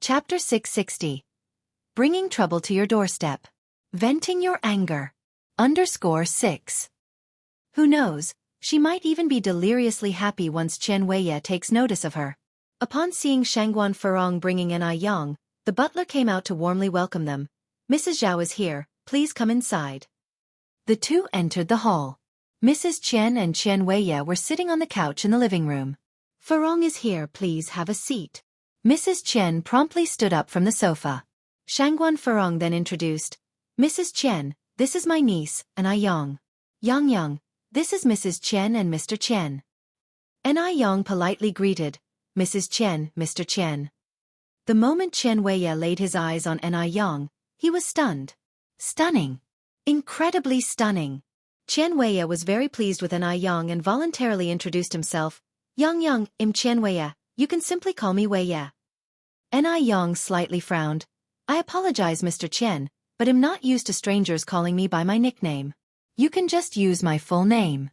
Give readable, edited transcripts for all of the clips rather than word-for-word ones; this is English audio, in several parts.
Chapter 660. Bringing trouble to your doorstep. Venting your anger. _6. Who knows, she might even be deliriously happy once Xianxia takes notice of her. Upon seeing Shangguan Furong bringing Anew, the butler came out to warmly welcome them. Mrs. Zhao is here, please come inside. The two entered the hall. Mrs. Chen and Xianxia were sitting on the couch in the living room. Furong is here, please have a seat. Mrs. Chen promptly stood up from the sofa. Shangguan Furong then introduced, Mrs. Chen, this is my niece, Anew. Yang, this is Mrs. Chen and Mr. Chen. Anew politely greeted, Mrs. Chen, Mr. Chen. The moment Xianxia laid his eyes on Anew, he was stunned. Stunning. Incredibly stunning. Xianxia was very pleased with Anew and voluntarily introduced himself. Yang, I'm Xianxia, you can simply call me Weiya. Anew slightly frowned. I apologize, Mr. Chen, but I'm not used to strangers calling me by my nickname. You can just use my full name.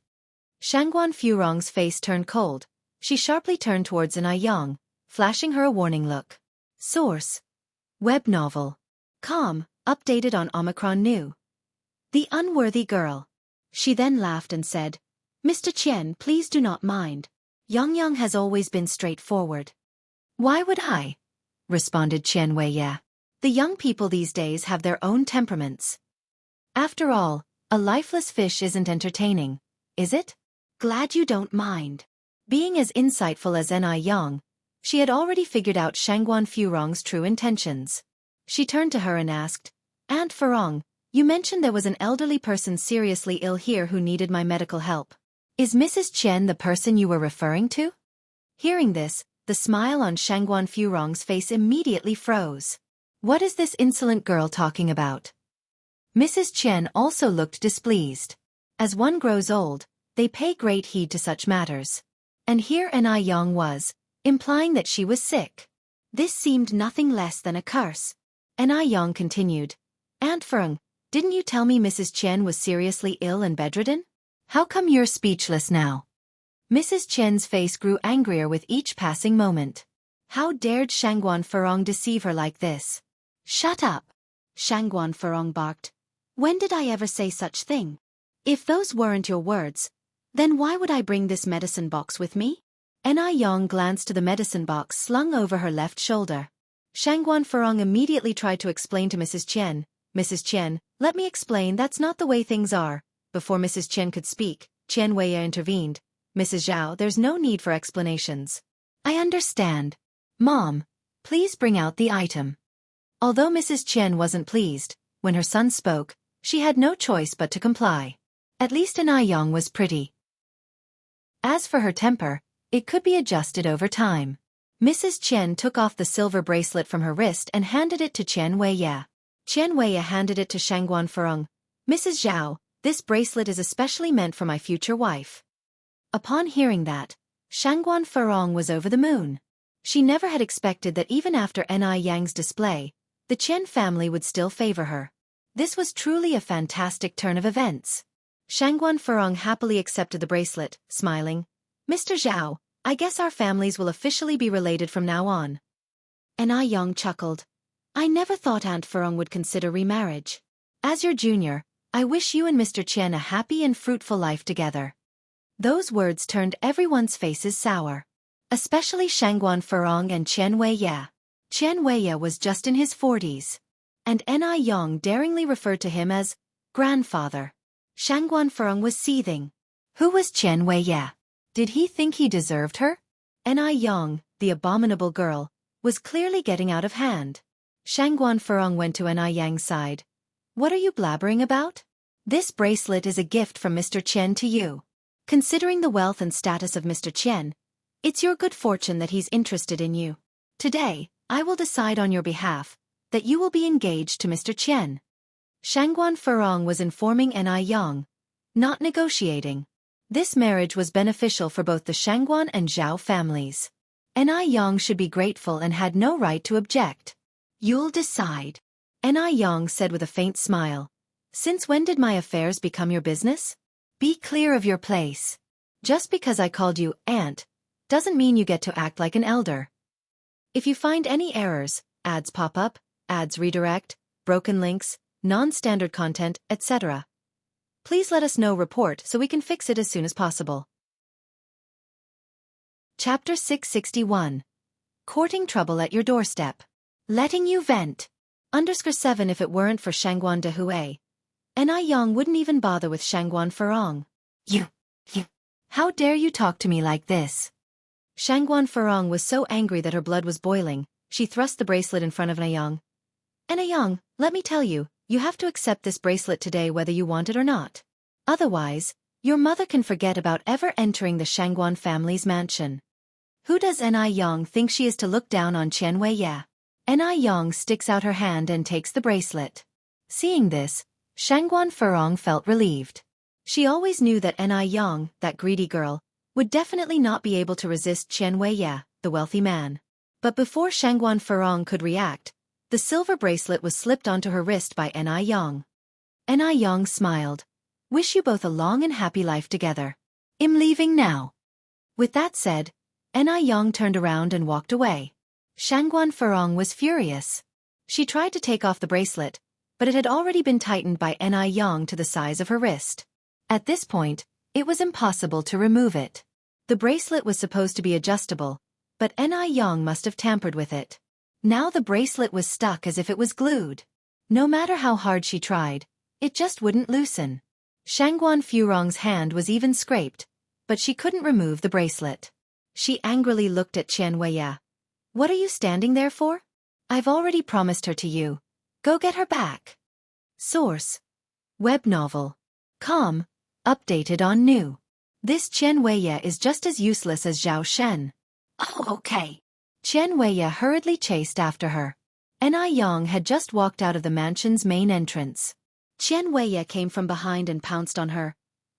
Shangguan Furong's face turned cold. She sharply turned towards Anew, flashing her a warning look. Source. Web novel. Com, updated on Omicron New. The unworthy girl. She then laughed and said, Mr. Chen, please do not mind. Yang has always been straightforward. Why would I? Responded Xianxia. The young people these days have their own temperaments. After all, a lifeless fish isn't entertaining, is it? Glad you don't mind. Being as insightful as Anew, she had already figured out Shangguan Furong's true intentions. She turned to her and asked, Aunt Furong, you mentioned there was an elderly person seriously ill here who needed my medical help. Is Mrs. Chen the person you were referring to? Hearing this, the smile on Shangguan Furong's face immediately froze. What is this insolent girl talking about? Mrs. Chen also looked displeased. As one grows old, they pay great heed to such matters. And here Anew was, implying that she was sick. This seemed nothing less than a curse. Anew continued, Aunt Furong, didn't you tell me Mrs. Chen was seriously ill and bedridden? How come you're speechless now? Mrs. Chen's face grew angrier with each passing moment. How dared Shangguan Furong deceive her like this? Shut up! Shangguan Furong barked. When did I ever say such thing? If those weren't your words, then why would I bring this medicine box with me? Anew glanced to the medicine box slung over her left shoulder. Shangguan Furong immediately tried to explain to Mrs. Chen, let me explain, that's not the way things are. Before Mrs. Chen could speak, Xianxia intervened. Mrs. Zhao, there's no need for explanations. I understand. Mom, please bring out the item. Although Mrs. Chen wasn't pleased, when her son spoke, she had no choice but to comply. At least Anew was pretty. As for her temper, it could be adjusted over time. Mrs. Chen took off the silver bracelet from her wrist and handed it to Xianxia. Xianxia handed it to Shangguan Furong. Mrs. Zhao, this bracelet is especially meant for my future wife. Upon hearing that, Shangguan Furong was over the moon. She never had expected that even after Aneyang's display, the Chen family would still favor her. This was truly a fantastic turn of events. Shangguan Furong happily accepted the bracelet, smiling. Mr. Zhao, I guess our families will officially be related from now on. Anew chuckled. I never thought Aunt Furong would consider remarriage. As your junior, I wish you and Mr. Chen a happy and fruitful life together. Those words turned everyone's faces sour. Especially Shangguan Furong and Xianxia. Xianxia was just in his 40s. And Anew daringly referred to him as grandfather. Shangguan Furong was seething. Who was Xianxia? Did he think he deserved her? Anew, the abominable girl, was clearly getting out of hand. Shangguan Furong went to Aneyang's side. What are you blabbering about? This bracelet is a gift from Mr. Chen to you. Considering the wealth and status of Mr. Chen, it's your good fortune that he's interested in you. Today, I will decide on your behalf that you will be engaged to Mr. Chen. Shangguan Furong was informing Anew, not negotiating. This marriage was beneficial for both the Shangguan and Zhao families. Anew should be grateful and had no right to object. You'll decide. Anew said with a faint smile. Since when did my affairs become your business? Be clear of your place. Just because I called you aunt, doesn't mean you get to act like an elder. If you find any errors, ads pop up, ads redirect, broken links, non-standard content, etc. Please let us know report so we can fix it as soon as possible. Chapter 661. Courting trouble at your doorstep. Letting you vent. _7 If it weren't for Shangguan de Hui, Anew wouldn't even bother with Shangguan Furong. You. How dare you talk to me like this? Shangguan Furong was so angry that her blood was boiling. She thrust the bracelet in front of Anew. Anew, let me tell you, you have to accept this bracelet today whether you want it or not. Otherwise, your mother can forget about ever entering the Shangguan family's mansion. Who does Anew think she is to look down on Qian Weiye? Anew sticks out her hand and takes the bracelet. Seeing this, Shangguan Furong felt relieved. She always knew that Anew, that greedy girl, would definitely not be able to resist Qian Weiye, the wealthy man. But before Shangguan Furong could react, the silver bracelet was slipped onto her wrist by Anew. Anew smiled. Wish you both a long and happy life together. I'm leaving now. With that said, Anew turned around and walked away. Shangguan Furong was furious. She tried to take off the bracelet, but it had already been tightened by Anew to the size of her wrist. At this point, it was impossible to remove it. The bracelet was supposed to be adjustable, but Anew must have tampered with it. Now the bracelet was stuck as if it was glued. No matter how hard she tried, it just wouldn't loosen. Shangguan Furong's hand was even scraped, but she couldn't remove the bracelet. She angrily looked at Qian Weiye. What are you standing there for? I've already promised her to you. Go get her back. Source: Web novel. Com. Updated on New. This Qian Weiye is just as useless as Zhao Shen. Oh, okay. Qian Weiye hurriedly chased after her. Anew had just walked out of the mansion's main entrance. Qian Weiye came from behind and pounced on her.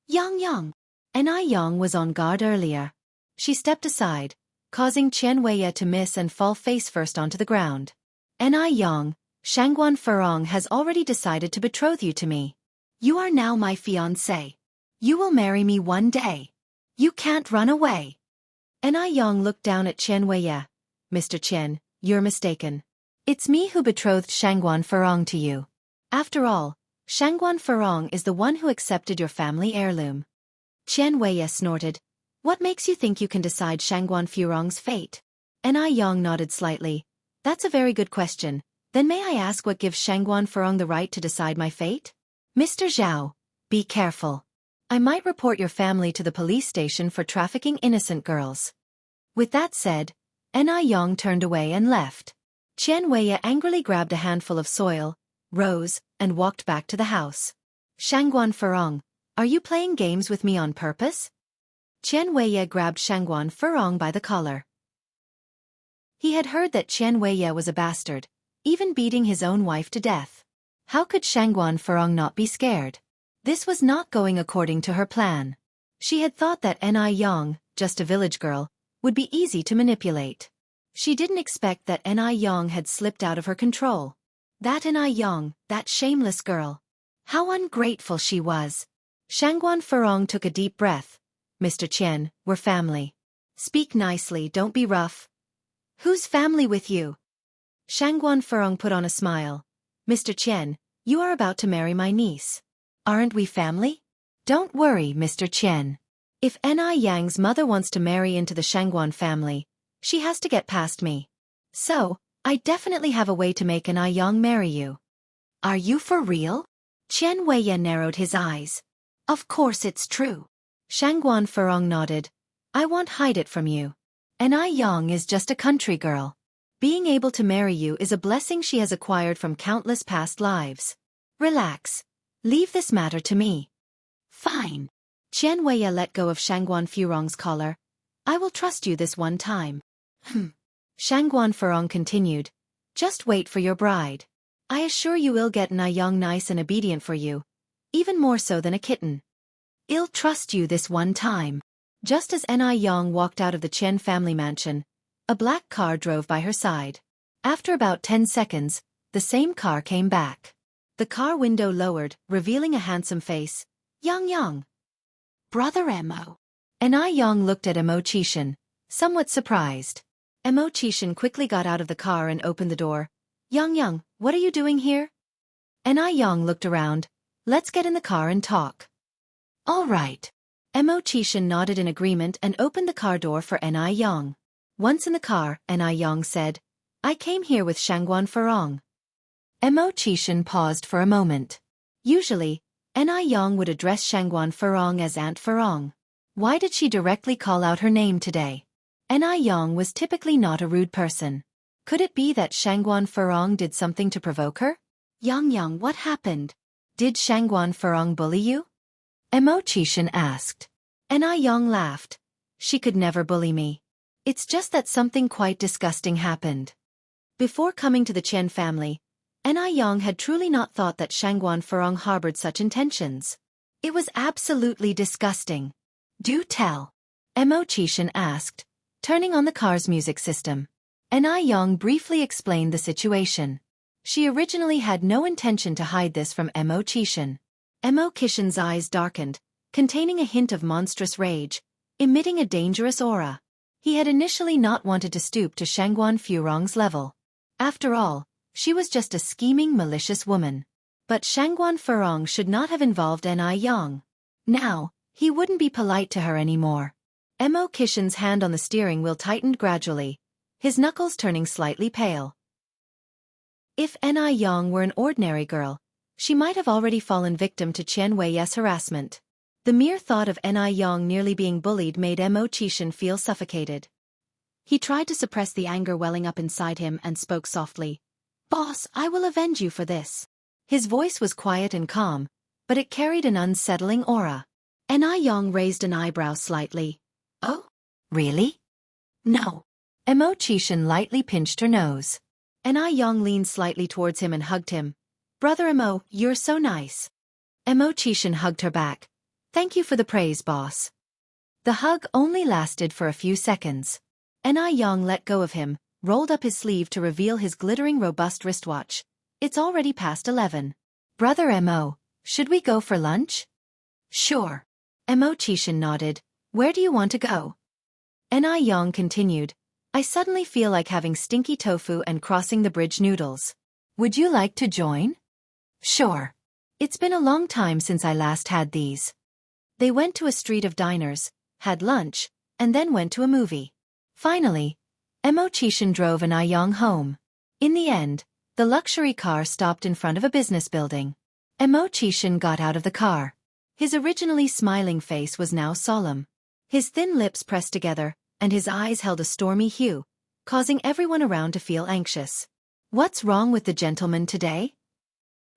Yang. Anew was on guard earlier. She stepped aside, causing Qian Weiye to miss and fall face first onto the ground. Anew, Shangguan Furong has already decided to betroth you to me. You are now my fiancé. You will marry me one day. You can't run away. Anew looked down at Qian Weiye. Mr. Qian, you're mistaken. It's me who betrothed Shangguan Furong to you. After all, Shangguan Furong is the one who accepted your family heirloom. Qian Weiye snorted. What makes you think you can decide Shangguan Furong's fate? Anew nodded slightly. That's a very good question. Then may I ask what gives Shangguan Furong the right to decide my fate? Mr. Zhao, be careful. I might report your family to the police station for trafficking innocent girls. With that said, Anew turned away and left. Qian Weiye angrily grabbed a handful of soil, rose, and walked back to the house. Shangguan Furong, are you playing games with me on purpose? Qian Weiye grabbed Shangguan Furong by the collar. He had heard that Qian Weiye was a bastard, even beating his own wife to death. How could Shangguan Furong not be scared? This was not going according to her plan. She had thought that Anew, just a village girl, would be easy to manipulate. She didn't expect that Anew had slipped out of her control. That Anew, that shameless girl. How ungrateful she was. Shangguan Furong took a deep breath. Mr. Qian, we're family. Speak nicely, don't be rough. Whose family with you? Shangguan Furong put on a smile. Mr. Qian, you are about to marry my niece. Aren't we family? Don't worry, Mr. Qian. If Aneyang's mother wants to marry into the Shangguan family, she has to get past me. So, I definitely have a way to make Anew marry you. Are you for real? Qian Weiye narrowed his eyes. Of course it's true. Shangguan Furong nodded. I won't hide it from you. Anew is just a country girl. Being able to marry you is a blessing she has acquired from countless past lives. Relax. Leave this matter to me. Fine. Qian Weiye let go of Shangguan Furong's collar. I will trust you this one time. Shangguan Furong continued. Just wait for your bride. I assure you I'll get Anew nice and obedient for you. Even more so than a kitten. I'll trust you this one time. Just as Anew walked out of the Qian family mansion, a black car drove by her side. After about 10 seconds, the same car came back. The car window lowered, revealing a handsome face. Yang. Brother Emo. Anew looked at Emo Qishan, somewhat surprised. Mo Qishan quickly got out of the car and opened the door. Yang, what are you doing here? Yang looked around. Let's get in the car and talk. All right. Mo Qishan nodded in agreement and opened the car door for Yang. Once in the car, Yang said, I came here with Shangguan Farong. Mo Qishan paused for a moment. Usually, Yang would address Shangguan Farong as Aunt Farong. Why did she directly call out her name today? Yang was typically not a rude person. Could it be that Shangguan Farong did something to provoke her? Yang, what happened? Did Shangguan Farong bully you? Mo Qishan asked. Yang laughed. She could never bully me. It's just that something quite disgusting happened. Before coming to the Qian family, Yang had truly not thought that Shangguan Farong harbored such intentions. It was absolutely disgusting. Do tell. Mo Qishan asked, turning on the car's music system. Yang briefly explained the situation. She originally had no intention to hide this from Mo Qishan. Mo Qishan's eyes darkened, containing a hint of monstrous rage, emitting a dangerous aura. He had initially not wanted to stoop to Shangguan Farong's level. After all, she was just a scheming, malicious woman. But Shangguan Farong should not have involved Yang. Now, he wouldn't be polite to her anymore. Mo Qishan's hand on the steering wheel tightened gradually, his knuckles turning slightly pale. If Yang were an ordinary girl, she might have already fallen victim to Qian Wei's harassment. The mere thought of Yang nearly being bullied made Mo Qishan feel suffocated. He tried to suppress the anger welling up inside him and spoke softly. Boss, I will avenge you for this. His voice was quiet and calm, but it carried an unsettling aura. Yang raised an eyebrow slightly. Oh? Really? No. Mo Qishan lightly pinched her nose. Yang leaned slightly towards him and hugged him. Brother Mo, you're so nice. Mo Qishan hugged her back. Thank you for the praise, boss. The hug only lasted for a few seconds. Yang let go of him, rolled up his sleeve to reveal his glittering robust wristwatch. It's already past 11. Brother Mo, should we go for lunch? Sure. Mo Qishan nodded. Where do you want to go? Yang continued. I suddenly feel like having stinky tofu and crossing the bridge noodles. Would you like to join? Sure. It's been a long time since I last had these. They went to a street of diners, had lunch, and then went to a movie. Finally, Mo Qishan drove Yang home. In the end, the luxury car stopped in front of a business building. Mo Qishan got out of the car. His originally smiling face was now solemn. His thin lips pressed together, and his eyes held a stormy hue, causing everyone around to feel anxious. What's wrong with the gentleman today?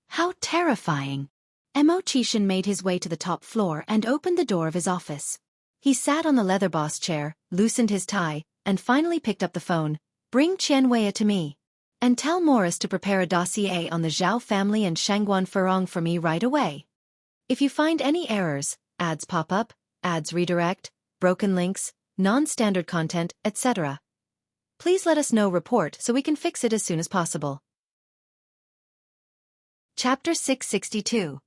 How terrifying! Mo Qishan made his way to the top floor and opened the door of his office. He sat on the leather boss chair, loosened his tie, and finally picked up the phone. Bring Qian Wei to me. And tell Morris to prepare a dossier on the Zhao family and Shangguan Farong for me right away. If you find any errors, ads pop up, ads redirect, broken links, non-standard content, etc., please let us know. Report so we can fix it as soon as possible. Chapter 662.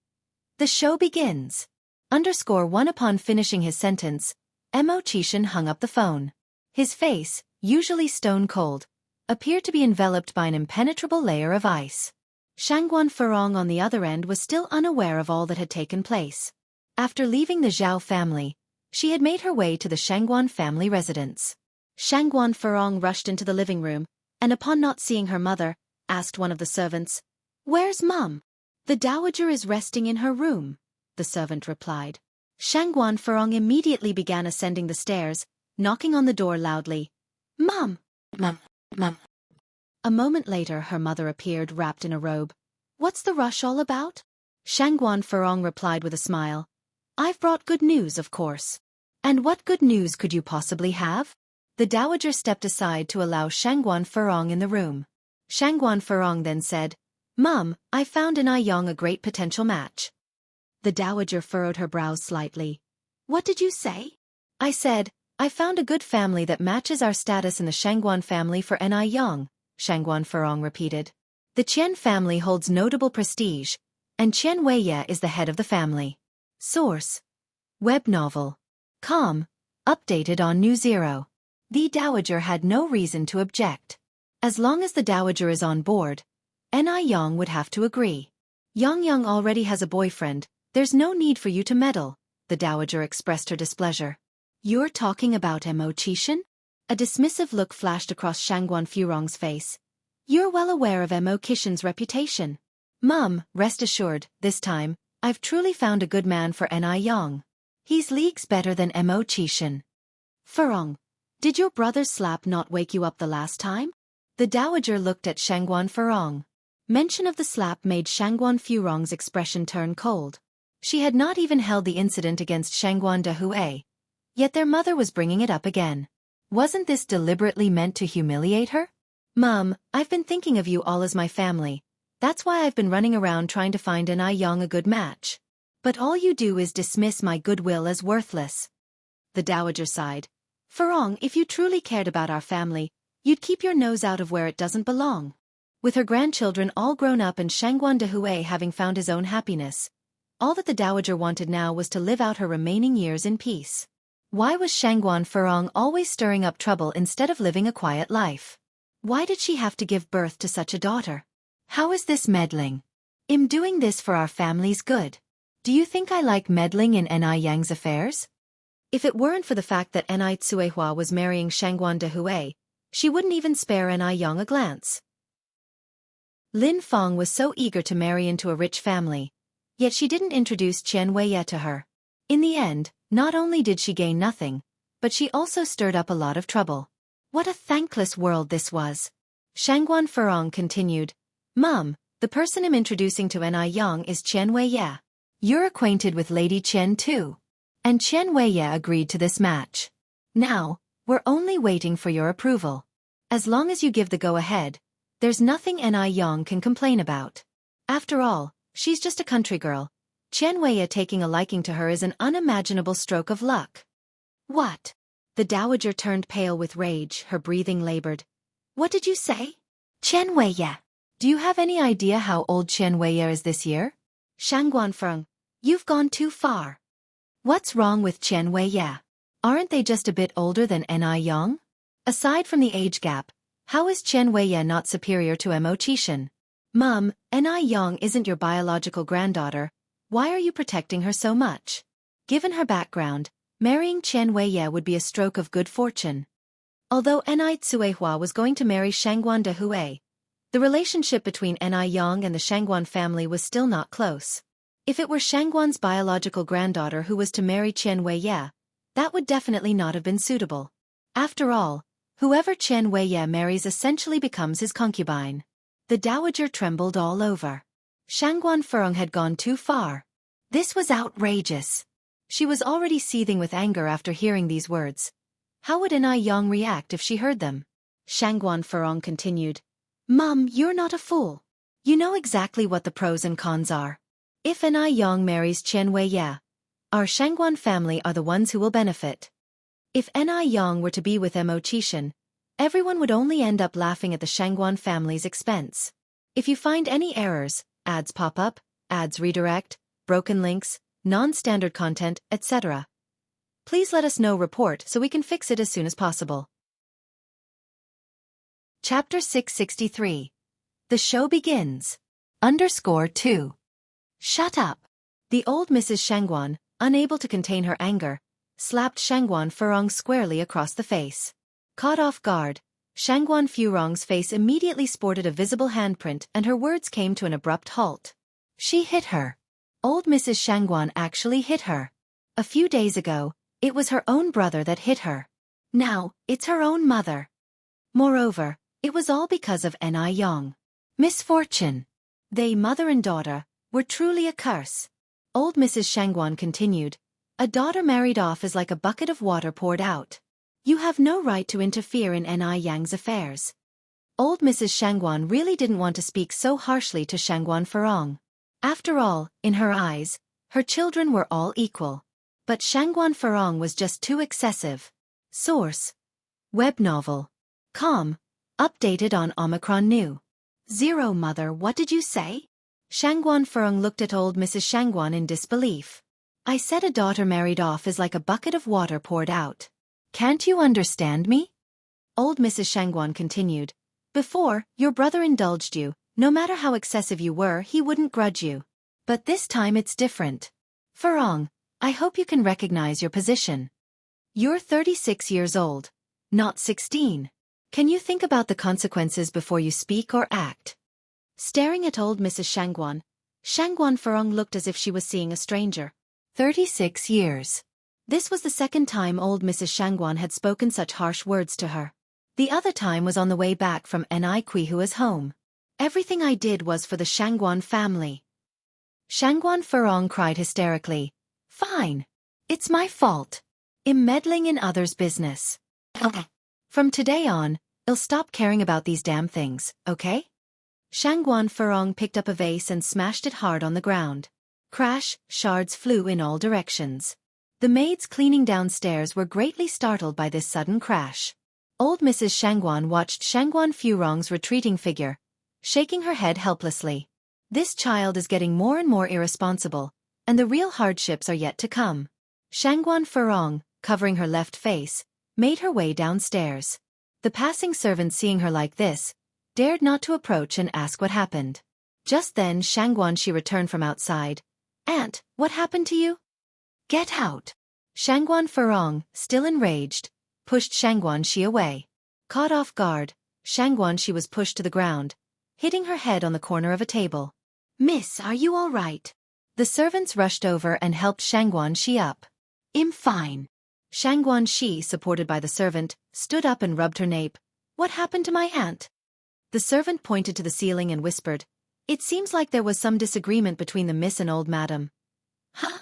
The show begins. _1 Upon finishing his sentence, Mo Qishan hung up the phone. His face, usually stone cold, appeared to be enveloped by an impenetrable layer of ice. Shangguan Farong on the other end was still unaware of all that had taken place. After leaving the Zhao family, she had made her way to the Shangguan family residence. Shangguan Farong rushed into the living room, and upon not seeing her mother, asked one of the servants, Where's Mum? The dowager is resting in her room, the servant replied. Shangguan Farong immediately began ascending the stairs, knocking on the door loudly. Mum! Mum! Mum! A moment later her mother appeared wrapped in a robe. What's the rush all about? Shangguan Farong replied with a smile. I've brought good news, of course. And what good news could you possibly have? The dowager stepped aside to allow Shangguan Farong in the room. Shangguan Farong then said, Mum, I found in Yang a great potential match. The dowager furrowed her brows slightly. What did you say? I said, I found a good family that matches our status in the Shangguan family for Yang, Shangguan Farong repeated. The Qian family holds notable prestige, and Qian Weiye is the head of the family. Source: Web novel. Com. Updated on New Zero. The dowager had no reason to object. As long as the dowager is on board, Yang would have to agree. Yang already has a boyfriend, there's no need for you to meddle, the dowager expressed her displeasure. You're talking about Mo Qishan? A dismissive look flashed across Shangguan Furong's face. You're well aware of Mo Qishan's reputation. Mum, rest assured, this time, I've truly found a good man for Yang. He's leagues better than Mo Qishan. Furong, did your brother's slap not wake you up the last time? The dowager looked at Shangguan Furong. Mention of the slap made Shangguan Furong's expression turn cold. She had not even held the incident against Shangguan Dehui. Yet their mother was bringing it up again. Wasn't this deliberately meant to humiliate her? Mum, I've been thinking of you all as my family. That's why I've been running around trying to find Yang a good match. But all you do is dismiss my goodwill as worthless. The dowager sighed. Furong, if you truly cared about our family, you'd keep your nose out of where it doesn't belong. With her grandchildren all grown up and Shangguan Dehui having found his own happiness, all that the dowager wanted now was to live out her remaining years in peace. Why was Shangguan Furong always stirring up trouble instead of living a quiet life? Why did she have to give birth to such a daughter? How is this meddling? I'm doing this for our family's good. Do you think I like meddling in Yang's affairs? If it weren't for the fact that Tsuehua was marrying Shangguan Dehui, she wouldn't even spare Yang a glance. Lin Feng was so eager to marry into a rich family, yet she didn't introduce Qian Weiye to her. In the end, not only did she gain nothing, but she also stirred up a lot of trouble. What a thankless world this was. Shangguan Furong continued, Mum, the person I'm introducing to Yang is Qian Weiye. You're acquainted with Lady Qian too. And Qian Weiye agreed to this match. Now, we're only waiting for your approval. As long as you give the go-ahead, there's nothing Yang can complain about. After all, she's just a country girl. Qian Weiye taking a liking to her is an unimaginable stroke of luck. What? The dowager turned pale with rage, her breathing labored. What did you say? Qian Weiye. Do you have any idea how old Qian Weiye is this year? Shangguan Feng, you've gone too far. What's wrong with Qian Weiye? Aren't they just a bit older than Yang? Aside from the age gap, how is Qian Weiye not superior to Mo Qishan? Mum, Yang isn't your biological granddaughter. Why are you protecting her so much? Given her background, marrying Qian Weiye would be a stroke of good fortune. Although Tsuehua was going to marry Shangguan Dehui, the relationship between Yang and the Shangguan family was still not close. If it were Shangguan's biological granddaughter who was to marry Qian Weiye, that would definitely not have been suitable. After all, whoever Qian Weiye marries essentially becomes his concubine. The dowager trembled all over. Shangguan Furong had gone too far. This was outrageous. She was already seething with anger after hearing these words. How would Yang react if she heard them? Shangguan Furong continued. Mum, you're not a fool. You know exactly what the pros and cons are. If Yang marries Qian Weiye, our Shangguan family are the ones who will benefit. If Yang were to be with Mo Qishan, everyone would only end up laughing at the Shangguan family's expense. If you find any errors, ads pop up, ads redirect, broken links, non-standard content, etc., please let us know report so we can fix it as soon as possible. Chapter 663. The show begins. _2. Shut up. The old Mrs. Shangguan, unable to contain her anger, slapped Shangguan Furong squarely across the face. Caught off guard, Shangguan Furong's face immediately sported a visible handprint and her words came to an abrupt halt. She hit her. Old Mrs. Shangguan actually hit her. A few days ago, it was her own brother that hit her. Now, it's her own mother. Moreover, it was all because of Yang. Misfortune. They, mother and daughter, were truly a curse. Old Mrs. Shangguan continued, a daughter married off is like a bucket of water poured out. You have no right to interfere in Yang's affairs. Old Mrs. Shangguan really didn't want to speak so harshly to Shangguan Furong. After all, in her eyes, her children were all equal. But Shangguan Furong was just too excessive. Source: Web novel. Com. Updated on Omicron New. 0. Mother, what did you say? Shangguan Furong looked at old Mrs. Shangguan in disbelief. I said a daughter married off is like a bucket of water poured out. Can't you understand me? Old Mrs. Shangguan continued. Before, your brother indulged you. No matter how excessive you were, he wouldn't grudge you. But this time it's different. Furong, I hope you can recognize your position. You're 36 years old, not 16. Can you think about the consequences before you speak or act? Staring at old Mrs. Shangguan, Shangguan Furong looked as if she was seeing a stranger. 36 years. This was the second time old Mrs. Shangguan had spoken such harsh words to her. The other time was on the way back from Qihua's home. Everything I did was for the Shangguan family. Shangguan Furong cried hysterically. Fine. It's my fault. I'm meddling in others' business. Okay. From today on, I'll stop caring about these damn things, okay? Shangguan Furong picked up a vase and smashed it hard on the ground. Crash, shards flew in all directions. The maids cleaning downstairs were greatly startled by this sudden crash. Old Mrs. Shangguan watched Shangguan Furong's retreating figure, shaking her head helplessly. This child is getting more and more irresponsible, and the real hardships are yet to come. Shangguan Furong, covering her left face, made her way downstairs. The passing servant, seeing her like this, dared not to approach and ask what happened. Just then Shangguan Shi returned from outside. Aunt, what happened to you? Get out! Shangguan Furong, still enraged, pushed Shangguan Shi away. Caught off guard, Shangguan Shi was pushed to the ground, hitting her head on the corner of a table. Miss, are you all right? The servants rushed over and helped Shangguan Shi up. I'm fine. Shangguan Shi, supported by the servant, stood up and rubbed her nape. What happened to my aunt? The servant pointed to the ceiling and whispered. It seems like there was some disagreement between the miss and old madam. Huh?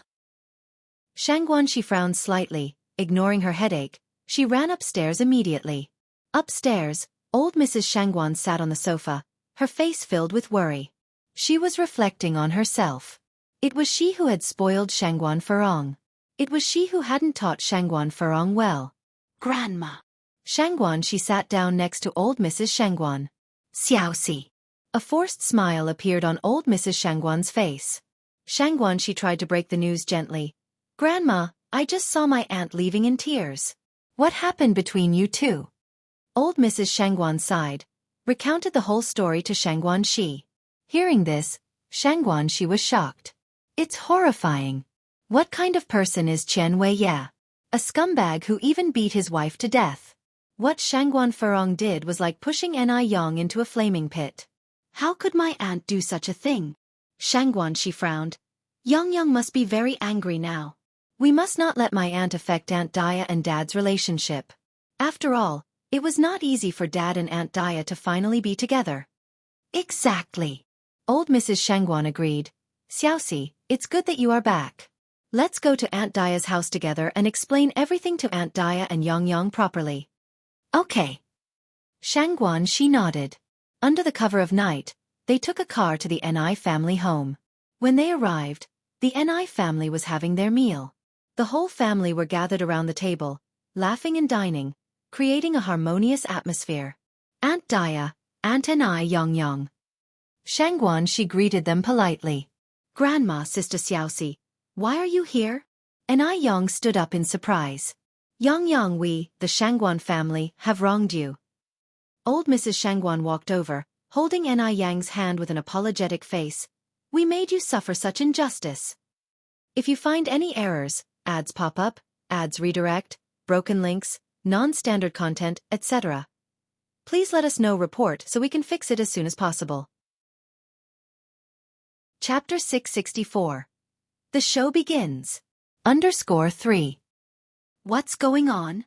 Shangguan Shi frowned slightly, ignoring her headache. She ran upstairs immediately. Upstairs, old Mrs. Shangguan sat on the sofa, her face filled with worry. She was reflecting on herself. It was she who had spoiled Shangguan Furong. It was she who hadn't taught Shangguan Furong well. Grandma. Shangguan Shi sat down next to old Mrs. Shangguan. Xiaoxi. A forced smile appeared on old Mrs. Shangguan's face. Shangguan Shi tried to break the news gently. Grandma, I just saw my aunt leaving in tears. What happened between you two? Old Mrs. Shangguan sighed, recounted the whole story to Shangguan Shi. Hearing this, Shangguan Shi was shocked. It's horrifying. What kind of person is Chen Weiye? A scumbag who even beat his wife to death. What Shangguan Furong did was like pushing Yang into a flaming pit. How could my aunt do such a thing? Shangguan Shi frowned. Yang must be very angry now. We must not let my aunt affect Aunt Daya and Dad's relationship. After all, it was not easy for Dad and Aunt Daya to finally be together. Exactly. Old Mrs. Shangguan agreed. Xiaoxi, it's good that you are back. Let's go to Aunt Daya's house together and explain everything to Aunt Daya and Yang properly. Okay. Shangguan Shi nodded. Under the cover of night, they took a car to the Ni family home. When they arrived, the Ni family was having their meal. The whole family were gathered around the table, laughing and dining, creating a harmonious atmosphere. Aunt Daya, Aunt Ni Yang. Shangguan Shi greeted them politely. Grandma, Sister Xiaoxi, why are you here? Ni Yang stood up in surprise. Yang, we, the Shangguan family, have wronged you. Old Mrs. Shangguan walked over, holding Ni Yang's hand with an apologetic face. We made you suffer such injustice. If you find any errors, ads pop up, ads redirect, broken links, non-standard content, etc., please let us know report so we can fix it as soon as possible. Chapter 664. The show begins. _3. What's going on?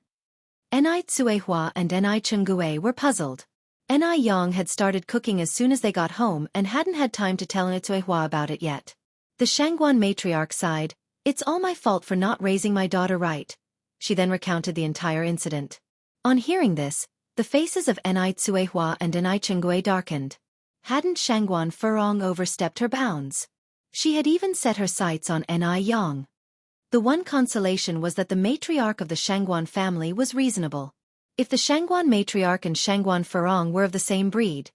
Ni Tsuehua and Ni Chenggue were puzzled. Ni Yang had started cooking as soon as they got home and hadn't had time to tell Ni Tsuehua about it yet. The Shangguan matriarch sighed. It's all my fault for not raising my daughter right. She then recounted the entire incident. On hearing this, the faces of Ni Tsuehua and Ni Chenggue darkened. Hadn't Shangguan Furong overstepped her bounds? She had even set her sights on Ni Yang. The one consolation was that the matriarch of the Shangguan family was reasonable. If the Shangguan matriarch and Shangguan Furong were of the same breed,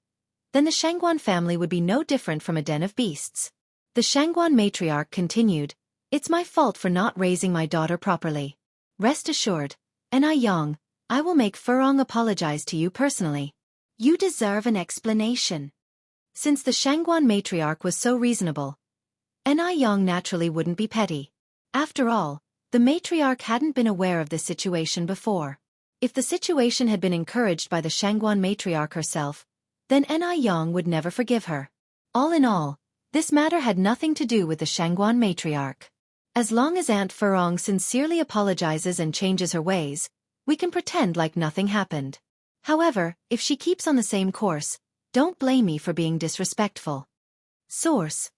then the Shangguan family would be no different from a den of beasts. The Shangguan matriarch continued, It's my fault for not raising my daughter properly. Rest assured, Ni Yang, I will make Furong apologize to you personally. You deserve an explanation. Since the Shangguan matriarch was so reasonable, Anew naturally wouldn't be petty. After all, the matriarch hadn't been aware of this situation before. If the situation had been encouraged by the Shangguan matriarch herself, then Anew would never forgive her. All in all, this matter had nothing to do with the Shangguan matriarch. As long as Aunt Furong sincerely apologizes and changes her ways, we can pretend like nothing happened. However, if she keeps on the same course, don't blame me for being disrespectful. Source: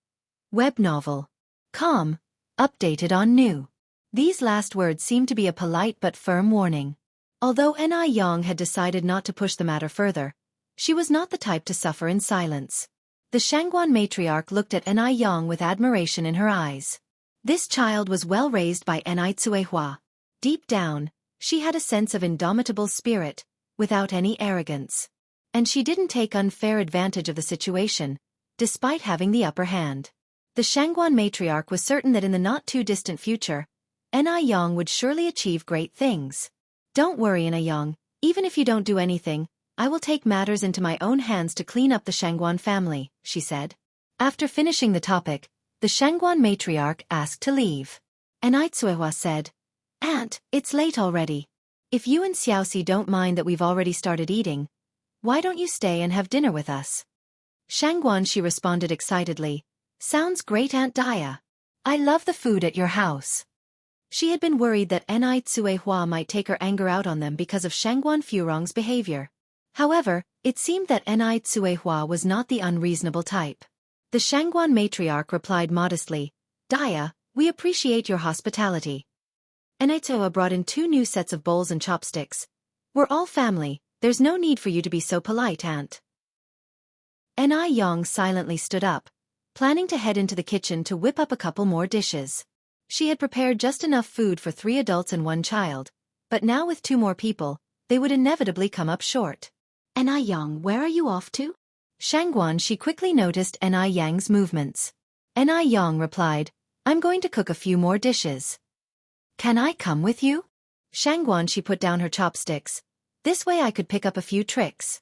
Web novel. Com. Updated on New. These last words seem to be a polite but firm warning. Although Anew had decided not to push the matter further, she was not the type to suffer in silence. The Shangguan matriarch looked at Anew with admiration in her eyes. This child was well raised by Anew. Deep down, she had a sense of indomitable spirit, without any arrogance. And she didn't take unfair advantage of the situation, despite having the upper hand. The Shangguan matriarch was certain that in the not-too-distant future, Anew would surely achieve great things. Don't worry, Anew, even if you don't do anything, I will take matters into my own hands to clean up the Shangguan family, she said. After finishing the topic, the Shangguan matriarch asked to leave. Anew said, Aunt, it's late already. If you and Xiaoxi don't mind that we've already started eating, why don't you stay and have dinner with us? Shangguan, she responded excitedly. Sounds great, Aunt Dia. I love the food at your house. She had been worried that Anew might take her anger out on them because of Shangguan Furong's behavior. However, it seemed that Anew was not the unreasonable type. The Shangguan matriarch replied modestly, Dia, we appreciate your hospitality. Anew brought in 2 new sets of bowls and chopsticks. We're all family, there's no need for you to be so polite, Aunt. Anew silently stood up, planning to head into the kitchen to whip up a couple more dishes. She had prepared just enough food for 3 adults and 1 child, but now with 2 more people, they would inevitably come up short. Anew, where are you off to? Shangguan, she quickly noticed Aneyang's movements. Anew replied, I'm going to cook a few more dishes. Can I come with you? Shangguan, she put down her chopsticks. This way I could pick up a few tricks.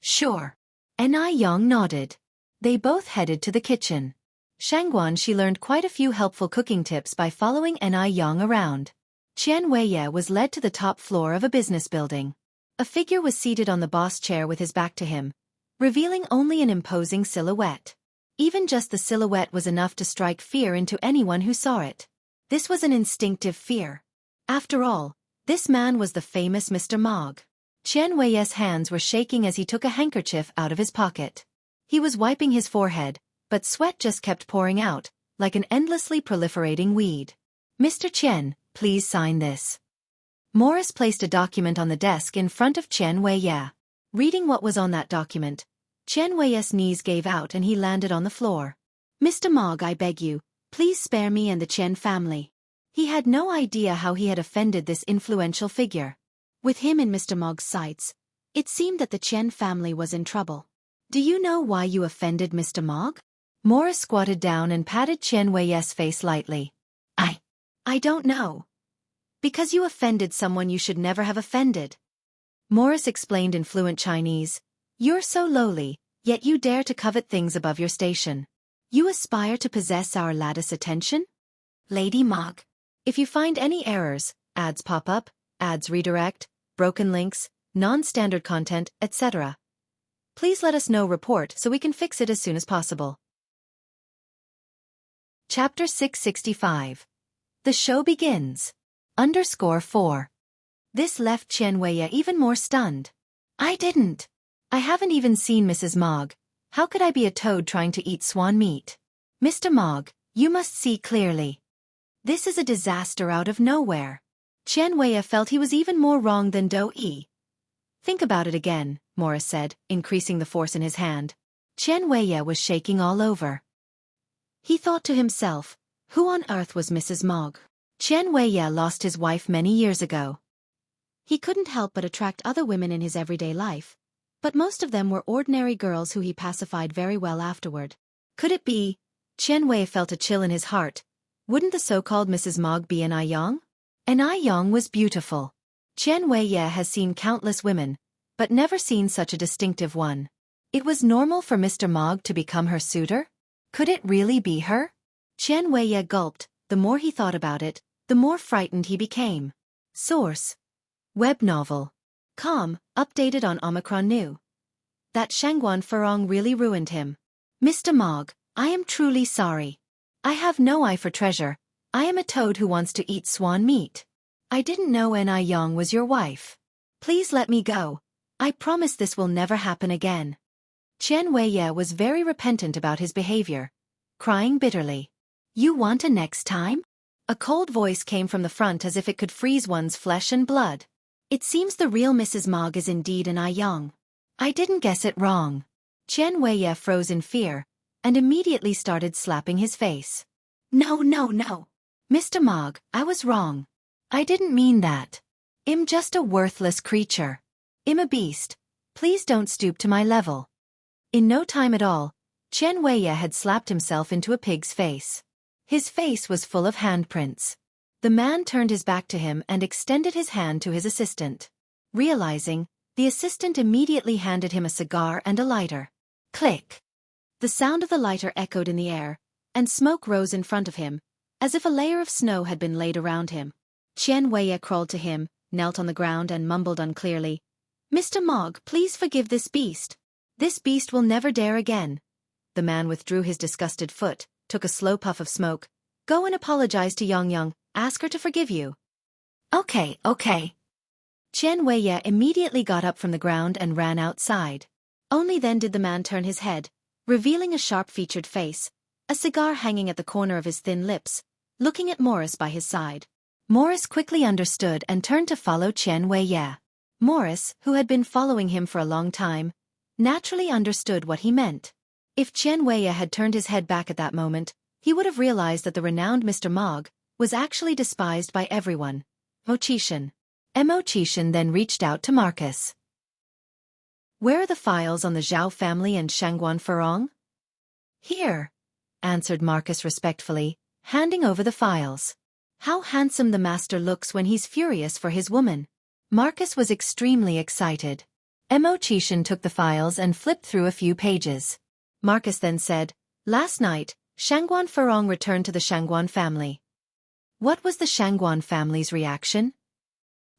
Sure. Anew nodded. They both headed to the kitchen. Shangguan, she learned quite a few helpful cooking tips by following Anew around. Xianxia was led to the top floor of a business building. A figure was seated on the boss chair with his back to him, revealing only an imposing silhouette. Even just the silhouette was enough to strike fear into anyone who saw it. This was an instinctive fear. After all, this man was the famous Mr. Mog. Xianxia's hands were shaking as he took a handkerchief out of his pocket. He was wiping his forehead, but sweat just kept pouring out, like an endlessly proliferating weed. Mr. Qian, please sign this. Morris placed a document on the desk in front of Xianxia. Reading what was on that document, Xianxia's knees gave out and he landed on the floor. Mr. Mog, I beg you, please spare me and the Qian family. He had no idea how he had offended this influential figure. With him in Mr. Mog's sights, it seemed that the Qian family was in trouble. Do you know why you offended Mr. Mog? Morris squatted down and patted Xianxia's face lightly. I don't know. Because you offended someone you should never have offended. Morris explained in fluent Chinese. You're so lowly, yet you dare to covet things above your station. You aspire to possess our lattice attention? Lady Mog. If you find any errors, ads pop up, ads redirect, broken links, non-standard content, etc., please let us know report so we can fix it as soon as possible. Chapter 665. The show begins. _4. This left Xianxia even more stunned. I didn't. I haven't even seen Mrs. Mog. How could I be a toad trying to eat swan meat? Mr. Mog, you must see clearly. This is a disaster out of nowhere. Xianxia felt he was even more wrong than Do-yi. Think about it again, Morris said, increasing the force in his hand. Xianxia was shaking all over. He thought to himself, who on earth was Mrs. Mog? Xianxia lost his wife many years ago. He couldn't help but attract other women in his everyday life, but most of them were ordinary girls who he pacified very well afterward. Could it be? Xianxia felt a chill in his heart. Wouldn't the so-called Mrs. Mog be Anew? Anew was beautiful. Qian Weiye has seen countless women, but never seen such a distinctive one. It was normal for Mr. Mog to become her suitor? Could it really be her? Qian Weiye gulped. The more he thought about it, the more frightened he became. Source: Web novel. Com, updated on Omicron New. That Shangguan Furong really ruined him. Mr. Mog, I am truly sorry. I have no eye for treasure. I am a toad who wants to eat swan meat. I didn't know Anew Yang was your wife. Please let me go. I promise this will never happen again. Qian Weiye was very repentant about his behavior, crying bitterly. You want a next time? A cold voice came from the front as if it could freeze one's flesh and blood. It seems the real Mrs. Mog is indeed Anew Yang. I didn't guess it wrong. Qian Weiye froze in fear, and immediately started slapping his face. No. Mr. Mog, I was wrong. I didn't mean that. I'm just a worthless creature. I'm a beast. Please don't stoop to my level. In no time at all, Qian Weiye had slapped himself into a pig's face. His face was full of handprints. The man turned his back to him and extended his hand to his assistant. Realizing, the assistant immediately handed him a cigar and a lighter. Click! The sound of the lighter echoed in the air, and smoke rose in front of him, as if a layer of snow had been laid around him. Qian Weiye crawled to him, knelt on the ground and mumbled unclearly, Mr. Mog, please forgive this beast. This beast will never dare again. The man withdrew his disgusted foot, took a slow puff of smoke. Go and apologize to Yang, ask her to forgive you. Okay. Qian Weiye immediately got up from the ground and ran outside. Only then did the man turn his head, revealing a sharp-featured face, a cigar hanging at the corner of his thin lips, looking at Morris by his side. Morris quickly understood and turned to follow Qian Weiye. Morris, who had been following him for a long time, naturally understood what he meant. If Qian Weiye had turned his head back at that moment, he would have realized that the renowned Mr. Mog was actually despised by everyone. Mo-Chishan then reached out to Marcus. Where are the files on the Zhao family and Shangguan Furong? Here, answered Marcus respectfully, handing over the files. How handsome the master looks when he's furious for his woman. Marcus was extremely excited. Mo-Chishan took the files and flipped through a few pages. Marcus then said, Last night, Shangguan Furong returned to the Shangguan family. What was the Shangguan family's reaction?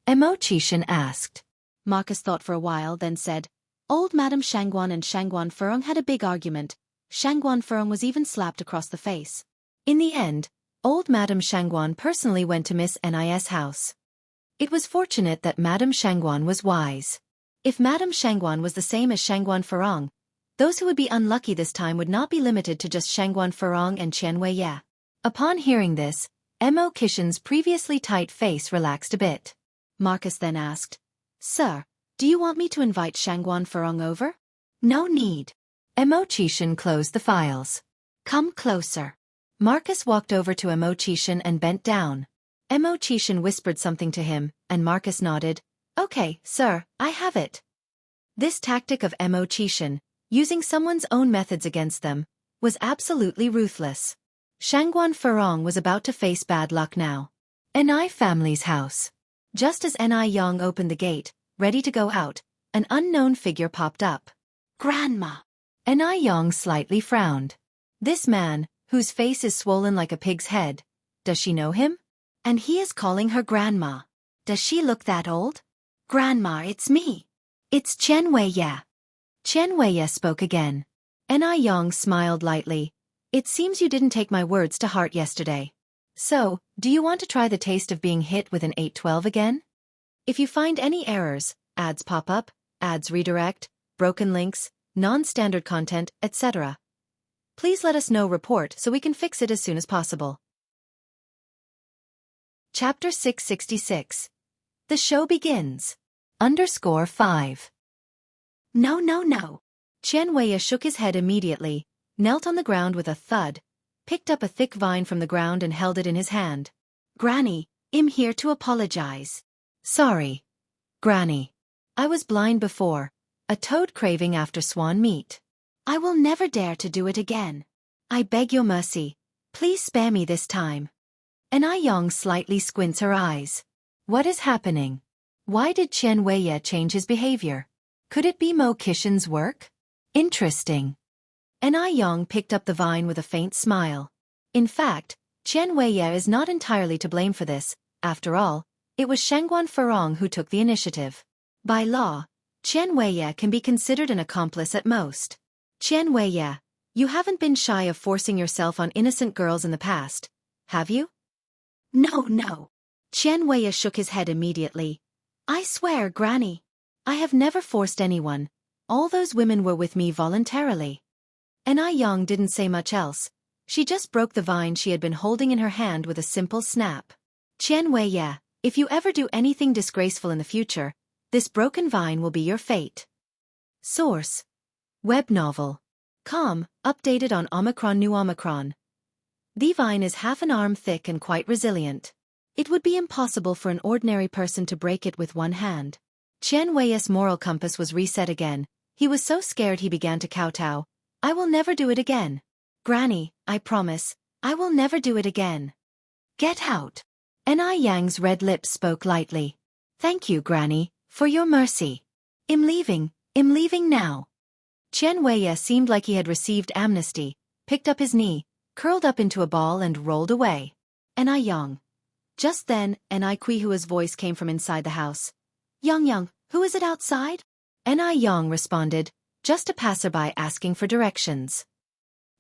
Mo-Chishan asked. Marcus thought for a while, then said, Old Madam Shangguan and Shangguan Furong had a big argument. Shangguan Furong was even slapped across the face. In the end, old Madam Shangguan personally went to Miss Nis' house. It was fortunate that Madam Shangguan was wise. If Madam Shangguan was the same as Shangguan Furong, those who would be unlucky this time would not be limited to just Shangguan Furong and Qian Weiye. Upon hearing this, Mo-Chishan's previously tight face relaxed a bit. Marcus then asked, Sir, do you want me to invite Shangguan Furong over? No need. Mo-Chishan closed the files. Come closer. Marcus walked over to Mo-Chishan and bent down. Mo-Chishan whispered something to him, and Marcus nodded. Okay, sir, I have it. This tactic of Mo-Chishan, using someone's own methods against them, was absolutely ruthless. Shangguan Furong was about to face bad luck now. Anew family's house. Just as Anew Yang opened the gate, ready to go out, an unknown figure popped up. Grandma. Anew Yang slightly frowned. This man, whose face is swollen like a pig's head, does she know him? And he is calling her grandma. Does she look that old? Grandma, it's me. It's Qian Weiye. Qian Weiye spoke again. Anew Yang smiled lightly. It seems you didn't take my words to heart yesterday. So, do you want to try the taste of being hit with an 812 again? If you find any errors, ads pop up, ads redirect, broken links, non-standard content, etc., please let us know report so we can fix it as soon as possible. Chapter 666. The show begins. _5. No. Qian Weiye shook his head immediately, knelt on the ground with a thud, picked up a thick vine from the ground and held it in his hand. Granny, I'm here to apologize. Sorry. Granny. I was blind before, a toad craving after swan meat. I will never dare to do it again. I beg your mercy. Please spare me this time. Anew Yang slightly squints her eyes. What is happening? Why did Qian Weiye change his behavior? Could it be Mo Kishin's work? Interesting. Anew picked up the vine with a faint smile. In fact, Qian Weiye is not entirely to blame for this. After all, it was Shangguan Furong who took the initiative. By law, Qian Weiye can be considered an accomplice at most. Qian Weiye, you haven't been shy of forcing yourself on innocent girls in the past, have you? No. Qian Weiye shook his head immediately. I swear, Granny. I have never forced anyone. All those women were with me voluntarily. Anew didn't say much else. She just broke the vine she had been holding in her hand with a simple snap. Qian Weiye, if you ever do anything disgraceful in the future, this broken vine will be your fate. Source: Web novel. Com, updated on Omicron New Omicron. The vine is half an arm thick and quite resilient. It would be impossible for an ordinary person to break it with one hand. Qian Weiye's moral compass was reset again. He was so scared he began to kowtow. I will never do it again. Granny, I promise, I will never do it again. Get out. Aneyang's red lips spoke lightly. Thank you, Granny, for your mercy. I'm leaving now. Qian Weiye seemed like he had received amnesty, picked up his knee, curled up into a ball and rolled away. Anew. Just then, Aneyhua's voice came from inside the house. Yang, who is it outside? Anew responded, just a passerby asking for directions.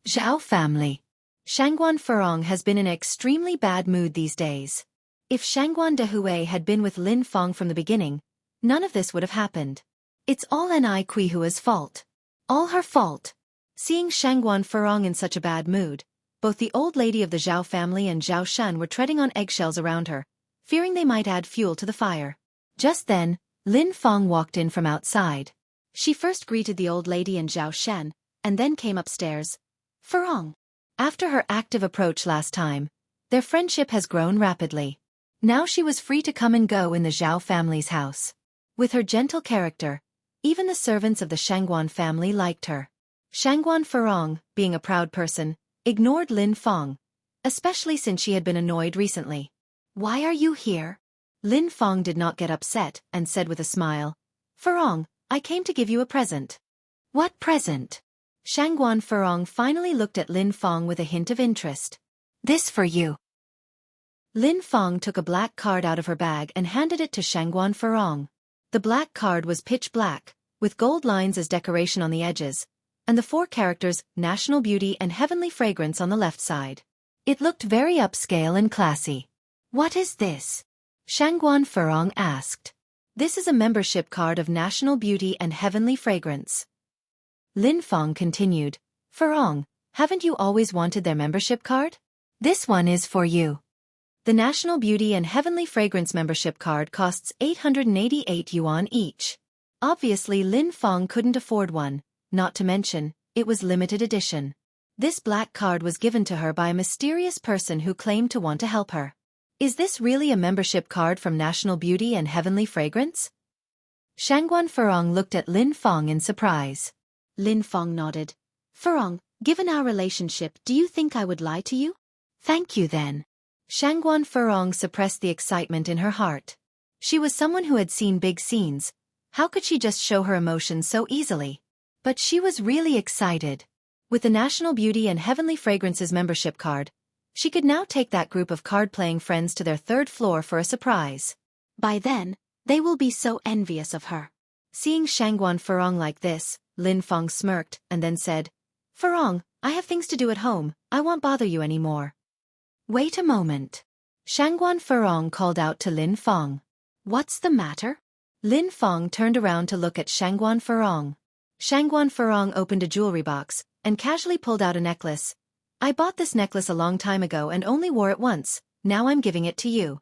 Zhao family. Shangguan Furong has been in an extremely bad mood these days. If Shangguan Dehui had been with Lin Fong from the beginning, none of this would have happened. It's all Aneyhua's fault. All her fault. Seeing Shangguan Furong in such a bad mood, both the old lady of the Zhao family and Zhao Shen were treading on eggshells around her, fearing they might add fuel to the fire. Just then, Lin Fong walked in from outside. She first greeted the old lady and Zhao Shen, and then came upstairs. Furong. After her active approach last time, their friendship has grown rapidly. Now she was free to come and go in the Zhao family's house. With her gentle character, even the servants of the Shangguan family liked her. Shangguan Furong, being a proud person, ignored Lin Fong, especially since she had been annoyed recently. Why are you here? Lin Fong did not get upset and said with a smile, Furong, I came to give you a present. What present? Shangguan Furong finally looked at Lin Fong with a hint of interest. This for you. Lin Fong took a black card out of her bag and handed it to Shangguan Furong. The black card was pitch black, with gold lines as decoration on the edges, and the 4 characters National Beauty and Heavenly Fragrance on the left side. It looked very upscale and classy. What is this? Shangguan Furong asked. This is a membership card of National Beauty and Heavenly Fragrance. Lin Fong continued, Furong, haven't you always wanted their membership card? This one is for you. The National Beauty and Heavenly Fragrance membership card costs 888 yuan each. Obviously Lin Fong couldn't afford one, not to mention, it was limited edition. This black card was given to her by a mysterious person who claimed to want to help her. Is this really a membership card from National Beauty and Heavenly Fragrance? Shangguan Furong looked at Lin Fong in surprise. Lin Fong nodded. Furong, given our relationship, do you think I would lie to you? Thank you then. Shangguan Furong suppressed the excitement in her heart. She was someone who had seen big scenes. How could she just show her emotions so easily? But she was really excited. With the National Beauty and Heavenly Fragrance's membership card, she could now take that group of card-playing friends to their 3rd floor for a surprise. By then, they will be so envious of her. Seeing Shangguan Furong like this, Lin Fong smirked and then said, Furong, I have things to do at home, I won't bother you anymore. Wait a moment. Shangguan Furong called out to Lin Fong. What's the matter? Lin Fong turned around to look at Shangguan Furong. Shangguan Furong opened a jewelry box and casually pulled out a necklace. I bought this necklace a long time ago and only wore it once, now I'm giving it to you.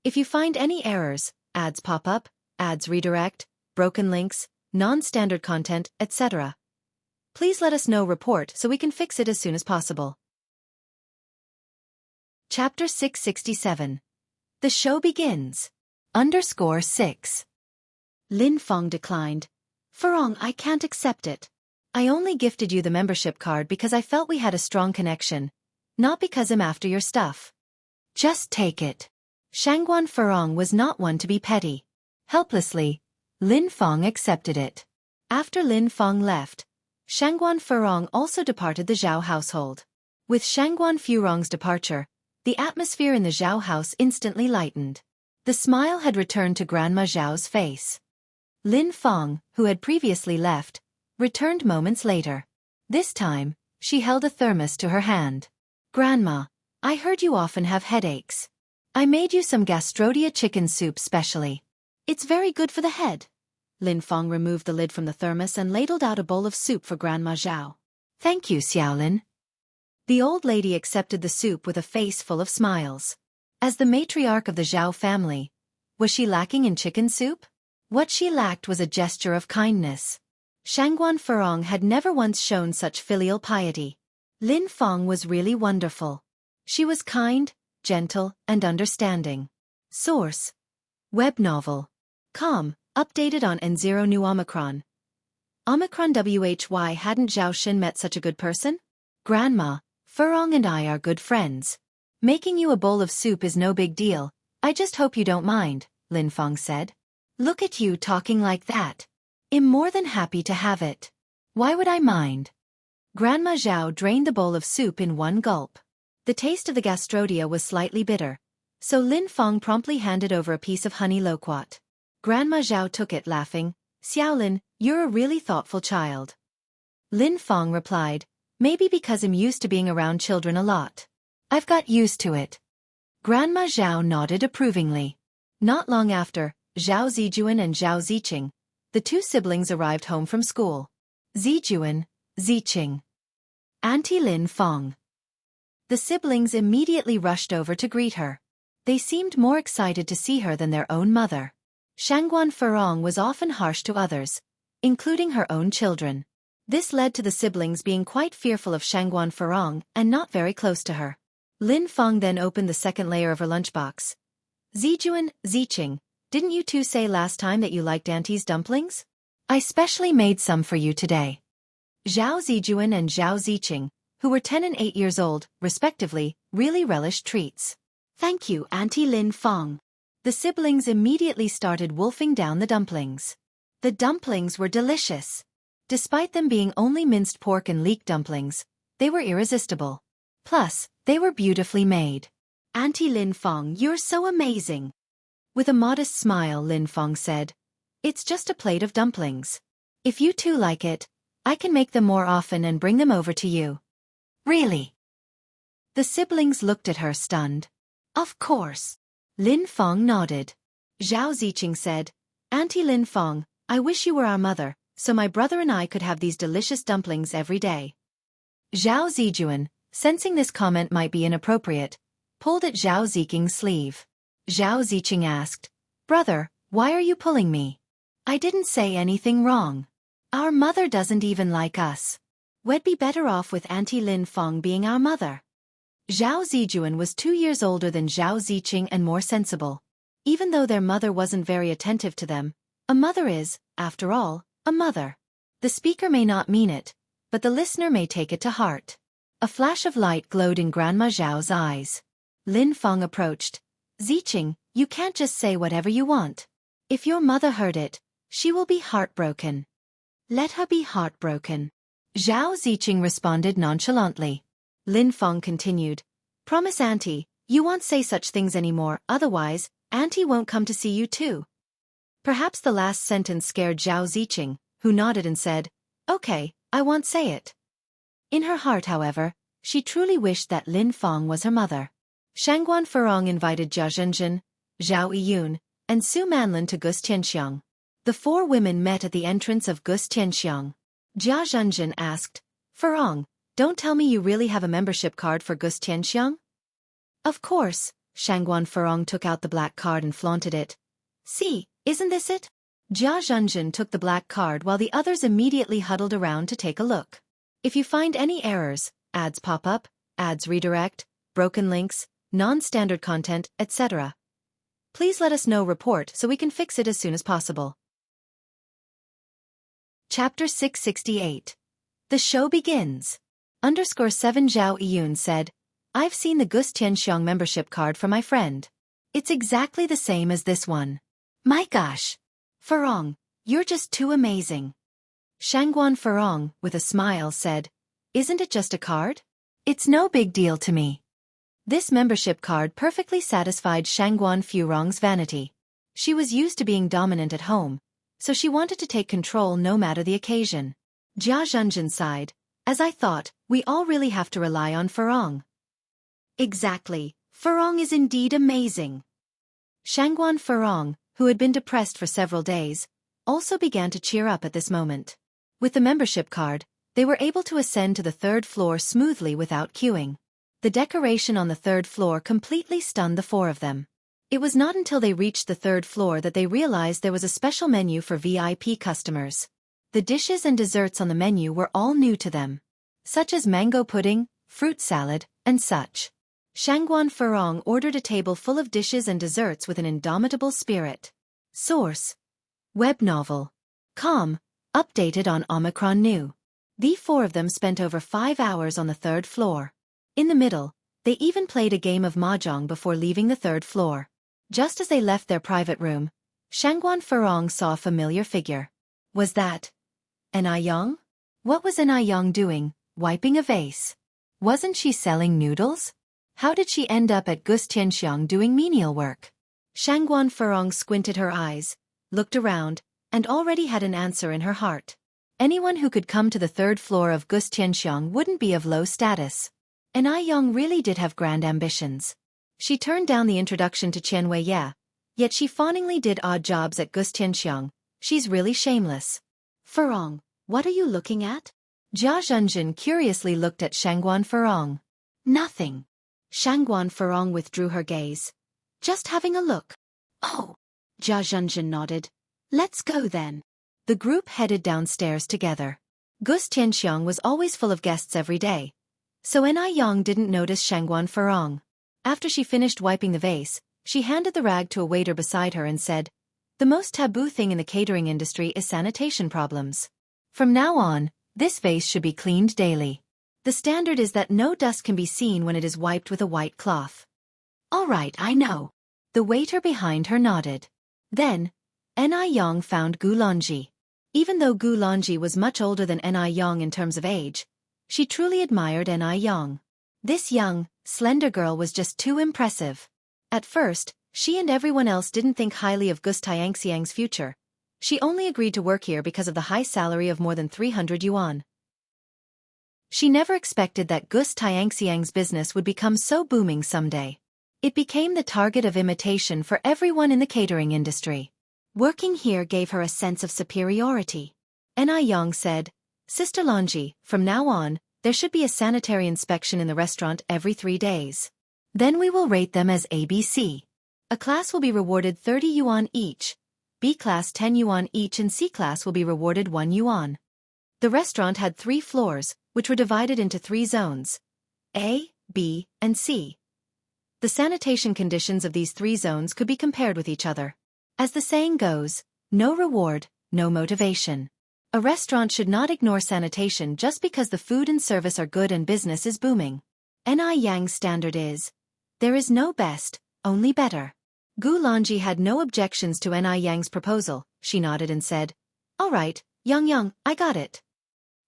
If you find any errors, ads pop up, ads redirect, broken links, non-standard content, etc., please let us know report so we can fix it as soon as possible. Chapter 667. The show begins. _6. Lin Fong declined. Furong, I can't accept it. I only gifted you the membership card because I felt we had a strong connection, not because I'm after your stuff. Just take it. Shangguan Furong was not one to be petty. Helplessly, Lin Feng accepted it. After Lin Feng left, Shangguan Furong also departed the Zhao household. With Shangguan Furong's departure, the atmosphere in the Zhao house instantly lightened. The smile had returned to Grandma Zhao's face. Lin Feng, who had previously left, returned moments later. This time, she held a thermos to her hand. Grandma, I heard you often have headaches. I made you some gastrodia chicken soup specially. It's very good for the head. Lin Feng removed the lid from the thermos and ladled out a bowl of soup for Grandma Zhao. Thank you, Xiaolin. The old lady accepted the soup with a face full of smiles. As the matriarch of the Zhao family, was she lacking in chicken soup? What she lacked was a gesture of kindness. Shangguan Furong had never once shown such filial piety. Lin Feng was really wonderful. She was kind, gentle, and understanding. Source: Web novel. Updated on N0 New Omicron. Omicron WHY hadn't Zhao Xin met such a good person? Grandma, Furong and I are good friends. Making you a bowl of soup is no big deal, I just hope you don't mind, Lin Feng said. Look at you talking like that. I'm more than happy to have it. Why would I mind? Grandma Zhao drained the bowl of soup in one gulp. The taste of the gastrodia was slightly bitter, so Lin Feng promptly handed over a piece of honey loquat. Grandma Zhao took it laughing. Xiaolin, you're a really thoughtful child. Lin Feng replied, maybe because I'm used to being around children a lot. I've got used to it. Grandma Zhao nodded approvingly. Not long after, Zhao Zijuan and Zhao Ziqing, the two siblings arrived home from school. Zijuan, Ziqing. Auntie Lin Feng. The siblings immediately rushed over to greet her. They seemed more excited to see her than their own mother. Shangguan Furong was often harsh to others, including her own children. This led to the siblings being quite fearful of Shangguan Furong and not very close to her. Lin Feng then opened the second layer of her lunchbox. Zijuan, Ziqing, didn't you two say last time that you liked Auntie's dumplings? I specially made some for you today. Zhao Zijuan and Zhao Ziqing, who were 10 and 8 years old, respectively, really relished treats. Thank you, Auntie Lin Feng. The siblings immediately started wolfing down the dumplings. The dumplings were delicious. Despite them being only minced pork and leek dumplings, they were irresistible. Plus, they were beautifully made. Auntie Lin Feng, you're so amazing. With a modest smile, Lin Feng said, it's just a plate of dumplings. If you two like it, I can make them more often and bring them over to you. Really? The siblings looked at her stunned. Of course. Lin Feng nodded. Zhao Ziqing said, Auntie Lin Feng, I wish you were our mother, so my brother and I could have these delicious dumplings every day. Zhao Zijuan, sensing this comment might be inappropriate, pulled at Zhao Ziqing's sleeve. Zhao Ziqing asked, Brother, why are you pulling me? I didn't say anything wrong. Our mother doesn't even like us. We'd be better off with Auntie Lin Feng being our mother. Zhao Zijuan was 2 years older than Zhao Ziqing and more sensible. Even though their mother wasn't very attentive to them, a mother is, after all, a mother. The speaker may not mean it, but the listener may take it to heart. A flash of light glowed in Grandma Zhao's eyes. Lin Feng approached. Ziqing, you can't just say whatever you want. If your mother heard it, she will be heartbroken. Let her be heartbroken. Zhao Ziqing responded nonchalantly. Lin Feng continued, Promise Auntie, you won't say such things anymore, otherwise, Auntie won't come to see you too. Perhaps the last sentence scared Zhao Ziqing, who nodded and said, Okay, I won't say it. In her heart, however, she truly wished that Lin Feng was her mother. Shangguan Furong invited Jia Zhenjin, Zhao Yiyun, and Su Manlin to Gus Tianxiang. The 4 women met at the entrance of Gus Tianxiang. Jia Zhenjin asked, Furong, don't tell me you really have a membership card for Gus Tianxiang? Of course, Shangguan Furong took out the black card and flaunted it. See, isn't this it? Jia Zhenjin took the black card while the others immediately huddled around to take a look. If you find any errors, ads pop up, ads redirect, broken links, non-standard content, etc., please let us know report so we can fix it as soon as possible. Chapter 668. The show begins. _7 Zhao Yiyun said, I've seen the Gus Tianxiang membership card for my friend. It's exactly the same as this one. My gosh! Farong, you're just too amazing. Shangguan Farong, with a smile, said, "Isn't it just a card? It's no big deal to me." This membership card perfectly satisfied Shangguan Farong's vanity. She was used to being dominant at home, so she wanted to take control no matter the occasion. Jia Zhenjin sighed, "As I thought, we all really have to rely on Farong." Exactly, Farong is indeed amazing. Shangguan Farong, who had been depressed for several days, also began to cheer up at this moment. With the membership card, they were able to ascend to the third floor smoothly without queuing. The decoration on the third floor completely stunned the four of them. It was not until they reached the third floor that they realized there was a special menu for VIP customers. The dishes and desserts on the menu were all new to them, such as mango pudding, fruit salad, and such. Shangguan Farong ordered a table full of dishes and desserts with an indomitable spirit. Source: Web novel. Com. Updated on Omicron New. The four of them spent over 5 hours on the third floor. In the middle, they even played a game of mahjong before leaving the third floor. Just as they left their private room, Shangguan Farong saw a familiar figure. Was that Anew? What was Anew doing, wiping a vase? Wasn't she selling noodles? How did she end up at Xianxia doing menial work? Shangguan Farong squinted her eyes, looked around, and already had an answer in her heart. Anyone who could come to the third floor of Xianxia wouldn't be of low status. Anew really did have grand ambitions. She turned down the introduction to Chen Weiye, yet she fawningly did odd jobs at Xianxia. She's really shameless. Farong, what are you looking at? Jia Zhenjin curiously looked at Shangguan Farong. Nothing. Shangguan Farong withdrew her gaze. Just having a look. Oh. Jia Zhenjin nodded. Let's go then. The group headed downstairs together. Xianxia was always full of guests every day, so Anew didn't notice Shangguan Farong. After she finished wiping the vase, she handed the rag to a waiter beside her and said, "The most taboo thing in the catering industry is sanitation problems. From now on, this vase should be cleaned daily. The standard is that no dust can be seen when it is wiped with a white cloth." "All right, I know." The waiter behind her nodded. Then, Anew found Gulonji. Even though Gulonji was much older than Anew in terms of age, she truly admired Anew. This young, slender girl was just too impressive. At first, she and everyone else didn't think highly of Xianxia's future. She only agreed to work here because of the high salary of more than 300 yuan. She never expected that Xianxia's business would become so booming someday. It became the target of imitation for everyone in the catering industry. Working here gave her a sense of superiority. Anew said, "Sister Lonji, from now on, there should be a sanitary inspection in the restaurant every 3 days. Then we will rate them as ABC. A class will be rewarded 30 yuan each, B class 10 yuan each, and C class will be rewarded 1 yuan. The restaurant had 3 floors, which were divided into 3 zones: A, B, and C. The sanitation conditions of these 3 zones could be compared with each other. As the saying goes, no reward, no motivation. A restaurant should not ignore sanitation just because the food and service are good and business is booming. Aneyang's standard is, there is no best, only better. Gulonji had no objections to Aneyang's proposal. She nodded and said, "All right, Yang, I got it."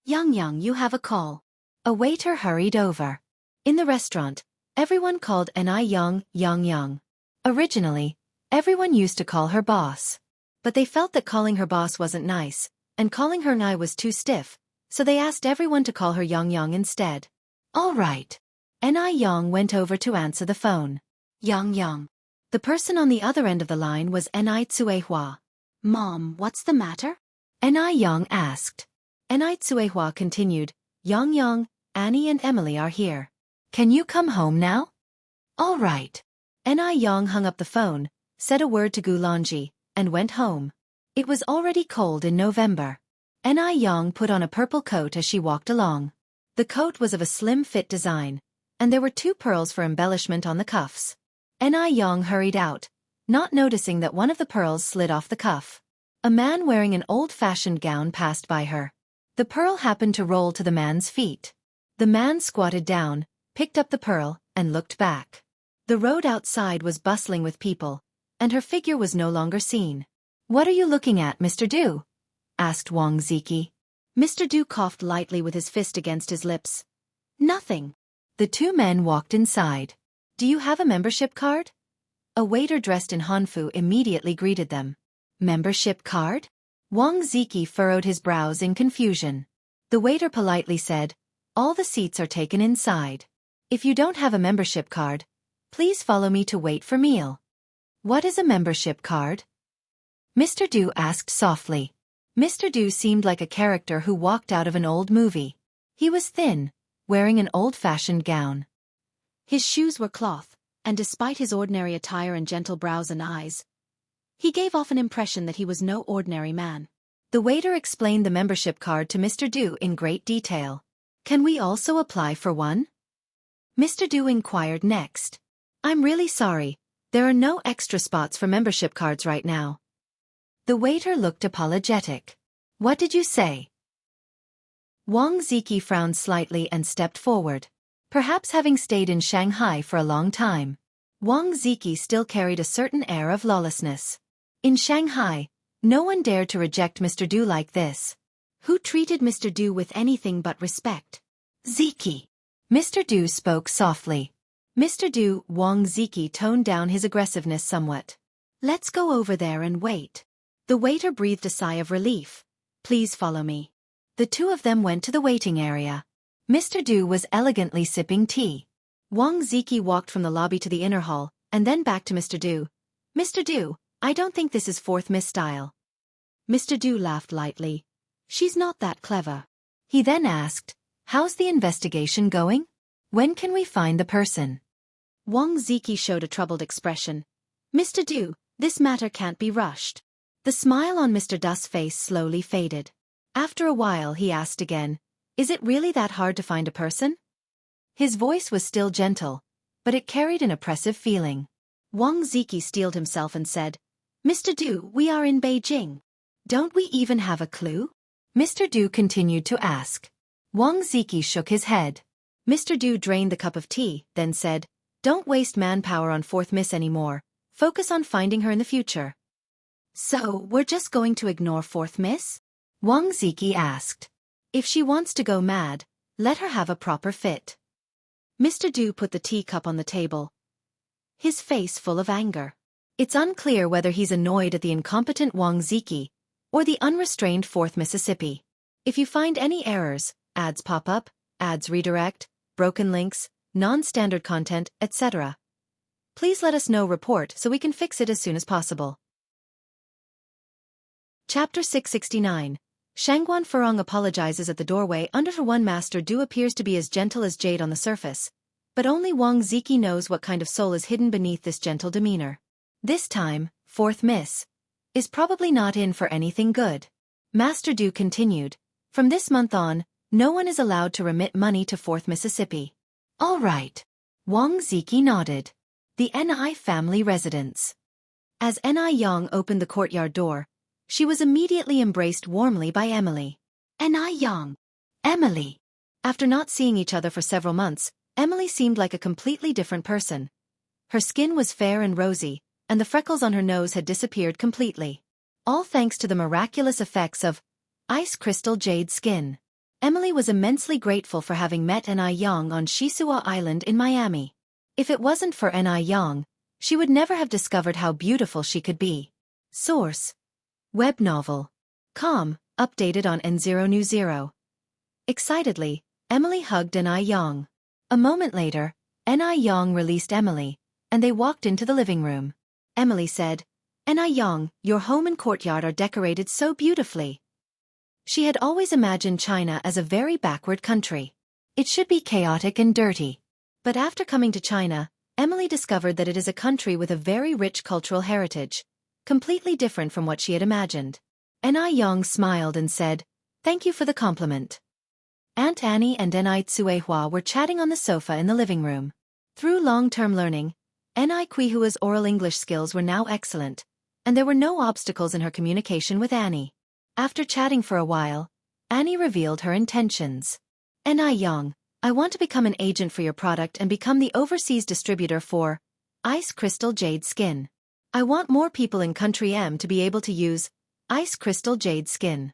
"Yang, you have a call." A waiter hurried over. In the restaurant, everyone called Anew Yang. Originally, everyone used to call her boss. But they felt that calling her boss wasn't nice, and calling her Nai was too stiff, so they asked everyone to call her Yang instead. "All right." Anew went over to answer the phone. Yang. The person on the other end of the line was Tsuehua. "Mom, what's the matter?" Anew asked. Tsuehua continued, "Yang, Annie and Emily are here. Can you come home now?" "All right." Anew hung up the phone, said a word to Gulonji, and went home. It was already cold in November. Anew put on a purple coat as she walked along. The coat was of a slim fit design, and there were 2 pearls for embellishment on the cuffs. Anew hurried out, not noticing that one of the pearls slid off the cuff. A man wearing an old-fashioned gown passed by her. The pearl happened to roll to the man's feet. The man squatted down, picked up the pearl, and looked back. The road outside was bustling with people, and her figure was no longer seen. "What are you looking at, Mr. Du?" asked Wang Ziki. Mr. Du coughed lightly with his fist against his lips. "Nothing." The two men walked inside. "Do you have a membership card?" A waiter dressed in Hanfu immediately greeted them. "Membership card?" Wang Ziki furrowed his brows in confusion. The waiter politely said, "All the seats are taken inside. If you don't have a membership card, please follow me to wait for meal." "What is a membership card?" Mr. Du asked softly. Mr. Du seemed like a character who walked out of an old movie. He was thin, wearing an old-fashioned gown. His shoes were cloth, and despite his ordinary attire and gentle brows and eyes, he gave off an impression that he was no ordinary man. The waiter explained the membership card to Mr. Du in great detail. "Can we also apply for one?" Mr. Du inquired next. "I'm really sorry, there are no extra spots for membership cards right now." The waiter looked apologetic. "What did you say?" Wang Ziki frowned slightly and stepped forward. Perhaps having stayed in Shanghai for a long time, Wang Ziki still carried a certain air of lawlessness. In Shanghai, no one dared to reject Mr. Du like this. Who treated Mr. Du with anything but respect? "Ziki." Mr. Du spoke softly. "Mr. Du," Wang Ziki toned down his aggressiveness somewhat. "Let's go over there and wait." The waiter breathed a sigh of relief. "Please follow me." The two of them went to the waiting area. Mr. Du was elegantly sipping tea. Wang Ziki walked from the lobby to the inner hall, and then back to Mr. Du. "Mr. Du, I don't think this is fourth Miss style." Mr. Du laughed lightly. "She's not that clever." He then asked, "How's the investigation going? When can we find the person?" Wang Ziki showed a troubled expression. "Mr. Du, this matter can't be rushed." The smile on Mr. Du's face slowly faded. After a while he asked again, "Is it really that hard to find a person?" His voice was still gentle, but it carried an oppressive feeling. Wang Ziki steeled himself and said, "Mr. Du, we are in Beijing. Don't we even have a clue?" Mr. Du continued to ask. Wang Ziki shook his head. Mr. Du drained the cup of tea, then said, "Don't waste manpower on fourth Miss anymore. Focus on finding her in the future." "So, we're just going to ignore fourth Miss?" Wang Ziki asked. "If she wants to go mad, let her have a proper fit." Mr. Du put the teacup on the table, his face full of anger. It's unclear whether he's annoyed at the incompetent Wang Ziki or the unrestrained fourth Mississippi. If you find any errors, ads pop up, ads redirect, broken links, non-standard content, etc., please let us know report so we can fix it as soon as possible. Chapter 669. Shangguan Furong apologizes at the doorway. Under her one Master Du appears to be as gentle as jade on the surface, but only Wang Ziki knows what kind of soul is hidden beneath this gentle demeanor. This time, fourth Miss is probably not in for anything good. Master Du continued, "From this month on, no one is allowed to remit money to fourth Mississippi." "All right." Wang Ziki nodded. The Ni family residence. As Ni Yang opened the courtyard door, she was immediately embraced warmly by Emily. "Ni Yang." "Emily." After not seeing each other for several months, Emily seemed like a completely different person. Her skin was fair and rosy, and the freckles on her nose had disappeared completely. All thanks to the miraculous effects of ice crystal jade skin. Emily was immensely grateful for having met Ni Yang on Shisua Island in Miami. If it wasn't for Ni Yang, she would never have discovered how beautiful she could be. Source: Web novel. Com, updated on N0New0. Excitedly, Emily hugged Ni Yang. A moment later, Ni Yang released Emily, and they walked into the living room. Emily said, "Ni Yang, your home and courtyard are decorated so beautifully." She had always imagined China as a very backward country. It should be chaotic and dirty. But after coming to China, Emily discovered that it is a country with a very rich cultural heritage, completely different from what she had imagined. Ni Yang smiled and said, "Thank you for the compliment." Aunt Annie and Ni Tsuehua were chatting on the sofa in the living room. Through long-term learning, Ni Quihua's oral English skills were now excellent, and there were no obstacles in her communication with Annie. After chatting for a while, Annie revealed her intentions. "Ni Yang, I want to become an agent for your product and become the overseas distributor for ice crystal jade skin." I want more people in Country M to be able to use Ice Crystal Jade Skin.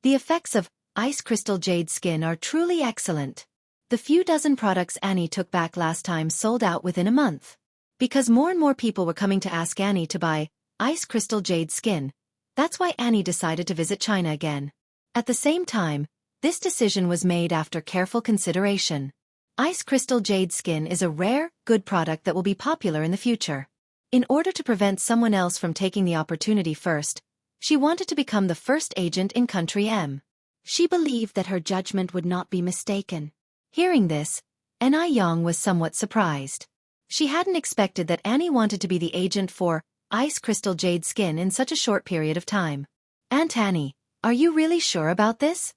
The effects of Ice Crystal Jade Skin are truly excellent. The few dozen products Annie took back last time sold out within a month. Because more and more people were coming to ask Annie to buy Ice Crystal Jade Skin, that's why Annie decided to visit China again. At the same time, this decision was made after careful consideration. Ice Crystal Jade Skin is a rare, good product that will be popular in the future. In order to prevent someone else from taking the opportunity first, she wanted to become the first agent in Country M. She believed that her judgment would not be mistaken. Hearing this, Anew was somewhat surprised. She hadn't expected that Annie wanted to be the agent for Ice Crystal Jade Skin in such a short period of time. Aunt Annie, are you really sure about this?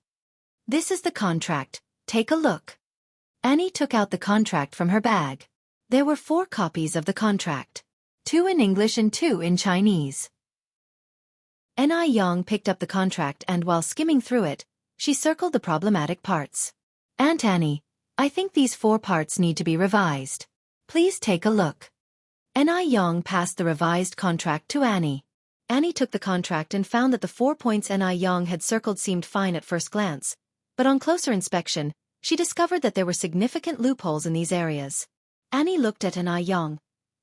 This is the contract, take a look. Annie took out the contract from her bag. There were 4 copies of the contract. 2 in English and 2 in Chinese. Anew picked up the contract and while skimming through it, she circled the problematic parts. Aunt Annie, I think these 4 parts need to be revised. Please take a look. Anew passed the revised contract to Annie. Annie took the contract and found that the 4 points Anew had circled seemed fine at first glance, but on closer inspection, she discovered that there were significant loopholes in these areas. Annie looked at Anew,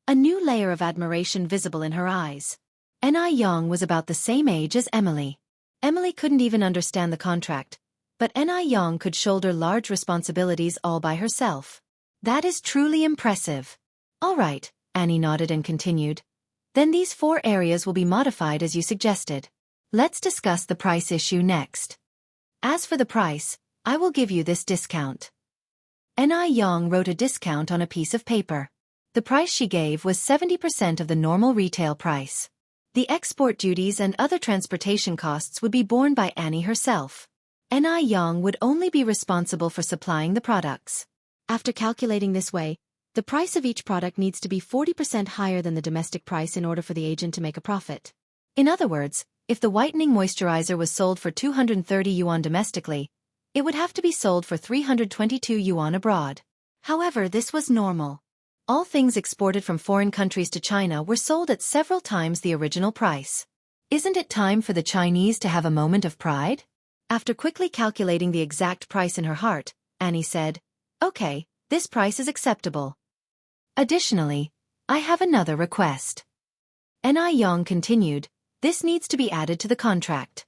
a new layer of admiration visible in her eyes. Anew was about the same age as Emily. Emily couldn't even understand the contract, but Anew could shoulder large responsibilities all by herself. That is truly impressive. All right, Annie nodded and continued. Then these 4 areas will be modified as you suggested. Let's discuss the price issue next. As for the price, I will give you this discount. Anew wrote a discount on a piece of paper. The price she gave was 70% of the normal retail price. The export duties and other transportation costs would be borne by Annie herself. Anew would only be responsible for supplying the products. After calculating this way, the price of each product needs to be 40% higher than the domestic price in order for the agent to make a profit. In other words, if the whitening moisturizer was sold for 230 yuan domestically, it would have to be sold for 322 yuan abroad. However, this was normal. All things exported from foreign countries to China were sold at several times the original price. Isn't it time for the Chinese to have a moment of pride? After quickly calculating the exact price in her heart, Annie said, Okay, this price is acceptable. Additionally, I have another request. Anew continued, this needs to be added to the contract.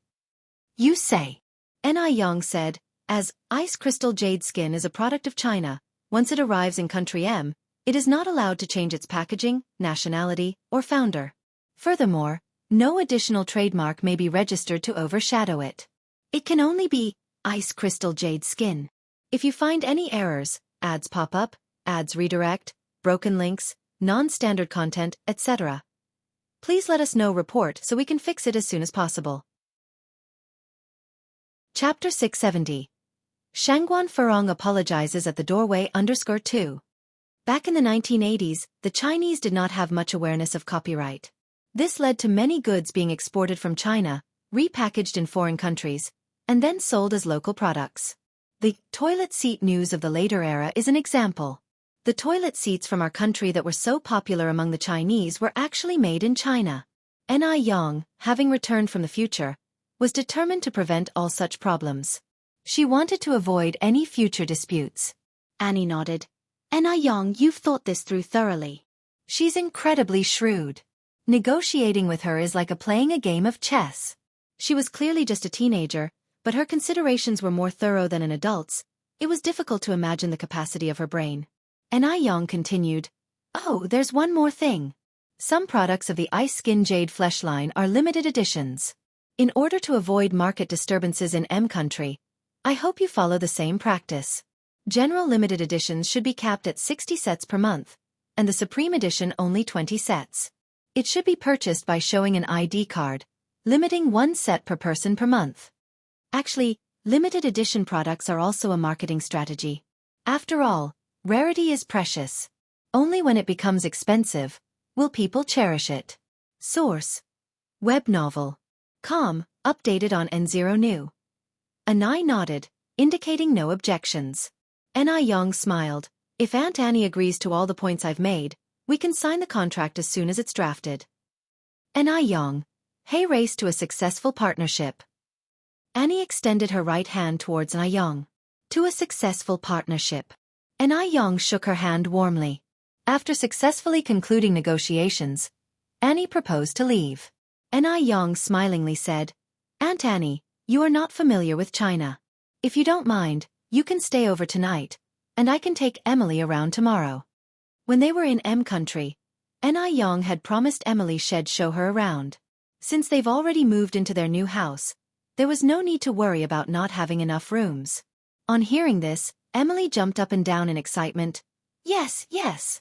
You say. Anew said, as Ice Crystal Jade Skin is a product of China, once it arrives in Country M, it is not allowed to change its packaging, nationality, or founder. Furthermore, no additional trademark may be registered to overshadow it. It can only be Ice Crystal Jade Skin. If you find any errors, ads pop up, ads redirect, broken links, non-standard content, etc., please let us know report so we can fix it as soon as possible. Chapter 670. Shangguan Furong apologizes at the doorway _2. Back in the 1980s, the Chinese did not have much awareness of copyright. This led to many goods being exported from China, repackaged in foreign countries, and then sold as local products. The toilet seat news of the later era is an example. The toilet seats from our country that were so popular among the Chinese were actually made in China. Anew, having returned from the future, was determined to prevent all such problems. She wanted to avoid any future disputes. Annie nodded. Anew, you've thought this through thoroughly. She's incredibly shrewd. Negotiating with her is like playing a game of chess. She was clearly just a teenager, but her considerations were more thorough than an adult's. It was difficult to imagine the capacity of her brain. Anew continued, Oh, there's one more thing. Some products of the Ice Skin Jade Flesh line are limited editions. In order to avoid market disturbances in M country, I hope you follow the same practice. General limited editions should be capped at 60 sets per month, and the Supreme Edition only 20 sets. It should be purchased by showing an ID card, limiting 1 set per person per month. Actually, limited edition products are also a marketing strategy. After all, rarity is precious. Only when it becomes expensive will people cherish it. Source: Web novel. Com, updated on N0 Anew nodded, indicating no objections. Anew smiled. If Aunt Annie agrees to all the points I've made, We can sign the contract as soon as it's drafted. Anew, hey, race to a successful partnership. Annie extended her right hand towards Anew. To a successful partnership. Anew shook her hand warmly. After successfully concluding negotiations, Annie proposed to leave. Anew smilingly said, Aunt Annie, you are not familiar with China. If you don't mind, you can stay over tonight, and I can take Emily around tomorrow. When they were in M country, Anew had promised Emily she'd show her around. Since they've already moved into their new house, there was no need to worry about not having enough rooms. On hearing this, Emily jumped up and down in excitement. Yes, yes.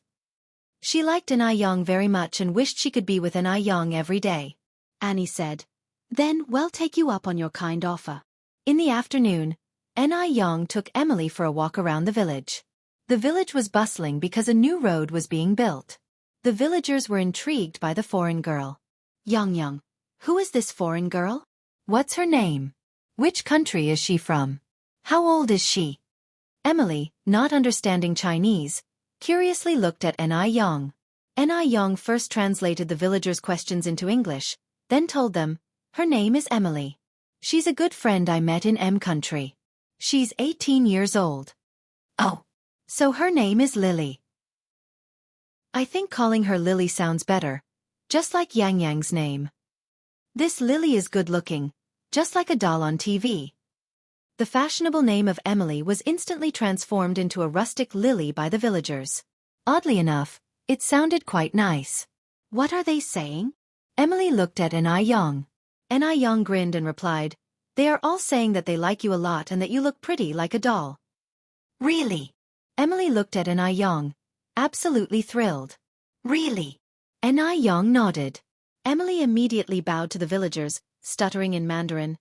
She liked Anew very much and wished she could be with Anew every day. Annie said, Then we'll take you up on your kind offer. In the afternoon, Anew took Emily for a walk around the village. The village was bustling because a new road was being built. The villagers were intrigued by the foreign girl. Yang, who is this foreign girl? What's her name? Which country is she from? How old is she? Emily, not understanding Chinese, curiously looked at Anew. Anew first translated the villagers' questions into English, then told them, Her name is Emily. She's a good friend I met in M country. She's 18 years old. Oh, so her name is Lily. I think calling her Lily sounds better, just like Yang's name. This Lily is good-looking, just like a doll on TV. The fashionable name of Emily was instantly transformed into a rustic Lily by the villagers. Oddly enough, it sounded quite nice. What are they saying? Emily looked at Anew. Anew grinned and replied, They are all saying that they like you a lot and that you look pretty like a doll. Really? Emily looked at Anew, absolutely thrilled. Really? Anew nodded. Emily immediately bowed to the villagers, stuttering in Mandarin.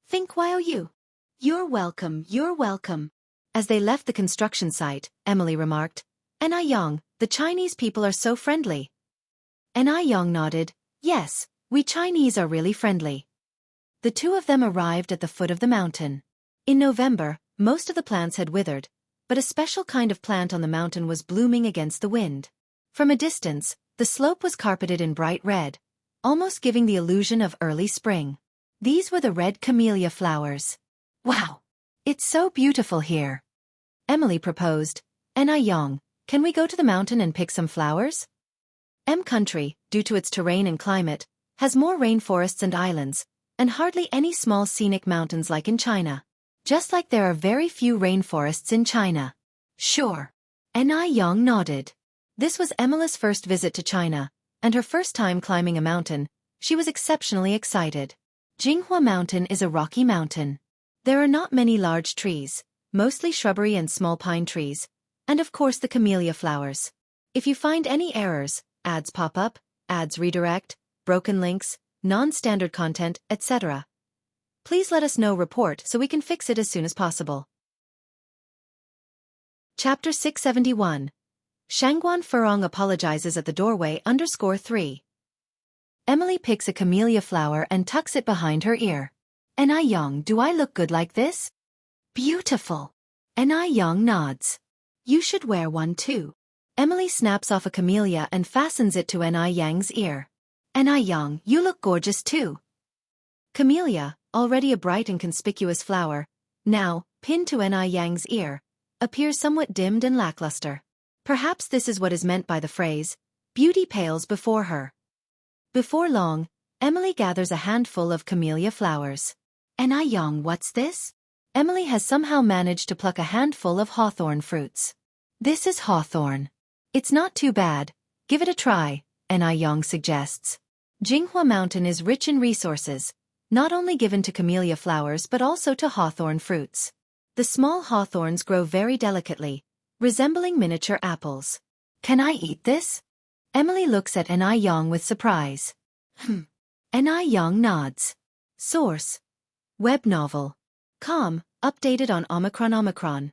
Think wow you. You're welcome, you're welcome. As they left the construction site, Emily remarked, Anew, the Chinese people are so friendly. Anew nodded, Yes, we Chinese are really friendly. The two of them arrived at the foot of the mountain. In November, most of the plants had withered, but a special kind of plant on the mountain was blooming against the wind. From a distance, the slope was carpeted in bright red, almost giving the illusion of early spring. These were the red camellia flowers. Wow! It's so beautiful here. Emily proposed, Anew, can we go to the mountain and pick some flowers? M country, due to its terrain and climate, has more rainforests and islands, and hardly any small scenic mountains like in China. Just like there are very few rainforests in China. Sure. Anew nodded. This was Emily's first visit to China, and her first time climbing a mountain. She was exceptionally excited. Jianghu Mountain is a rocky mountain. There are not many large trees, mostly shrubbery and small pine trees, and of course the camellia flowers. If you find any errors, ads pop up, ads redirect, broken links, non-standard content, etc., please let us know report so we can fix it as soon as possible. Chapter 671. Shangguan Furong apologizes at the doorway _3. Emily picks a camellia flower and tucks it behind her ear. Anew, do I look good like this? Beautiful. Anew nods. You should wear one too. Emily snaps off a camellia and fastens it to Anew's ear. Anew, you look gorgeous too. Camellia, already a bright and conspicuous flower, now, pinned to Anew's ear, appears somewhat dimmed and lackluster. Perhaps this is what is meant by the phrase, beauty pales before her. Before long, Emily gathers a handful of camellia flowers. Anew, what's this? Emily has somehow managed to pluck a handful of hawthorn fruits. This is hawthorn. It's not too bad, give it a try, Anew suggests. Jianghu Mountain is rich in resources, not only given to camellia flowers but also to hawthorn fruits. The small hawthorns grow very delicately, resembling miniature apples. Can I eat this? Emily looks at Anew with surprise. Anew nods. Source: web novel. Com, updated on Omicron.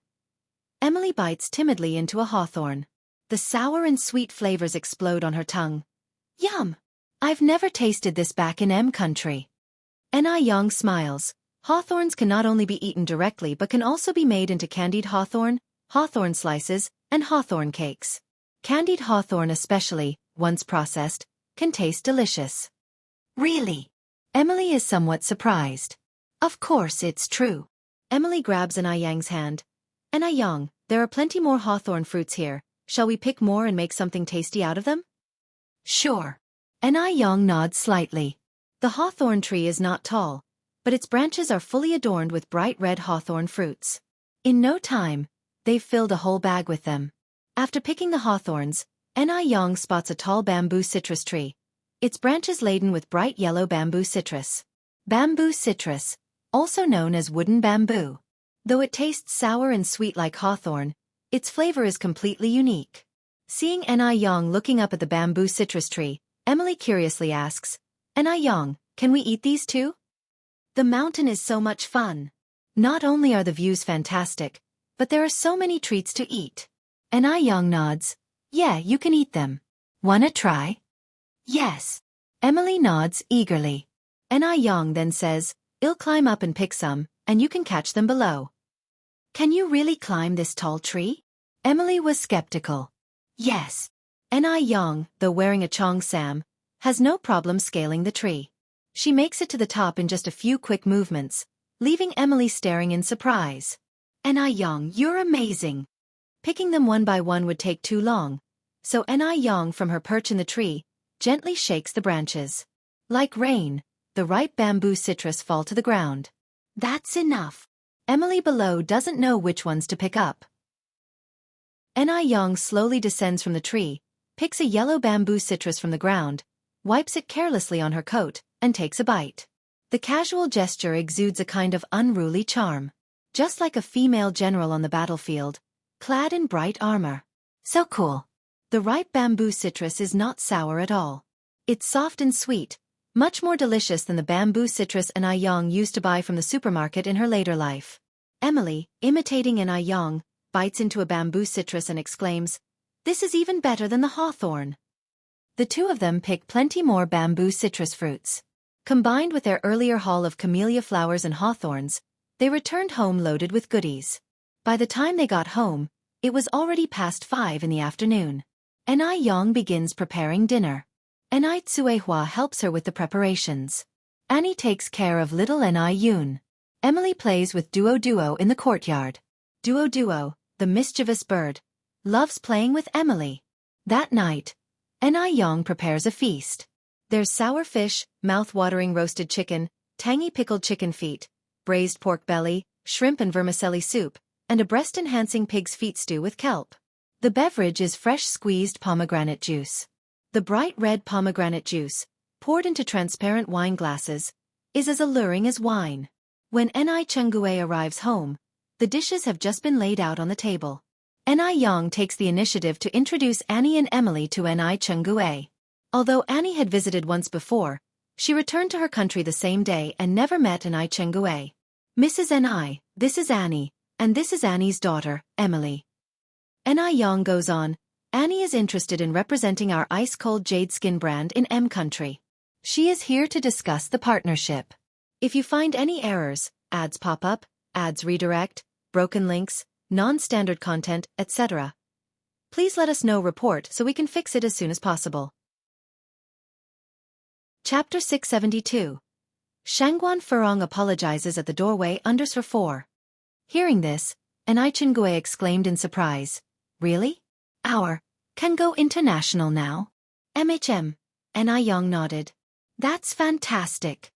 Emily bites timidly into a hawthorn. The sour and sweet flavors explode on her tongue. Yum! I've never tasted this back in M country. Anew smiles. Hawthorns can not only be eaten directly but can also be made into candied hawthorn, hawthorn slices, and hawthorn cakes. Candied hawthorn especially, once processed, can taste delicious. Really? Emily is somewhat surprised. Of course it's true. Emily grabs Anyang's hand. Anyang, there are plenty more hawthorn fruits here. Shall we pick more and make something tasty out of them? Sure. Anyang nods slightly. The hawthorn tree is not tall, but its branches are fully adorned with bright red hawthorn fruits. In no time, they've filled a whole bag with them. After picking the hawthorns, Anyang spots a tall bamboo citrus tree, its branches laden with bright yellow bamboo citrus. Bamboo citrus, also known as wooden bamboo. Though it tastes sour and sweet like hawthorn, its flavor is completely unique. Seeing Anyang looking up at the bamboo citrus tree, Emily curiously asks, Anyang, can we eat these too? The mountain is so much fun. Not only are the views fantastic, but there are so many treats to eat. Anyang nods. Yeah, you can eat them. Wanna try? Yes. Emily nods eagerly. Anyang then says, I'll climb up and pick some, and you can catch them below. Can you really climb this tall tree? Emily was skeptical. Yes. Anyang, though wearing a cheongsam, has no problem scaling the tree. She makes it to the top in just a few quick movements, leaving Emily staring in surprise. Anyang, you're amazing. Picking them one by one would take too long, so Anyang from her perch in the tree gently shakes the branches. Like rain, the ripe bamboo citrus fall to the ground. That's enough. Emily below doesn't know which ones to pick up. Anyang slowly descends from the tree, picks a yellow bamboo citrus from the ground, wipes it carelessly on her coat, and takes a bite. The casual gesture exudes a kind of unruly charm. Just like a female general on the battlefield, clad in bright armor. So cool. The ripe bamboo citrus is not sour at all. It's soft and sweet, much more delicious than the bamboo citrus Anyang used to buy from the supermarket in her later life. Emily, imitating Anyang, bites into a bamboo citrus and exclaims, This is even better than the hawthorn. The two of them pick plenty more bamboo citrus fruits. Combined with their earlier haul of camellia flowers and hawthorns, they returned home loaded with goodies. By the time they got home, it was already past 5 in the afternoon. Anyang begins preparing dinner. Tsuehua helps her with the preparations. Annie takes care of little Yun. Emily plays with Duo in the courtyard. Duo, the mischievous bird, loves playing with Emily. That night, Anyang prepares a feast. There's sour fish, mouth-watering roasted chicken, tangy pickled chicken feet, braised pork belly, shrimp and vermicelli soup, and a breast-enhancing pig's feet stew with kelp. The beverage is fresh squeezed pomegranate juice. The bright red pomegranate juice, poured into transparent wine glasses, is as alluring as wine. When Xianxia arrives home, the dishes have just been laid out on the table. Anyang takes the initiative to introduce Annie and Emily to Xianxia. Although Annie had visited once before, she returned to her country the same day and never met Xianxia. Mrs. Ni, this is Annie, and this is Annie's daughter, Emily. Anyang goes on, Annie is interested in representing our ice-cold jade skin brand in M country. She is here to discuss the partnership. If you find any errors, ads pop up, ads redirect, broken links, non-standard content, etc., please let us know report so we can fix it as soon as possible. Chapter 672. Shangguan Furong apologizes at the doorway under Sir 4. Hearing this, Xianxia exclaimed in surprise, Really? Can go international now? Anyang nodded. That's fantastic.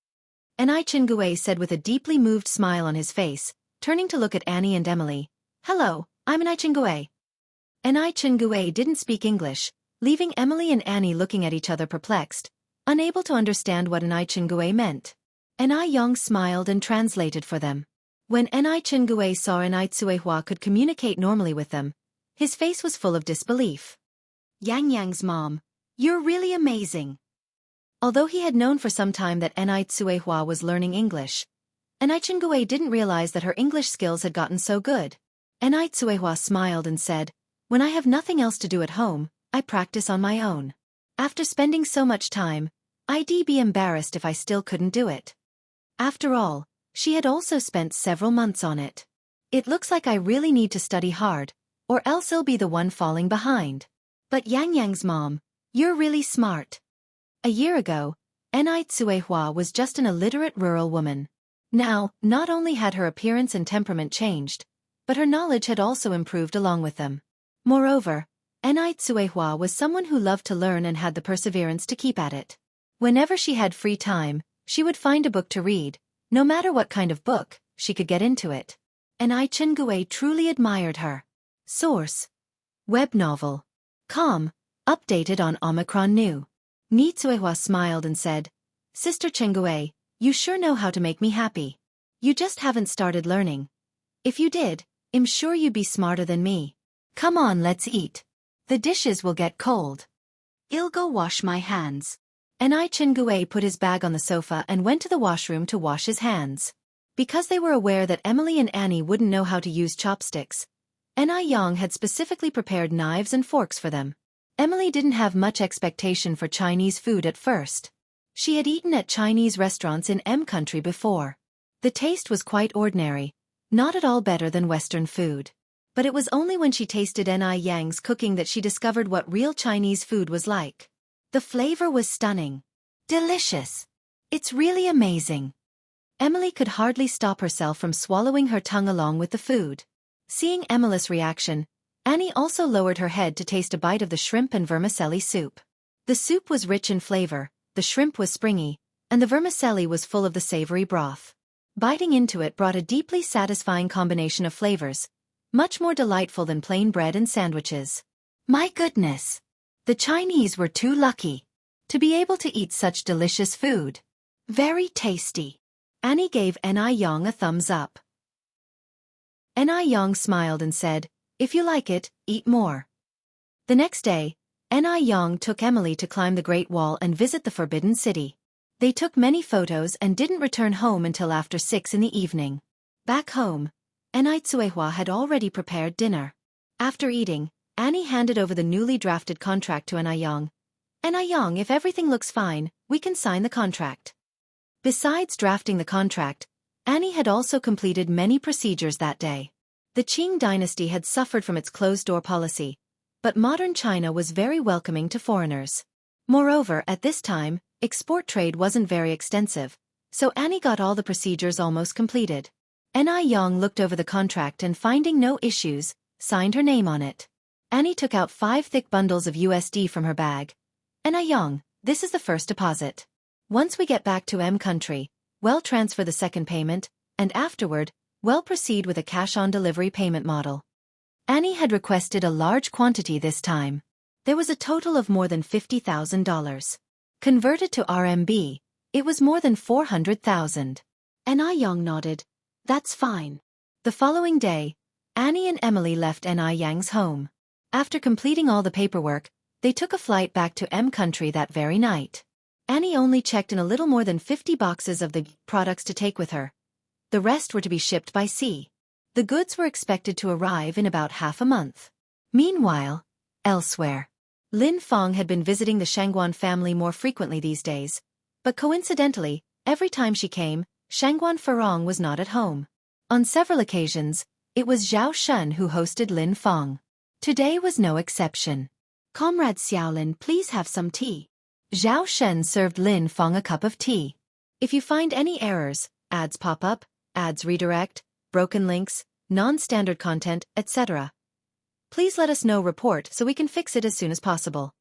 Xianxia said with a deeply moved smile on his face, turning to look at Annie and Emily. Hello, I'm Xianxia. Xianxia didn't speak English, leaving Emily and Annie looking at each other perplexed, unable to understand what Xianxia meant. Anyang smiled and translated for them. When Xianxia saw Tsuehua could communicate normally with them, his face was full of disbelief. Yang's mom, you're really amazing. Although he had known for some time that Tsuehua was learning English, Xianxia didn't realize that her English skills had gotten so good. Tsuehua smiled and said, When I have nothing else to do at home, I practice on my own. After spending so much time, I'd be embarrassed if I still couldn't do it. After all, she had also spent several months on it. It looks like I really need to study hard, or else I'll be the one falling behind. But Yang mom, you're really smart. A year ago, Anew was just an illiterate rural woman. Now, not only had her appearance and temperament changed, but her knowledge had also improved along with them. Moreover, Anew was someone who loved to learn and had the perseverance to keep at it. Whenever she had free time, she would find a book to read, no matter what kind of book, she could get into it. Anew truly admired her. Source: Web novel. Updated on Omicron New. Ni Tsuehua smiled and said, Sister Chengui, you sure know how to make me happy. You just haven't started learning. If you did, I'm sure you'd be smarter than me. Come on, let's eat. The dishes will get cold. I'll go wash my hands. Anew Chengui put his bag on the sofa and went to the washroom to wash his hands. Because they were aware that Emily and Annie wouldn't know how to use chopsticks, Anew had specifically prepared knives and forks for them. Emily didn't have much expectation for Chinese food at first. She had eaten at Chinese restaurants in M country before. The taste was quite ordinary, not at all better than Western food. But it was only when she tasted Anew's cooking that she discovered what real Chinese food was like. The flavor was stunning. Delicious. It's really amazing. Emily could hardly stop herself from swallowing her tongue along with the food. Seeing Emily's reaction, Annie also lowered her head to taste a bite of the shrimp and vermicelli soup. The soup was rich in flavor, the shrimp was springy, and the vermicelli was full of the savory broth. Biting into it brought a deeply satisfying combination of flavors, much more delightful than plain bread and sandwiches. My goodness! The Chinese were too lucky to be able to eat such delicious food. Very tasty. Annie gave Anew a thumbs up. Anew smiled and said, If you like it, eat more. The next day, Anew took Emily to climb the Great Wall and visit the Forbidden City. They took many photos and didn't return home until after 6 in the evening. Back home, Anew had already prepared dinner. After eating, Annie handed over the newly drafted contract to Anew. Anew, if everything looks fine, we can sign the contract. Besides drafting the contract, Annie had also completed many procedures that day. The Qing dynasty had suffered from its closed-door policy, but modern China was very welcoming to foreigners. Moreover, at this time, export trade wasn't very extensive, so Annie got all the procedures almost completed. Anew looked over the contract and finding no issues, signed her name on it. Annie took out 5 thick bundles of USD from her bag. Anew, this is the first deposit. Once we get back to M country, we'll transfer the second payment, and afterward, we'll proceed with a cash-on-delivery payment model. Annie had requested a large quantity this time. There was a total of more than $50,000. Converted to RMB, it was more than 400,000. Anew nodded. That's fine. The following day, Annie and Emily left Anew's home. After completing all the paperwork, they took a flight back to M country that very night. Annie only checked in a little more than 50 boxes of the products to take with her. The rest were to be shipped by sea. The goods were expected to arrive in about half a month. Meanwhile, elsewhere, Lin Feng had been visiting the Shangguan family more frequently these days, but coincidentally, every time she came, Shangguan Furong was not at home. On several occasions, it was Zhao Shun who hosted Lin Feng. Today was no exception. Comrade Xiaolin, please have some tea. Zhao Shen served Lin Feng a cup of tea. If you find any errors, ads pop up, ads redirect, broken links, non-standard content, etc., please let us know report so we can fix it as soon as possible.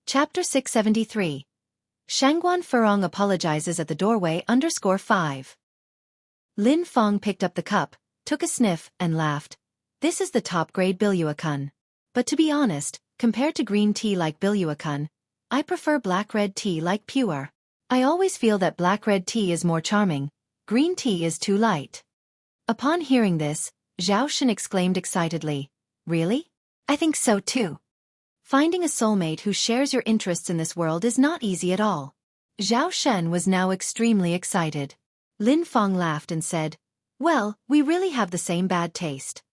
Chapter 673. Shangguan Furong apologizes at the doorway _5. Lin Feng picked up the cup, took a sniff, and laughed. This is the top-grade Bilyuakun. But to be honest, compared to green tea like Bilyuakun, I prefer black-red tea like Pure. I always feel that black-red tea is more charming, green tea is too light. Upon hearing this, Zhao Shen exclaimed excitedly, Really? I think so too. Finding a soulmate who shares your interests in this world is not easy at all. Zhao Shen was now extremely excited. Lin Feng laughed and said, Well, we really have the same bad taste.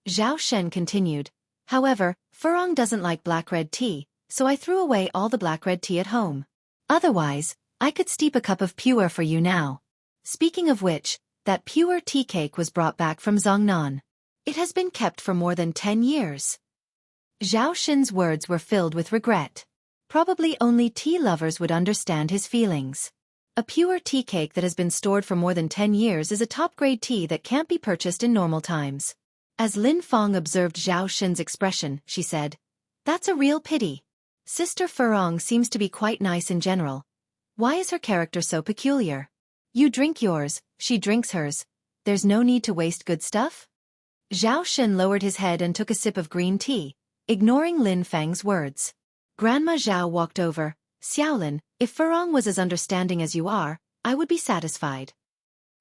Zhao Shen continued, However, Furong doesn't like black-red tea, so I threw away all the black-red tea at home. Otherwise, I could steep a cup of Pure for you now. Speaking of which, that Pure tea cake was brought back from Zhongnan. It has been kept for more than 10 years. Zhao Shen's words were filled with regret. Probably only tea lovers would understand his feelings. A pure tea cake that has been stored for more than 10 years is a top-grade tea that can't be purchased in normal times. As Lin Feng observed Zhao Shen's expression, she said, "That's a real pity. Sister Furong seems to be quite nice in general. Why is her character so peculiar? You drink yours, she drinks hers. There's no need to waste good stuff?" Zhao Shen lowered his head and took a sip of green tea, ignoring Lin Feng's words. Grandma Zhao walked over. "Xiaolin, if Furong was as understanding as you are, I would be satisfied."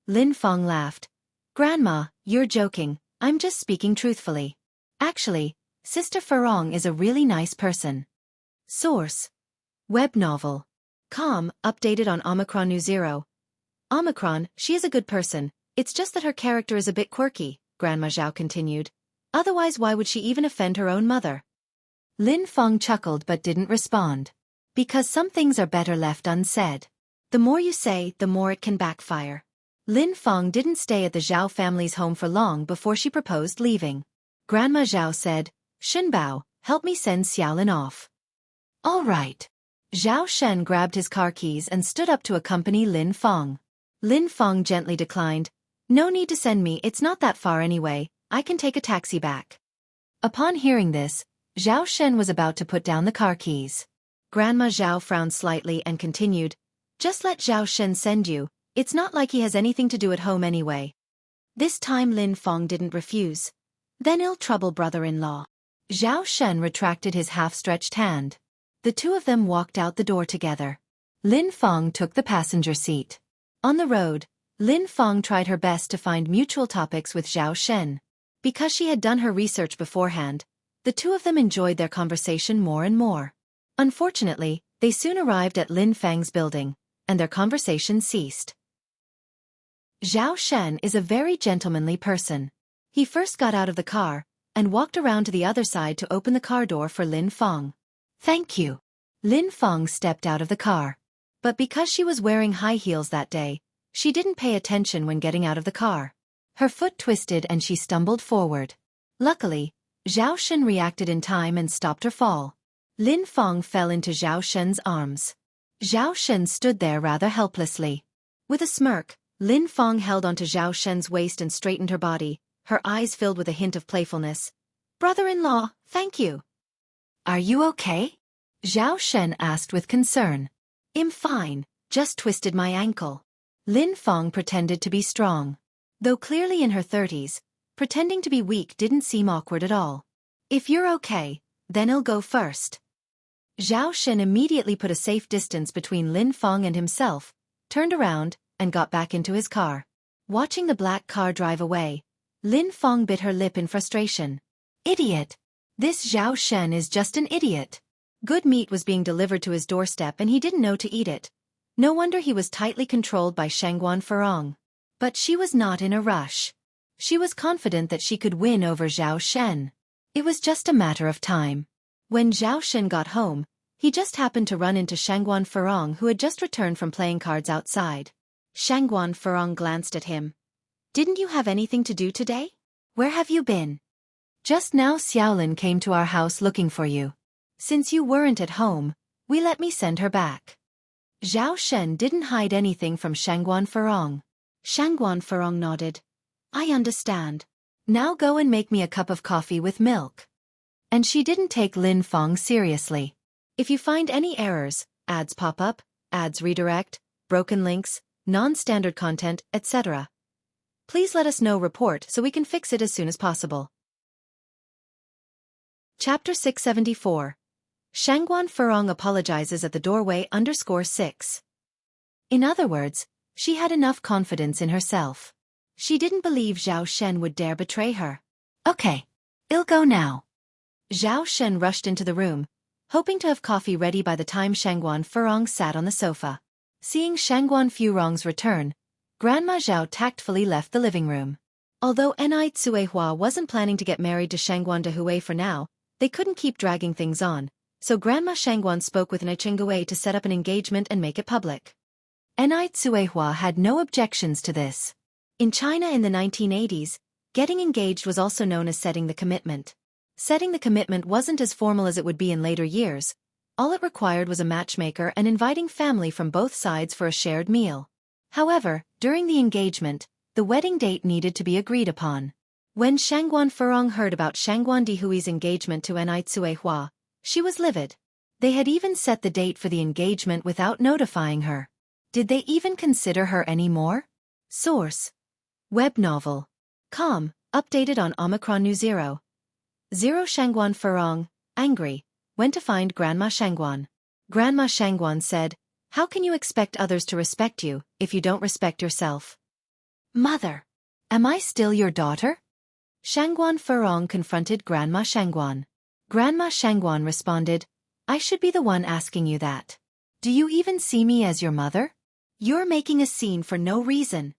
Lin Feng laughed. "Grandma, you're joking, I'm just speaking truthfully. Actually, Sister Furong is a really nice person." Source: Web novel. Com, updated on Omicron New Zero. Omicron, she is a good person, it's just that her character is a bit quirky, Grandma Zhao continued. Otherwise why would she even offend her own mother? Lin Feng chuckled but didn't respond. Because some things are better left unsaid. The more you say, the more it can backfire. Lin Feng didn't stay at the Zhao family's home for long before she proposed leaving. Grandma Zhao said, "Shenbao, help me send Xiaolin off." "All right." Zhao Shen grabbed his car keys and stood up to accompany Lin Feng. Lin Feng gently declined. "No need to send me, it's not that far anyway, I can take a taxi back." Upon hearing this, Zhao Shen was about to put down the car keys. Grandma Zhao frowned slightly and continued, "Just let Zhao Shen send you, it's not like he has anything to do at home anyway." This time Lin Feng didn't refuse. "Then ill trouble brother-in-law." Zhao Shen retracted his half-stretched hand. The two of them walked out the door together. Lin Feng took the passenger seat. On the road, Lin Feng tried her best to find mutual topics with Zhao Shen. Because she had done her research beforehand, the two of them enjoyed their conversation more and more. Unfortunately, they soon arrived at Lin Feng's building, and their conversation ceased. Zhao Shen is a very gentlemanly person. He first got out of the car, and walked around to the other side to open the car door for Lin Feng. "Thank you." Lin Feng stepped out of the car. But because she was wearing high heels that day, she didn't pay attention when getting out of the car. Her foot twisted and she stumbled forward. Luckily, Zhao Shen reacted in time and stopped her fall. Lin Feng fell into Zhao Shen's arms. Zhao Shen stood there rather helplessly. With a smirk, Lin Feng held onto Zhao Shen's waist and straightened her body, her eyes filled with a hint of playfulness. "Brother-in-law, thank you." "Are you okay?" Zhao Shen asked with concern. "I'm fine, just twisted my ankle." Lin Feng pretended to be strong. Though clearly in her 30s, pretending to be weak didn't seem awkward at all. "If you're okay, then I'll go first." Zhao Shen immediately put a safe distance between Lin Feng and himself, turned around, and got back into his car. Watching the black car drive away, Lin Feng bit her lip in frustration. Idiot! This Zhao Shen is just an idiot. Good meat was being delivered to his doorstep and he didn't know to eat it. No wonder he was tightly controlled by Shangguan Furong. But she was not in a rush. She was confident that she could win over Zhao Shen. It was just a matter of time. When Zhao Shen got home, he just happened to run into Shangguan Furong, who had just returned from playing cards outside. Shangguan Furong glanced at him. "Didn't you have anything to do today? Where have you been?" "Just now Xiaolin came to our house looking for you. Since you weren't at home, we let me send her back." Zhao Shen didn't hide anything from Shangguan Furong. Shangguan Furong nodded. "I understand. Now go and make me a cup of coffee with milk." And she didn't take Lin Feng seriously. If you find any errors, ads pop up, ads redirect, broken links, non-standard content, etc., please let us know report so we can fix it as soon as possible. Chapter 674. Shangguan Furong apologizes at the doorway _6. In other words, she had enough confidence in herself. She didn't believe Zhao Shen would dare betray her. "Okay. I'll go now." Zhao Shen rushed into the room, hoping to have coffee ready by the time Shangguan Furong sat on the sofa. Seeing Shangguan Furong's return, Grandma Zhao tactfully left the living room. Although Anew Tsuehua wasn't planning to get married to Shangguan de Hui for now, they couldn't keep dragging things on, so Grandma Shangguan spoke with Anew Tsuehua to set up an engagement and make it public. Anew Tsuehua had no objections to this. In China in the 1980s, getting engaged was also known as setting the commitment. Setting the commitment wasn't as formal as it would be in later years. All it required was a matchmaker and inviting family from both sides for a shared meal. However, during the engagement, the wedding date needed to be agreed upon. When Shangguan Furong heard about Shangguan Dihui's engagement to Ni Hua, she was livid. They had even set the date for the engagement without notifying her. Did they even consider her anymore? Source: Web novel. Com, updated on Omicron New 0. Shangguan Furong, angry, went to find Grandma Shangguan. Grandma Shangguan said, "How can you expect others to respect you if you don't respect yourself?" "Mother, am I still your daughter?" Shangguan Furong confronted Grandma Shangguan. Grandma Shangguan responded, "I should be the one asking you that. Do you even see me as your mother? You're making a scene for no reason."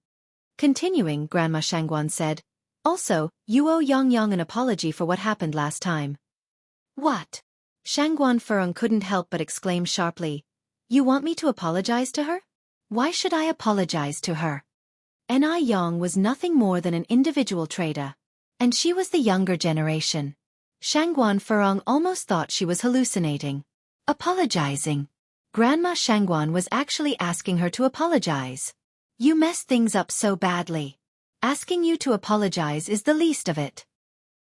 Continuing, Grandma Shangguan said, "Also, you owe Yang an apology for what happened last time." "What?" Shangguan Furong couldn't help but exclaim sharply. "You want me to apologize to her? Why should I apologize to her? Ni Yang was nothing more than an individual trader. And she was the younger generation." Shangguan Furong almost thought she was hallucinating. Apologizing. Grandma Shangguan was actually asking her to apologize. "You messed things up so badly. Asking you to apologize is the least of it."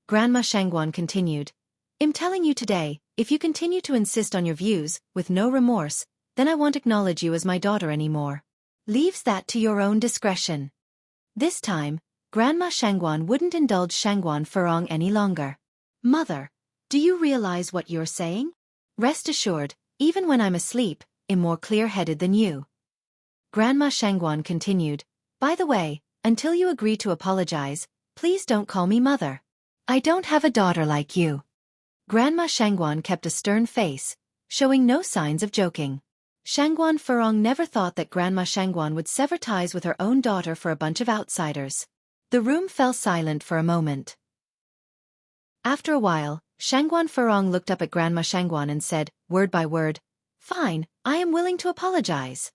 Grandma Shangguan continued, "I'm telling you today, if you continue to insist on your views, with no remorse, then I won't acknowledge you as my daughter anymore. Leaves that to your own discretion." This time, Grandma Shangguan wouldn't indulge Shangguan Furong any longer. "Mother, do you realize what you're saying? Rest assured, even when I'm asleep, I'm more clear-headed than you." Grandma Shangguan continued, "By the way, until you agree to apologize, please don't call me mother. I don't have a daughter like you." Grandma Shangguan kept a stern face, showing no signs of joking. Shangguan Furong never thought that Grandma Shangguan would sever ties with her own daughter for a bunch of outsiders. The room fell silent for a moment. After a while, Shangguan Furong looked up at Grandma Shangguan and said, word by word, "Fine, I am willing to apologize."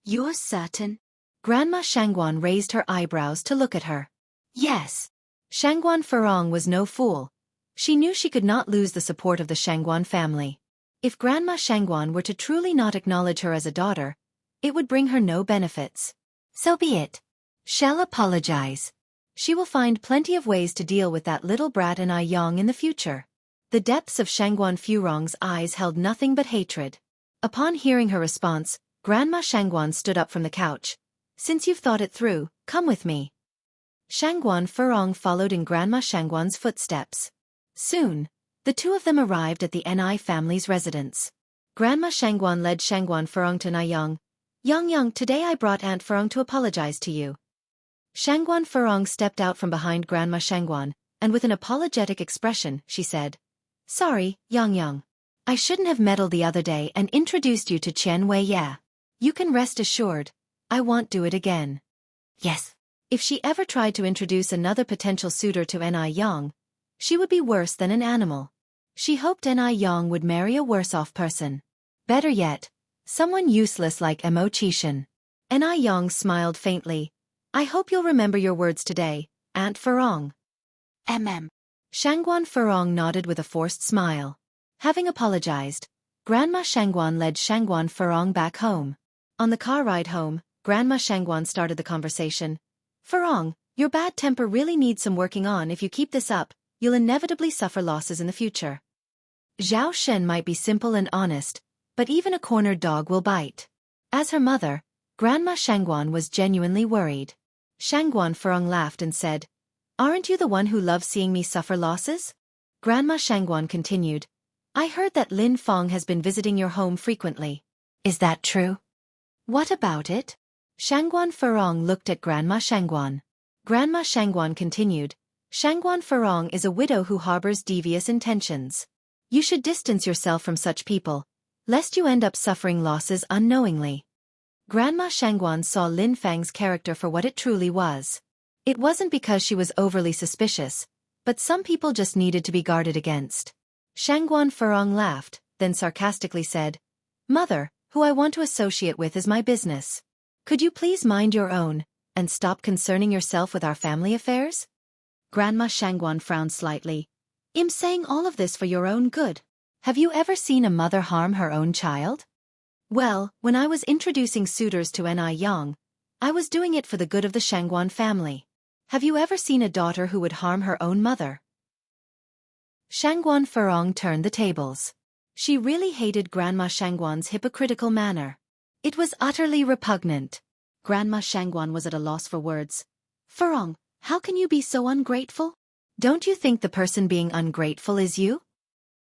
"You're certain?" Grandma Shangguan raised her eyebrows to look at her. "Yes." Shangguan Furong was no fool. She knew she could not lose the support of the Shangguan family. If Grandma Shangguan were to truly not acknowledge her as a daughter, it would bring her no benefits. So be it. She'll apologize. She will find plenty of ways to deal with that little brat Ni Yang in the future. The depths of Shangguan Furong's eyes held nothing but hatred. Upon hearing her response, Grandma Shangguan stood up from the couch. "Since you've thought it through, come with me." Shangguan Furong followed in Grandma Shangguan's footsteps. Soon, the two of them arrived at the Ni family's residence. Grandma Shangguan led Shangguan Furong to Ni Yang. Yang, today I brought Aunt Furong to apologize to you." Shangguan Furong stepped out from behind Grandma Shangguan, and with an apologetic expression, she said, "Sorry, Yang. I shouldn't have meddled the other day and introduced you to Chen Wei. You can rest assured, I won't do it again." Yes. If she ever tried to introduce another potential suitor to Ni Yang, she would be worse than an animal. She hoped Ni Yang would marry a worse-off person. Better yet, someone useless like Mo Qishan. Ni Yang smiled faintly. "I hope you'll remember your words today, Aunt Furong." Shangguan Furong nodded with a forced smile. Having apologized, Grandma Shangguan led Shangguan Furong back home. On the car ride home, Grandma Shangguan started the conversation. "Furong, your bad temper really needs some working on. If you keep this up, you'll inevitably suffer losses in the future." Zhao Shen might be simple and honest, but even a cornered dog will bite. As her mother, Grandma Shangguan was genuinely worried. Shangguan Furong laughed and said, "Aren't you the one who loves seeing me suffer losses?" Grandma Shangguan continued, "I heard that Lin Fong has been visiting your home frequently. Is that true?" "What about it?" Shangguan Furong looked at Grandma Shangguan. Grandma Shangguan continued, "Shangguan Furong is a widow who harbors devious intentions. You should distance yourself from such people, lest you end up suffering losses unknowingly." Grandma Shangguan saw Lin Fang's character for what it truly was. It wasn't because she was overly suspicious, but some people just needed to be guarded against. Shangguan Furong laughed, then sarcastically said, "Mother, who I want to associate with is my business. Could you please mind your own, and stop concerning yourself with our family affairs?" Grandma Shangguan frowned slightly. I'm saying all of this for your own good. Have you ever seen a mother harm her own child? Well, when I was introducing suitors to Anew, I was doing it for the good of the Shangguan family. Have you ever seen a daughter who would harm her own mother? Shangguan Furong turned the tables. She really hated Grandma Shangguan's hypocritical manner. It was utterly repugnant. Grandma Shangguan was at a loss for words. Furong, how can you be so ungrateful? Don't you think the person being ungrateful is you?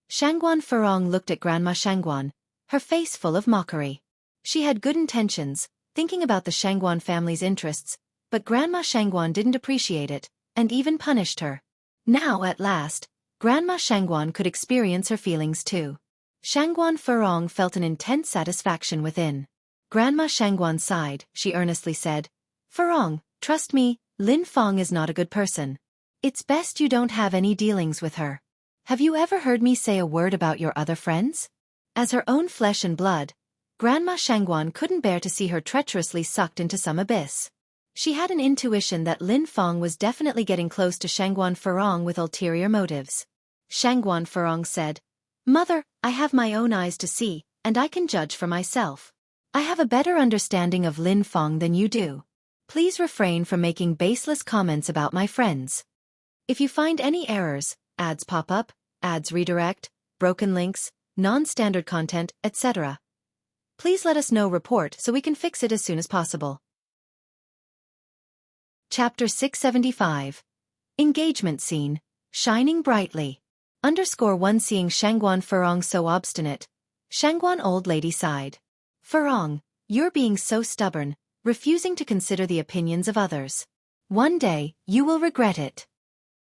Shangguan Furong looked at Grandma Shangguan, her face full of mockery. She had good intentions, thinking about the Shangguan family's interests, but Grandma Shangguan didn't appreciate it, and even punished her. Now, at last, Grandma Shangguan could experience her feelings too. Shangguan Furong felt an intense satisfaction within. Grandma Shangguan sighed. She earnestly said, Furong, trust me, Lin Fong is not a good person. It's best you don't have any dealings with her. Have you ever heard me say a word about your other friends? As her own flesh and blood, Grandma Shangguan couldn't bear to see her treacherously sucked into some abyss. She had an intuition that Lin Fong was definitely getting close to Shangguan Furong with ulterior motives. Shangguan Furong said, Mother, I have my own eyes to see, and I can judge for myself. I have a better understanding of Lin Fong than you do. Please refrain from making baseless comments about my friends. If you find any errors, ads pop up, ads redirect, broken links, non-standard content, etc., please let us know. Report so we can fix it as soon as possible. Chapter 675. Engagement Scene. Shining brightly. _1 Seeing Shangguan Furong so obstinate, Shangguan old lady sighed. Furong, you're being so stubborn, refusing to consider the opinions of others. One day, you will regret it.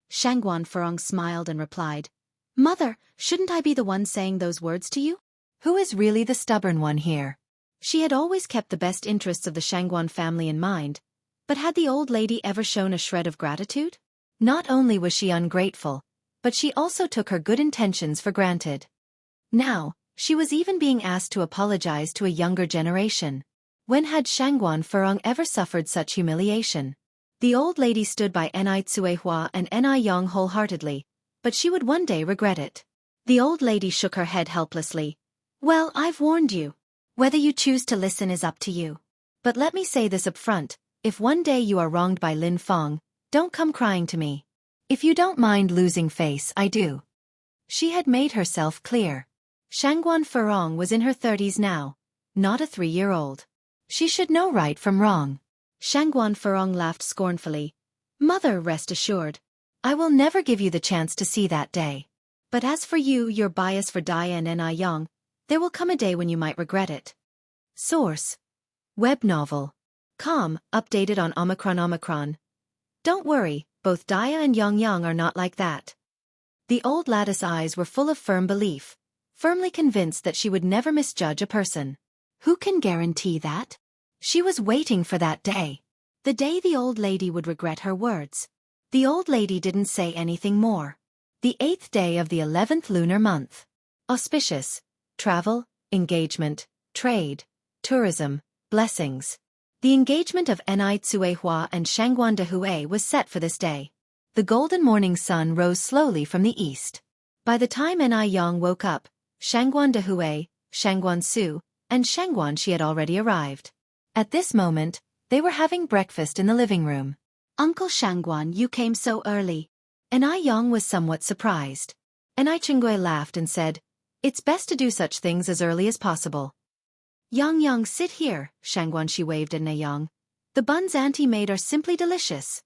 Shangguan Furong smiled and replied, Mother, shouldn't I be the one saying those words to you? Who is really the stubborn one here? She had always kept the best interests of the Shangguan family in mind, but had the old lady ever shown a shred of gratitude? Not only was she ungrateful, but she also took her good intentions for granted. Now, she was even being asked to apologize to a younger generation. When had Shangguan Furong ever suffered such humiliation? The old lady stood by Ni Tsuehua and Ni wholeheartedly, but she would one day regret it. The old lady shook her head helplessly. Well, I've warned you. Whether you choose to listen is up to you. But let me say this up front, if one day you are wronged by Lin Fong, don't come crying to me. If you don't mind losing face, I do. She had made herself clear. Shangguan Furong was in her 30s now, not a 3-year-old. She should know right from wrong. Shangguan Furong laughed scornfully. Mother, rest assured, I will never give you the chance to see that day. But as for you, your bias for Dia and Anew, there will come a day when you might regret it. Source: Web novel. Com, updated on Omicron. Don't worry, both Dia and Yang are not like that. The old lattice eyes were full of firm belief, firmly convinced that she would never misjudge a person. Who can guarantee that? She was waiting for that day. The day the old lady would regret her words. The old lady didn't say anything more. The 8th day of the 11th lunar month. Auspicious. Travel, engagement, trade, tourism, blessings. The engagement of Ni Tsuehua and Shangguan Dehui was set for this day. The golden morning sun rose slowly from the east. By the time Anew woke up, Shangguan Dehui, Shangguan Su, and Shangguan Shi had already arrived. At this moment, they were having breakfast in the living room. Uncle Shangguan, you came so early. Anew was somewhat surprised. Chingui laughed and said, It's best to do such things as early as possible. Yang, sit here, Shangguan Shi waved at Anew. The buns Auntie made are simply delicious.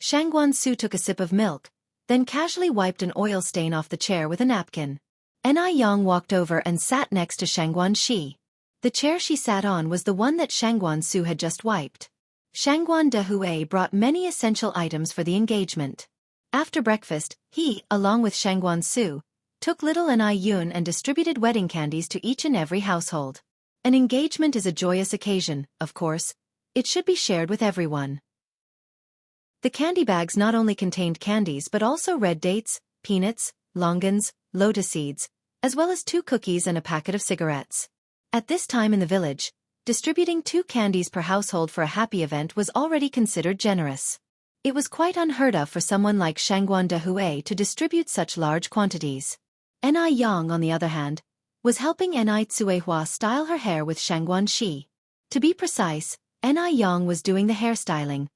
Shangguan Su took a sip of milk, then casually wiped an oil stain off the chair with a napkin. Anew walked over and sat next to Shangguan Shi. The chair she sat on was the one that Shangguan Su had just wiped. Shangguan Dehui brought many essential items for the engagement. After breakfast, he, along with Shangguan Su, took little Anew and distributed wedding candies to each and every household. An engagement is a joyous occasion, of course. It should be shared with everyone. The candy bags not only contained candies but also red dates, peanuts, longans, lotus seeds, as well as 2 cookies and a packet of cigarettes. At this time in the village, distributing 2 candies per household for a happy event was already considered generous. It was quite unheard of for someone like Shangguan de Hui to distribute such large quantities. Ni Yang, on the other hand, was helping Ni Tsuehua style her hair with Shangguan Shi. To be precise, Ni Yang was doing the hairstyling,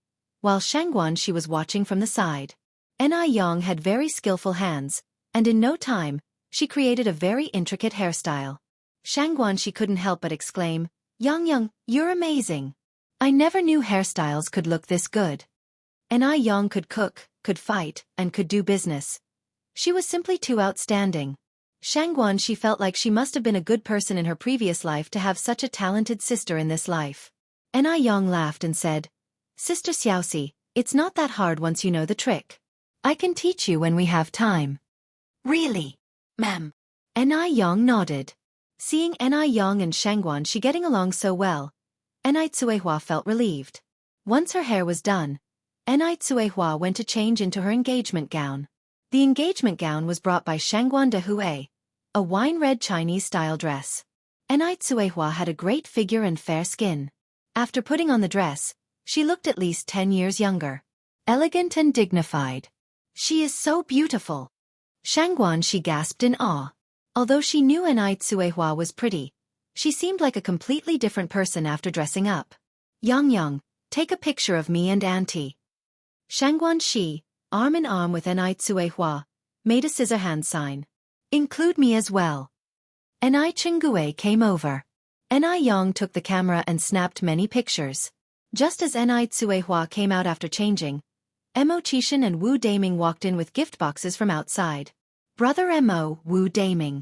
while Shangguan Shi was watching from the side. Ni Yang had very skillful hands, and in no time, she created a very intricate hairstyle. Shangguan Shi couldn't help but exclaim, "Yang, you're amazing. I never knew hairstyles could look this good." Ni Yang could cook, could fight, and could do business. She was simply too outstanding. Shangguan Shi felt like she must have been a good person in her previous life to have such a talented sister in this life. Ni Yang laughed and said, "Sister Xiaoxi, it's not that hard once you know the trick. I can teach you when we have time." "Really, ma'am?" Ni Yang nodded. Seeing Ni Yang and Shangguan Shi getting along so well, Ni Tsuehua felt relieved. Once her hair was done, Ni Tsuehua went to change into her engagement gown. The engagement gown was brought by Shangguan de Hui, a wine-red Chinese-style dress. Ni Tsuehua had a great figure and fair skin. After putting on the dress, she looked at least 10 years younger. Elegant and dignified. "She is so beautiful." Shangguan Shi gasped in awe. Although she knew Ni Tsuehua was pretty, she seemed like a completely different person after dressing up. Yang, take a picture of me and Auntie." Shangguan Shi, arm in arm with Ni Tsuehua, made a scissor hand sign. "Include me as well." Ni Chengue came over. Ni Yang took the camera and snapped many pictures. Just as Ni Tsuehua came out after changing, Mo Qishan and Wu Daming walked in with gift boxes from outside. "Brother Mo, Wu Daming."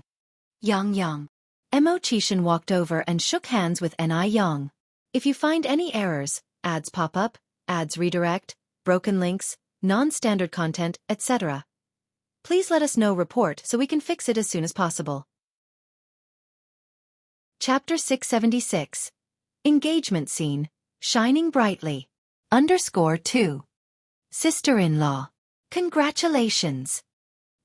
Yang. Mo Qishan walked over and shook hands with Ni Yang. "If you find any errors, ads pop up, ads redirect, broken links, non-standard content, etc. please let us know report so we can fix it as soon as possible." Chapter 676. Engagement Scene, Shining Brightly. _2. Sister-in-law. Congratulations.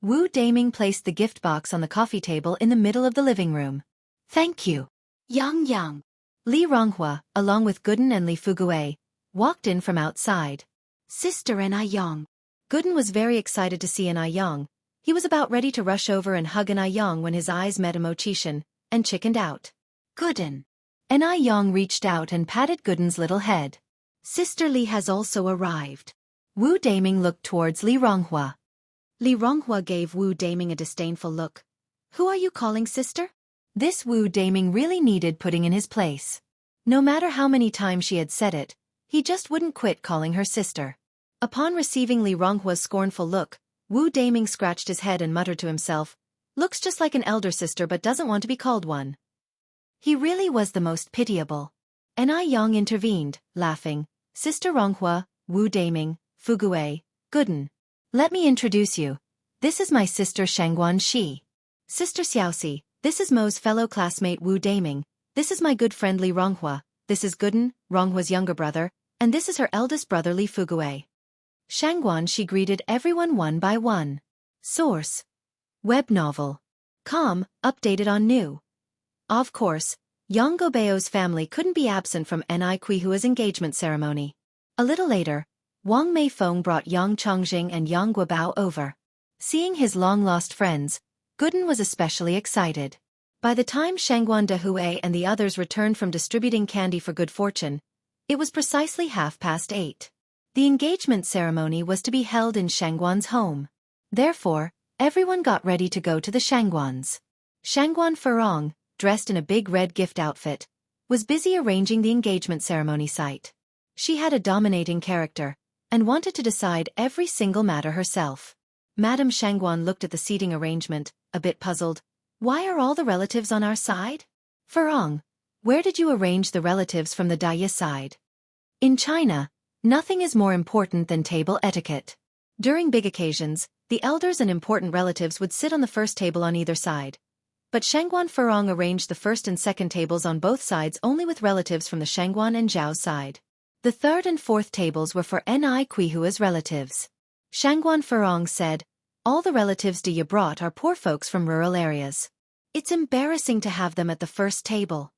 Wu Daming placed the gift box on the coffee table in the middle of the living room. "Thank you." Yang. Li Ronghua, along with Guden and Li Fugue, walked in from outside. "Sister Ni Yang." Guden was very excited to see Ni Yang. He was about ready to rush over and hug Ni Yang when his eyes met Mo Qishan, and chickened out. "Guden." Ni Yang reached out and patted Guden's little head. "Sister Li has also arrived." Wu Daming looked towards Li Ronghua. Li Ronghua gave Wu Daming a disdainful look. "Who are you calling sister?" This Wu Daming really needed putting in his place. No matter how many times she had said it, he just wouldn't quit calling her sister. Upon receiving Li Ronghua's scornful look, Wu Daming scratched his head and muttered to himself, "Looks just like an elder sister but doesn't want to be called one." He really was the most pitiable. Ni Yang intervened, laughing, "Sister Ronghua, Wu Daming, Fugue, Guden. Let me introduce you. This is my sister Shangguan Shi. Sister Xiaoxi, this is Mo's fellow classmate Wu Daming, this is my good friend Li Ronghua, this is Guden, Ronghua's younger brother, and this is her eldest brother Li Fugue." Shangguan Shi greeted everyone one by one. Source: Web novel. Com, updated on New. Of course, Yang Gobeo's family couldn't be absent from Ni Quihua's engagement ceremony. A little later, Wang Meifeng brought Yang Chongjing and Yang Guobao over. Seeing his long-lost friends, Guden was especially excited. By the time Shangguan de Hui and the others returned from distributing candy for good fortune, it was precisely 8:30. The engagement ceremony was to be held in Shangguan's home. Therefore, everyone got ready to go to the Shangguans. Shangguan Furong, dressed in a big red gift outfit, was busy arranging the engagement ceremony site. She had a dominating character, and wanted to decide every single matter herself. Madame Shangguan looked at the seating arrangement, a bit puzzled. "Why are all the relatives on our side?" "Furong, where did you arrange the relatives from the Daya side?" In China, nothing is more important than table etiquette. During big occasions, the elders and important relatives would sit on the first table on either side. But Shangguan Furong arranged the first and second tables on both sides only with relatives from the Shangguan and Zhao's side. The third and fourth tables were for Ni Quihua's relatives. Shangguan Furong said, "All the relatives you brought are poor folks from rural areas. It's embarrassing to have them at the first table.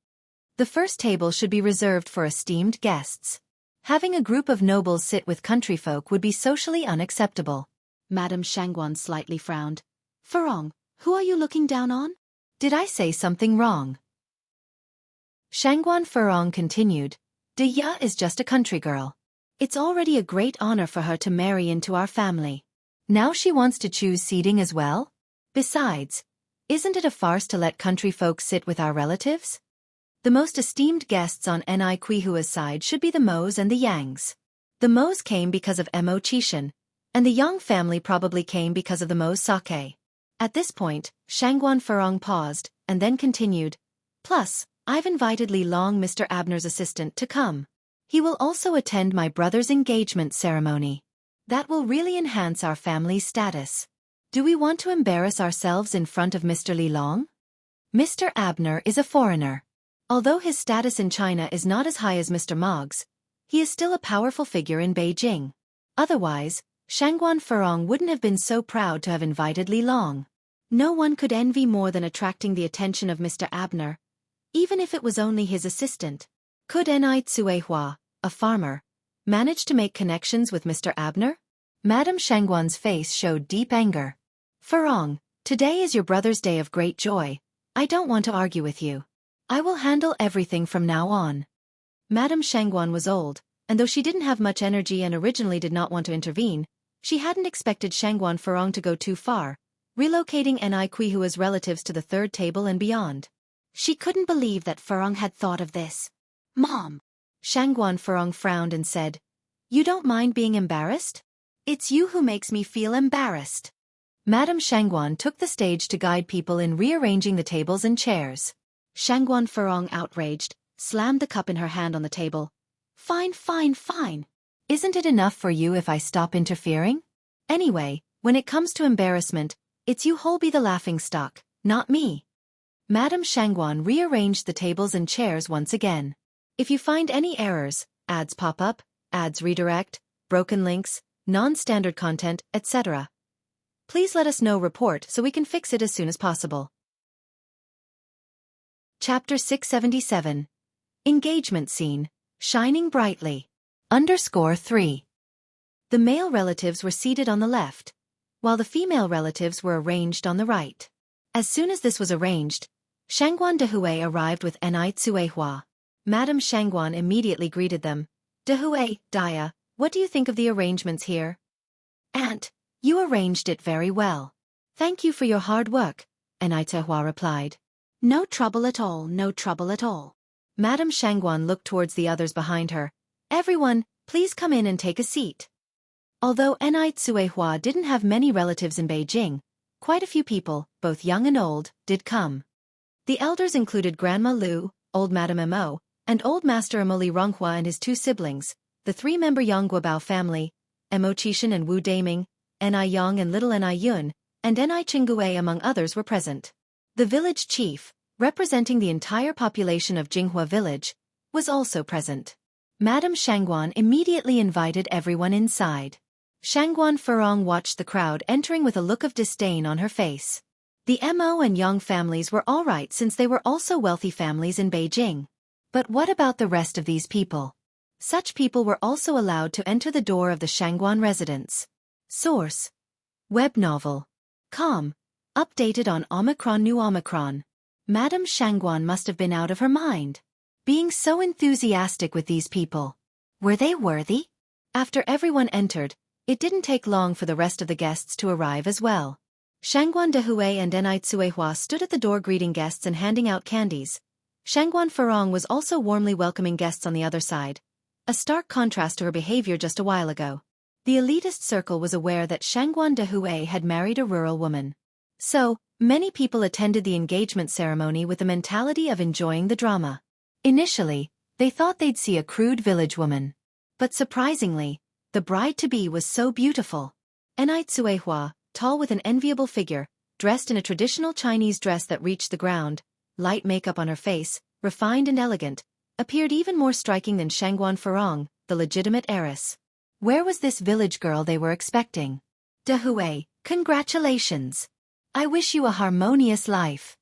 The first table should be reserved for esteemed guests." Having a group of nobles sit with countryfolk would be socially unacceptable. Madame Shangguan slightly frowned. Furong, who are you looking down on? Did I say something wrong? Shangguan Furong continued. Ya is just a country girl. It's already a great honor for her to marry into our family. Now she wants to choose seating as well? Besides, isn't it a farce to let country folks sit with our relatives? The most esteemed guests on Ni Hua's side should be the Mo's and the Yangs. The Mo's came because of Mo Qishan, and the Yang family probably came because of the Mo's sake. At this point, Shangguan Furong paused, and then continued. Plus, I've invited Li Long, Mr. Abner's assistant, to come. He will also attend my brother's engagement ceremony. That will really enhance our family's status. Do we want to embarrass ourselves in front of Mr. Li Long? Mr. Abner is a foreigner. Although his status in China is not as high as Mr. Mog's, he is still a powerful figure in Beijing. Otherwise, Shangguan Furong wouldn't have been so proud to have invited Li Long. No one could envy more than attracting the attention of Mr. Abner, even if it was only his assistant. Could Ni Hua, a farmer, manage to make connections with Mr. Abner? Madame Shangguan's face showed deep anger. Furong, today is your brother's day of great joy. I don't want to argue with you. I will handle everything from now on. Madame Shangguan was old, and though she didn't have much energy and originally did not want to intervene, she hadn't expected Shangguan Furong to go too far, relocating Ni Hua's relatives to the third table and beyond. She couldn't believe that Furong had thought of this. Mom! Shangguan Furong frowned and said, You don't mind being embarrassed? It's you who makes me feel embarrassed. Madame Shangguan took the stage to guide people in rearranging the tables and chairs. Shangguan Furong, outraged, slammed the cup in her hand on the table. Fine, fine, fine. Isn't it enough for you if I stop interfering? Anyway, when it comes to embarrassment, it's you who'll be the laughingstock, not me. Madame Shangguan rearranged the tables and chairs once again. If you find any errors, ads pop up, ads redirect, broken links, non-standard content, etc., please let us know. Report so we can fix it as soon as possible. Chapter 677. Engagement Scene, Shining Brightly. _3. The male relatives were seated on the left, while the female relatives were arranged on the right. As soon as this was arranged, Shangguan Dehui arrived with Ni Hua. Madame Shangguan immediately greeted them. Dehui, Dia, what do you think of the arrangements here? Aunt, you arranged it very well. Thank you for your hard work, Ni Hua replied. No trouble at all, no trouble at all. Madame Shangguan looked towards the others behind her. Everyone, please come in and take a seat. Although Ni Hua didn't have many relatives in Beijing, quite a few people, both young and old, did come. The elders included Grandma Lu, Old Madame Mo, and Old Master Emoli Ronghua and his two siblings, the three-member Yang Guobao family, Mo Qishan and Wu Daming, Ni Yang and Little Ni Yun, and Ni Qingui among others were present. The village chief, representing the entire population of Jinghua village, was also present. Madame Shangguan immediately invited everyone inside. Shangguan Furong watched the crowd entering with a look of disdain on her face. The Mo and Yang families were all right since they were also wealthy families in Beijing. But what about the rest of these people? Such people were also allowed to enter the door of the Shangguan residence. Source: Web novel. Com. Updated on Omicron. New Omicron. Madame Shangguan must have been out of her mind, being so enthusiastic with these people. Were they worthy? After everyone entered, it didn't take long for the rest of the guests to arrive as well. Shangguan Dehui and Ni Hua stood at the door greeting guests and handing out candies. Shangguan Furong was also warmly welcoming guests on the other side, a stark contrast to her behavior just a while ago. The elitist circle was aware that Shangguan Dehui had married a rural woman. So, many people attended the engagement ceremony with the mentality of enjoying the drama. Initially, they thought they'd see a crude village woman. But surprisingly, the bride-to-be was so beautiful. Ni Hua, tall with an enviable figure, dressed in a traditional Chinese dress that reached the ground, light makeup on her face, refined and elegant, appeared even more striking than Shangguan Furong, the legitimate heiress. Where was this village girl they were expecting? Dehui, congratulations! I wish you a harmonious life.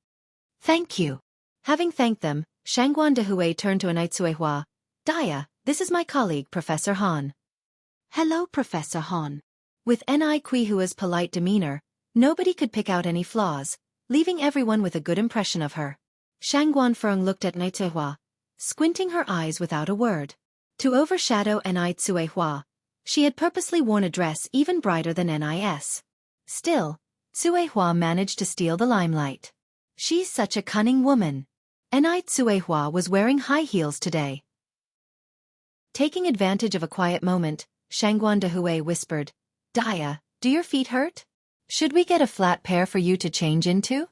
Thank you. Having thanked them, Shangguan Dehui turned to Ni Hua. Dia, This is my colleague, Professor Han. Hello, Professor Han. With Ni Hua's polite demeanor, nobody could pick out any flaws, leaving everyone with a good impression of her. Shang Guanfeng looked at Ni Hua, squinting her eyes without a word. To overshadow Ni Hua, she had purposely worn a dress even brighter than Nis. Still, Cui Hua managed to steal the limelight. She's such a cunning woman. Ni Hua was wearing high heels today. Taking advantage of a quiet moment, Shangguan Dehui whispered, Dia, do your feet hurt? Should we get a flat pair for you to change into?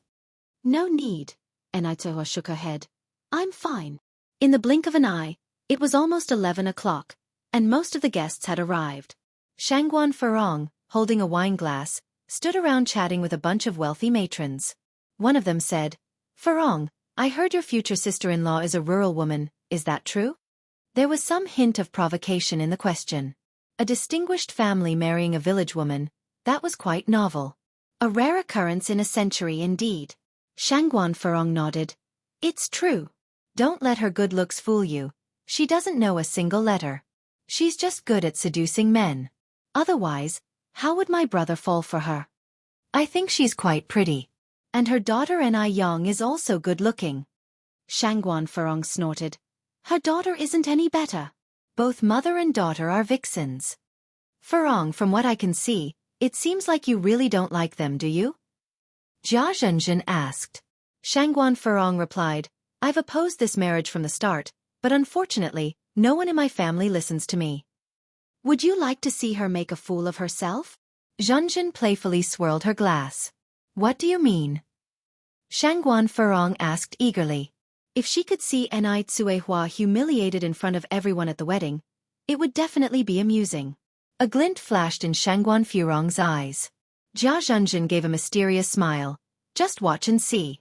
No need. Ni Hua shook her head. I'm fine. In the blink of an eye, it was almost 11 o'clock, and most of the guests had arrived. Shangguan Furong, holding a wine glass, stood around chatting with a bunch of wealthy matrons. One of them said, Furong, I heard your future sister-in-law is a rural woman, is that true? There was some hint of provocation in the question. A distinguished family marrying a village woman, that was quite novel. A rare occurrence in a century indeed. Shangguan Furong nodded. It's true. Don't let her good looks fool you. She doesn't know a single letter. She's just good at seducing men. Otherwise, how would my brother fall for her? I think she's quite pretty. And her daughter Ni Yang is also good-looking. Shangguan Furong snorted. Her daughter isn't any better. Both mother and daughter are vixens. Furong, from what I can see, it seems like you really don't like them, do you? Jia Zhenzhen asked. Shangguan Furong replied, I've opposed this marriage from the start, but unfortunately, no one in my family listens to me. Would you like to see her make a fool of herself? Zhenzhen playfully swirled her glass. What do you mean? Shangguan Furong asked eagerly. If she could see Ni Hua humiliated in front of everyone at the wedding, it would definitely be amusing. A glint flashed in Shangguan Furong's eyes. Jia Zhenzhen gave a mysterious smile. Just watch and see.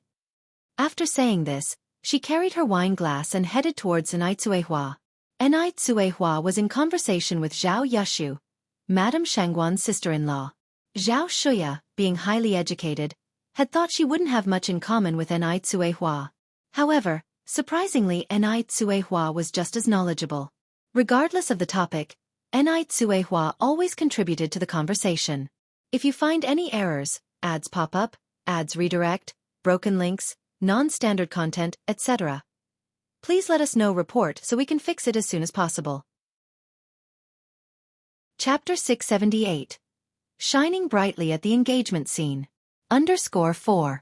After saying this, she carried her wine glass and headed towards Ni Hua. Ni Hua was in conversation with Zhao Yushu, Madame Shangguan's sister-in-law. Zhao Shuya, being highly educated, had thought she wouldn't have much in common with Ni Hua. However, surprisingly Ni Hua was just as knowledgeable. Regardless of the topic, Ni Hua always contributed to the conversation. If you find any errors, ads pop up, ads redirect, broken links, non-standard content, etc., please let us know report so we can fix it as soon as possible. Chapter 678. Shining brightly at the engagement scene. _4.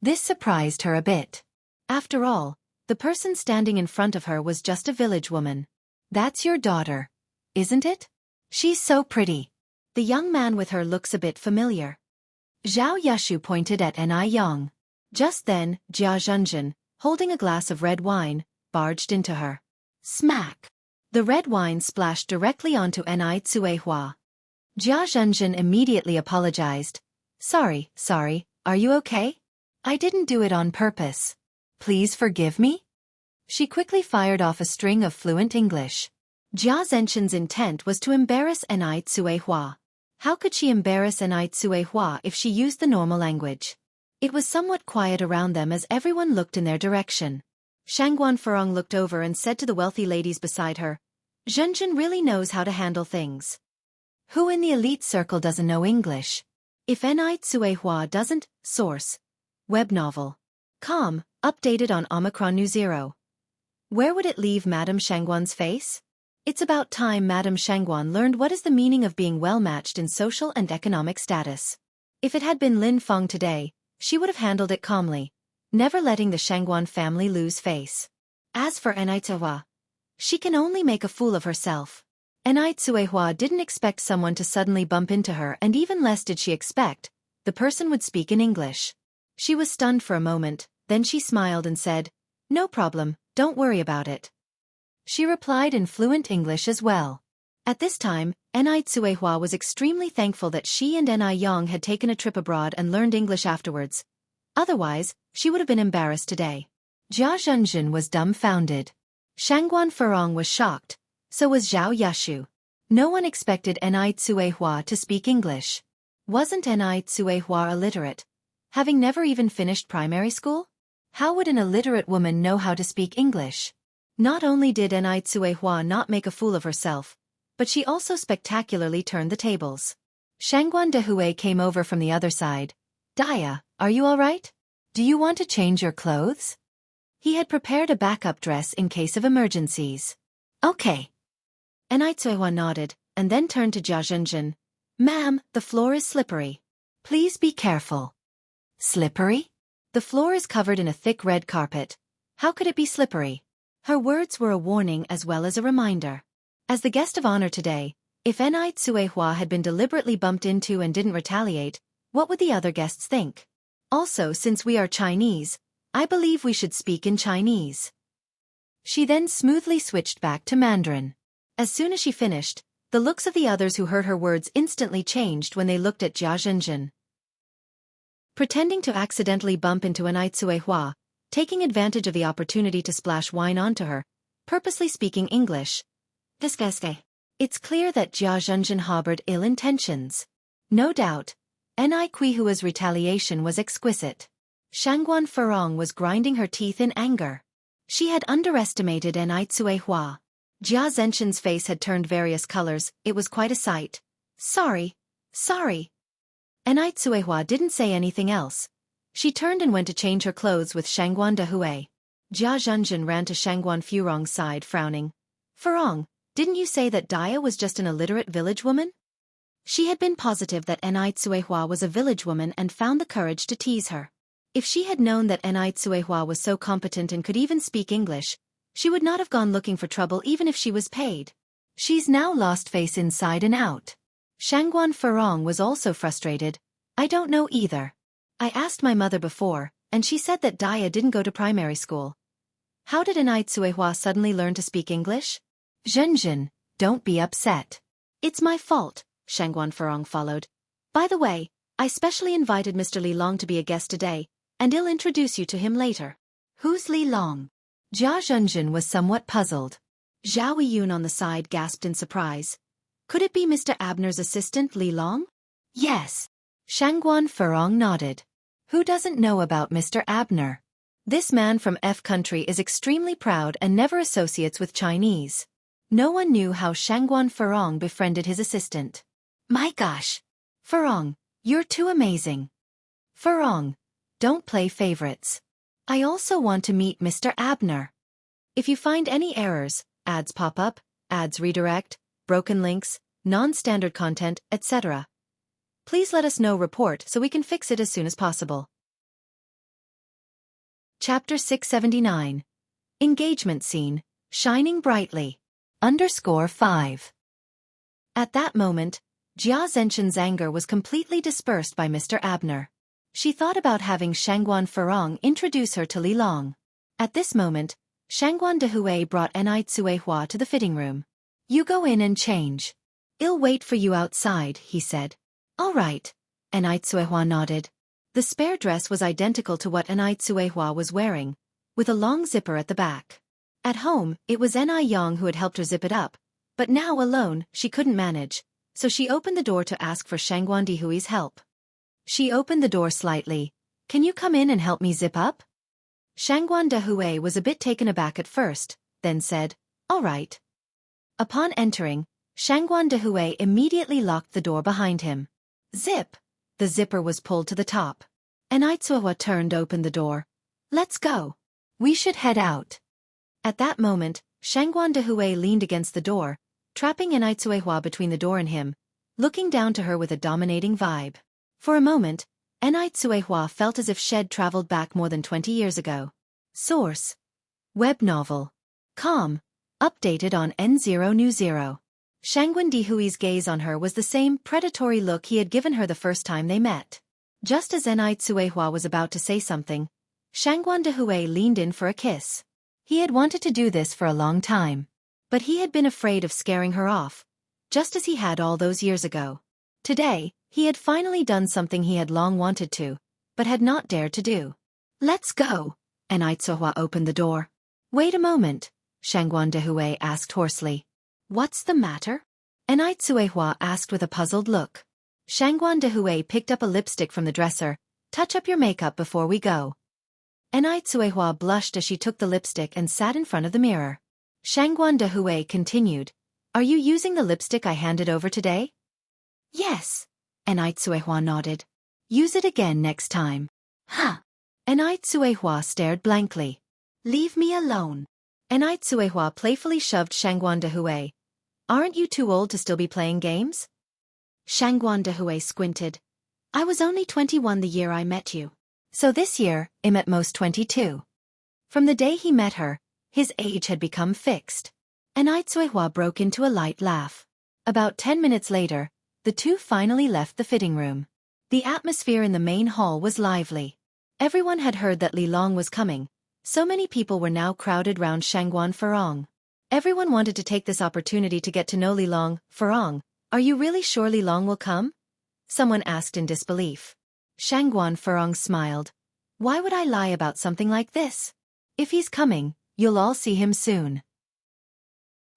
This surprised her a bit. After all, the person standing in front of her was just a village woman. That's your daughter, isn't it? She's so pretty. The young man with her looks a bit familiar. Zhao Yushu pointed at Ni Yang. Just then, Jia Zhenzhen, holding a glass of red wine, barged into her. Smack! The red wine splashed directly onto Ni Hua. Jia Zhenzhen immediately apologized. Sorry, are you okay? I didn't do it on purpose. Please forgive me? She quickly fired off a string of fluent English. Jia Zhenzhen's intent was to embarrass Ni Hua. How could she embarrass Ni Hua if she used the normal language? It was somewhat quiet around them as everyone looked in their direction. Shangguan Furong looked over and said to the wealthy ladies beside her, Zhenzhen really knows how to handle things. Who in the elite circle doesn't know English? If Ni Hua doesn't, source. Web novel. Com, updated on Omicron New Zero. Where would it leave Madame Shangguan's face? It's about time Madame Shangguan learned what is the meaning of being well-matched in social and economic status. If it had been Lin Feng today, she would have handled it calmly, never letting the Shangguan family lose face. As for Ni Hua, she can only make a fool of herself. Ni Hua didn't expect someone to suddenly bump into her, and even less did she expect the person would speak in English. She was stunned for a moment, then she smiled and said, No problem, don't worry about it. She replied in fluent English as well. At this time, Ni Hua was extremely thankful that she and Ni Yang had taken a trip abroad and learned English afterwards. Otherwise, she would have been embarrassed today. Jia Zhenzhen was dumbfounded. Shangguan Furong was shocked. So was Zhao Yushu. No one expected Ni Hua to speak English. Wasn't Ni Hua illiterate, having never even finished primary school? How would an illiterate woman know how to speak English? Not only did Anew Tsuehua not make a fool of herself, but she also spectacularly turned the tables. Shangguan Dehui came over from the other side. Daya, are you all right? Do you want to change your clothes? He had prepared a backup dress in case of emergencies. Okay. Anew Tsuehua nodded, and then turned to Jia Zhenjin. Ma'am, the floor is slippery. Please be careful. Slippery? The floor is covered in a thick red carpet. How could it be slippery? Her words were a warning as well as a reminder. As the guest of honor today, if Anew Tsuehua had been deliberately bumped into and didn't retaliate, what would the other guests think? Also, since we are Chinese, I believe we should speak in Chinese. She then smoothly switched back to Mandarin. As soon as she finished, the looks of the others who heard her words instantly changed when they looked at Jia Zhenjin. Pretending to accidentally bump into Anew Tsuehua, taking advantage of the opportunity to splash wine onto her, purposely speaking English. Disgusting. It's clear that Jia Zhenjin harbored ill intentions. No doubt, Anew Tsuehua's retaliation was exquisite. Shangguan Furong was grinding her teeth in anger. She had underestimated Anew Tsuehua. Jia Zhenjin's face had turned various colors, it was quite a sight. Sorry. Anew Tsuehua didn't say anything else. She turned and went to change her clothes with Shangguan Dehui. Jia Zhenjin ran to Shangguan Furong's side, frowning. Furong, didn't you say that Daya was just an illiterate village woman? She had been positive that Anew Tsuehua was a village woman and found the courage to tease her. If she had known that Anew Tsuehua was so competent and could even speak English, she would not have gone looking for trouble even if she was paid. She's now lost face inside and out. Shangguan Furong was also frustrated. I don't know either. I asked my mother before, and she said that Daya didn't go to primary school. How did Anew Tsuehua suddenly learn to speak English? Zhenjin, don't be upset. It's my fault, Shangguan Furong followed. By the way, I specially invited Mr. Li Long to be a guest today, and I'll introduce you to him later. Who's Li Long? Jia Zhenjin was somewhat puzzled. Zhao Yun on the side gasped in surprise. Could it be Mr. Abner's assistant Li Long? Yes. Shangguan Furong nodded. Who doesn't know about Mr. Abner? This man from F country is extremely proud and never associates with Chinese. No one knew how Shangguan Furong befriended his assistant. My gosh! Furong, you're too amazing. Furong, don't play favorites. I also want to meet Mr. Abner. If you find any errors, ads pop up, ads redirect, broken links, non-standard content, etc., please let us know report so we can fix it as soon as possible. Chapter 679. Engagement Scene, Shining Brightly. _5. At that moment, Jia Zhenjin's anger was completely dispersed by Mr. Abner. She thought about having Shangguan Furong introduce her to Li Long. At this moment, Shangguan Dehui brought Anew Tsuehua to the fitting room. You go in and change. I'll wait for you outside, he said. All right, Anew Tsuehua nodded. The spare dress was identical to what Anew Tsuehua was wearing, with a long zipper at the back. At home, it was Anew Yang who had helped her zip it up, but now alone, she couldn't manage, so she opened the door to ask for Shangguan Dehui's help. She opened the door slightly. Can you come in and help me zip up? Shangguan Dehui was a bit taken aback at first, then said, all right. Upon entering, Shangguan Dehui immediately locked the door behind him. Zip! The zipper was pulled to the top. Anew Tsuehua turned open the door. Let's go. We should head out. At that moment, Shangguan Dehui leaned against the door, trapping Anew Tsuehua between the door and him, looking down to her with a dominating vibe. For a moment, Anew Tsuehua felt as if she'd traveled back more than 20 years ago. Source: Web novel. Com. Updated on N0New0. Shangguan Dehui's gaze on her was the same predatory look he had given her the first time they met. Just as Anew Tsuehua was about to say something, Shangguan Dehui leaned in for a kiss. He had wanted to do this for a long time, but he had been afraid of scaring her off, just as he had all those years ago. Today, he had finally done something he had long wanted to, but had not dared to do. Let's go. Anew Tsuehua opened the door. Wait a moment, Shangguan Dehui asked hoarsely. What's the matter? Anew Tsuehua asked with a puzzled look. Shangguan Dehui picked up a lipstick from the dresser. Touch up your makeup before we go. Anew Tsuehua blushed as she took the lipstick and sat in front of the mirror. Shangguan de Hui continued, "Are you using the lipstick I handed over today?" Yes. Anew Tsuehua nodded. "Use it again next time." Huh. Anew Tsuehua stared blankly. Leave me alone. Anew Tsuehua playfully shoved Shangguan de Hui. "Aren't you too old to still be playing games?" Shangguan de Hui squinted. I was only 21 the year I met you. So this year, I'm at most 22. From the day he met her, his age had become fixed. Anew Tsuehua broke into a light laugh. About 10 minutes later, the two finally left the fitting room. The atmosphere in the main hall was lively. Everyone had heard that Li Long was coming, so many people were now crowded round Shangguan Farong. Everyone wanted to take this opportunity to get to know Li Long. "Farong, are you really sure Li Long will come?" someone asked in disbelief. Shangguan Farong smiled. "Why would I lie about something like this? If he's coming, you'll all see him soon."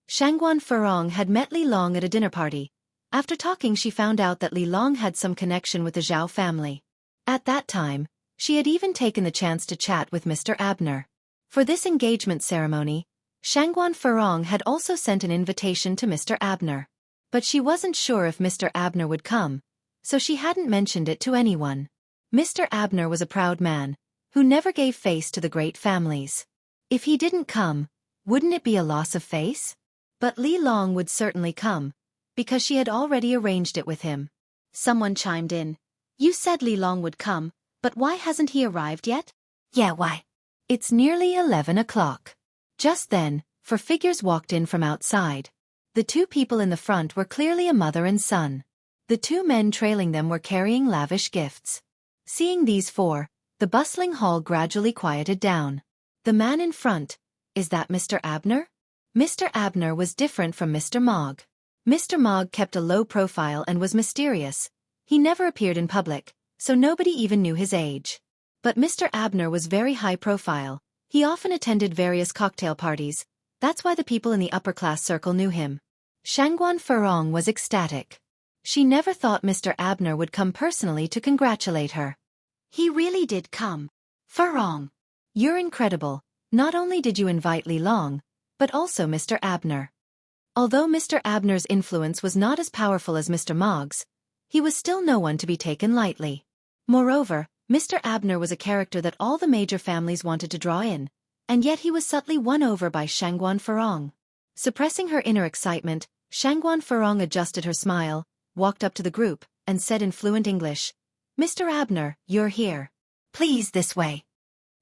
Shangguan Farong had met Li Long at a dinner party. After talking, she found out that Li Long had some connection with the Zhao family. At that time, she had even taken the chance to chat with Mr. Abner. For this engagement ceremony, Shangguan Farong had also sent an invitation to Mr. Abner. But she wasn't sure if Mr. Abner would come, so she hadn't mentioned it to anyone. Mr. Abner was a proud man, who never gave face to the great families. If he didn't come, wouldn't it be a loss of face? But Li Long would certainly come, because she had already arranged it with him. Someone chimed in. You said Li Long would come, but why hasn't he arrived yet? Yeah, why? It's nearly 11 o'clock. Just then, four figures walked in from outside. The two people in the front were clearly a mother and son. The two men trailing them were carrying lavish gifts. Seeing these four, the bustling hall gradually quieted down. The man in front, is that Mr. Abner? Mr. Abner was different from Mr. Mogg. Mr. Mogg kept a low profile and was mysterious. He never appeared in public, so nobody even knew his age. But Mr. Abner was very high profile. He often attended various cocktail parties. That's why the people in the upper-class circle knew him. Shangguan Farong was ecstatic. She never thought Mr. Abner would come personally to congratulate her. He really did come. Farong. You're incredible. Not only did you invite Li Long, but also Mr. Abner. Although Mr. Abner's influence was not as powerful as Mr. Mogg's, he was still no one to be taken lightly. Moreover, Mr. Abner was a character that all the major families wanted to draw in, and yet he was subtly won over by Shangguan Farong. Suppressing her inner excitement, Shangguan Farong adjusted her smile, walked up to the group, and said in fluent English, "Mr. Abner, you're here. Please this way."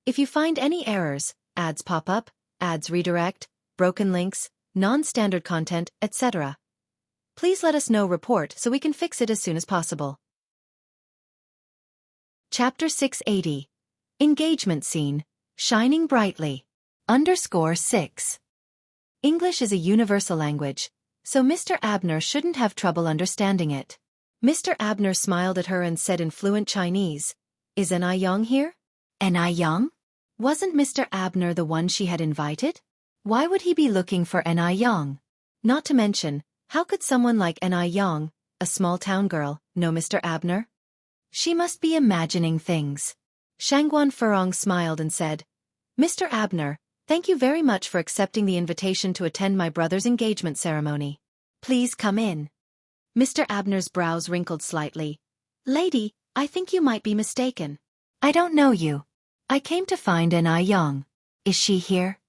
If you find any errors, ads pop up, ads redirect, broken links, non-standard content, etc., please let us know report so we can fix it as soon as possible. Chapter 680. Engagement Scene, Shining Brightly. _6. English is a universal language, so Mr. Abner shouldn't have trouble understanding it. Mr. Abner smiled at her and said in fluent Chinese, "Is Anew Yang here?" Anew Yang? Wasn't Mr. Abner the one she had invited? Why would he be looking for Anew Yang? Not to mention, how could someone like Anew Yang, a small-town girl, know Mr. Abner? She must be imagining things. Shangguan Farong smiled and said, "Mr. Abner, thank you very much for accepting the invitation to attend my brother's engagement ceremony. Please come in." Mr. Abner's brows wrinkled slightly. "Lady, I think you might be mistaken. I don't know you. I came to find Anew Yang. Is she here?"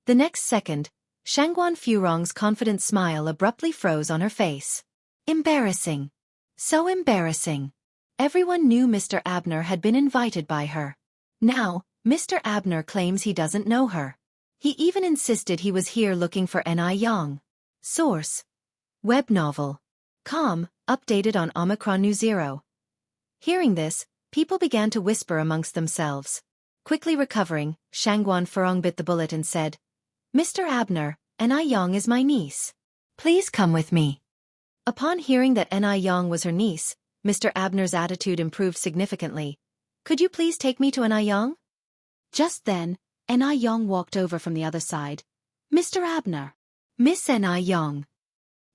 The next second, Shangguan Farong's confident smile abruptly froze on her face. Embarrassing. So embarrassing. Everyone knew Mr. Abner had been invited by her. Now, Mr. Abner claims he doesn't know her. He even insisted he was here looking for Anew Yang. Source: Web novel. Com, updated on Omicron New Zero. Hearing this, people began to whisper amongst themselves. Quickly recovering, Shangguan Farong bit the bullet and said, "Mr. Abner, Anew Yang is my niece. Please come with me." Upon hearing that Anew Yang was her niece, Mr. Abner's attitude improved significantly. "Could you please take me to Anew Yang?" Just then, Anew Yang walked over from the other side. "Mr. Abner." "Miss Anew Yang."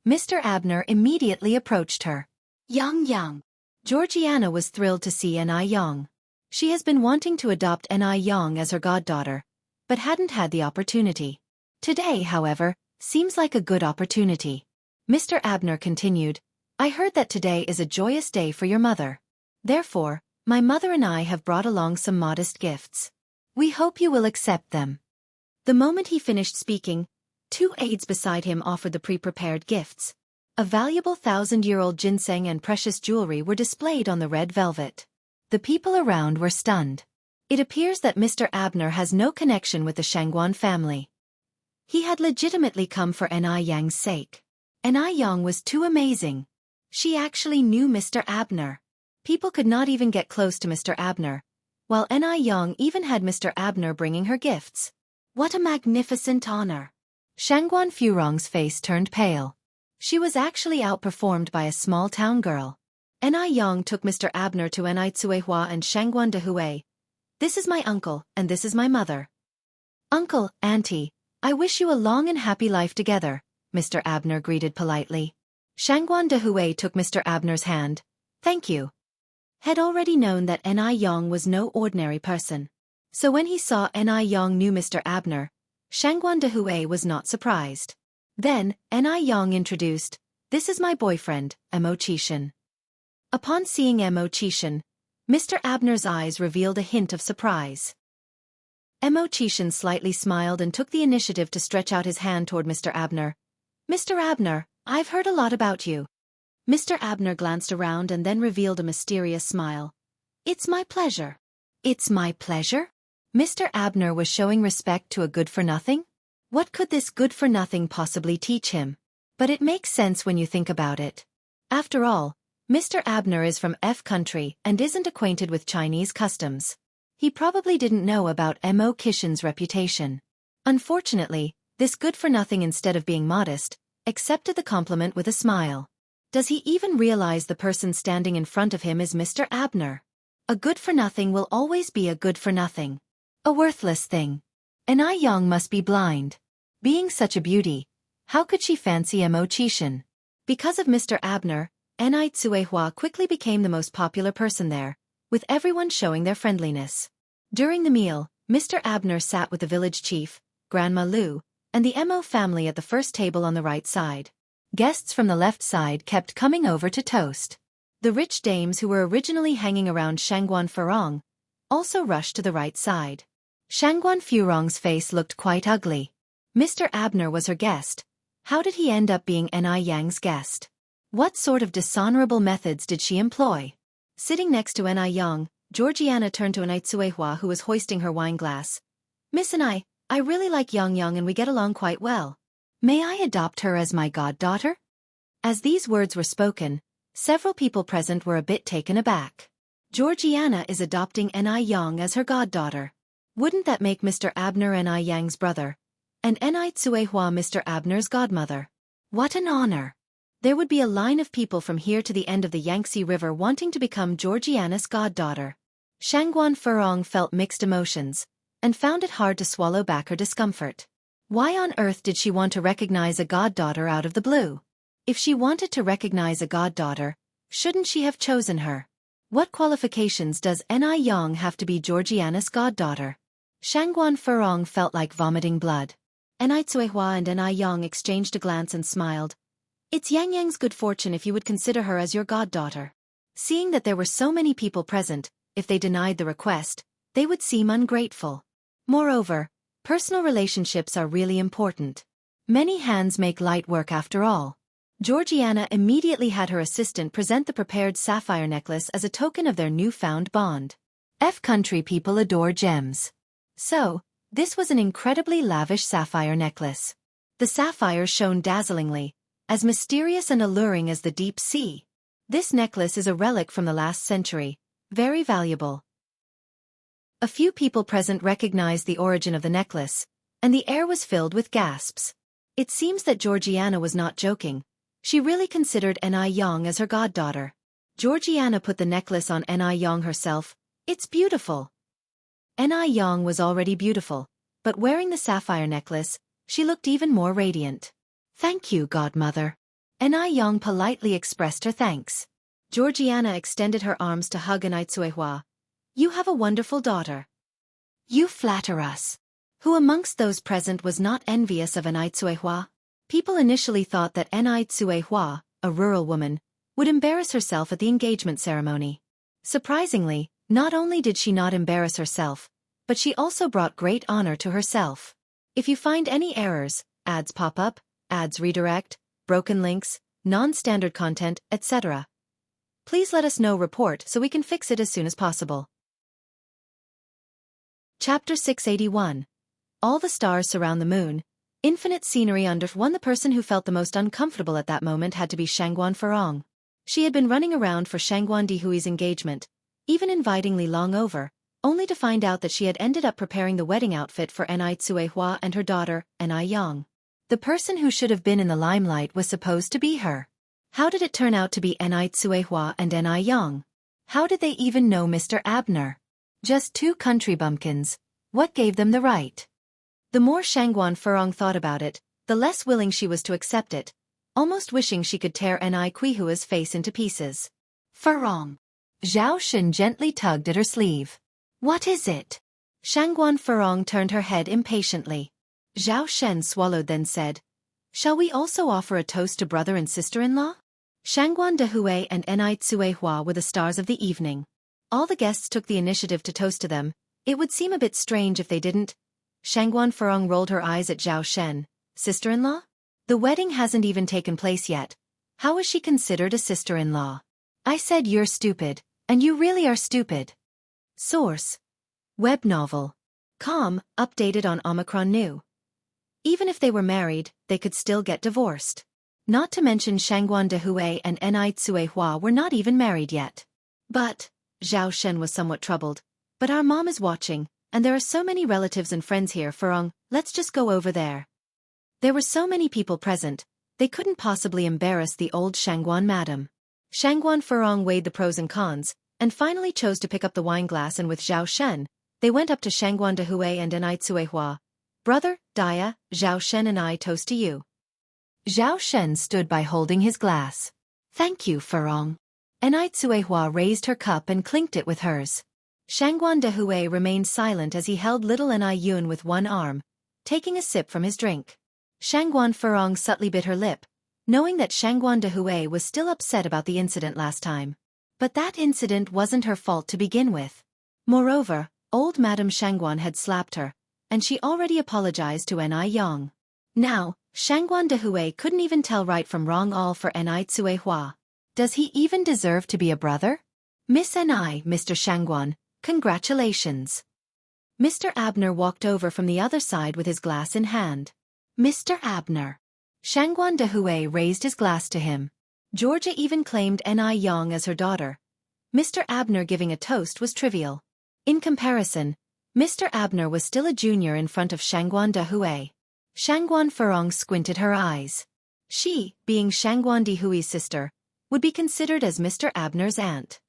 Mr. Abner immediately approached her. Yang. Georgiana was thrilled to see Anew Yang. She has been wanting to adopt Anew Yang as her goddaughter, but hadn't had the opportunity. Today, however, seems like a good opportunity. Mr. Abner continued, I heard that today is a joyous day for your mother. Therefore, my mother and I have brought along some modest gifts. We hope you will accept them. The moment he finished speaking, 2 aides beside him offered the pre-prepared gifts. A valuable 1,000-year-old ginseng and precious jewelry were displayed on the red velvet. The people around were stunned. It appears that Mr. Abner has no connection with the Shangguan family. He had legitimately come for Anyang's sake. Anyang was too amazing. She actually knew Mr. Abner. People could not even get close to Mr. Abner, while Anyang even had Mr. Abner bringing her gifts. What a magnificent honor! Shangguan Furong's face turned pale. She was actually outperformed by a small-town girl. Anyang took Mr. Abner to Tsuehua and Shangguan Dehui. This is my uncle, and this is my mother. Uncle, auntie, I wish you a long and happy life together, Mr. Abner greeted politely. Shangguan Dehui took Mr. Abner's hand. Thank you. Had already known that Anyang was no ordinary person. So when he saw Anyang knew Mr. Abner, Shangguan Dehui was not surprised. Then, Anyang introduced, this is my boyfriend, Mo Qishan. Upon seeing Mo Qishan, Mr. Abner's eyes revealed a hint of surprise. Mo Qishan slightly smiled and took the initiative to stretch out his hand toward Mr. Abner. Mr. Abner, I've heard a lot about you. Mr. Abner glanced around and then revealed a mysterious smile. It's my pleasure. It's my pleasure? Mr. Abner was showing respect to a good-for-nothing? What could this good-for-nothing possibly teach him? But it makes sense when you think about it. After all, Mr. Abner is from F country and isn't acquainted with Chinese customs. He probably didn't know about Mo Qishan's reputation. Unfortunately, this good-for-nothing, instead of being modest, accepted the compliment with a smile. Does he even realize the person standing in front of him is Mr. Abner? A good-for-nothing will always be a good-for-nothing. A worthless thing. Anyang must be blind. Being such a beauty, how could she fancy Mo Qishan? Because of Mr. Abner, Tsuehua quickly became the most popular person there, with everyone showing their friendliness. During the meal, Mr. Abner sat with the village chief, Grandma Lu, and the Mo family at the first table on the right side. Guests from the left side kept coming over to toast. The rich dames who were originally hanging around Shangguan Furong also rushed to the right side. Shangguan Furong's face looked quite ugly. Mr. Abner was her guest. How did he end up being Anyang's guest? What sort of dishonorable methods did she employ? Sitting next to Anyang, Georgiana turned to Tsuehua, who was hoisting her wine glass. Miss and I really like Yang and we get along quite well. May I adopt her as my goddaughter? As these words were spoken, several people present were a bit taken aback. Georgiana is adopting Anyang as her goddaughter. Wouldn't that make Mr. Abner Anyang's brother, and Tsuehua Mr. Abner's godmother? What an honor! There would be a line of people from here to the end of the Yangtze River wanting to become Georgiana's goddaughter. Shangguan Furong felt mixed emotions, and found it hard to swallow back her discomfort. Why on earth did she want to recognize a goddaughter out of the blue? If she wanted to recognize a goddaughter, shouldn't she have chosen her? What qualifications does Anyang have to be Georgiana's goddaughter? Shangguan Furong felt like vomiting blood. Tsuehua and Anyang exchanged a glance and smiled. It's Yang's good fortune if you would consider her as your goddaughter. Seeing that there were so many people present, if they denied the request, they would seem ungrateful. Moreover, personal relationships are really important. Many hands make light work after all. Georgiana immediately had her assistant present the prepared sapphire necklace as a token of their newfound bond. F country people adore gems. So, this was an incredibly lavish sapphire necklace. The sapphires shone dazzlingly, as mysterious and alluring as the deep sea. This necklace is a relic from the last century, very valuable. A few people present recognized the origin of the necklace, and the air was filled with gasps. It seems that Georgiana was not joking. She really considered Anyang as her goddaughter. Georgiana put the necklace on Anyang herself. It's beautiful. Anyang was already beautiful, but wearing the sapphire necklace, she looked even more radiant. Thank you, godmother. Anyang politely expressed her thanks. Georgiana extended her arms to hug Tsuehua. You have a wonderful daughter. You flatter us. Who amongst those present was not envious of Anew Tsuehua? People initially thought that Anew Tsuehua, a rural woman, would embarrass herself at the engagement ceremony. Surprisingly, not only did she not embarrass herself, but she also brought great honor to herself. If you find any errors, ads pop up, ads redirect, broken links, non-standard content, etc., please let us know report so we can fix it as soon as possible. Chapter 681. All the stars surround the moon. Infinite scenery under one. The person who felt the most uncomfortable at that moment had to be Shangguan Farong. She had been running around for Shangguan Dihui's engagement, even invitingly long over, only to find out that she had ended up preparing the wedding outfit for Anew Tsuehua and her daughter, Anew Yang. The person who should have been in the limelight was supposed to be her. How did it turn out to be Anew Tsuehua and Anew Yang? How did they even know Mr. Abner? Just two country bumpkins. What gave them the right? The more Shangguan Farong thought about it, the less willing she was to accept it, almost wishing she could tear Anew Tsuehua's face into pieces. Farong. Zhao Shen gently tugged at her sleeve. What is it? Shangguan Farong turned her head impatiently. Zhao Shen swallowed then said, Shall we also offer a toast to brother and sister-in-law? Shangguan Dihui and Anew Tsuehua were the stars of the evening. All the guests took the initiative to toast to them. It would seem a bit strange if they didn't. Shangguan Farong rolled her eyes at Zhao Shen. Sister-in-law? The wedding hasn't even taken place yet. How is she considered a sister-in-law? I said you're stupid, and you really are stupid. Source. Web novel. Com, updated on Omicron New. Even if they were married, they could still get divorced. Not to mention Shangguan Dihui and Anew Tsuehua were not even married yet. But, Zhao Shen was somewhat troubled. But our mom is watching, and there are so many relatives and friends here, Farong, let's just go over there. There were so many people present, they couldn't possibly embarrass the old Shangguan madam. Shangguan Farong weighed the pros and cons, and finally chose to pick up the wine glass, and with Zhao Shen, they went up to Shangguan Dihui and Anew Tsuehua. Brother, Dia, Zhao Shen and I toast to you. Zhao Shen stood by holding his glass. Thank you, Farong. Anew Tsuehua raised her cup and clinked it with hers. Shangguan Dihui remained silent as he held little Anew Yun with one arm, taking a sip from his drink. Shangguan Farong subtly bit her lip, knowing that Shangguan Dihui was still upset about the incident last time. But that incident wasn't her fault to begin with. Moreover, old Madame Shangguan had slapped her, and she already apologized to Anew Yang. Now, Shangguan Dihui couldn't even tell right from wrong, all for Anew Tsuehua. Does he even deserve to be a brother? Miss Anew, Mr. Shangguan, congratulations. Mr. Abner walked over from the other side with his glass in hand. Mr. Abner. Shangguan Dihui raised his glass to him. Georgia even claimed Anew Yang as her daughter. Mr. Abner giving a toast was trivial. In comparison, Mr. Abner was still a junior in front of Shangguan Dihui. Shangguan Farong squinted her eyes. She, being Shangguan Dihui's sister, would be considered as Mr. Abner's aunt.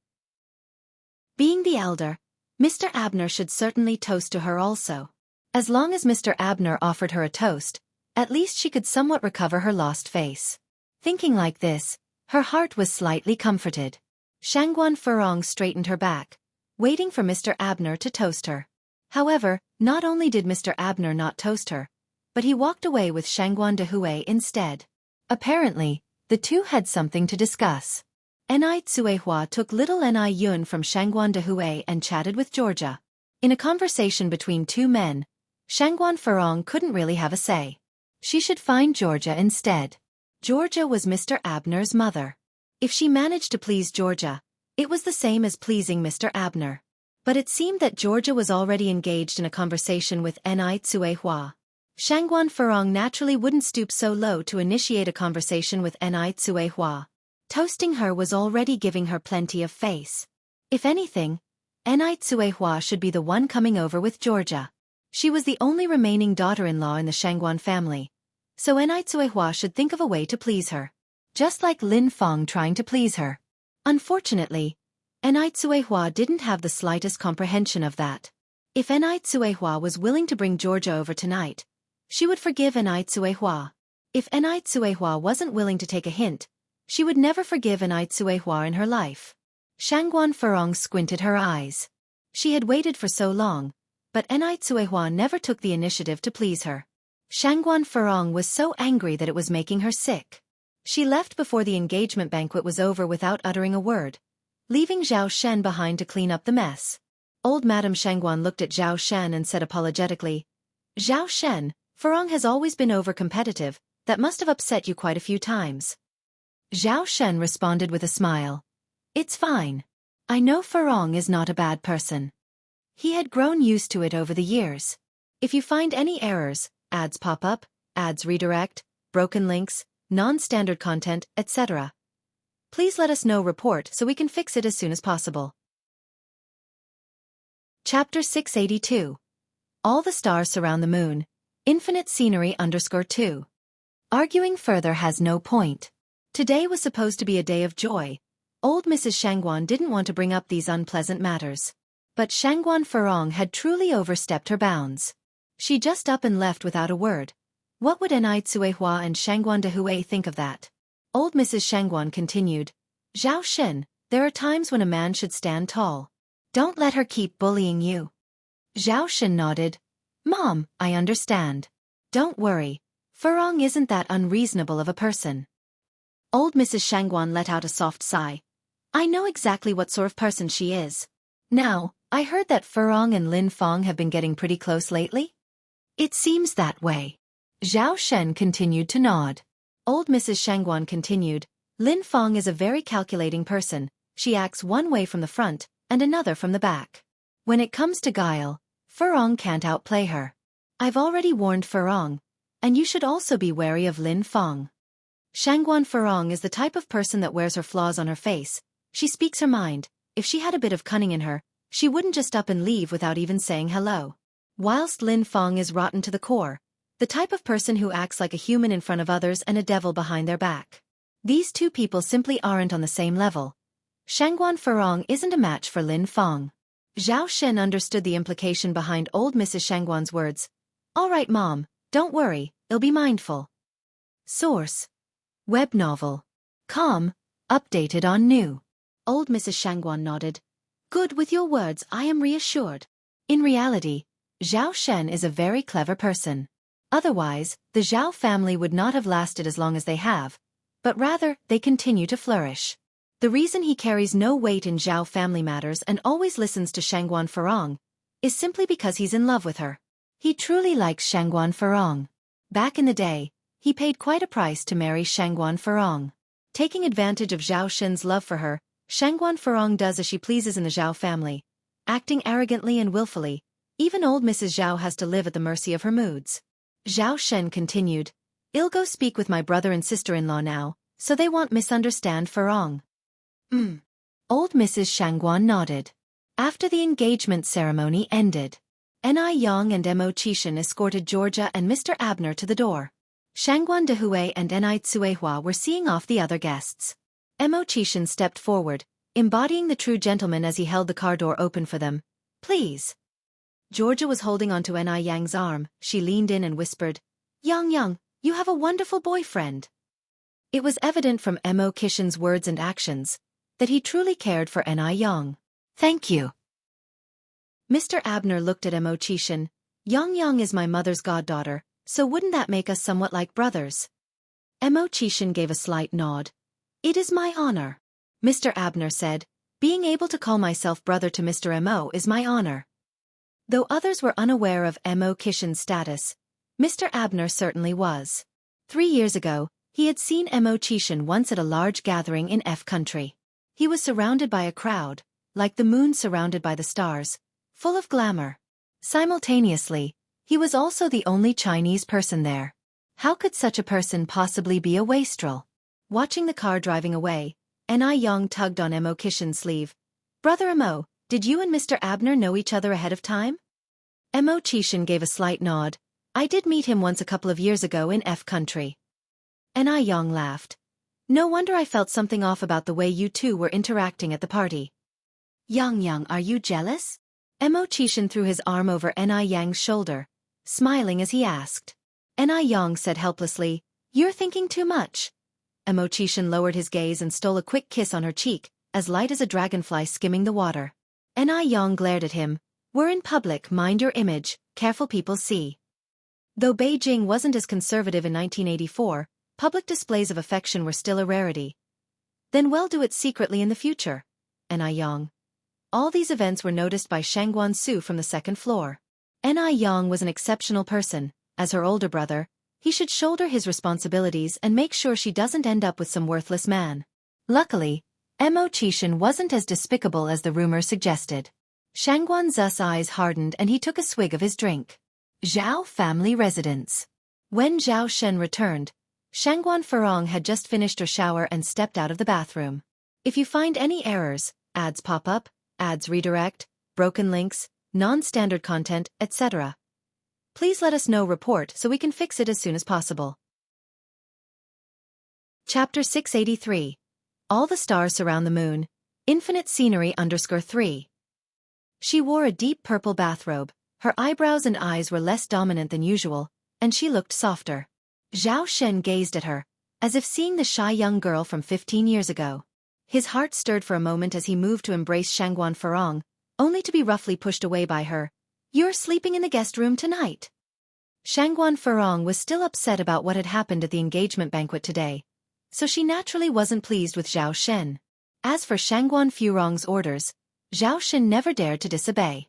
Being the elder, Mr. Abner should certainly toast to her also. As long as Mr. Abner offered her a toast, at least she could somewhat recover her lost face. Thinking like this, her heart was slightly comforted. Shangguan Farong straightened her back, waiting for Mr. Abner to toast her. However, not only did Mr. Abner not toast her, but he walked away with Shangguan Dihui instead. Apparently, the two had something to discuss. Anew Tsuehua took little Anew Yun from Shangguan Dihui and chatted with Georgia. In a conversation between two men, Shangguan Farong couldn't really have a say. She should find Georgia instead. Georgia was Mr. Abner's mother. If she managed to please Georgia, it was the same as pleasing Mr. Abner. But it seemed that Georgia was already engaged in a conversation with Anew Tsuehua. Shangguan Farong naturally wouldn't stoop so low to initiate a conversation with Anew Tsuehua. Toasting her was already giving her plenty of face. If anything, Anew Tsuehua should be the one coming over with Georgia. She was the only remaining daughter-in-law in the Shangguan family, so Anew Tsuehua should think of a way to please her. Just like Lin Feng trying to please her. Unfortunately, Anew Tsuehua didn't have the slightest comprehension of that. If Anew Tsuehua was willing to bring Georgia over tonight, she would forgive Anew Tsuehua. If Anew Tsuehua wasn't willing to take a hint, she would never forgive Anew Tsuehua in her life. Shangguan Farong squinted her eyes. She had waited for so long, but Enai Tsuehua never took the initiative to please her. Shangguan Furong was so angry that it was making her sick. She left before the engagement banquet was over without uttering a word, leaving Zhao Shen behind to clean up the mess. Old Madame Shangguan looked at Zhao Shen and said apologetically, "Zhao Shen, Furong has always been over-competitive, that must have upset you quite a few times." Zhao Shen responded with a smile. "It's fine. I know Furong is not a bad person." He had grown used to it over the years. If you find any errors, ads pop up, ads redirect, broken links, non-standard content, etc., please let us know report so we can fix it as soon as possible. Chapter 682. All the stars surround the moon. Infinite scenery _2. Arguing further has no point. Today was supposed to be a day of joy. Old Mrs. Shangguan didn't want to bring up these unpleasant matters. But Shangguan Furong had truly overstepped her bounds. She just up and left without a word. What would Enai Tsuehua and Shangguan Dehui think of that? Old Mrs. Shangguan continued, "Zhao Shen, there are times when a man should stand tall. Don't let her keep bullying you." Zhao Shen nodded. "Mom, I understand. Don't worry. Furong isn't that unreasonable of a person." Old Mrs. Shangguan let out a soft sigh. "I know exactly what sort of person she is. Now, I heard that Furong and Lin Fong have been getting pretty close lately?" "It seems that way." Zhao Shen continued to nod. Old Mrs. Shangguan continued, "Lin Fong is a very calculating person. She acts one way from the front and another from the back. When it comes to guile, Furong can't outplay her. I've already warned Furong, and you should also be wary of Lin Fong. Shangguan Furong is the type of person that wears her flaws on her face. She speaks her mind. If she had a bit of cunning in her, she wouldn't just up and leave without even saying hello. Whilst Lin Fong is rotten to the core, the type of person who acts like a human in front of others and a devil behind their back. These two people simply aren't on the same level. Shangguan Furong isn't a match for Lin Fong." Zhao Shen understood the implication behind old Mrs. Shangguan's words. "All right, Mom, don't worry, I'll be mindful." Source: Web novel. Com. Updated on New. Old Mrs. Shangguan nodded. "Good, with your words I am reassured." In reality, Zhao Shen is a very clever person. Otherwise, the Zhao family would not have lasted as long as they have, but rather, they continue to flourish. The reason he carries no weight in Zhao family matters and always listens to Shangguan Furong is simply because he's in love with her. He truly likes Shangguan Furong. Back in the day, he paid quite a price to marry Shangguan Furong. Taking advantage of Zhao Shen's love for her, Shangguan Furong does as she pleases in the Zhao family, acting arrogantly and willfully. Even old Mrs. Zhao has to live at the mercy of her moods. Zhao Shen continued, "I'll go speak with my brother and sister-in-law now, so they won't misunderstand Furong." Old Mrs. Shangguan nodded. After the engagement ceremony ended, Enai Yang and Mo Qishan escorted Georgia and Mr. Abner to the door. Shangguan Dehui and Enai Tsuehua were seeing off the other guests. Mo Qishan stepped forward, embodying the true gentleman as he held the car door open for them. "Please." Georgia was holding onto Enai Yang's arm. She leaned in and whispered, Yang, you have a wonderful boyfriend." It was evident from Mo Qishan's words and actions that he truly cared for Enai Yang. "Thank you." Mr. Abner looked at Mo Qishan. Yang is my mother's goddaughter, so wouldn't that make us somewhat like brothers?" Mo Qishan gave a slight nod. "It is my honor," Mr. Abner said. "Being able to call myself brother to Mr. Mo is my honor." Though others were unaware of Mo Qishan's status, Mr. Abner certainly was. 3 years ago, he had seen Mo Qishan once at a large gathering in F country. He was surrounded by a crowd, like the moon surrounded by the stars, full of glamour. Simultaneously, he was also the only Chinese person there. How could such a person possibly be a wastrel? Watching the car driving away, Enai Yang tugged on Mo Qishan's sleeve. "Brother Mo, did you and Mr. Abner know each other ahead of time?" Mo Qishan gave a slight nod. "I did meet him once a couple of years ago in F country." Enai Yang laughed. "No wonder I felt something off about the way you two were interacting at the party." Yang, are you jealous?" Mo Qishan threw his arm over Enai Yang's shoulder, smiling as he asked. Enai Yang said helplessly, "You're thinking too much." Mo Qishan lowered his gaze and stole a quick kiss on her cheek, as light as a dragonfly skimming the water. Enai Yang glared at him. We're in public, mind your image, careful people see. Though Beijing wasn't as conservative in 1984, public displays of affection were still a rarity. Then we'll do it secretly in the future. Anew. All these events were noticed by Shangguan Su from the second floor. Anew was an exceptional person. As her older brother, he should shoulder his responsibilities and make sure she doesn't end up with some worthless man. Luckily, Mo Qishan wasn't as despicable as the rumor suggested. Shangguan Zu's eyes hardened and he took a swig of his drink. Zhao family residence. When Zhao Shen returned, Shangguan Farong had just finished her shower and stepped out of the bathroom. If you find any errors, ads pop up, ads redirect, broken links, non-standard content, etc., please let us know. Report so we can fix it as soon as possible. Chapter 683. All the stars surround the moon. Infinite scenery _3. She wore a deep purple bathrobe, her eyebrows and eyes were less dominant than usual, and she looked softer. Zhao Shen gazed at her, as if seeing the shy young girl from 15 years ago. His heart stirred for a moment as he moved to embrace Shangguan Farong, only to be roughly pushed away by her. You're sleeping in the guest room tonight. Shangguan Farong was still upset about what had happened at the engagement banquet today, so she naturally wasn't pleased with Zhao Shen. As for Shangguan Farong's orders, Zhao Shen never dared to disobey.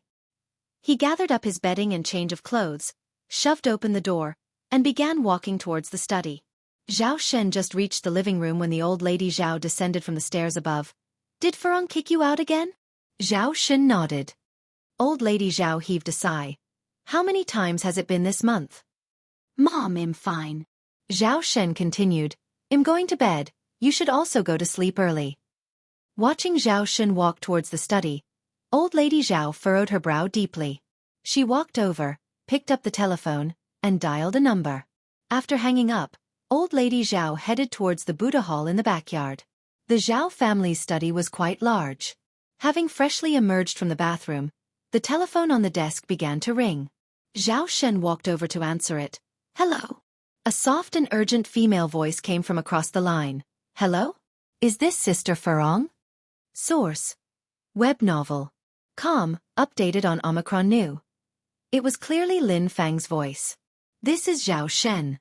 He gathered up his bedding and change of clothes, shoved open the door, and began walking towards the study. Zhao Shen just reached the living room when the old lady Zhao descended from the stairs above. Did Farong kick you out again? Zhao Shen nodded. Old lady Zhao heaved a sigh. How many times has it been this month? Mom, I'm fine. Zhao Shen continued. I'm going to bed, you should also go to sleep early. Watching Zhao Shen walk towards the study, old lady Zhao furrowed her brow deeply. She walked over, picked up the telephone, and dialed a number. After hanging up, old lady Zhao headed towards the Buddha hall in the backyard. The Zhao family's study was quite large. Having freshly emerged from the bathroom, the telephone on the desk began to ring. Zhao Shen walked over to answer it. Hello. A soft and urgent female voice came from across the line. Hello? Is this Sister Farong? Source: web novel. Com, updated on Omicron New. It was clearly Lin Fang's voice. This is Zhao Shen.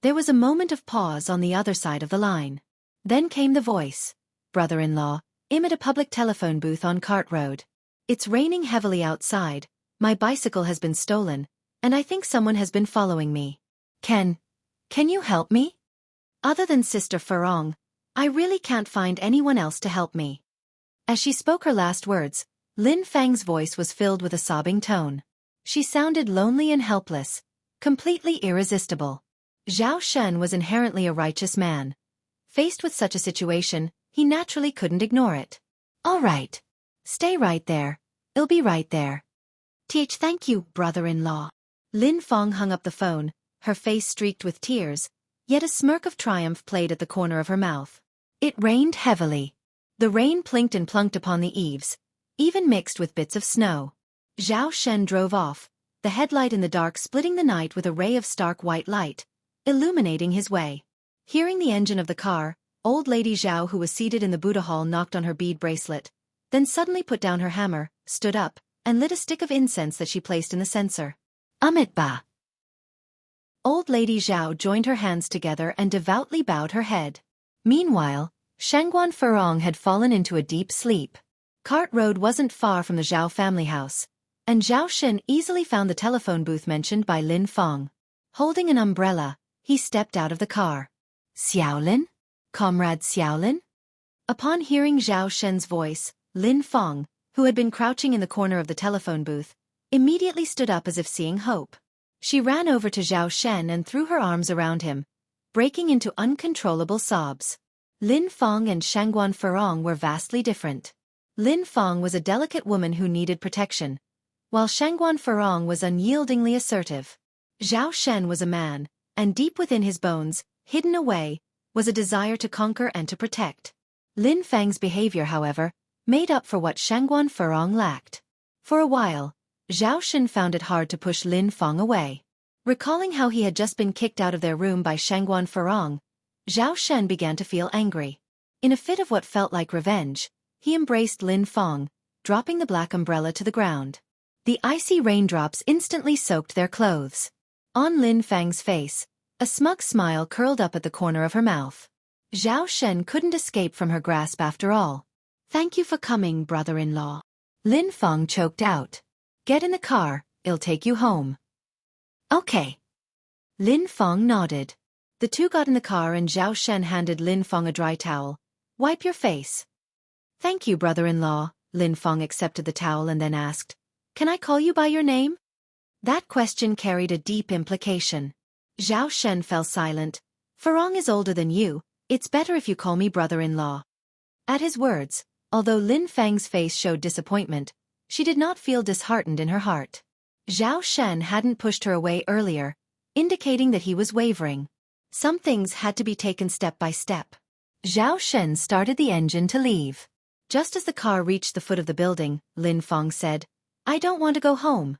There was a moment of pause on the other side of the line. Then came the voice. Brother-in-law, I'm at a public telephone booth on Cart Road. It's raining heavily outside, my bicycle has been stolen, and I think someone has been following me. Can you help me? Other than Sister Farong, I really can't find anyone else to help me. As she spoke her last words, Lin Fang's voice was filled with a sobbing tone. She sounded lonely and helpless, completely irresistible. Zhao Shen was inherently a righteous man. Faced with such a situation, he naturally couldn't ignore it. All right. Stay right there. I'll be right there. Thank you, brother-in-law. Lin Fang hung up the phone, her face streaked with tears, yet a smirk of triumph played at the corner of her mouth. It rained heavily. The rain plinked and plunked upon the eaves, even mixed with bits of snow. Zhao Shen drove off, the headlight in the dark splitting the night with a ray of stark white light, illuminating his way. Hearing the engine of the car, old lady Zhao, who was seated in the Buddha hall, knocked on her bead bracelet, then suddenly put down her hammer, stood up, and lit a stick of incense that she placed in the censer. Amitabha. Old lady Zhao joined her hands together and devoutly bowed her head. Meanwhile, Shangguan Farong had fallen into a deep sleep. Cart Road wasn't far from the Zhao family house, and Zhao Shen easily found the telephone booth mentioned by Lin Fang. Holding an umbrella, he stepped out of the car. Xiaolin? Comrade Xiaolin? Upon hearing Zhao Shen's voice, Lin Fang, who had been crouching in the corner of the telephone booth, immediately stood up as if seeing hope. She ran over to Zhao Shen and threw her arms around him, breaking into uncontrollable sobs. Lin Fang and Shangguan Farong were vastly different. Lin Fang was a delicate woman who needed protection, while Shangguan Farong was unyieldingly assertive. Zhao Shen was a man, and deep within his bones, hidden away, was a desire to conquer and to protect. Lin Fang's behavior, however, made up for what Shangguan Farong lacked. For a while, Zhao Shen found it hard to push Lin Fang away. Recalling how he had just been kicked out of their room by Shangguan Farong, Zhao Shen began to feel angry. In a fit of what felt like revenge, he embraced Lin Fang, dropping the black umbrella to the ground. The icy raindrops instantly soaked their clothes. On Lin Fang's face, a smug smile curled up at the corner of her mouth. Zhao Shen couldn't escape from her grasp after all. "Thank you for coming, brother-in-law." Lin Fang choked out. "Get in the car, it'll take you home." "Okay." Lin Fang nodded. The two got in the car and Zhao Shen handed Lin Fang a dry towel. "Wipe your face." "Thank you, brother-in-law." Lin Fang accepted the towel and then asked, "Can I call you by your name?" That question carried a deep implication. Zhao Shen fell silent. "Farong is older than you, it's better if you call me brother-in-law." At his words, although Lin Fang's face showed disappointment, she did not feel disheartened in her heart. Zhao Shen hadn't pushed her away earlier, indicating that he was wavering. Some things had to be taken step by step. Zhao Shen started the engine to leave. Just as the car reached the foot of the building, Lin Fang said, "I don't want to go home."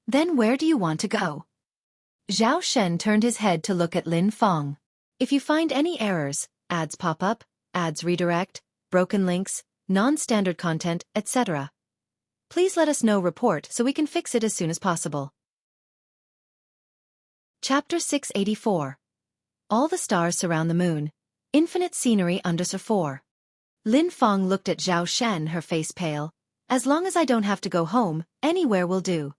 "Then where do you want to go?" Zhao Shen turned his head to look at Lin Fang. "If you find any errors, ads pop up, ads redirect, broken links, non-standard content, etc. please let us know report so we can fix it as soon as possible." Chapter 684. All the stars surround the moon. Infinite scenery under 4. Lin Fang looked at Zhao Shen, her face pale. "As long as I don't have to go home, anywhere will do."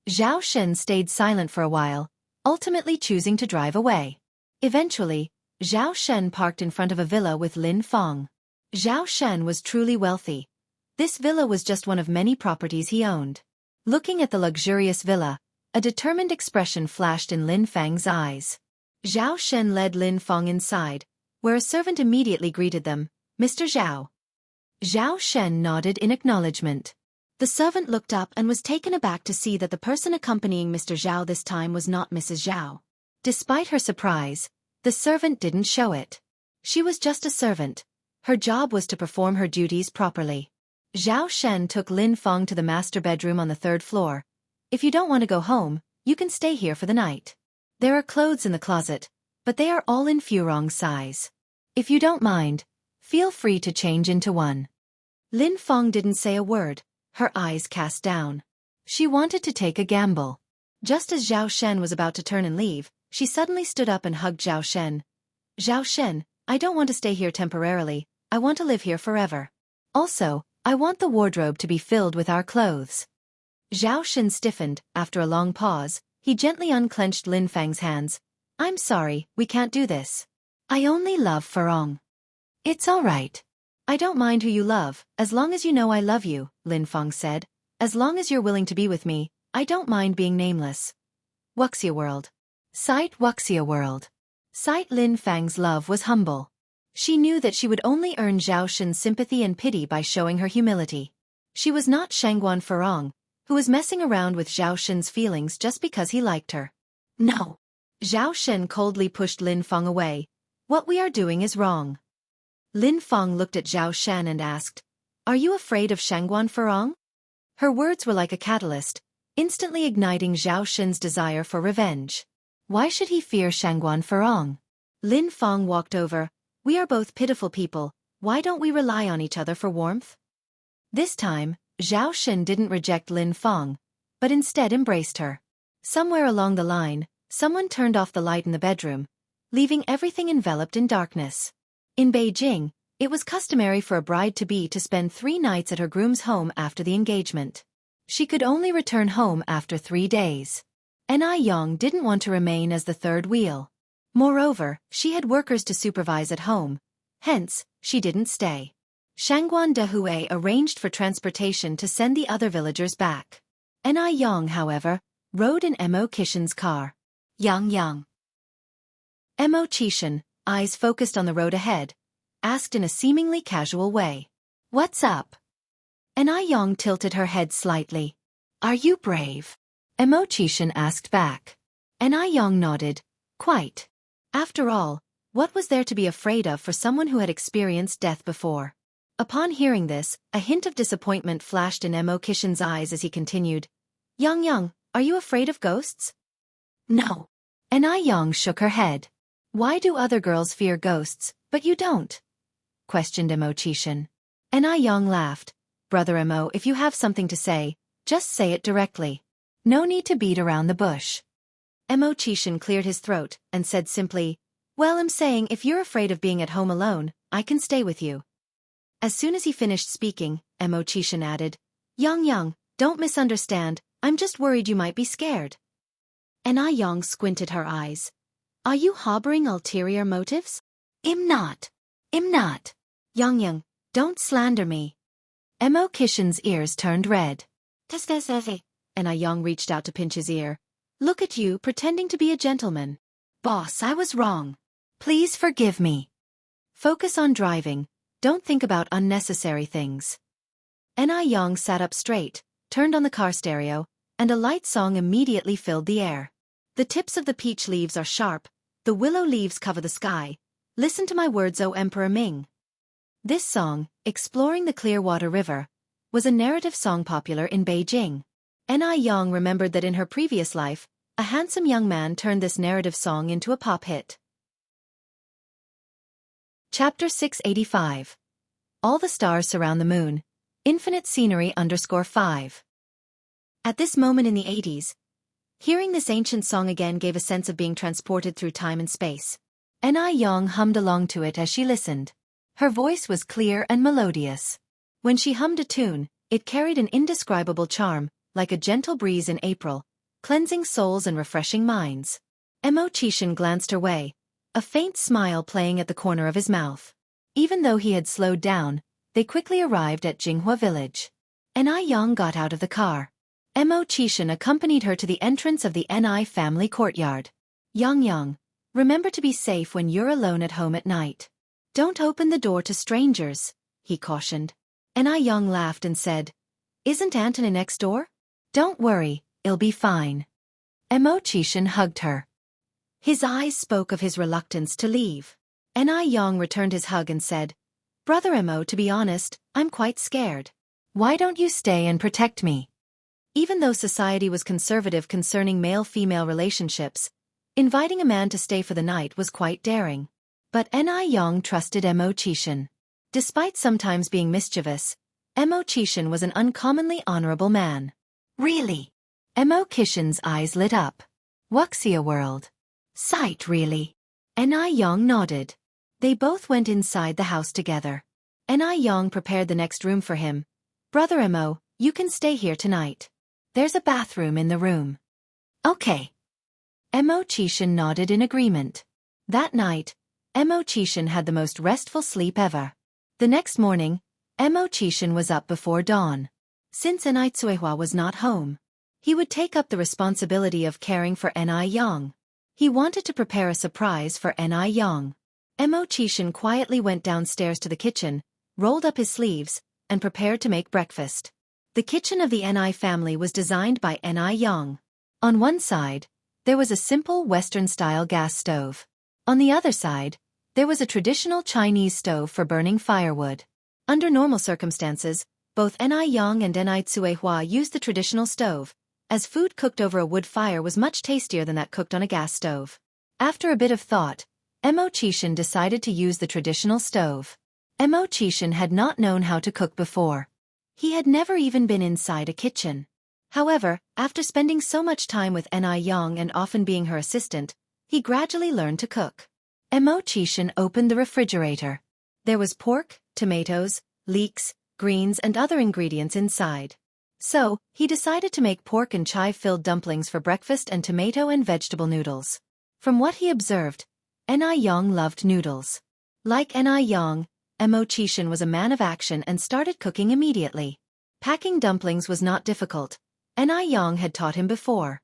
Zhao Shen stayed silent for a while, ultimately choosing to drive away. Eventually, Zhao Shen parked in front of a villa with Lin Fang. Zhao Shen was truly wealthy. This villa was just one of many properties he owned. Looking at the luxurious villa, a determined expression flashed in Lin Fang's eyes. Zhao Shen led Lin Fang inside, where a servant immediately greeted them, "Mr. Zhao." Zhao Shen nodded in acknowledgement. The servant looked up and was taken aback to see that the person accompanying Mr. Zhao this time was not Mrs. Zhao. Despite her surprise, the servant didn't show it. She was just a servant. Her job was to perform her duties properly. Zhao Shen took Lin Fang to the master bedroom on the 3rd floor. "If you don't want to go home, you can stay here for the night. There are clothes in the closet, but they are all in Furong size. If you don't mind, feel free to change into one." Lin Fang didn't say a word, her eyes cast down. She wanted to take a gamble. Just as Zhao Shen was about to turn and leave, she suddenly stood up and hugged Zhao Shen. "Zhao Shen, I don't want to stay here temporarily, I want to live here forever. Also, I want the wardrobe to be filled with our clothes." Zhao Shen stiffened. After a long pause, he gently unclenched Lin Fang's hands. "I'm sorry, we can't do this. I only love Farong." "It's all right. I don't mind who you love, as long as you know I love you," Lin Fang said. "As long as you're willing to be with me, I don't mind being nameless." Wuxia World. Sight Wuxia World. Sight Lin Fang's love was humble. She knew that she would only earn Zhao Shen's sympathy and pity by showing her humility. She was not Shangguan Farong, who was messing around with Zhao Shen's feelings just because he liked her. "No." Zhao Shen coldly pushed Lin Fang away. "What we are doing is wrong." Lin Fang looked at Zhao Shen and asked, "Are you afraid of Shangguan Farong?" Her words were like a catalyst, instantly igniting Zhao Shen's desire for revenge. Why should he fear Shangguan Farong? Lin Fang walked over. "We are both pitiful people, why don't we rely on each other for warmth?" This time, Zhao Shen didn't reject Lin Fang, but instead embraced her. Somewhere along the line, someone turned off the light in the bedroom, leaving everything enveloped in darkness. In Beijing, it was customary for a bride-to-be to spend 3 nights at her groom's home after the engagement. She could only return home after 3 days. Anew didn't want to remain as the third wheel. Moreover, she had workers to supervise at home. Hence, she didn't stay. Shangguan Dehui arranged for transportation to send the other villagers back. Anew, however, rode in Mo Qishan's car. Yang. Mo Qishan, eyes focused on the road ahead, asked in a seemingly casual way, "What's up?" Anew tilted her head slightly. "Are you brave?" Mo Qishan asked back. Anew nodded. "Quite. After all, what was there to be afraid of for someone who had experienced death before?" Upon hearing this, a hint of disappointment flashed in Mo Qishan's eyes as he continued, Yang, are you afraid of ghosts?" "No." Anew shook her head. "Why do other girls fear ghosts, but you don't?" questioned Mo Qishan. Anew laughed. "Brother Mo, if you have something to say, Just say it directly. No need to beat around the bush. Mo Qishan cleared his throat and said simply, "Well, I'm saying if you're afraid of being at home alone, I can stay with you." As soon as he finished speaking, Mo Qishan added, "Yang, don't misunderstand, I'm just worried you might be scared." Yang squinted her eyes. "Are you harboring ulterior motives?" I'm not. Yang, don't slander me." Mo Qishan's ears turned red. Yang reached out to pinch his ear. "Look at you, pretending to be a gentleman." Boss, I was wrong. Please forgive me. Focus on driving, don't think about unnecessary things. Yang sat up straight, turned on the car stereo, and a light song immediately filled the air. "The tips of the peach leaves are sharp, the willow leaves cover the sky. Listen to my words, O Emperor Ming." This song, Exploring the Clearwater River, was a narrative song popular in Beijing. Yang remembered that in her previous life, a handsome young man turned this narrative song into a pop hit. Chapter 685. All the Stars Surround the Moon. Infinite Scenery _5. At this moment in the 80s, hearing this ancient song again gave a sense of being transported through time and space. Yang hummed along to it as she listened. Her voice was clear and melodious. When she hummed a tune, it carried an indescribable charm, like a gentle breeze in April, cleansing souls and refreshing minds. Mo Qishan glanced her way, a faint smile playing at the corner of his mouth. Even though he had slowed down, they quickly arrived at Jianghu village. Yang got out of the car. Mo Qishan accompanied her to the entrance of the Ni family courtyard. Yang, remember to be safe when you're alone at home at night. Don't open the door to strangers," he cautioned. Yang laughed and said, "Isn't Antony next door?" Don't worry, it'll be fine. Mo Qishan hugged her. His eyes spoke of his reluctance to leave. Yang returned his hug and said, "Brother Mo, to be honest, I'm quite scared." Why don't you stay and protect me? Even though society was conservative concerning male-female relationships, inviting a man to stay for the night was quite daring. But Yang trusted Mo Qishan. Despite sometimes being mischievous, Mo Qishan was an uncommonly honorable man. Really? Mo Qishan's eyes lit up. Wuxia world. Sight really? Yang nodded. They both went inside the house together. Yang prepared the next room for him. "Brother Mo, you can stay here tonight. There's a bathroom in the room." Okay. Mo Qishan nodded in agreement. That night, Mo Qishan had the most restful sleep ever. The next morning, Mo Qishan was up before dawn. Since Tsuehua was not home, he would take up the responsibility of caring for Yang. He wanted to prepare a surprise for Yang. Mo Qishan quietly went downstairs to the kitchen, rolled up his sleeves, and prepared to make breakfast. The kitchen of the Ni family was designed by Yang. On one side, there was a simple Western-style gas stove. On the other side, there was a traditional Chinese stove for burning firewood. Under normal circumstances, both Yang and Tsuehua used the traditional stove, as food cooked over a wood fire was much tastier than that cooked on a gas stove. After a bit of thought, Mo Qishan decided to use the traditional stove. Mo Qishan had not known how to cook before. He had never even been inside a kitchen. However, after spending so much time with Yang and often being her assistant, he gradually learned to cook. Mo Qishan opened the refrigerator. There was pork, tomatoes, leeks, greens and other ingredients inside. So, he decided to make pork and chive-filled dumplings for breakfast and tomato and vegetable noodles. From what he observed, Yang loved noodles. Like Yang, Mo Qishan was a man of action and started cooking immediately. Packing dumplings was not difficult. Yang had taught him before.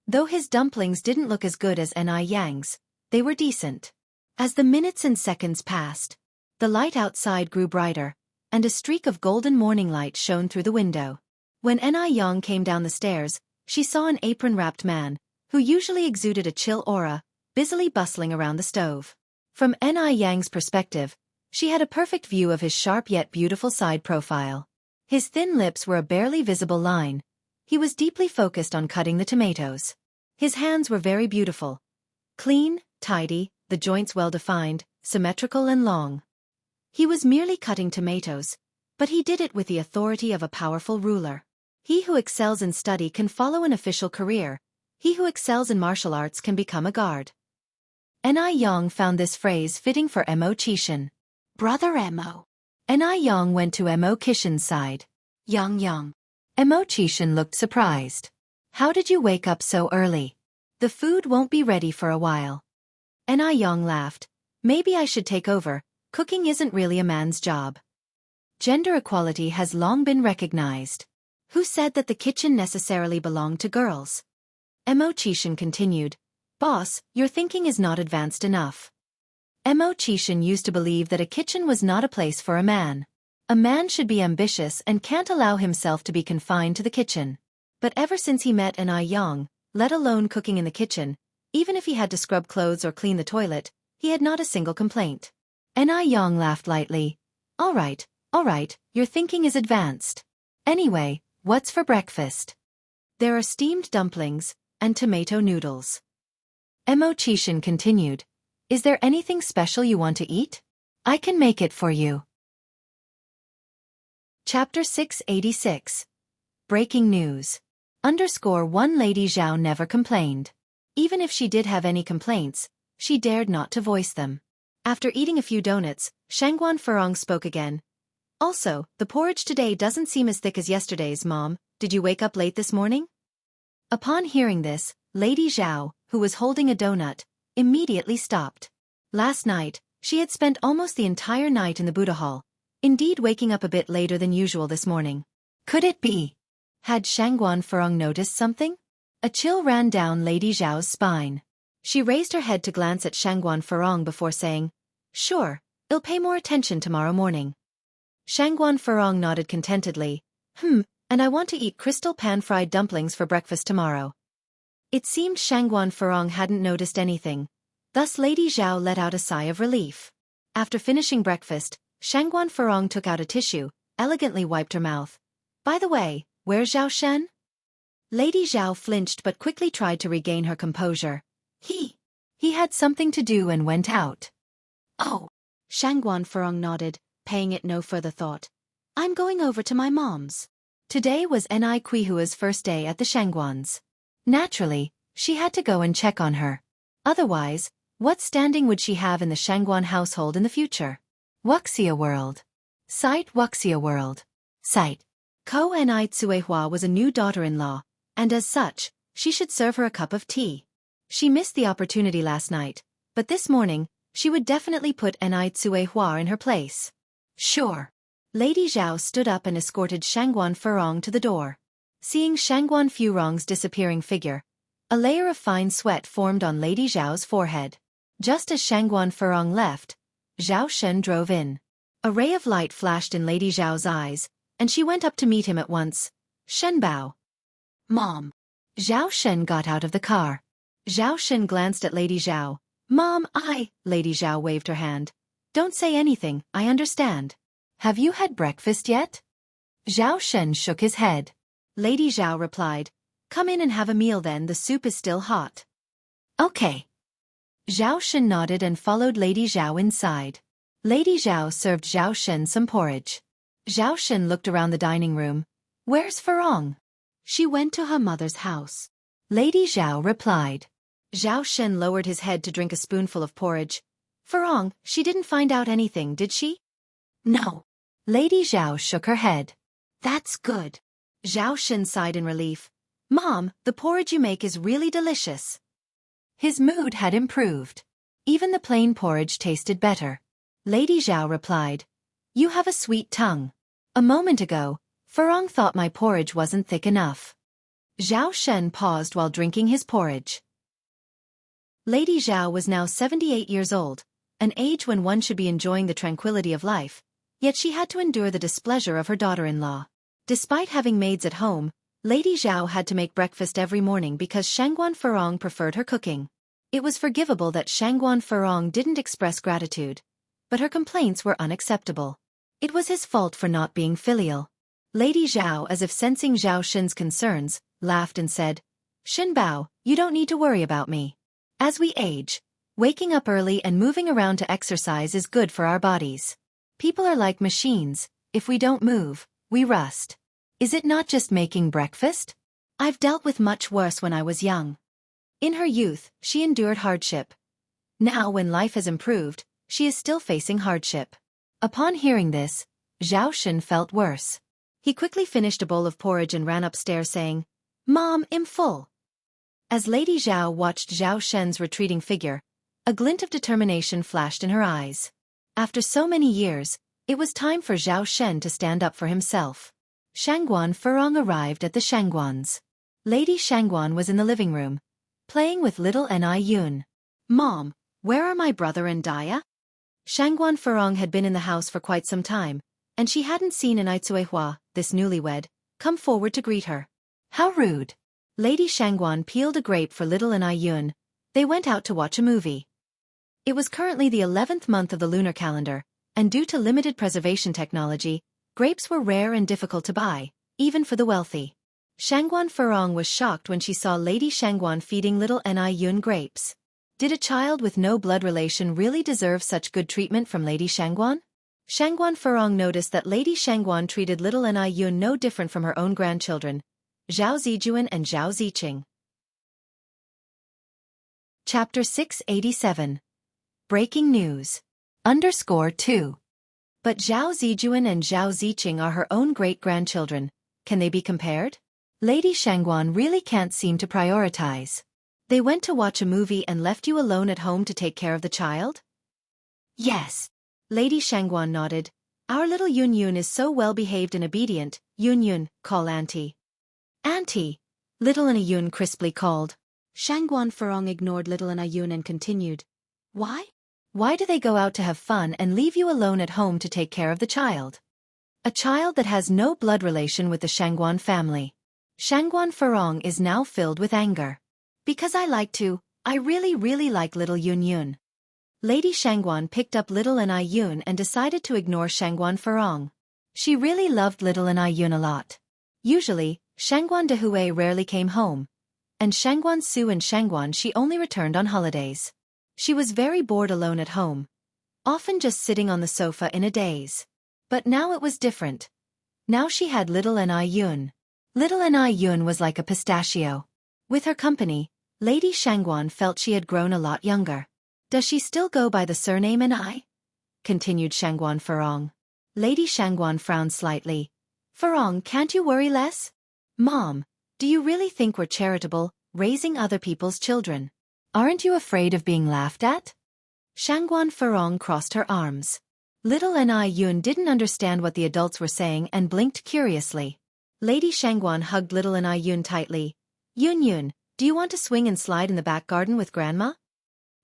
Though his dumplings didn't look as good as Yang's, they were decent. As the minutes and seconds passed, the light outside grew brighter, and a streak of golden morning light shone through the window. When Yang came down the stairs, she saw an apron-wrapped man, who usually exuded a chill aura, busily bustling around the stove. From Yang's perspective, she had a perfect view of his sharp yet beautiful side profile. His thin lips were a barely visible line. He was deeply focused on cutting the tomatoes. His hands were very beautiful. Clean, tidy, the joints well-defined, symmetrical and long. He was merely cutting tomatoes, but he did it with the authority of a powerful ruler. He who excels in study can follow an official career. He who excels in martial arts can become a guard. Ni Yang found this phrase fitting for Mo Qishan. Brother Mo. Ni Yang went to Mo Qishan's side. Yang. Mo Qishan looked surprised. How did you wake up so early? The food won't be ready for a while. Ni Yang laughed. Maybe I should take over. Cooking isn't really a man's job. Gender equality has long been recognized. Who said that the kitchen necessarily belonged to girls? Mo Qishan continued. Boss, your thinking is not advanced enough. Mo Qishan used to believe that a kitchen was not a place for a man. A man should be ambitious and can't allow himself to be confined to the kitchen. But ever since he met Ni Yang, let alone cooking in the kitchen, even if he had to scrub clothes or clean the toilet, he had not a single complaint. Ni Yang laughed lightly. All right, your thinking is advanced. Anyway, what's for breakfast? There are steamed dumplings and tomato noodles. Mo Qishan continued. Is there anything special you want to eat? I can make it for you. Chapter 686. Breaking news. _1 Lady Zhao never complained. Even if she did have any complaints, she dared not to voice them. After eating a few donuts, Shangguan Furong spoke again. Also, the porridge today doesn't seem as thick as yesterday's, Mom. Did you wake up late this morning? Upon hearing this, Lady Zhao, who was holding a donut, immediately stopped. Last night, she had spent almost the entire night in the Buddha Hall, indeed waking up a bit later than usual this morning. Could it be? Had Shangguan Furong noticed something? A chill ran down Lady Zhao's spine. She raised her head to glance at Shangguan Furong before saying, Sure, I'll pay more attention tomorrow morning. Shangguan Furong nodded contentedly. And I want to eat crystal pan-fried dumplings for breakfast tomorrow. It seemed Shangguan Furong hadn't noticed anything. Thus Lady Zhao let out a sigh of relief. After finishing breakfast, Shangguan Furong took out a tissue, elegantly wiped her mouth. By the way, where's Zhao Shen? Lady Zhao flinched but quickly tried to regain her composure. He had something to do and went out. Oh. Shangguan Furong nodded, paying it no further thought. I'm going over to my mom's. Today was Ni Kuihua's first day at the Shangguans. Naturally, she had to go and check on her. Otherwise, what standing would she have in the Shangguan household in the future? Wuxia World. Site Wuxia World. Site. Ko Ni Tsuehua was a new daughter-in-law, and as such, she should serve her a cup of tea. She missed the opportunity last night, but this morning, she would definitely put Ni Tsuehua in her place. Sure. Lady Zhao stood up and escorted Shangguan Furong to the door. Seeing Shangguan Furong's disappearing figure, a layer of fine sweat formed on Lady Zhao's forehead. Just as Shangguan Furong left, Zhao Shen drove in. A ray of light flashed in Lady Zhao's eyes, and she went up to meet him at once. Shenbao. Mom. Zhao Shen got out of the car. Zhao Shen glanced at Lady Zhao. Mom, Lady Zhao waved her hand. Don't say anything, I understand. Have you had breakfast yet? Zhao Shen shook his head. Lady Zhao replied, Come in and have a meal then, the soup is still hot. Okay. Zhao Shen nodded and followed Lady Zhao inside. Lady Zhao served Zhao Shen some porridge. Zhao Shen looked around the dining room. Where's Furong? She went to her mother's house. Lady Zhao replied. Zhao Shen lowered his head to drink a spoonful of porridge. Furong, she didn't find out anything, did she? No. Lady Zhao shook her head. That's good. Zhao Shen sighed in relief. Mom, the porridge you make is really delicious. His mood had improved. Even the plain porridge tasted better. Lady Zhao replied. You have a sweet tongue. A moment ago, Furong thought my porridge wasn't thick enough. Zhao Shen paused while drinking his porridge. Lady Zhao was now 78 years old, an age when one should be enjoying the tranquility of life, yet she had to endure the displeasure of her daughter-in-law. Despite having maids at home, Lady Zhao had to make breakfast every morning because Shangguan Furong preferred her cooking. It was forgivable that Shangguan Furong didn't express gratitude, but her complaints were unacceptable. It was his fault for not being filial. Lady Zhao, as if sensing Zhao Shen's concerns, laughed and said, Shenbao, you don't need to worry about me. As we age, waking up early and moving around to exercise is good for our bodies. People are like machines, if we don't move, we rust. Is it not just making breakfast? I've dealt with much worse when I was young. In her youth, she endured hardship. Now when life has improved, she is still facing hardship. Upon hearing this, Zhao Shen felt worse. He quickly finished a bowl of porridge and ran upstairs saying, "Mom, I'm full." As Lady Zhao watched Zhao Shen's retreating figure, a glint of determination flashed in her eyes. After so many years, it was time for Zhao Shen to stand up for himself. Shangguan Furong arrived at the Shangguans. Lady Shangguan was in the living room, playing with little Anew. "Mom, where are my brother and Daya?" Shangguan Furong had been in the house for quite some time, and she hadn't seen Anew, this newlywed, come forward to greet her. How rude. Lady Shangguan peeled a grape for little Anew. They went out to watch a movie. It was currently the 11th month of the lunar calendar, and due to limited preservation technology, grapes were rare and difficult to buy, even for the wealthy. Shangguan Furong was shocked when she saw Lady Shangguan feeding little Anew grapes. Did a child with no blood relation really deserve such good treatment from Lady Shangguan? Shangguan Furong noticed that Lady Shangguan treated little Anew no different from her own grandchildren, Zhao Zijuan and Zhao Ziqing. Chapter 687. Breaking news. _2. But Zhao Zijuan and Zhao Ziqing are her own great-grandchildren. Can they be compared? Lady Shangguan really can't seem to prioritize. They went to watch a movie and left you alone at home to take care of the child? Yes. Lady Shangguan nodded. Our little Yun is so well-behaved and obedient. Yun, call Auntie. Auntie, little Anew crisply called. Shangguan Furong ignored little Anew and continued. Why? Why do they go out to have fun and leave you alone at home to take care of the child? A child that has no blood relation with the Shangguan family. Shangguan Furong is now filled with anger. Because I really like little Yun. Lady Shangguan picked up little Anew and decided to ignore Shangguan Furong. She really loved little Anew a lot. Usually, Shangguan Dehui rarely came home, and Shangguan Su and Shangguan she only returned on holidays. She was very bored alone at home, often just sitting on the sofa in a daze. But now it was different. Now she had little Anew. Little Anew was like a pistachio. With her company, Lady Shangguan felt she had grown a lot younger. Does she still go by the surname Anew? Continued Shangguan Furong. Lady Shangguan frowned slightly. Furong, can't you worry less? Mom, do you really think we're charitable, raising other people's children? Aren't you afraid of being laughed at? Shangguan Furong crossed her arms. Little Anew didn't understand what the adults were saying and blinked curiously. Lady Shangguan hugged little Anew tightly. Yun, do you want to swing and slide in the back garden with Grandma?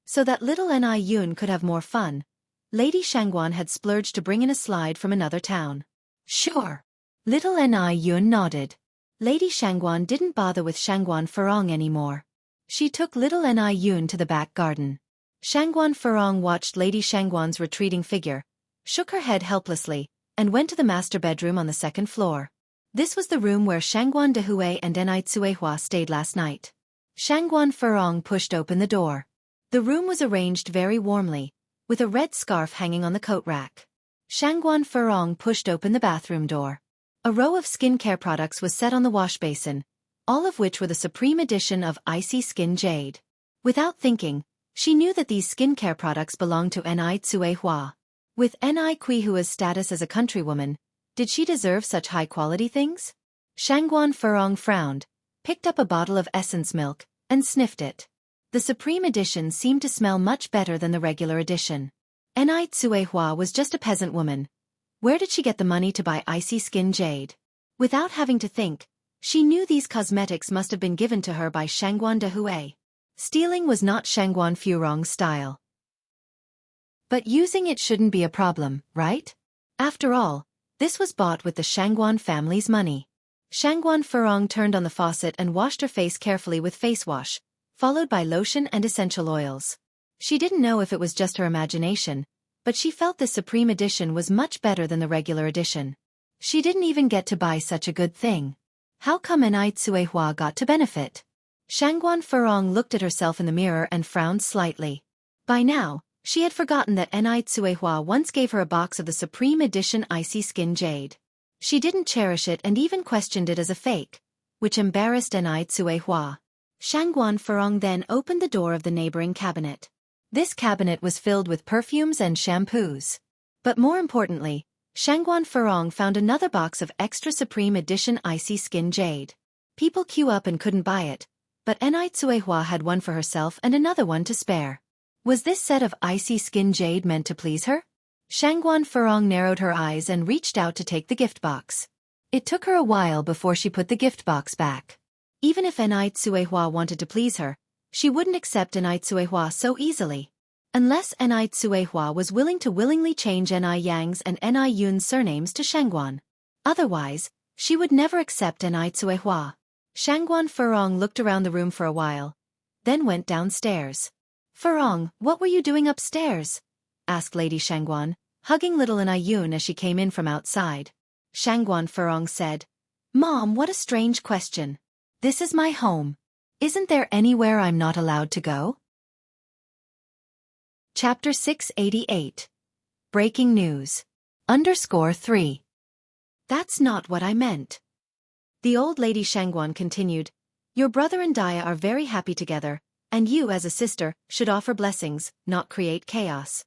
So that little Anew could have more fun, Lady Shangguan had splurged to bring in a slide from another town. Sure. Little Anew nodded. Lady Shangguan didn't bother with Shangguan Furong anymore. She took little Anew to the back garden. Shangguan Furong watched Lady Shangguan's retreating figure, shook her head helplessly, and went to the master bedroom on the second floor. This was the room where Shangguan Dehui and Anew stayed last night. Shangguan Furong pushed open the door. The room was arranged very warmly, with a red scarf hanging on the coat rack. Shangguan Furong pushed open the bathroom door. A row of skincare products was set on the wash basin, all of which were the supreme edition of Icy Skin Jade. Without thinking, she knew that these skincare products belonged to Anew. With Aneihua's status as a countrywoman, did she deserve such high-quality things? Shangguan Furong frowned, picked up a bottle of essence milk, and sniffed it. The supreme edition seemed to smell much better than the regular edition. Anew was just a peasant woman. Where did she get the money to buy Icy Skin Jade? Without having to think, she knew these cosmetics must have been given to her by Shangguan Dehui. Stealing was not Shangguan Furong's style. But using it shouldn't be a problem, right? After all, this was bought with the Shangguan family's money. Shangguan Furong turned on the faucet and washed her face carefully with face wash, followed by lotion and essential oils. She didn't know if it was just her imagination, but she felt the supreme edition was much better than the regular edition. She didn't even get to buy such a good thing. How come Anew got to benefit? Shangguan Furong looked at herself in the mirror and frowned slightly. By now, she had forgotten that Anew once gave her a box of the supreme edition Icy Skin Jade. She didn't cherish it and even questioned it as a fake, which embarrassed Anew Hua. Shangguan Furong then opened the door of the neighboring cabinet. This cabinet was filled with perfumes and shampoos. But more importantly, Shangguan Furong found another box of extra supreme edition icy skin jade. People queue up and couldn't buy it, but Anew Hua had one for herself and another one to spare. Was this set of icy skin jade meant to please her? Shangguan Furong narrowed her eyes and reached out to take the gift box. It took her a while before she put the gift box back. Even if Anew Hua wanted to please her, she wouldn't accept Anew Hua so easily. Unless Anew Hua was willing to willingly change Anew Yang's and Anew Yun's surnames to Shangguan. Otherwise, she would never accept Anew Hua. Shangguan Furong looked around the room for a while, then went downstairs. Furong, what were you doing upstairs? Asked Lady Shangguan, hugging little Anew Yun as she came in from outside. Shangguan Furong said, Mom, what a strange question. This is my home. Isn't there anywhere I'm not allowed to go? Chapter 688. Breaking News. _3. That's not what I meant. The old lady Shangguan continued, Your brother and Daya are very happy together, and you as a sister should offer blessings, not create chaos.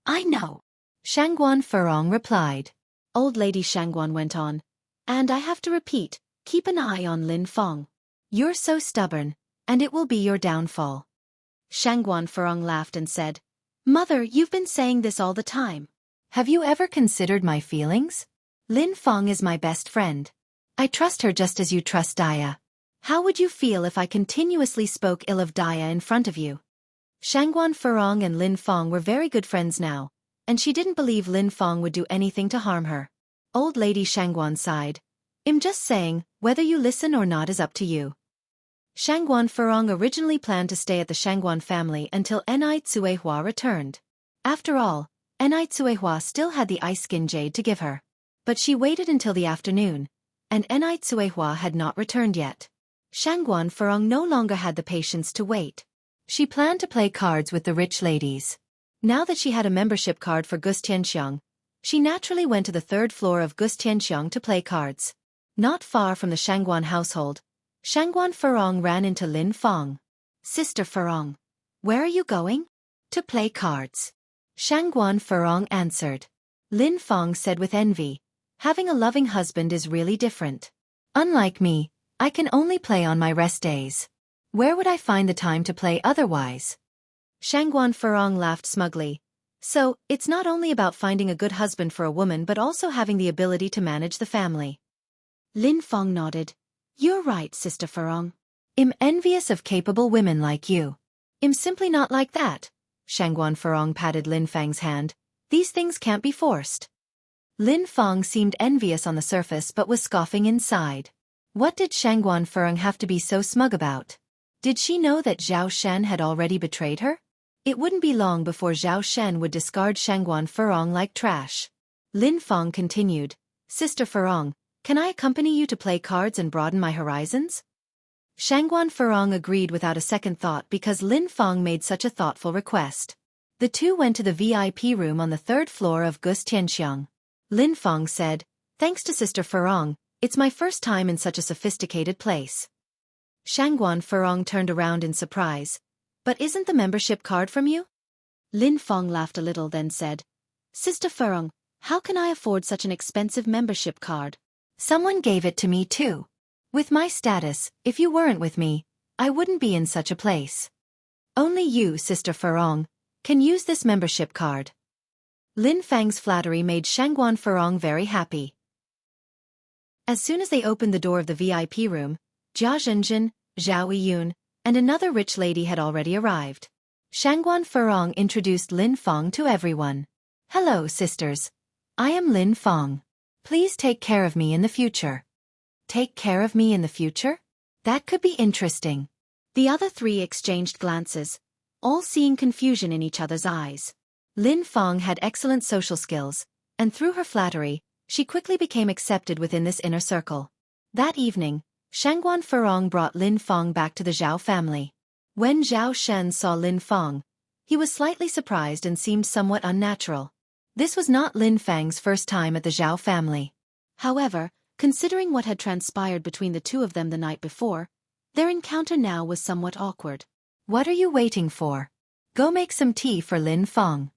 I know. Shangguan Furong replied. Old lady Shangguan went on, and I have to repeat, keep an eye on Lin Fong. You're so stubborn, and it will be your downfall. Shangguan Furong laughed and said, Mother, you've been saying this all the time. Have you ever considered my feelings? Lin Fong is my best friend. I trust her just as you trust Daya. How would you feel if I continuously spoke ill of Daya in front of you? Shangguan Furong and Lin Fong were very good friends now, and she didn't believe Lin Fong would do anything to harm her. Old lady Shangguan sighed. I'm just saying, whether you listen or not is up to you. Shangguan Furong originally planned to stay at the Shangguan family until Anew Hua returned. After all, Anew Hua still had the ice skin jade to give her. But she waited until the afternoon, and Anew Hua had not returned yet. Shangguan Furong no longer had the patience to wait. She planned to play cards with the rich ladies. Now that she had a membership card for Xianxia, she naturally went to the third floor of Xianxia to play cards. Not far from the Shangguan household, Shangguan Furong ran into Lin Fong. Sister Furong, where are you going? To play cards. Shangguan Furong answered. Lin Fong said with envy, having a loving husband is really different. Unlike me, I can only play on my rest days. Where would I find the time to play otherwise? Shangguan Furong laughed smugly. So, it's not only about finding a good husband for a woman but also having the ability to manage the family. Lin Fong nodded. You're right, Sister Furong. I'm envious of capable women like you. I'm simply not like that. Shangguan Furong patted Lin Fang's hand. These things can't be forced. Lin Fong seemed envious on the surface but was scoffing inside. What did Shangguan Furong have to be so smug about? Did she know that Zhao Shen had already betrayed her? It wouldn't be long before Zhao Shen would discard Shangguan Furong like trash. Lin Fong continued, Sister Furong, can I accompany you to play cards and broaden my horizons? Shangguan Furong agreed without a second thought because Lin Fong made such a thoughtful request. The two went to the VIP room on the third floor of Xianxia. Lin Fong said, Thanks to Sister Furong, it's my first time in such a sophisticated place. Shangguan Furong turned around in surprise. But isn't the membership card from you? Lin Fong laughed a little then said, Sister Furong, how can I afford such an expensive membership card? Someone gave it to me too. With my status, if you weren't with me, I wouldn't be in such a place. Only you, Sister Furong, can use this membership card. Lin Fang's flattery made Shangguan Furong very happy. As soon as they opened the door of the VIP room, Jia Zhenjin, Zhao Yun, and another rich lady had already arrived. Shangguan Furong introduced Lin Fong to everyone. Hello, sisters. I am Lin Fong. Please take care of me in the future. Take care of me in the future? That could be interesting. The other three exchanged glances, all seeing confusion in each other's eyes. Lin Fong had excellent social skills, and through her flattery, she quickly became accepted within this inner circle. That evening, Shangguan Furong brought Lin Fong back to the Zhao family. When Zhao Shen saw Lin Fong, he was slightly surprised and seemed somewhat unnatural. This was not Lin Fang's first time at the Zhao family. However, considering what had transpired between the two of them the night before, their encounter now was somewhat awkward. What are you waiting for? Go make some tea for Lin Feng.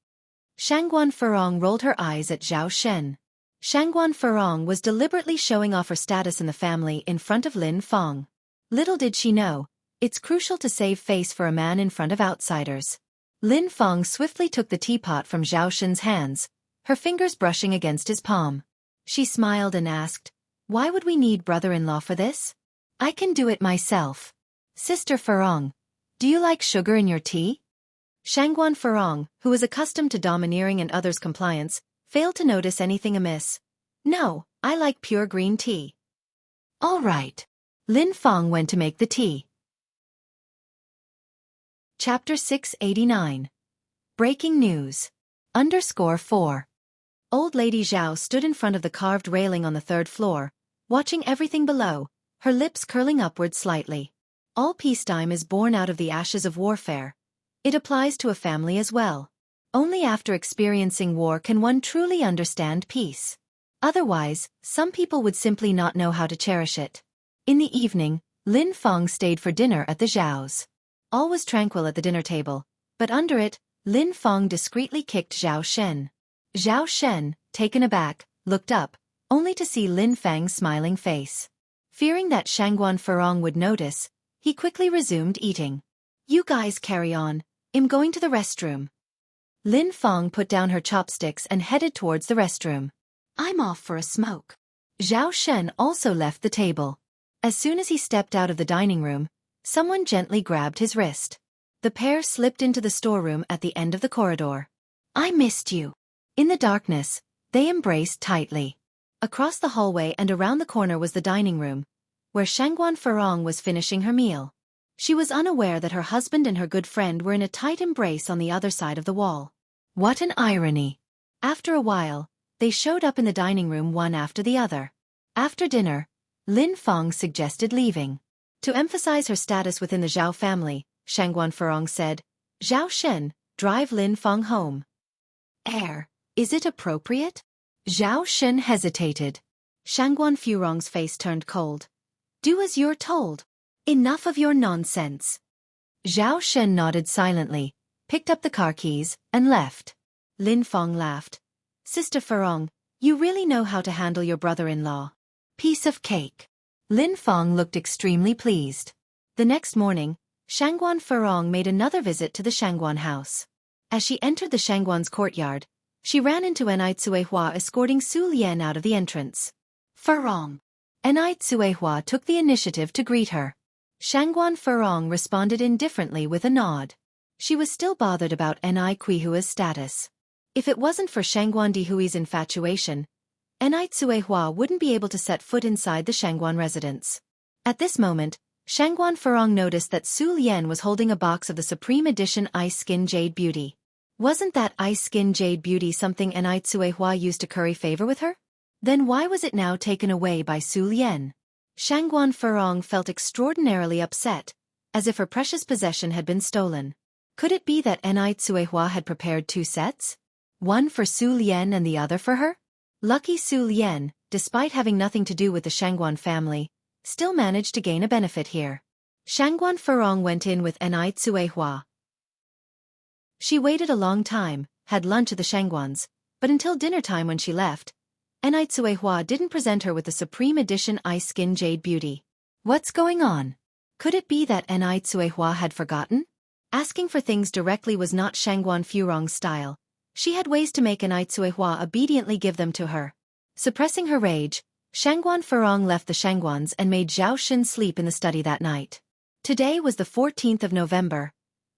Shangguan Furong rolled her eyes at Zhao Shen. Shangguan Furong was deliberately showing off her status in the family in front of Lin Feng. Little did she know, it's crucial to save face for a man in front of outsiders. Lin Feng swiftly took the teapot from Zhao Shen's hands, her fingers brushing against his palm. She smiled and asked, "Why would we need brother-in-law for this? I can do it myself. Sister Furong, do you like sugar in your tea?" Shangguan Furong, who was accustomed to domineering and others' compliance, failed to notice anything amiss. "No, I like pure green tea." "All right." Lin Feng went to make the tea. Chapter 689. Breaking News. _4. Old Lady Zhao stood in front of the carved railing on the third floor, watching everything below, her lips curling upward slightly. All peacetime is born out of the ashes of warfare. It applies to a family as well. Only after experiencing war can one truly understand peace. Otherwise, some people would simply not know how to cherish it. In the evening, Lin Feng stayed for dinner at the Zhao's. All was tranquil at the dinner table, but under it, Lin Feng discreetly kicked Zhao Shen. Zhao Shen, taken aback, looked up, only to see Lin Feng's smiling face. Fearing that Shangguan Furong would notice, he quickly resumed eating. "You guys carry on, I'm going to the restroom." Lin Feng put down her chopsticks and headed towards the restroom. "I'm off for a smoke." Zhao Shen also left the table. As soon as he stepped out of the dining room, someone gently grabbed his wrist. The pair slipped into the storeroom at the end of the corridor. "I missed you." In the darkness, they embraced tightly. Across the hallway and around the corner was the dining room, where Shangguan Furong was finishing her meal. She was unaware that her husband and her good friend were in a tight embrace on the other side of the wall. What an irony! After a while, they showed up in the dining room one after the other. After dinner, Lin Feng suggested leaving. To emphasize her status within the Zhao family, Shangguan Furong said, "Zhao Shen, drive Lin Feng home." Is it appropriate?" Zhao Shen hesitated. Shangguan Furong's face turned cold. "Do as you're told. Enough of your nonsense." Zhao Shen nodded silently, picked up the car keys, and left. Lin Feng laughed. "Sister Furong, you really know how to handle your brother-in-law. Piece of cake." Lin Feng looked extremely pleased. The next morning, Shangguan Furong made another visit to the Shangguan house. As she entered the Shangguan's courtyard, she ran into Anew Tsuehua escorting Su Lian out of the entrance. "Furong." Anew Tsuehua took the initiative to greet her. Shangguan Furong responded indifferently with a nod. She was still bothered about Anew Tsuehua's status. If it wasn't for Shangguan Dihui's infatuation, Anew Tsuehua wouldn't be able to set foot inside the Shangguan residence. At this moment, Shangguan Furong noticed that Su Lian was holding a box of the Supreme Edition Ice Skin Jade Beauty. Wasn't that Ice Skin Jade Beauty something Anew Tsuehua used to curry favor with her? Then why was it now taken away by Su Lian? Shangguan Furong felt extraordinarily upset, as if her precious possession had been stolen. Could it be that Anew Tsuehua had prepared two sets? One for Su Lian and the other for her? Lucky Su Lian, despite having nothing to do with the Shangguan family, still managed to gain a benefit here. Shangguan Furong went in with Anew Tsuehua. She waited a long time, had lunch at the Shangguans, but until dinner time when she left, Anew Tsuehua didn't present her with the Supreme Edition Ice Skin Jade Beauty. What's going on? Could it be that Anew Tsuehua had forgotten? Asking for things directly was not Shangguan Furong's style. She had ways to make Anew Tsuehua obediently give them to her. Suppressing her rage, Shangguan Furong left the Shangguans and made Zhao Shen sleep in the study that night. Today was the 14th of November,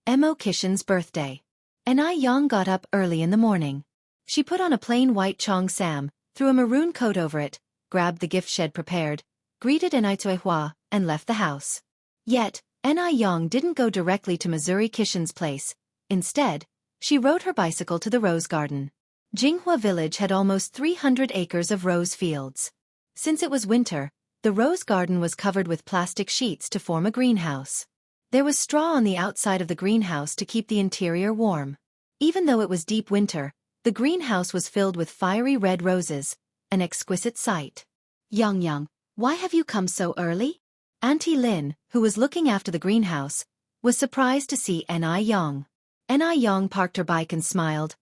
Mo Kishan's birthday. Anew Yang got up early in the morning. She put on a plain white chong sam, threw a maroon coat over it, grabbed the gift she had prepared, greeted Anew Tsuehua, and left the house. Yet, Anew Yang didn't go directly to Missouri Kishan's place. Instead, she rode her bicycle to the rose garden. Jianghu village had almost 300 acres of rose fields. Since it was winter, the rose garden was covered with plastic sheets to form a greenhouse. There was straw on the outside of the greenhouse to keep the interior warm. Even though it was deep winter, the greenhouse was filled with fiery red roses, an exquisite sight. Xianxia, why have you come so early? Auntie Lin, who was looking after the greenhouse, was surprised to see Anew. Anew parked her bike and smiled.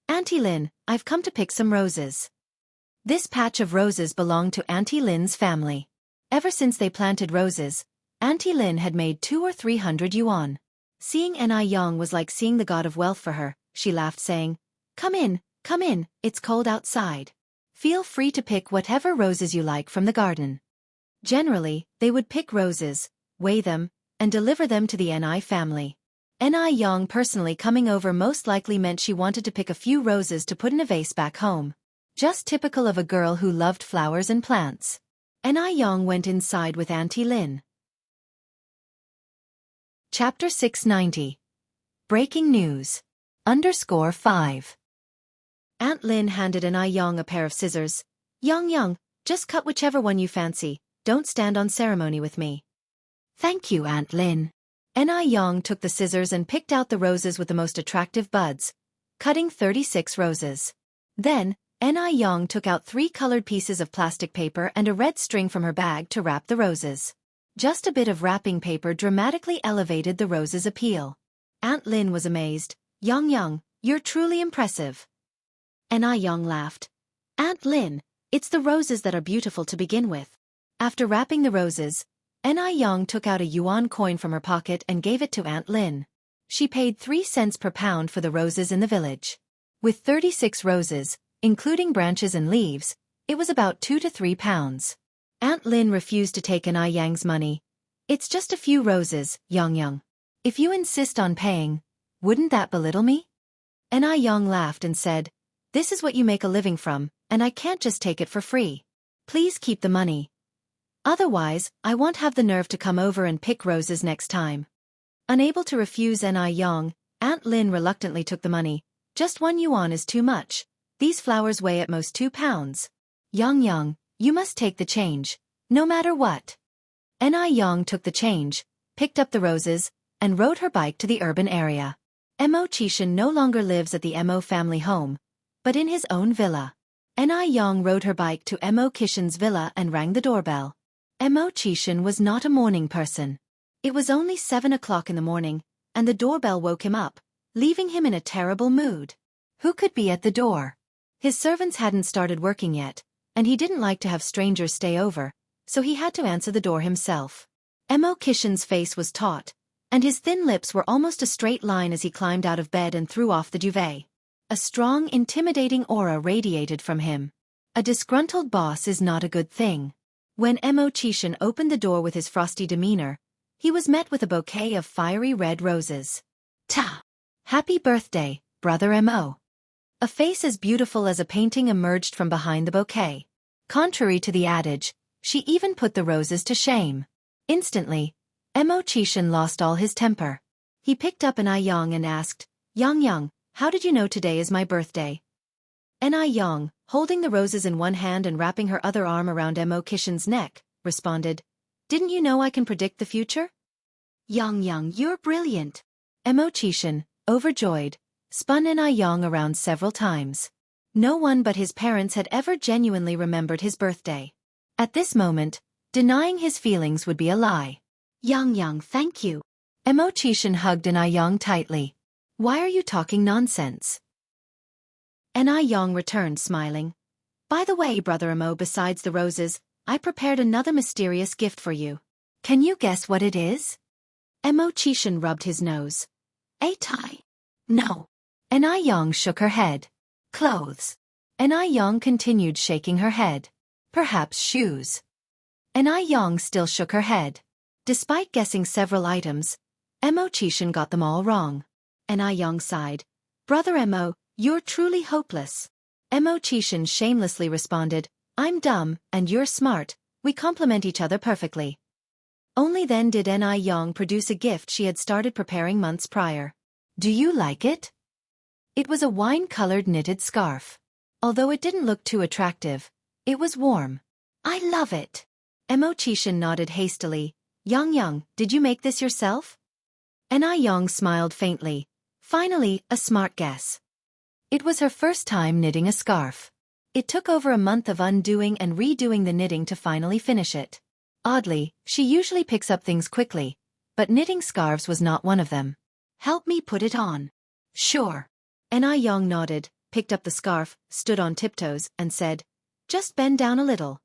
Auntie Lin, I've come to pick some roses. This patch of roses belonged to Auntie Lin's family. Ever since they planted roses, Auntie Lin had made 200 or 300 yuan. Seeing Anew was like seeing the god of wealth for her. She laughed, saying, come in, it's cold outside. Feel free to pick whatever roses you like from the garden. Generally, they would pick roses, weigh them, and deliver them to the Anew family. Anew personally coming over most likely meant she wanted to pick a few roses to put in a vase back home. Just typical of a girl who loved flowers and plants. Anew went inside with Auntie Lin. Chapter 690. Breaking News. _5. Aunt Lin handed Anew a pair of scissors. Xianxia, just cut whichever one you fancy, don't stand on ceremony with me. Thank you, Aunt Lin. Anew took the scissors and picked out the roses with the most attractive buds, cutting 36 roses. Then, Anew took out 3 colored pieces of plastic paper and a red string from her bag to wrap the roses. Just a bit of wrapping paper dramatically elevated the roses' appeal. Aunt Lin was amazed. Xianxia, you're truly impressive. Anew laughed. Aunt Lin, it's the roses that are beautiful to begin with. After wrapping the roses, Anew took out a yuan coin from her pocket and gave it to Aunt Lin. She paid 3 cents per pound for the roses in the village. With 36 roses, including branches and leaves, it was about 2 to 3 pounds. Aunt Lin refused to take Aneyang's money. It's just a few roses, Xianxia. If you insist on paying, wouldn't that belittle me? Anew laughed and said, this is what you make a living from, and I can't just take it for free. Please keep the money. Otherwise, I won't have the nerve to come over and pick roses next time. Unable to refuse Anew, Aunt Lin reluctantly took the money. Just 1 yuan is too much. These flowers weigh at most 2 pounds. Xianxia, you must take the change, no matter what. Anew took the change, picked up the roses, and rode her bike to the urban area. Wuxia no longer lives at the Mo family home, but in his own villa. Anew rode her bike to Wuxia's villa and rang the doorbell. Wuxia was not a morning person. It was only 7 o'clock in the morning, and the doorbell woke him up, leaving him in a terrible mood. Who could be at the door? His servants hadn't started working yet, and he didn't like to have strangers stay over, so he had to answer the door himself. Wuxia's face was taut, and his thin lips were almost a straight line as he climbed out of bed and threw off the duvet. A strong, intimidating aura radiated from him. A disgruntled boss is not a good thing. When Wuxia opened the door with his frosty demeanor, he was met with a bouquet of fiery red roses. Ta! Happy birthday, brother Mo. A face as beautiful as a painting emerged from behind the bouquet. Contrary to the adage, she even put the roses to shame. Instantly, Wuxia lost all his temper. He picked up Anew and asked, Xianxia, how did you know today is my birthday? Anew, holding the roses in one hand and wrapping her other arm around Wuxia's neck, responded, didn't you know I can predict the future? Xianxia, you're brilliant. Wuxia, overjoyed, spun Anew around several times. No one but his parents had ever genuinely remembered his birthday. At this moment, denying his feelings would be a lie. Xianxia, thank you. Wuxia hugged Anew tightly. Why are you talking nonsense? Anew returned, smiling. By the way, brother Mo, besides the roses, I prepared another mysterious gift for you. Can you guess what it is? Wuxia rubbed his nose. A tie? No. Anew shook her head. Clothes. Anew continued shaking her head. Perhaps shoes. Anew still shook her head. Despite guessing several items, Wuxia got them all wrong. Anew sighed. Brother Mo, you're truly hopeless. Wuxia shamelessly responded, I'm dumb, and you're smart, we complement each other perfectly. Only then did Anew produce a gift she had started preparing months prior. Do you like it? It was a wine-colored knitted scarf. Although it didn't look too attractive, it was warm. I love it. Wuxia nodded hastily. Xianxia, did you make this yourself? Anew smiled faintly. Finally, a smart guess. It was her first time knitting a scarf. It took over a month of undoing and redoing the knitting to finally finish it. Oddly, she usually picks up things quickly, but knitting scarves was not one of them. Help me put it on. Sure. Anew nodded, picked up the scarf, stood on tiptoes, and said, just bend down a little.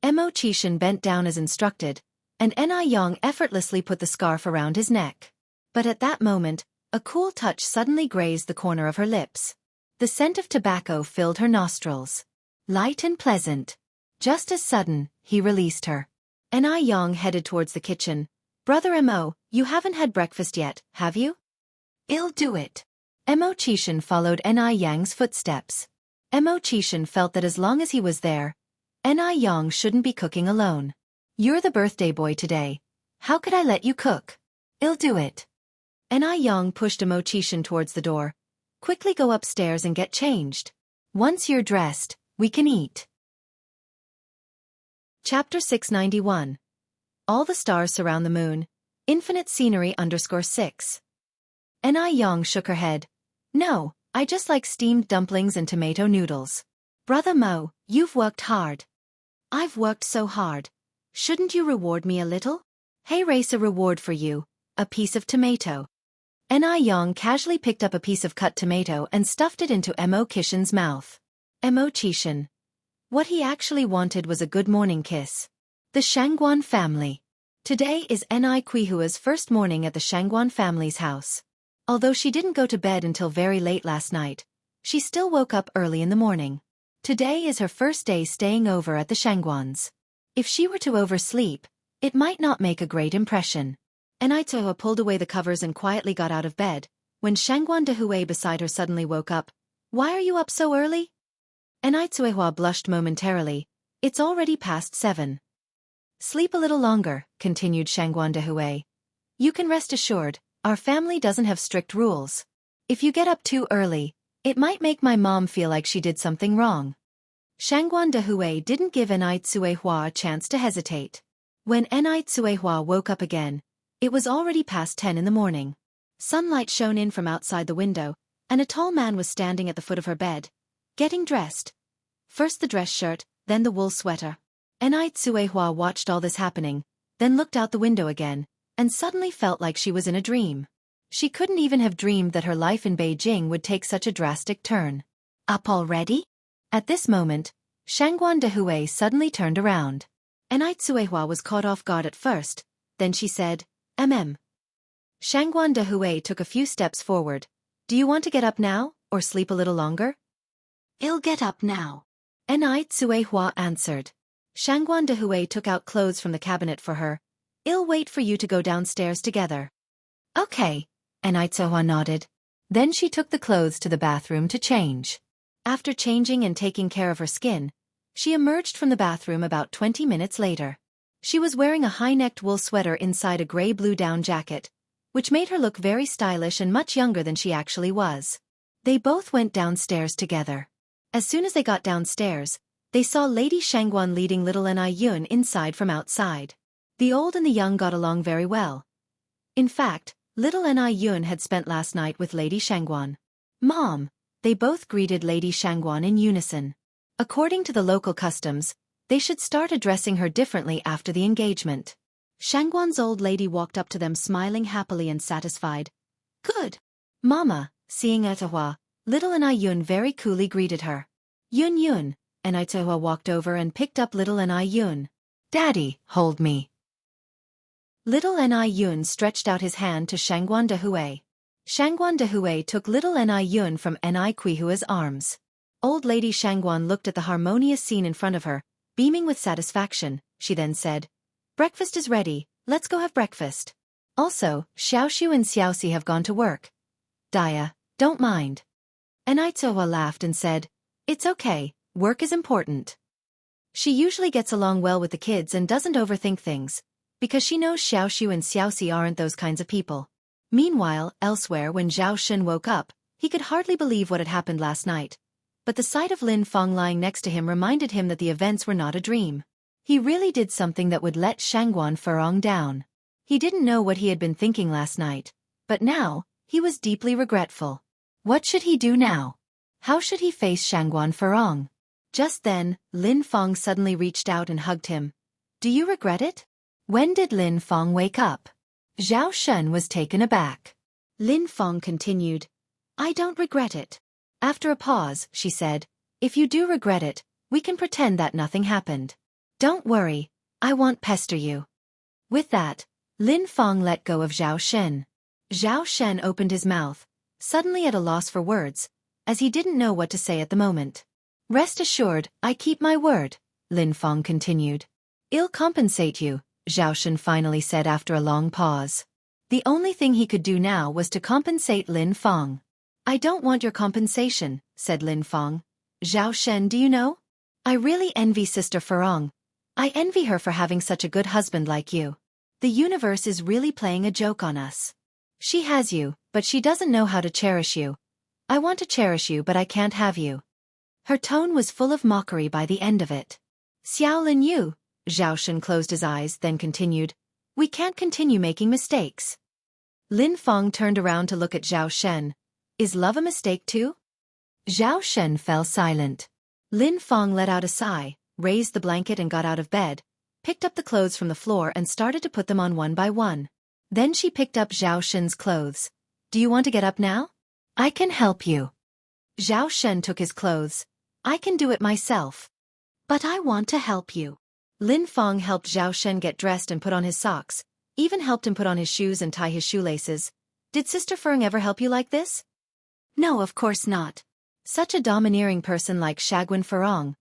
Mo-chishan bent down as instructed, and Anew effortlessly put the scarf around his neck. But at that moment, a cool touch suddenly grazed the corner of her lips. The scent of tobacco filled her nostrils. Light and pleasant. Just as sudden, he released her. Anew headed towards the kitchen. Brother Mo, you haven't had breakfast yet, have you? I'll do it. Mo-chishan followed Aneyang's footsteps. Mo-chishan felt that as long as he was there, Anew shouldn't be cooking alone. You're the birthday boy today. How could I let you cook? I'll do it. Anew pushed Mo-chishan towards the door. Quickly go upstairs and get changed. Once you're dressed, we can eat. Chapter 691. All the stars surround the moon. Infinite scenery _6. Anew shook her head. No, I just like steamed dumplings and tomato noodles. Brother Mo, you've worked hard. I've worked so hard. Shouldn't you reward me a little? Hey, race a reward for you. A piece of tomato. Anew casually picked up a piece of cut tomato and stuffed it into Mo-chishan's mouth. Mo-chishan. What he actually wanted was a good morning kiss. The Xianxia family. Today is Qihua's first morning at the Xianxia family's house. Although she didn't go to bed until very late last night, she still woke up early in the morning. Today is her first day staying over at the Xianxians. If she were to oversleep, it might not make a great impression. Anew pulled away the covers and quietly got out of bed, when Xianxia beside her suddenly woke up. Why are you up so early? Anew blushed momentarily. It's already past 7. Sleep a little longer, continued Xianxia. You can rest assured, our family doesn't have strict rules. If you get up too early, it might make my mom feel like she did something wrong. Xianxia didn't give Anew a chance to hesitate. When Anew woke up again, it was already past 10 in the morning. Sunlight shone in from outside the window, and a tall man was standing at the foot of her bed, getting dressed. First the dress shirt, then the wool sweater. Anew watched all this happening, then looked out the window again, and suddenly felt like she was in a dream. She couldn't even have dreamed that her life in Beijing would take such a drastic turn. Up already? At this moment, Xianxia suddenly turned around. Anew was caught off guard at first, then she said, Xianxia took a few steps forward. Do you want to get up now, or sleep a little longer? I'll get up now. Anew answered. Xianxia took out clothes from the cabinet for her. I'll wait for you to go downstairs together. Okay, Anew nodded. Then she took the clothes to the bathroom to change. After changing and taking care of her skin, she emerged from the bathroom about 20 minutes later. She was wearing a high-necked wool sweater inside a gray-blue down jacket, which made her look very stylish and much younger than she actually was. They both went downstairs together. As soon as they got downstairs, they saw Lady Xianxia leading little Anew inside from outside. The old and the young got along very well. In fact, little Anew had spent last night with Lady Xianxia. Mom, they both greeted Lady Xianxia in unison. According to the local customs, they should start addressing her differently after the engagement. Xianxia's old lady walked up to them smiling happily and satisfied. Good. Mama, seeing Anew, little Anew very coolly greeted her. Yun. Anew walked over and picked up little Anew. Daddy, hold me. Little Anew stretched out his hand to Xianxia. Xianxia took little Anew from Qihua's arms. Old Lady Xianxia looked at the harmonious scene in front of her, beaming with satisfaction. She then said, Breakfast is ready, let's go have breakfast. Also, Xiaoxiu and Xiaoxi have gone to work. Dia, don't mind. Anew laughed and said, It's okay, work is important. She usually gets along well with the kids and doesn't overthink things, because she knows Xiaoxiu and Xiaoxi aren't those kinds of people. Meanwhile, elsewhere when Zhao Shen woke up, he could hardly believe what had happened last night. But the sight of Lin Feng lying next to him reminded him that the events were not a dream. He really did something that would let Xianxia down. He didn't know what he had been thinking last night, but now, he was deeply regretful. What should he do now? How should he face Xianxia? Just then, Lin Feng suddenly reached out and hugged him. Do you regret it? When did Lin Feng wake up? Zhao Shen was taken aback. Lin Feng continued. I don't regret it. After a pause, she said, if you do regret it, we can pretend that nothing happened. Don't worry, I won't pester you. With that, Lin Feng let go of Zhao Shen. Zhao Shen opened his mouth, suddenly at a loss for words, as he didn't know what to say at the moment. Rest assured, I keep my word, Lin Feng continued. I'll compensate you, Zhao Shen finally said after a long pause. The only thing he could do now was to compensate Lin Feng. I don't want your compensation, said Lin Feng. Zhao Shen, do you know? I really envy Sister Furong. I envy her for having such a good husband like you. The universe is really playing a joke on us. She has you, but she doesn't know how to cherish you. I want to cherish you, but I can't have you. Her tone was full of mockery by the end of it. Xiao Lin Yu, Zhao Shen closed his eyes, then continued. We can't continue making mistakes. Lin Feng turned around to look at Zhao Shen. Is love a mistake too? Zhao Shen fell silent. Lin Feng let out a sigh, raised the blanket and got out of bed, picked up the clothes from the floor and started to put them on one by one. Then she picked up Zhao Shen's clothes. Do you want to get up now? I can help you. Zhao Shen took his clothes. I can do it myself. But I want to help you. Lin Feng helped Zhao Shen get dressed and put on his socks, even helped him put on his shoes and tie his shoelaces. Did Sister Feng ever help you like this? No, of course not. Such a domineering person like Shagwen Furong.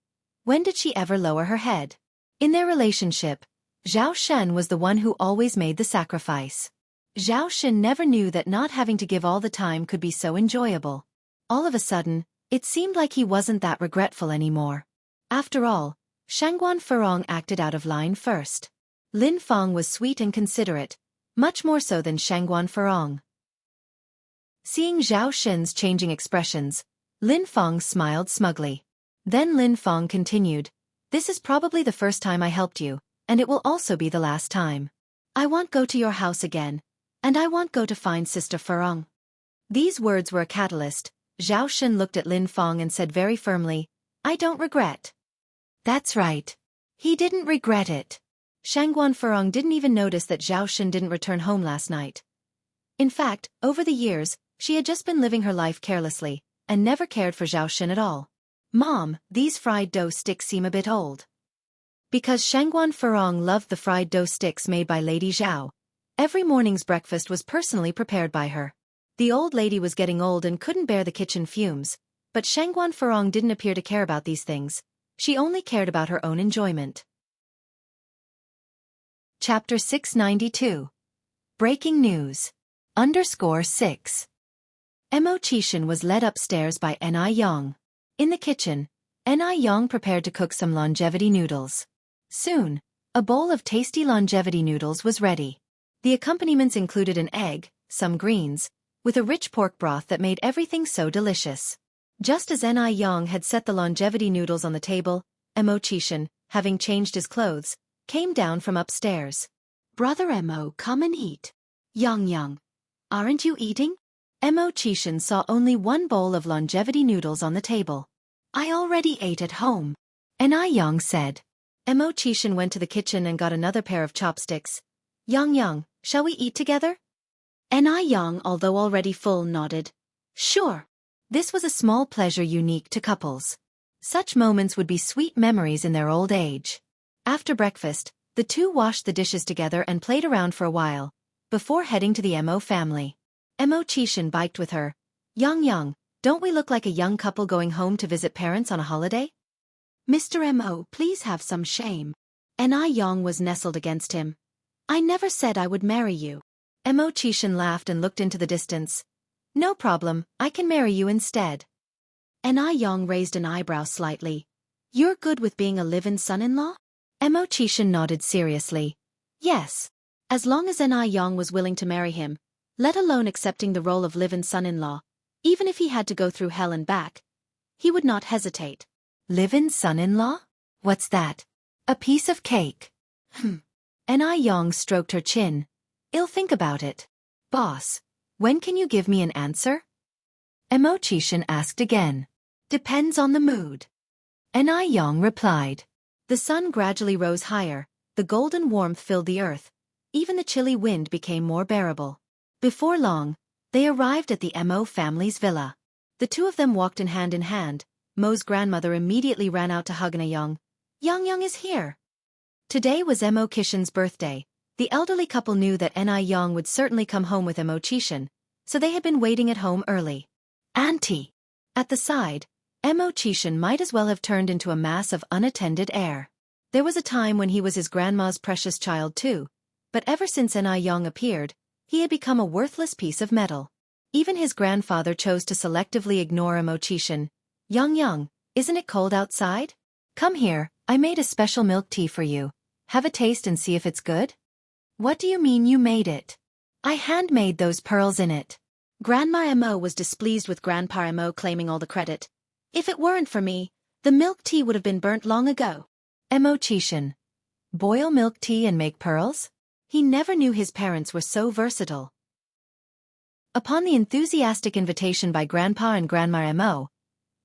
When did she ever lower her head? In their relationship, Zhao Shen was the one who always made the sacrifice. Zhao Shen never knew that not having to give all the time could be so enjoyable. All of a sudden, it seemed like he wasn't that regretful anymore. After all, Shangguan Furong acted out of line first. Lin Feng was sweet and considerate, much more so than Shangguan Furong. Seeing Zhao Shen's changing expressions, Lin Feng smiled smugly. Then Lin Feng continued, This is probably the first time I helped you, and it will also be the last time. I won't go to your house again, and I won't go to find Sister Furong. These words were a catalyst. Zhao Shen looked at Lin Feng and said very firmly, I don't regret. That's right. He didn't regret it. Shangguan Furong didn't even notice that Zhao Shen didn't return home last night. In fact, over the years, she had just been living her life carelessly, and never cared for Zhao Shen at all. Mom, these fried dough sticks seem a bit old. Because Shangguan Furong loved the fried dough sticks made by Lady Zhao, every morning's breakfast was personally prepared by her. The old lady was getting old and couldn't bear the kitchen fumes, but Shangguan Furong didn't appear to care about these things. She only cared about her own enjoyment. Chapter 692. Breaking News. _6. Mo Qishan was led upstairs by Ni Yang. In the kitchen, Ni Yang prepared to cook some longevity noodles. Soon, a bowl of tasty longevity noodles was ready. The accompaniments included an egg, some greens, with a rich pork broth that made everything so delicious. Just as Ni Yang had set the longevity noodles on the table, Mo Qishan, having changed his clothes, came down from upstairs. Brother Mo, come and eat. Yang, aren't you eating? Mo Qishan saw only one bowl of longevity noodles on the table. I already ate at home. Ni Yang said. Mo Qishan went to the kitchen and got another pair of chopsticks. Yang, shall we eat together? Ni Yang, although already full, nodded. Sure. This was a small pleasure unique to couples. Such moments would be sweet memories in their old age. After breakfast, the two washed the dishes together and played around for a while, before heading to the Mo family. Mo Qishan biked with her. Yang, don't we look like a young couple going home to visit parents on a holiday? Mr. Mo, please have some shame. Ni Yang was nestled against him. I never said I would marry you. Mo Qishan laughed and looked into the distance. No problem, I can marry you instead. Ni Yang raised an eyebrow slightly. You're good with being a live-in son-in-law? Mo Qishan nodded seriously. Yes. As long as Ni Yang was willing to marry him, let alone accepting the role of live-in son-in-law, even if he had to go through hell and back, he would not hesitate. Live-in son-in-law? What's that? A piece of cake. Ni Yang stroked her chin. I'll think about it. Boss, when can you give me an answer? Mo Qishan asked again. Depends on the mood. Anew replied. The sun gradually rose higher, the golden warmth filled the earth, even the chilly wind became more bearable. Before long, they arrived at the Mo family's villa. The two of them walked in hand, Mo's grandmother immediately ran out to hug Anew. Yang is here. Today was Mo Kishan's birthday. The elderly couple knew that Anew would certainly come home with Mo Kishan, so they had been waiting at home early. Auntie. At the side, Mo Kishan might as well have turned into a mass of unattended air. There was a time when he was his grandma's precious child too, but ever since Anew appeared, he had become a worthless piece of metal. Even his grandfather chose to selectively ignore Mo Kishan. Yang, isn't it cold outside? Come here, I made a special milk tea for you. Have a taste and see if it's good? What do you mean you made it? I handmade those pearls in it. Grandma Mo was displeased with Grandpa Mo claiming all the credit. If it weren't for me, the milk tea would have been burnt long ago. Mo Kishan. Boil milk tea and make pearls? He never knew his parents were so versatile. Upon the enthusiastic invitation by Grandpa and Grandma Mo,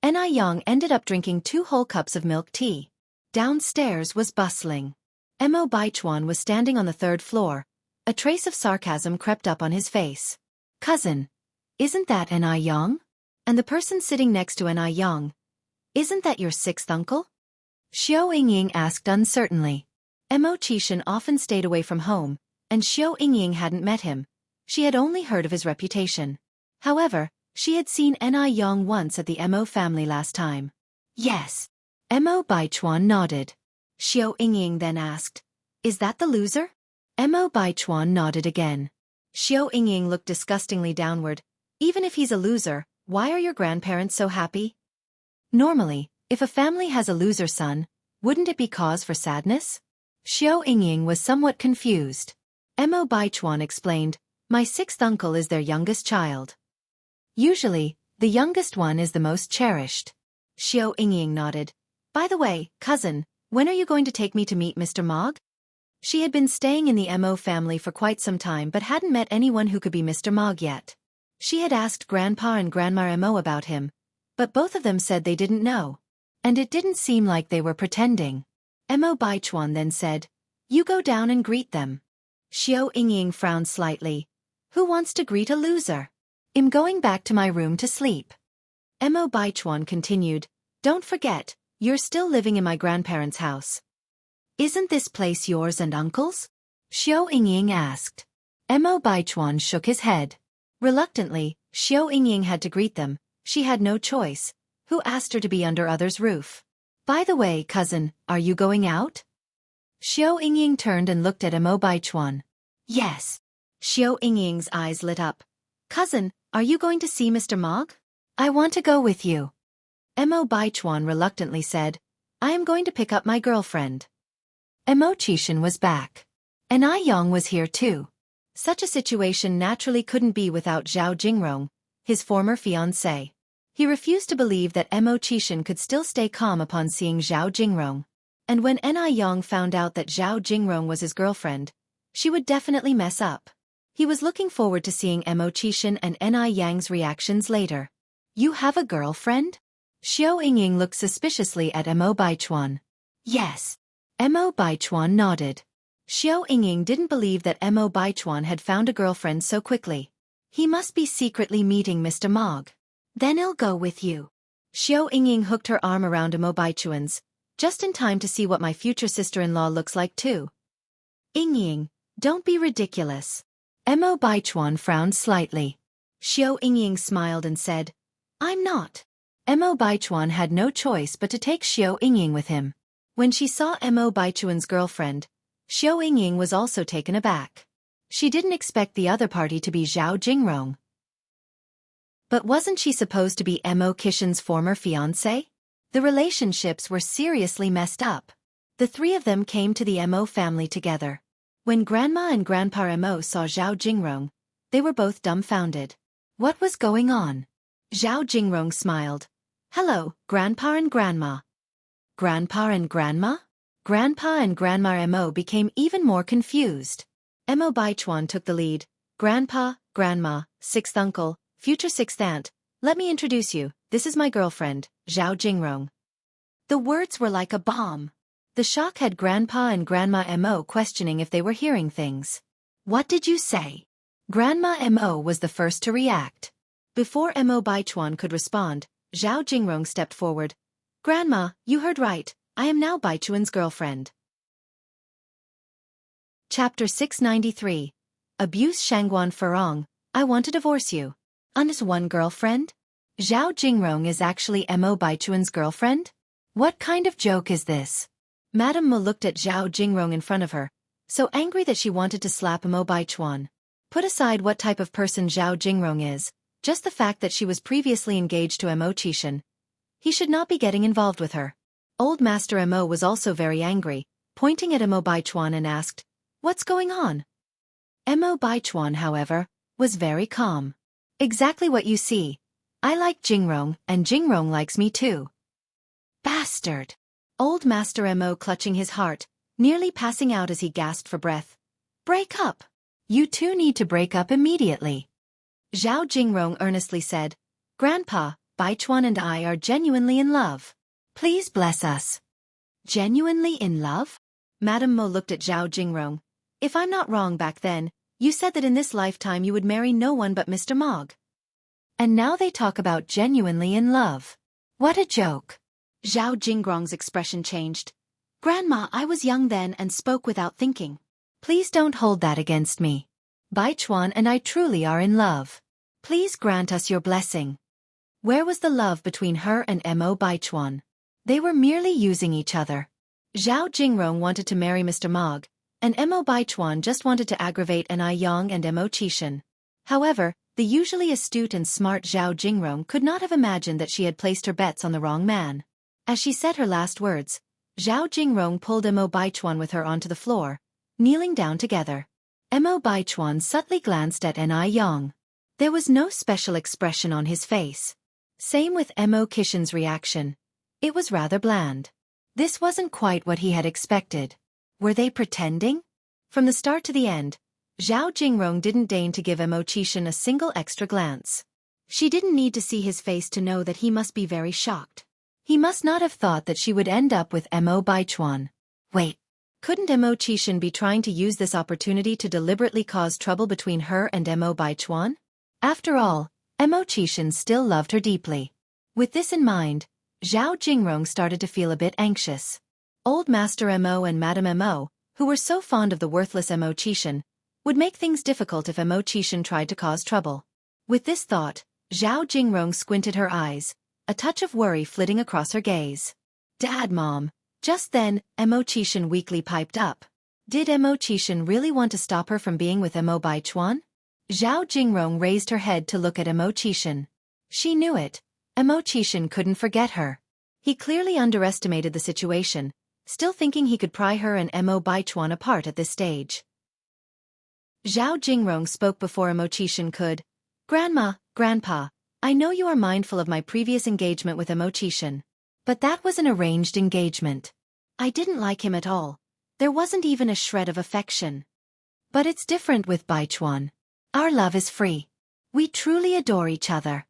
Anew ended up drinking 2 whole cups of milk tea. Downstairs was bustling. Mo Baichuan was standing on the 3rd floor. A trace of sarcasm crept up on his face. Cousin, isn't that Anew? And the person sitting next to Anew, isn't that your 6th uncle? Xianxia asked uncertainly. Mo Kishan often stayed away from home, and Xianxia hadn't met him. She had only heard of his reputation. However, she had seen Anew once at the Mo family last time. Yes. Mo Baichuan nodded. Xianxia then asked, is that the loser? Mo Baichuan nodded again. Xianxia looked disgustingly downward. Even if he's a loser, why are your grandparents so happy? Normally, if a family has a loser son, wouldn't it be cause for sadness? Xianxia was somewhat confused. Mo Baichuan explained, my 6th uncle is their youngest child. Usually, the youngest one is the most cherished. Xianxia nodded. By the way, cousin, when are you going to take me to meet Mr. Mog? She had been staying in the Mo family for quite some time but hadn't met anyone who could be Mr. Mog yet. She had asked Grandpa and Grandma Mo about him, but both of them said they didn't know. And it didn't seem like they were pretending. Mo Baichuan then said, you go down and greet them. Xianxia frowned slightly. Who wants to greet a loser? I'm going back to my room to sleep. Mo Baichuan continued, don't forget, you're still living in my grandparents' house. Isn't this place yours and uncle's? Xianxia asked. Mo Baichuan shook his head. Reluctantly, Xianxia had to greet them. She had no choice. Who asked her to be under others' roof? By the way, cousin, are you going out? Xianxia turned and looked at Mo Baichuan. Yes. Xianxia's eyes lit up. Cousin, are you going to see Mr. Mog? I want to go with you. Mo Baichuan reluctantly said, I am going to pick up my girlfriend. Mo Kishan was back. Anew was here too. Such a situation naturally couldn't be without Zhao Jingrong, his former fiancé. He refused to believe that Mo Kishan could still stay calm upon seeing Zhao Jingrong. And when Anew found out that Zhao Jingrong was his girlfriend, she would definitely mess up. He was looking forward to seeing Mo Kishan and Aneyang's reactions later. You have a girlfriend? Xianxia looked suspiciously at Mo Baichuan. Yes. Mo Baichuan nodded. Xianxia didn't believe that Mo Baichuan had found a girlfriend so quickly. He must be secretly meeting Mr. Mog. Then I'll go with you. Xianxia hooked her arm around Mo Baichuan's, just in time to see what my future sister-in-law looks like too. Ying, don't be ridiculous. Mo Baichuan frowned slightly. Xianxia smiled and said, I'm not. Mo Baichuan had no choice but to take Xianxia with him. When she saw Mo Baichuan's girlfriend, Xianxia was also taken aback. She didn't expect the other party to be Zhao Jingrong. But wasn't she supposed to be Mo Kishan's former fiancé? The relationships were seriously messed up. The 3 of them came to the Mo family together. When Grandma and Grandpa Mo saw Zhao Jingrong, they were both dumbfounded. What was going on? Zhao Jingrong smiled. Hello, Grandpa and Grandma. Grandpa and Grandma? Grandpa and Grandma Mo became even more confused. Mo Baichuan took the lead. Grandpa, Grandma, 6th uncle, future 6th aunt, let me introduce you, this is my girlfriend, Zhao Jingrong. The words were like a bomb. The shock had Grandpa and Grandma Mo questioning if they were hearing things. What did you say? Grandma Mo was the first to react. Before Mo Baichuan could respond, Zhao Jingrong stepped forward. Grandma, you heard right. I am now Baichuan's girlfriend. Chapter 693. Abuse Shangguan Furong. I want to divorce you. Un's one girlfriend? Zhao Jingrong is actually Mo Baichuan's girlfriend? What kind of joke is this? Madame Mo looked at Zhao Jingrong in front of her, so angry that she wanted to slap Mo Baichuan. Put aside what type of person Zhao Jingrong is, just the fact that she was previously engaged to Mo Qixin. He should not be getting involved with her. Old Master Mo was also very angry, pointing at Mo Baichuan and asked, "What's going on?" Mo Baichuan, however, was very calm. Exactly what you see. I like Jingrong, and Jingrong likes me too. Bastard! Old Master Mo clutching his heart, nearly passing out as he gasped for breath. Break up! You two need to break up immediately. Zhao Jingrong earnestly said, Grandpa, Baichuan and I are genuinely in love. Please bless us. Genuinely in love? Madame Mo looked at Zhao Jingrong. If I'm not wrong back then, you said that in this lifetime you would marry no one but Mr. Mog. And now they talk about genuinely in love. What a joke. Zhao Jingrong's expression changed. Grandma, I was young then and spoke without thinking. Please don't hold that against me. Baichuan and I truly are in love. Please grant us your blessing. Where was the love between her and Mo Baichuan? They were merely using each other. Zhao Jingrong wanted to marry Mr. Mog, and Mo Baichuan just wanted to aggravate Anai Yang and Mo Qixin. However, the usually astute and smart Zhao Jingrong could not have imagined that she had placed her bets on the wrong man. As she said her last words, Zhao Jingrong pulled Mo Baichuan with her onto the floor, kneeling down together. Mo Baichuan subtly glanced at Anai Yang. There was no special expression on his face. Same with Mo Qixin's reaction. It was rather bland. This wasn't quite what he had expected. Were they pretending? From the start to the end, Zhao Jingrong didn't deign to give Mo Qixin a single extra glance. She didn't need to see his face to know that he must be very shocked. He must not have thought that she would end up with Mo Baichuan. Wait, couldn't Mo Qixin be trying to use this opportunity to deliberately cause trouble between her and Mo Baichuan? After all, Mo Qixin still loved her deeply. With this in mind, Zhao Jingrong started to feel a bit anxious. Old Master Mo and Madame Mo, who were so fond of the worthless Mo Qixin, would make things difficult if Mo Qixin tried to cause trouble. With this thought, Zhao Jingrong squinted her eyes, a touch of worry flitting across her gaze. Dad, Mom. Just then, Mo Qixin weakly piped up. Did Mo Qixin really want to stop her from being with Mo Baichuan? Zhao Jingrong raised her head to look at Mo Qixin. She knew it. Mo Qixin couldn't forget her. He clearly underestimated the situation, still thinking he could pry her and Mo Baichuan apart at this stage. Zhao Jingrong spoke before Mo Qixin could. Grandma, Grandpa, I know you are mindful of my previous engagement with Mo Qixin. But that was an arranged engagement. I didn't like him at all. There wasn't even a shred of affection. But it's different with Baichuan. Our love is free. We truly adore each other.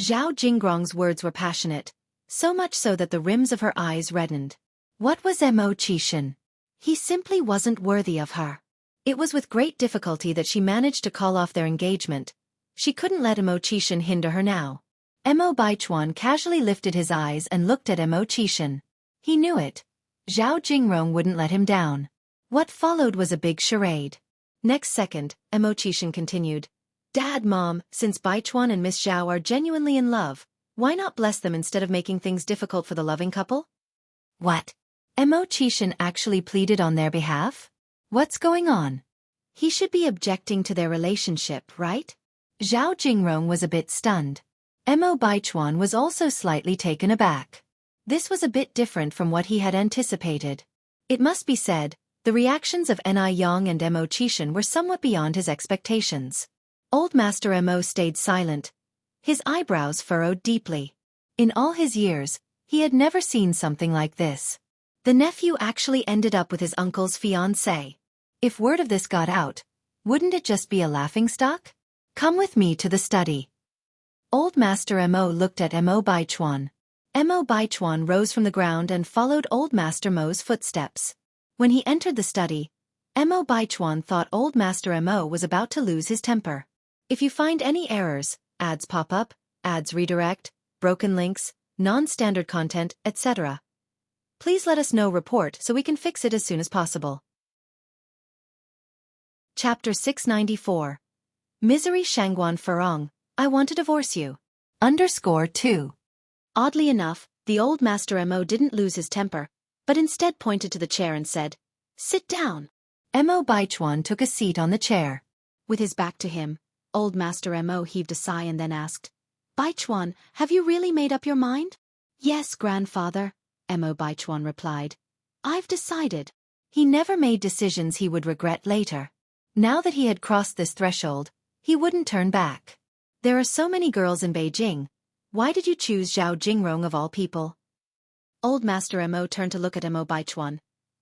Zhao Jingrong's words were passionate, so much so that the rims of her eyes reddened. What was Mo Qixin? He simply wasn't worthy of her. It was with great difficulty that she managed to call off their engagement. She couldn't let Mo Qixin hinder her now. Mo Baichuan casually lifted his eyes and looked at Mo Qixin. He knew it. Zhao Jingrong wouldn't let him down. What followed was a big charade. Next second, Mo Qixin continued. Dad, Mom, since Baichuan and Miss Zhao are genuinely in love, why not bless them instead of making things difficult for the loving couple? What? Mo Qixin actually pleaded on their behalf? What's going on? He should be objecting to their relationship, right? Zhao Jingrong was a bit stunned. Mo Baichuan was also slightly taken aback. This was a bit different from what he had anticipated. It must be said, the reactions of Anai Yang and Mo Qixin were somewhat beyond his expectations. Old Master Mo stayed silent. His eyebrows furrowed deeply. In all his years, he had never seen something like this. The nephew actually ended up with his uncle's fiancée. If word of this got out, wouldn't it just be a laughingstock? Come with me to the study. Old Master Mo looked at Mo Baichuan. Mo Baichuan rose from the ground and followed Old Master Mo's footsteps. When he entered the study, Mo Baichuan thought Old Master Mo was about to lose his temper. If you find any errors, ads pop up, ads redirect, broken links, non-standard content, etc., please let us know report so we can fix it as soon as possible. Chapter 694. Misery Shangguan Furong, I want to divorce you. _2. Oddly enough, the Old Master Mo didn't lose his temper, but instead pointed to the chair and said, "Sit down." Mo Baichuan took a seat on the chair. With his back to him, Old Master Mo heaved a sigh and then asked, "Baichuan, have you really made up your mind?" "Yes, grandfather," Mo Baichuan replied. "I've decided." He never made decisions he would regret later. Now that he had crossed this threshold, he wouldn't turn back. There are so many girls in Beijing. Why did you choose Zhao Jingrong of all people? Old Master Mo turned to look at Mo Baichuan.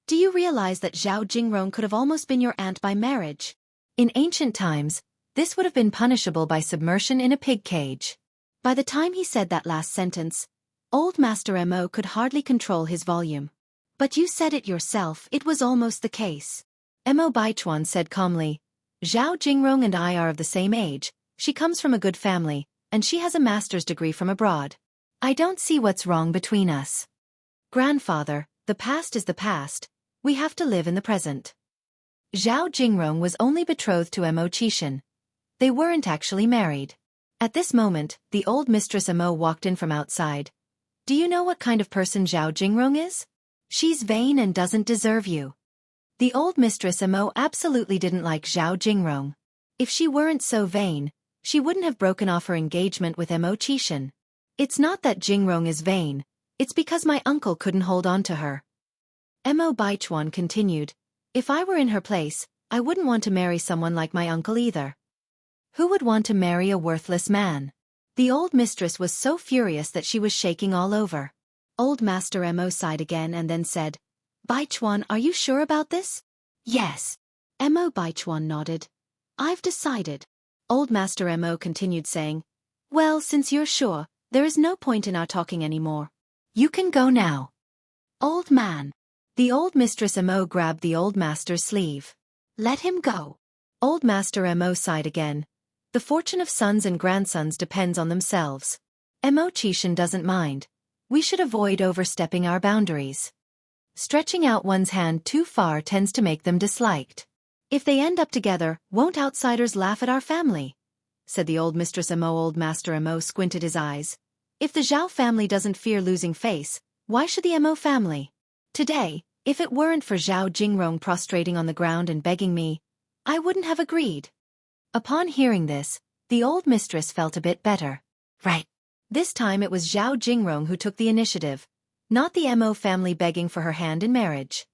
Do you realize that Zhao Jingrong could have almost been your aunt by marriage? In ancient times, this would have been punishable by submersion in a pig cage. By the time he said that last sentence, Old Master Mo could hardly control his volume. But you said it yourself, it was almost the case. Mo Baichuan said calmly, Zhao Jingrong and I are of the same age, she comes from a good family, and she has a master's degree from abroad. I don't see what's wrong between us. Grandfather, the past is the past, we have to live in the present. Zhao Jingrong was only betrothed to Mo Qishan. They weren't actually married. At this moment, the old mistress Mo walked in from outside. Do you know what kind of person Zhao Jingrong is? She's vain and doesn't deserve you. The old mistress Mo absolutely didn't like Zhao Jingrong. If she weren't so vain, she wouldn't have broken off her engagement with Mo Qishan. It's not that Jingrong is vain, it's because my uncle couldn't hold on to her. Mo Baichuan continued, if I were in her place, I wouldn't want to marry someone like my uncle either. Who would want to marry a worthless man? The old mistress was so furious that she was shaking all over. Old Master Mo sighed again and then said, Baichuan, are you sure about this? Yes. Mo Baichuan nodded. I've decided. Old Master Mo continued saying, well, since you're sure, there is no point in our talking anymore. You can go now. Old man. The old mistress Mo grabbed the old master's sleeve. Let him go. Old Master Mo sighed again. The fortune of sons and grandsons depends on themselves. Mo Qishan doesn't mind. We should avoid overstepping our boundaries. Stretching out one's hand too far tends to make them disliked. If they end up together, won't outsiders laugh at our family? Said the old mistress Mo. Old Master Mo squinted his eyes. If the Zhao family doesn't fear losing face, why should the Mo family? Today, if it weren't for Zhao Jingrong prostrating on the ground and begging me, I wouldn't have agreed. Upon hearing this, the old mistress felt a bit better. Right. This time it was Zhao Jingrong who took the initiative, not the Mo family begging for her hand in marriage.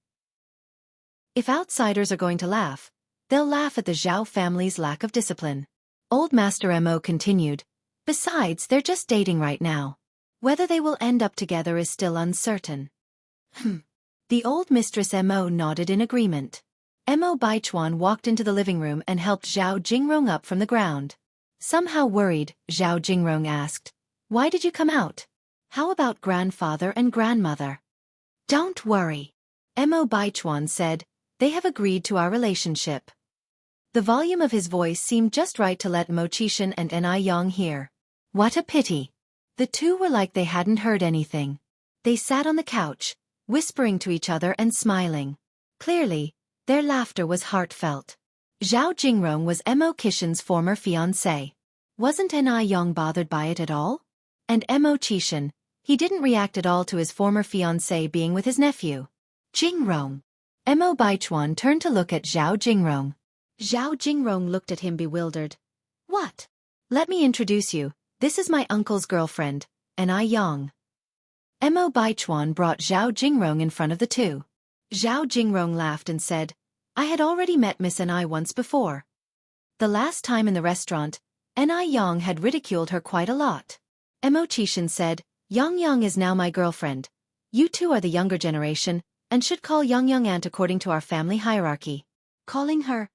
If outsiders are going to laugh, they'll laugh at the Zhao family's lack of discipline. Old Master Mo continued, besides, they're just dating right now. Whether they will end up together is still uncertain. The old mistress Mo nodded in agreement. Mo Baichuan walked into the living room and helped Zhao Jingrong up from the ground. Somehow worried, Zhao Jingrong asked, why did you come out? How about grandfather and grandmother? Don't worry. Mo Baichuan said, they have agreed to our relationship. The volume of his voice seemed just right to let Mo Qishan and Anew hear. What a pity. The two were like they hadn't heard anything. They sat on the couch, whispering to each other and smiling. Clearly, their laughter was heartfelt. Zhao Jingrong was Mo Qishan's former fiancé. Wasn't Anew bothered by it at all? And Mo Qishan, he didn't react at all to his former fiancé being with his nephew. Jingrong. Mo Baichuan turned to look at Zhao Jingrong. Zhao Jingrong looked at him bewildered. What? Let me introduce you, this is my uncle's girlfriend, Anew. Mo Baichuan brought Zhao Jingrong in front of the two. Zhao Jingrong laughed and said, I had already met Miss Anew once before. The last time in the restaurant, Anew had ridiculed her quite a lot. Mo Qishan said, Yang is now my girlfriend. You two are the younger generation, and should call Yang aunt according to our family hierarchy. Calling her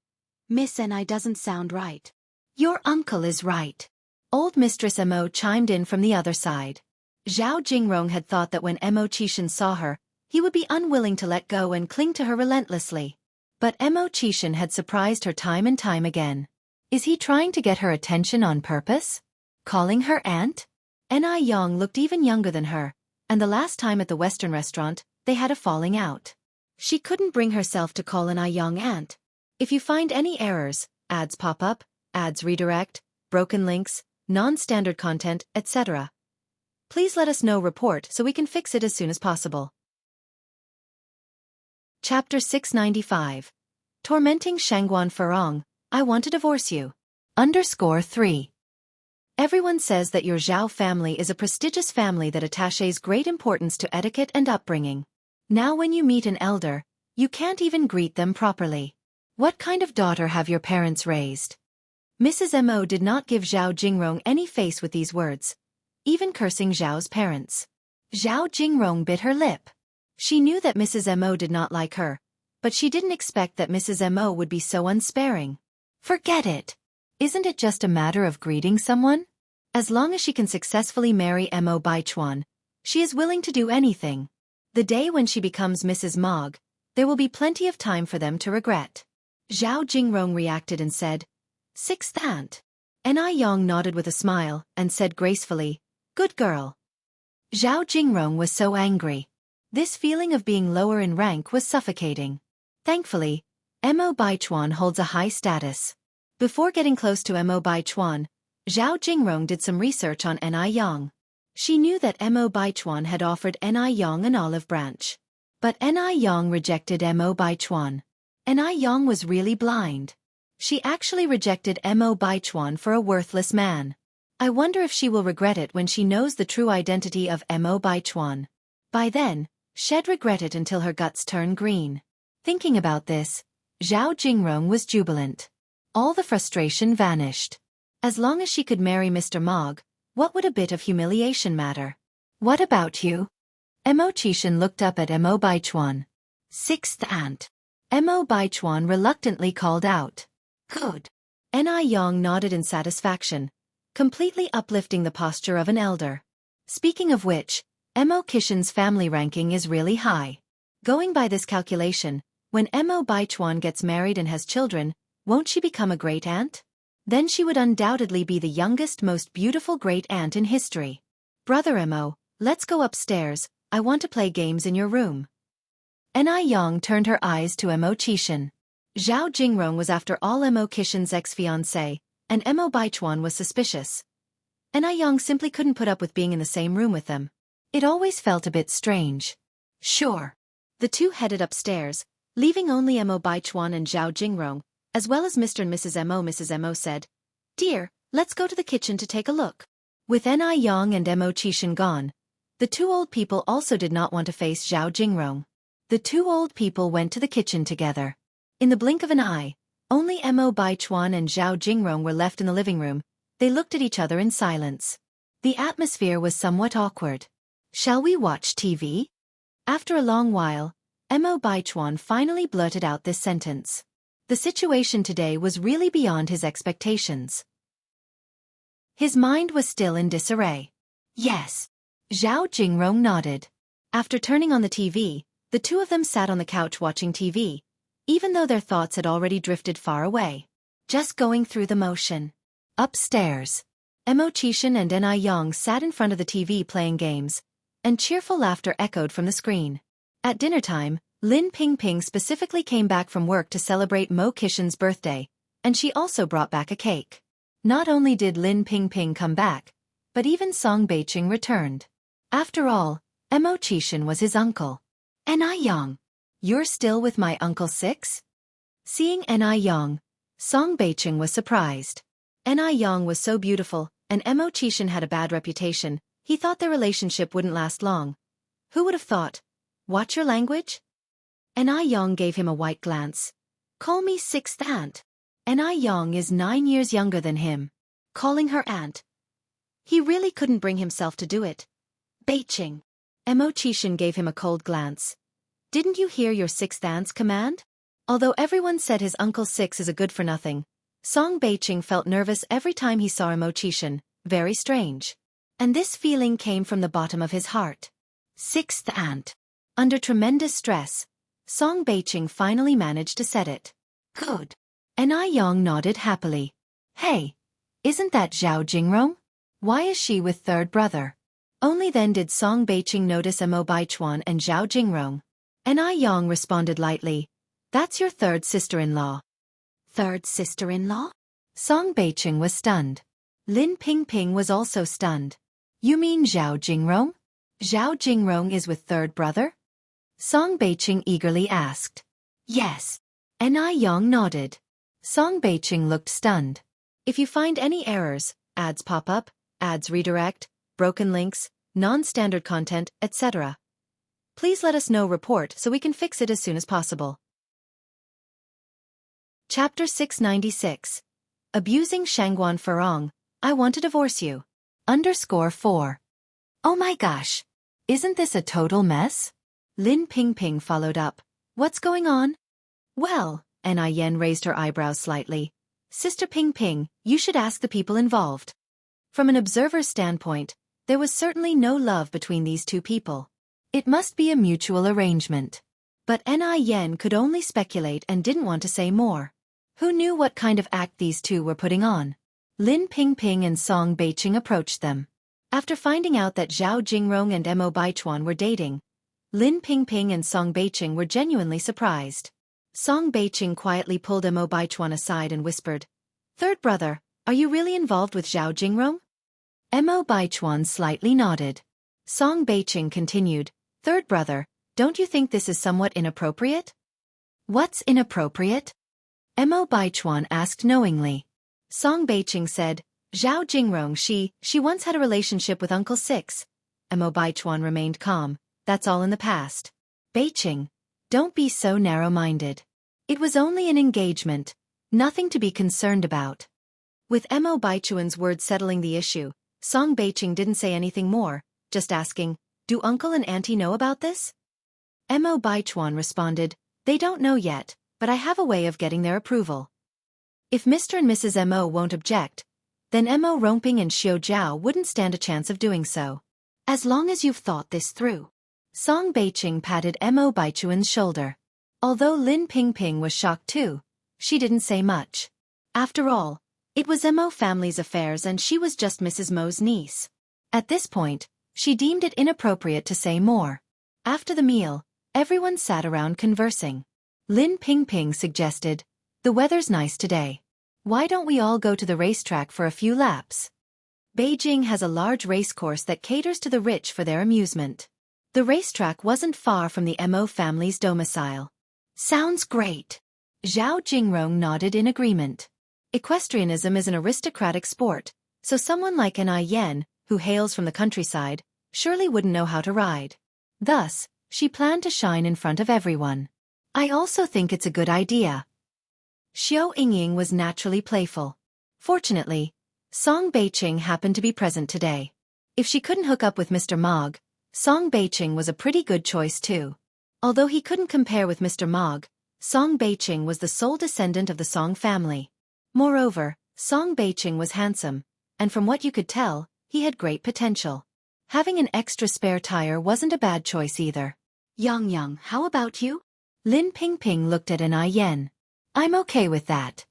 Miss Anew doesn't sound right. Your uncle is right. Old Mistress Mo chimed in from the other side. Zhao Jingrong had thought that when Mo Qishan saw her, he would be unwilling to let go and cling to her relentlessly. But Mo Qishan had surprised her time and time again. Is he trying to get her attention on purpose? Calling her aunt? Ni Yang looked even younger than her, and the last time at the Western restaurant, they had a falling out. She couldn't bring herself to call Ni Yang aunt. If you find any errors, ads pop up, ads redirect, broken links, non-standard content, etc., please let us know report so we can fix it as soon as possible. Chapter 695. Tormenting Shangguan Furong, I want to divorce you. _3. Everyone says that your Zhao family is a prestigious family that attaches great importance to etiquette and upbringing. Now when you meet an elder, you can't even greet them properly. What kind of daughter have your parents raised? Mrs. Mo did not give Zhao Jingrong any face with these words, even cursing Zhao's parents. Zhao Jingrong bit her lip. She knew that Mrs. Mo did not like her, but she didn't expect that Mrs. Mo would be so unsparing. Forget it. Isn't it just a matter of greeting someone? As long as she can successfully marry Mo Baichuan, she is willing to do anything. The day when she becomes Mrs. Mog, there will be plenty of time for them to regret. Zhao Jingrong reacted and said, "Sixth aunt." Ni Yang nodded with a smile and said gracefully, "Good girl." Zhao Jingrong was so angry. This feeling of being lower in rank was suffocating. Thankfully, Mo Baichuan holds a high status. Before getting close to Mo Baichuan, Zhao Jingrong did some research on Ni Yang. She knew that Mo Baichuan had offered Ni Yang an olive branch. But Ni Yang rejected Mo Baichuan. Ni Yang was really blind. She actually rejected Mo Baichuan for a worthless man. I wonder if she will regret it when she knows the true identity of Mo Baichuan. By then, she'd regret it until her guts turn green. Thinking about this, Zhao Jingrong was jubilant. All the frustration vanished. As long as she could marry Mr. Mog, what would a bit of humiliation matter? What about you? Mo Qishan looked up at Mo Baichuan. Sixth aunt. Mo Baichuan reluctantly called out. Good. Ni Yang nodded in satisfaction, completely uplifting the posture of an elder. Speaking of which, Mo Qishan's family ranking is really high. Going by this calculation, when Mo Baichuan gets married and has children, won't she become a great aunt? Then she would undoubtedly be the youngest, most beautiful great aunt in history. Brother Mo, let's go upstairs, I want to play games in your room. Ni Yang turned her eyes to Mo Qishan. Zhao Jingrong was after all Mo Qishan's ex-fiancé, and Mo Baichuan was suspicious. Ni Yang simply couldn't put up with being in the same room with them. It always felt a bit strange. Sure. The two headed upstairs, leaving only Mo Baichuan and Zhao Jingrong, as well as Mr. and Mrs. Mo. Mrs. Mo said, "Dear, let's go to the kitchen to take a look." With Ni Yang and Mo Qishan gone, the two old people also did not want to face Zhao Jingrong. The two old people went to the kitchen together. In the blink of an eye, only Mo Baichuan and Zhao Jingrong were left in the living room. They looked at each other in silence. The atmosphere was somewhat awkward. Shall we watch TV? After a long while, Mo Baichuan finally blurted out this sentence. The situation today was really beyond his expectations. His mind was still in disarray. Yes. Zhao Jingrong nodded. After turning on the TV, the two of them sat on the couch watching TV, even though their thoughts had already drifted far away. Just going through the motion. Upstairs, Mo Qishan and Ni Yang sat in front of the TV playing games, and cheerful laughter echoed from the screen. At dinner time, Lin Pingping specifically came back from work to celebrate Mo Qishan's birthday, and she also brought back a cake. Not only did Lin Pingping come back, but even Song Beiqing returned. After all, Mo Qishan was his uncle. Ni Yang, you're still with my Uncle Six? Seeing Ni Yang, Song Beiqing was surprised. Ni Yang was so beautiful, and Mo Qishan had a bad reputation, he thought their relationship wouldn't last long. Who would have thought? Watch your language? Ni Yang gave him a white glance. Call me sixth aunt. Ni Yang is 9 years younger than him. Calling her aunt. He really couldn't bring himself to do it. Beiqing. Mo Qishan gave him a cold glance. Didn't you hear your sixth aunt's command? Although everyone said his Uncle Six is a good-for-nothing, Song Beiqing felt nervous every time he saw Mo Qishan, very strange. And this feeling came from the bottom of his heart. Sixth ant. Under tremendous stress, Song Beiqing finally managed to set it. Good. Anew nodded happily. Hey, isn't that Zhao Jingrong? Why is she with third brother? Only then did Song Beiqing notice Mo Baichuan and Zhao Jingrong. Anew responded lightly, that's your third sister-in-law. Third sister-in-law? Song Beiqing was stunned. Lin Pingping was also stunned. You mean Zhao Jingrong? Zhao Jingrong is with third brother? Song Beiqing eagerly asked. Yes. Anew nodded. Song Beiqing looked stunned. If you find any errors, ads pop up, ads redirect, broken links, non-standard content, etc., please let us know report so we can fix it as soon as possible. Chapter 696. Abusing Shangguan Furong, I want to divorce you. _4. Oh my gosh. Isn't this a total mess? Lin Pingping followed up. What's going on? Well, Anew raised her eyebrows slightly. Sister Pingping, you should ask the people involved. From an observer's standpoint, there was certainly no love between these two people. It must be a mutual arrangement. But Anew could only speculate and didn't want to say more. Who knew what kind of act these two were putting on? Lin Pingping and Song Beiqing approached them. After finding out that Zhao Jingrong and Mo Baichuan were dating, Lin Pingping and Song Beiqing were genuinely surprised. Song Beiqing quietly pulled Mo Baichuan aside and whispered, Third brother, are you really involved with Zhao Jingrong? Mo Baichuan slightly nodded. Song Beiqing continued, Third brother, don't you think this is somewhat inappropriate? What's inappropriate? Mo Baichuan asked knowingly. Song Beiqing said, Zhao Jingrong she once had a relationship with Uncle Six. Mo Baichuan remained calm, that's all in the past. Beiqing, don't be so narrow-minded. It was only an engagement, nothing to be concerned about. With Mo Baichuan's words settling the issue, Song Beiqing didn't say anything more, just asking, do uncle and auntie know about this? Mo Baichuan responded, they don't know yet, but I have a way of getting their approval. If Mr. and Mrs. Mo won't object, then Mo Romping and Xiao Jiao wouldn't stand a chance of doing so. As long as you've thought this through. Song Beiqing patted Mo Baichuan's shoulder. Although Lin Pingping was shocked too, she didn't say much. After all, it was Mo family's affairs and she was just Mrs. Mo's niece. At this point, she deemed it inappropriate to say more. After the meal, everyone sat around conversing. Lin Pingping suggested, the weather's nice today. Why don't we all go to the racetrack for a few laps? Beijing has a large racecourse that caters to the rich for their amusement. The racetrack wasn't far from the Mo family's domicile. Sounds great. Zhao Jingrong nodded in agreement. Equestrianism is an aristocratic sport, so someone like Anew, who hails from the countryside, surely wouldn't know how to ride. Thus, she planned to shine in front of everyone. I also think it's a good idea. Xiao Yingying was naturally playful. Fortunately, Song Beiqing happened to be present today. If she couldn't hook up with Mr. Mog, Song Beiqing was a pretty good choice too. Although he couldn't compare with Mr. Mog, Song Beiqing was the sole descendant of the Song family. Moreover, Song Beiqing was handsome, and from what you could tell, he had great potential. Having an extra spare tire wasn't a bad choice either. Yang, how about you? Lin Pingping looked at Anew. I'm okay with that.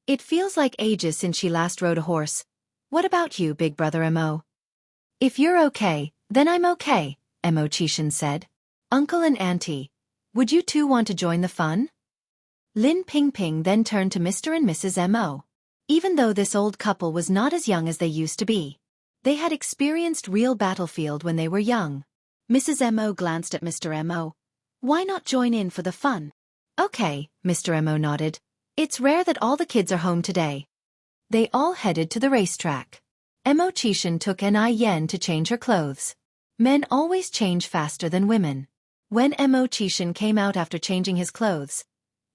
It feels like ages since she last rode a horse. What about you, big brother Mo? If you're okay, then I'm okay, Mo Qishan said. Uncle and auntie, would you two want to join the fun? Lin Pingping then turned to Mr. and Mrs. Mo. Even though this old couple was not as young as they used to be, they had experienced real battlefield when they were young. Mrs. Mo glanced at Mr. Mo. Why not join in for the fun? Okay, Mr. Mo nodded. It's rare that all the kids are home today. They all headed to the racetrack. Mo Qishan took Anew to change her clothes. Men always change faster than women. When Mo Qishan came out after changing his clothes,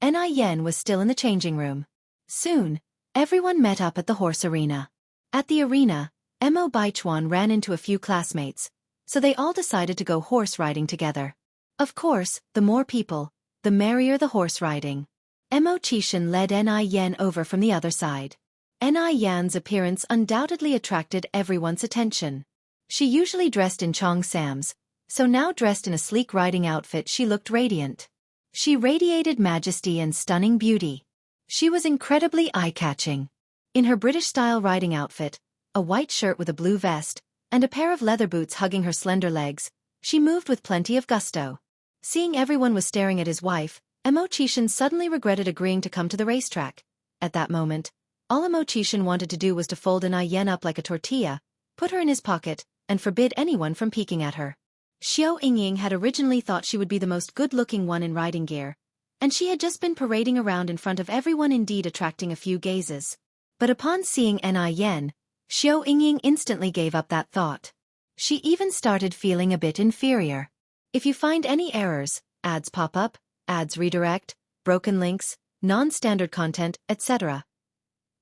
Anew was still in the changing room. Soon, everyone met up at the horse arena. At the arena, Mo Baichuan ran into a few classmates, so they all decided to go horse riding together. Of course, the more people, the merrier the horse riding. Mo Qishan led Anew over from the other side. Yan's appearance undoubtedly attracted everyone's attention. She usually dressed in Chong Sam's, so now dressed in a sleek riding outfit she looked radiant. She radiated majesty and stunning beauty. She was incredibly eye-catching. In her British-style riding outfit, a white shirt with a blue vest, and a pair of leather boots hugging her slender legs, she moved with plenty of gusto. Seeing everyone was staring at his wife, Imo-chishan suddenly regretted agreeing to come to the racetrack. At that moment, all Imo-chishan wanted to do was to fold Yan up like a tortilla, put her in his pocket, and forbid anyone from peeking at her. Xiao Yingying had originally thought she would be the most good-looking one in riding gear, and she had just been parading around in front of everyone, indeed attracting a few gazes. But upon seeing Yan, Xiao Yingying instantly gave up that thought. She even started feeling a bit inferior. If you find any errors, ads pop up, ads redirect, broken links, non-standard content, etc.,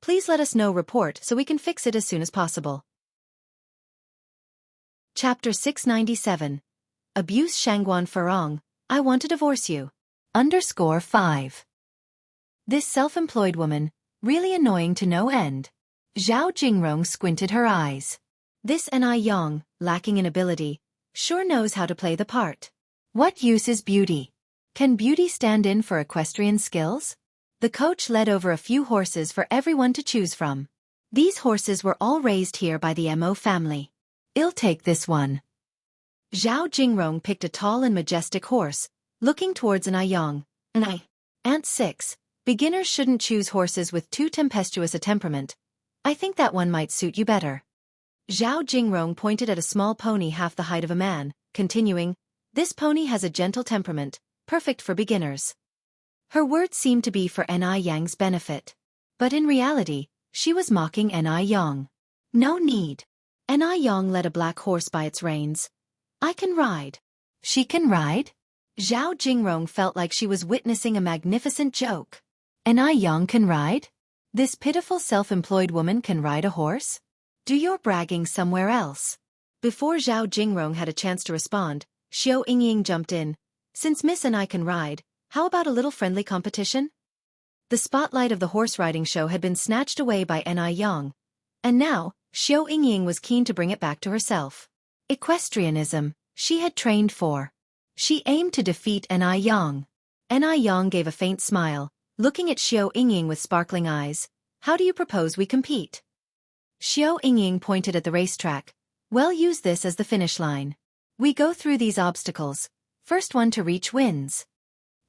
please let us know. Report so we can fix it as soon as possible. Chapter 697. Abuse Shangguan Farong, I want to divorce you. _5. This self-employed woman, really annoying to no end. Zhao Jingrong squinted her eyes. This Yang, lacking in ability, sure knows how to play the part. What use is beauty? Can beauty stand in for equestrian skills? The coach led over a few horses for everyone to choose from. These horses were all raised here by the Mo family. I'll take this one. Zhao Jingrong picked a tall and majestic horse, looking towards Yang. Ant 6. Beginners shouldn't choose horses with too tempestuous a temperament. I think that one might suit you better. Zhao Jingrong pointed at a small pony half the height of a man, continuing, this pony has a gentle temperament, perfect for beginners. Her words seemed to be for Yang's benefit. But in reality, she was mocking Yang. No need. Yang led a black horse by its reins. I can ride. She can ride? Zhao Jingrong felt like she was witnessing a magnificent joke. Yang can ride? This pitiful self-employed woman can ride a horse? Do your bragging somewhere else. Before Zhao Jingrong had a chance to respond, Xiao Yingying jumped in. Since Miss and I can ride, how about a little friendly competition? The spotlight of the horse riding show had been snatched away by Yang, and now, Xiao Yingying was keen to bring it back to herself. Equestrianism, she had trained for. She aimed to defeat Yang. Yang gave a faint smile, looking at Xiao Yingying with sparkling eyes. How do you propose we compete? Xiao Yingying pointed at the racetrack. Well, use this as the finish line. We go through these obstacles. First one to reach wins.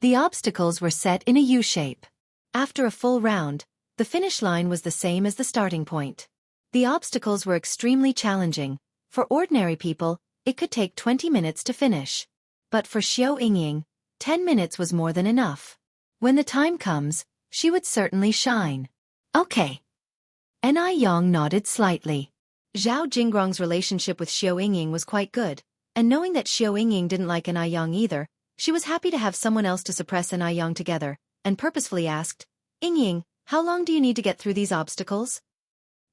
The obstacles were set in a U-shape. After a full round, the finish line was the same as the starting point. The obstacles were extremely challenging. For ordinary people, it could take 20 minutes to finish. But for Xiao Yingying, 10 minutes was more than enough. When the time comes, she would certainly shine. Okay. Yang nodded slightly. Zhao Jingrong's relationship with Xiao Yingying was quite good, and knowing that Xiao Yingying didn't like Yang either, she was happy to have someone else to suppress Yang together, and purposefully asked, Yingying, how long do you need to get through these obstacles?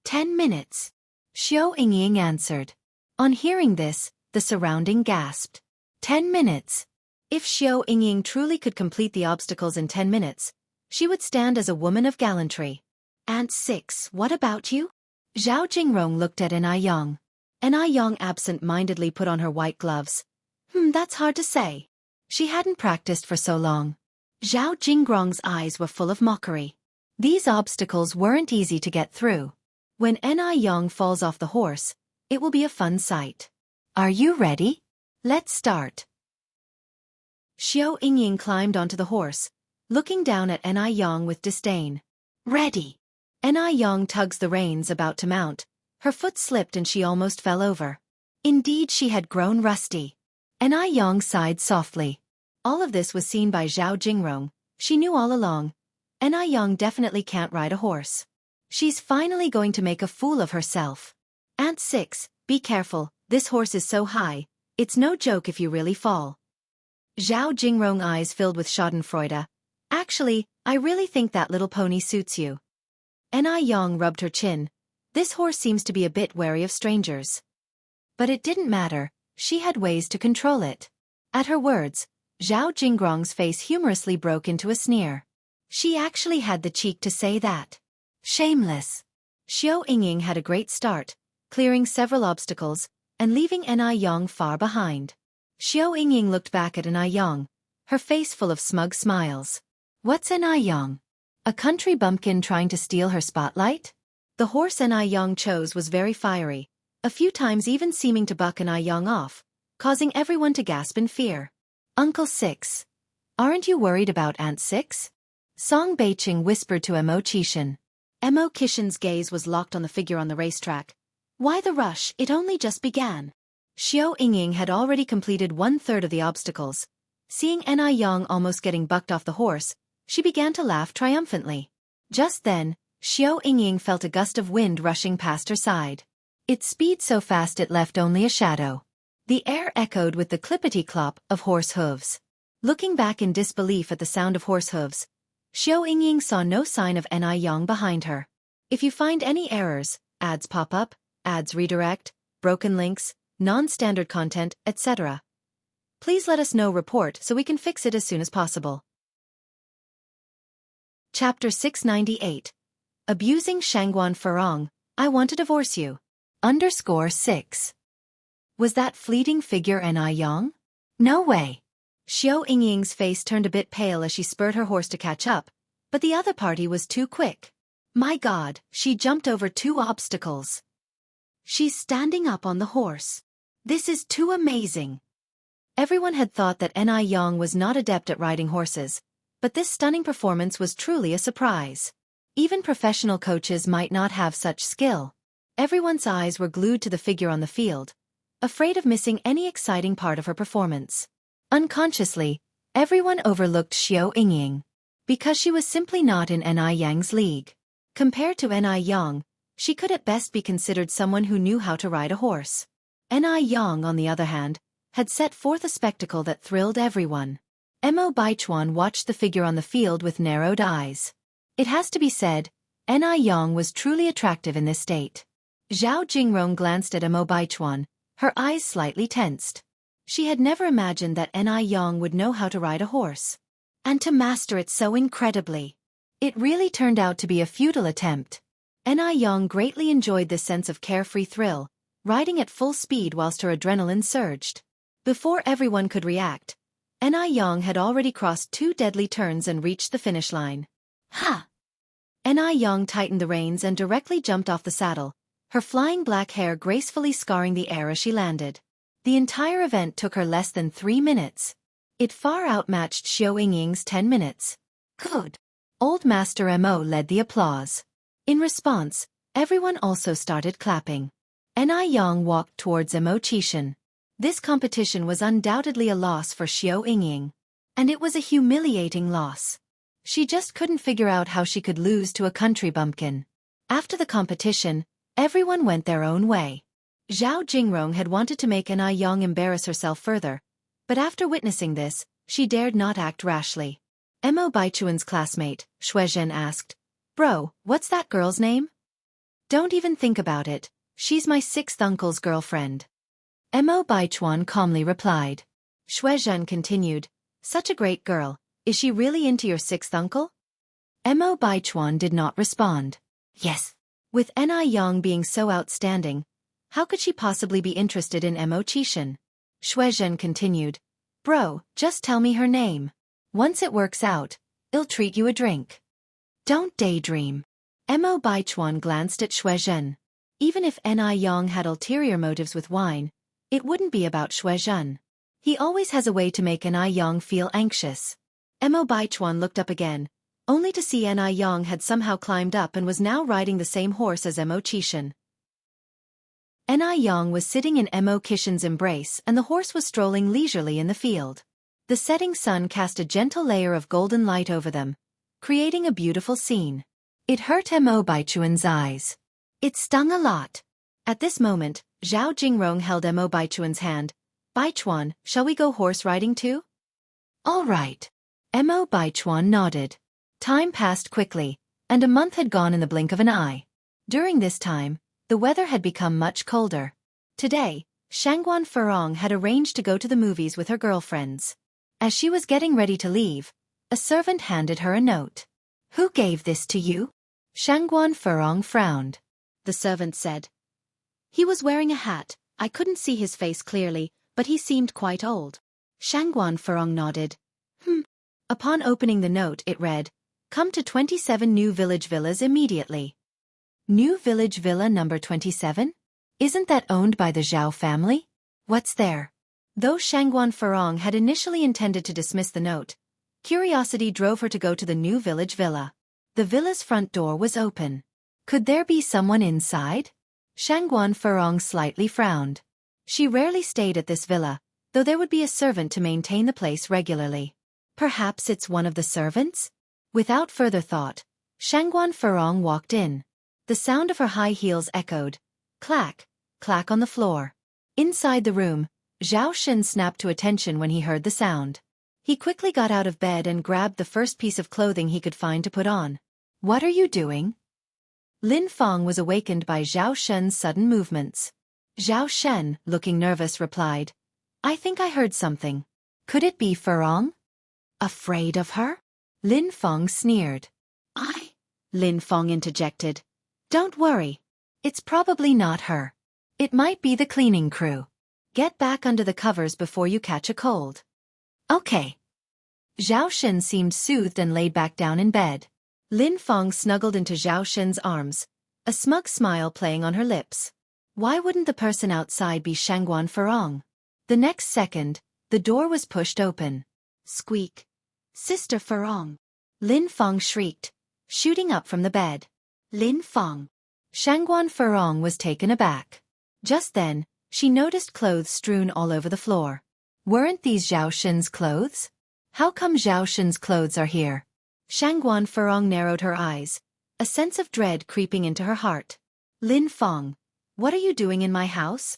10 minutes. Xiao Yingying answered. On hearing this, the surrounding gasped. 10 minutes. If Xiao Yingying truly could complete the obstacles in 10 minutes, she would stand as a woman of gallantry. Ant 6, what about you? Zhao Jingrong looked at Yang. Yang absent-mindedly put on her white gloves. That's hard to say. She hadn't practiced for so long. Zhao Jingrong's eyes were full of mockery. These obstacles weren't easy to get through. When Yang falls off the horse, it will be a fun sight. Are you ready? Let's start. Xiao Yingying climbed onto the horse, looking down at Yang with disdain. Ready. Yang tugs the reins about to mount. Her foot slipped and she almost fell over. Indeed, she had grown rusty. Yang sighed softly. All of this was seen by Zhao Jingrong. She knew all along. Yang definitely can't ride a horse. She's finally going to make a fool of herself. Ant 6, be careful, this horse is so high. It's no joke if you really fall. Zhao Jingrong eyes filled with schadenfreude. Actually, I really think that little pony suits you. Yang rubbed her chin. This horse seems to be a bit wary of strangers. But it didn't matter, she had ways to control it. At her words, Zhao Jingrong's face humorously broke into a sneer. She actually had the cheek to say that. Shameless. Xiao Yingying had a great start, clearing several obstacles, and leaving Anew far behind. Xiao Yingying looked back at Anew, her face full of smug smiles. What's Anew? A country bumpkin trying to steal her spotlight? The horse Anew chose was very fiery, a few times even seeming to buck Anew off, causing everyone to gasp in fear. Uncle Six. Aren't you worried aunt Aunt Six? Song Beiqing whispered to Mo Qishan. Mo Qishan's gaze was locked on the figure on the racetrack. Why the rush? It only just began. Xiao Yingying had already completed 1/3 of the obstacles. Seeing Anew almost getting bucked off the horse, she began to laugh triumphantly. Just then, Xiao Yingying felt a gust of wind rushing past her side. Its speed so fast it left only a shadow. The air echoed with the clippity-clop of horse hooves. Looking back in disbelief at the sound of horse hooves, Xiao Yingying saw no sign of Anew behind her. If you find any errors, ads pop up, ads redirect, broken links, non-standard content, etc., please let us know report so we can fix it as soon as possible. Chapter 698. Abusing Shangguan Furong, I want to divorce you. _6. Was that fleeting figure Anew? No way. Xiao Yingying's face turned a bit pale as she spurred her horse to catch up, but the other party was too quick. My God, she jumped over 2 obstacles. She's standing up on the horse. This is too amazing. Everyone had thought that Anew was not adept at riding horses, but this stunning performance was truly a surprise. Even professional coaches might not have such skill. Everyone's eyes were glued to the figure on the field, afraid of missing any exciting part of her performance. Unconsciously, everyone overlooked Xiao Yingying, because she was simply not in Aneyang's league. Compared to Anew, she could at best be considered someone who knew how to ride a horse. Anew, on the other hand, had set forth a spectacle that thrilled everyone. Mo Baichuan watched the figure on the field with narrowed eyes. It has to be said, Anew was truly attractive in this state. Zhao Jingrong glanced at Mo Baichuan, her eyes slightly tensed. She had never imagined that Anew would know how to ride a horse. And to master it so incredibly. It really turned out to be a futile attempt. Anew greatly enjoyed this sense of carefree thrill, riding at full speed whilst her adrenaline surged. Before everyone could react, Anew had already crossed 2 deadly turns and reached the finish line. Ha! Anew tightened the reins and directly jumped off the saddle, her flying black hair gracefully scarring the air as she landed. The entire event took her less than 3 minutes. It far outmatched Xiao Yingying's 10 minutes. Good. Old Master Mo led the applause. In response, everyone also started clapping. Anew walked towards Mo Qishan. This competition was undoubtedly a loss for Xiao Yingying. And it was a humiliating loss. She just couldn't figure out how she could lose to a country bumpkin. After the competition, everyone went their own way. Zhao Jingrong had wanted to make Anew embarrass herself further, but after witnessing this, she dared not act rashly. Mo Baichuan's classmate, Shuizhen, asked, Bro, what's that girl's name? Don't even think about it, she's my 6th uncle's girlfriend. Mo Baichuan calmly replied. Shuizhen continued, such a great girl, is she really into your 6th uncle? Mo Baichuan did not respond. Yes. With Anew being so outstanding, how could she possibly be interested in Mo Qishan? Shuizhen continued, Bro, just tell me her name. Once it works out, I'll treat you a drink. Don't daydream. Mo Baichuan glanced at Shuizhen. Even if Anew had ulterior motives with wine, it wouldn't be about Shuizhen. He always has a way to make Anew feel anxious. Mo Baichuan looked up again, only to see Anew had somehow climbed up and was now riding the same horse as Mo Qishan. Anew was sitting in Mo Qishan's embrace and the horse was strolling leisurely in the field. The setting sun cast a gentle layer of golden light over them, creating a beautiful scene. It hurt Mo Baichuan's eyes. It stung a lot. At this moment, Zhao Jingrong held Mo Baichuan's hand. Baichuan, shall we go horse riding too? All right. Mo Baichuan nodded. Time passed quickly, and a month had gone in the blink of an eye. During this time, the weather had become much colder. Today, Shangguan Furong had arranged to go to the movies with her girlfriends. As she was getting ready to leave, a servant handed her a note. Who gave this to you? Shangguan Furong frowned. the servant said. He was wearing a hat. I couldn't see his face clearly, but he seemed quite old. Shangguan Furong nodded. Upon opening the note, it read, "Come to 27 New Village Villas immediately." New Village Villa number 27? Isn't that owned by the Zhao family? What's there? Though Shangguan Furong had initially intended to dismiss the note, curiosity drove her to go to the New Village Villa. The villa's front door was open. Could there be someone inside? Shangguan Furong slightly frowned. She rarely stayed at this villa, though there would be a servant to maintain the place regularly. Perhaps it's one of the servants? Without further thought, Shangguan Furong walked in. The sound of her high heels echoed. Clack, clack on the floor. Inside the room, Zhao Shen snapped to attention when he heard the sound. He quickly got out of bed and grabbed the first piece of clothing he could find to put on. What are you doing? Lin Feng was awakened by Zhao Shen's sudden movements. Zhao Shen, looking nervous, replied, I think I heard something. Could it be Furong? Afraid of her? Lin Feng sneered. Lin Feng interjected. Don't worry. It's probably not her. It might be the cleaning crew. Get back under the covers before you catch a cold. Okay. Zhao Shen seemed soothed and laid back down in bed. Lin Feng snuggled into Zhao Shen's arms, a smug smile playing on her lips. Why wouldn't the person outside be Shangguan Furong? The next second, the door was pushed open. Squeak. Sister Furong. Lin Feng shrieked, shooting up from the bed. Lin Feng. Shangguan Furong was taken aback. Just then, she noticed clothes strewn all over the floor. Weren't these Zhao Shen's clothes? How come Zhao Shen's clothes are here? Shangguan Furong narrowed her eyes, a sense of dread creeping into her heart. Lin Feng, what are you doing in my house?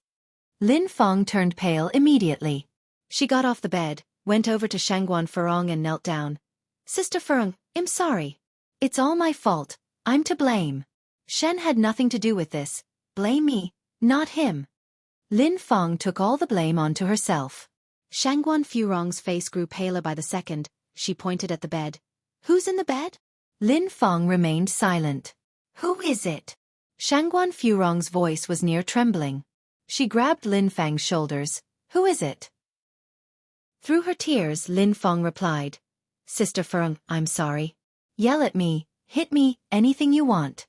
Lin Feng turned pale immediately. She got off the bed, went over to Shangguan Furong and knelt down. Sister Furong, I'm sorry. It's all my fault. I'm to blame. Shen had nothing to do with this. Blame me, not him. Lin Feng took all the blame onto herself. Shangguan Furong's face grew paler by the second. She pointed at the bed. Who's in the bed? Lin Feng remained silent. Who is it? Shangguan Furong's voice was near trembling. She grabbed Lin Feng's shoulders. Who is it? Through her tears, Lin Feng replied. Sister Furong, I'm sorry. Yell at me, hit me, anything you want.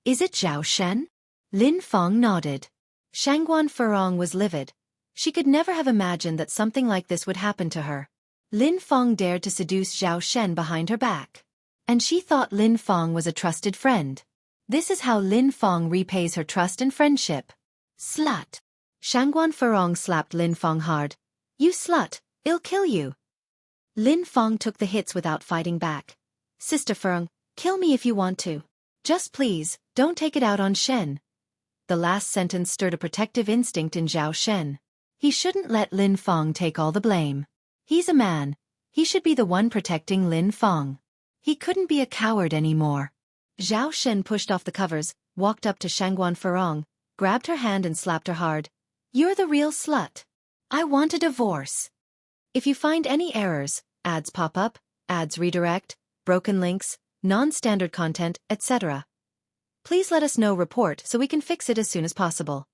Is it Zhao Shen? Lin Feng nodded. Shangguan Furong was livid. She could never have imagined that something like this would happen to her. Lin Feng dared to seduce Zhao Shen behind her back. And she thought Lin Feng was a trusted friend. This is how Lin Feng repays her trust and friendship. Slut. Shangguan Furong slapped Lin Feng hard. You slut, I'll kill you. Lin Feng took the hits without fighting back. Sister Furong, kill me if you want to. Just please, don't take it out on Shen. The last sentence stirred a protective instinct in Zhao Shen. He shouldn't let Lin Feng take all the blame. He's a man. He should be the one protecting Lin Feng. He couldn't be a coward anymore. Zhao Shen pushed off the covers, walked up to Shangguan Furong, grabbed her hand and slapped her hard. You're the real slut. I want a divorce. If you find any errors, ads pop up, ads redirect, broken links, non-standard content, etc. Please let us know. Report so we can fix it as soon as possible.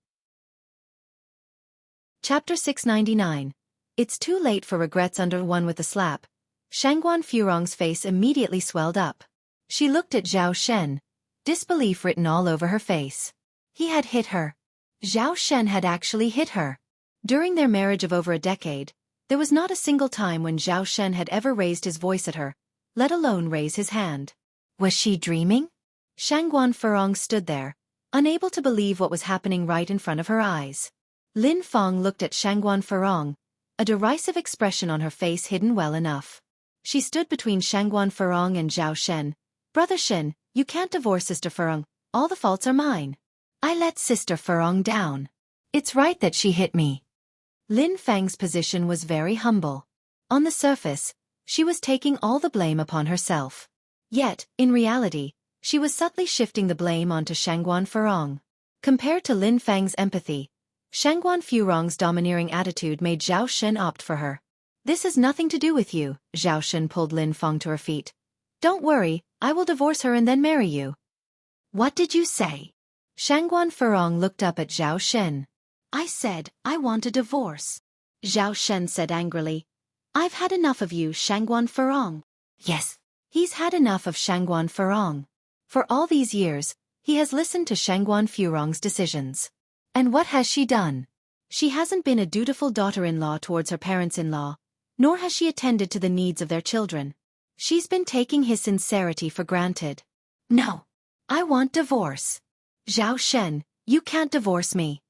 Chapter 699. It's too late for regrets. Under one with a slap. Shangguan Furong's face immediately swelled up. She looked at Zhao Shen, disbelief written all over her face. He had hit her. Zhao Shen had actually hit her. During their marriage of over a decade, there was not a single time when Zhao Shen had ever raised his voice at her, let alone raise his hand. Was she dreaming? Shangguan Furong stood there, unable to believe what was happening right in front of her eyes. Lin Feng looked at Shangguan Furong, a derisive expression on her face hidden well enough. She stood between Shangguan Furong and Zhao Shen. Brother Shen, you can't divorce Sister Furong. All the faults are mine. I let Sister Furong down. It's right that she hit me. Lin Feng's position was very humble. On the surface, she was taking all the blame upon herself. Yet, in reality, she was subtly shifting the blame onto Shangguan Furong. Compared to Lin Feng's empathy, Shangguan Furong's domineering attitude made Zhao Shen opt for her. This has nothing to do with you. Zhao Shen pulled Lin Feng to her feet. Don't worry, I will divorce her and then marry you. What did you say? Shangguan Furong looked up at Zhao Shen. I said, I want a divorce. Zhao Shen said angrily. I've had enough of you, Shangguan Furong. Yes, he's had enough of Shangguan Furong. For all these years, he has listened to Shangguan Furong's decisions. And what has she done? She hasn't been a dutiful daughter-in-law towards her parents-in-law, nor has she attended to the needs of their children. She's been taking his sincerity for granted. No. I want divorce. Zhao Shen, you can't divorce me.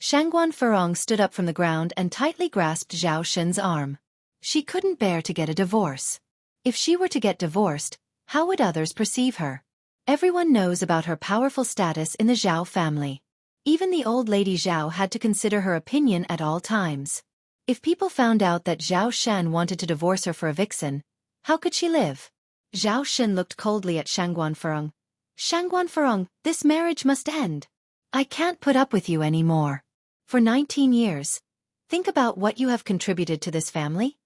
Shangguan Furong stood up from the ground and tightly grasped Zhao Shen's arm. She couldn't bear to get a divorce. If she were to get divorced, how would others perceive her? Everyone knows about her powerful status in the Zhao family. Even the old lady Zhao had to consider her opinion at all times. If people found out that Zhao Shen wanted to divorce her for a vixen, how could she live? Zhao Shen looked coldly at Shangguan Furong. Shangguan Furong, this marriage must end. I can't put up with you anymore. For 19 years. Think about what you have contributed to this family.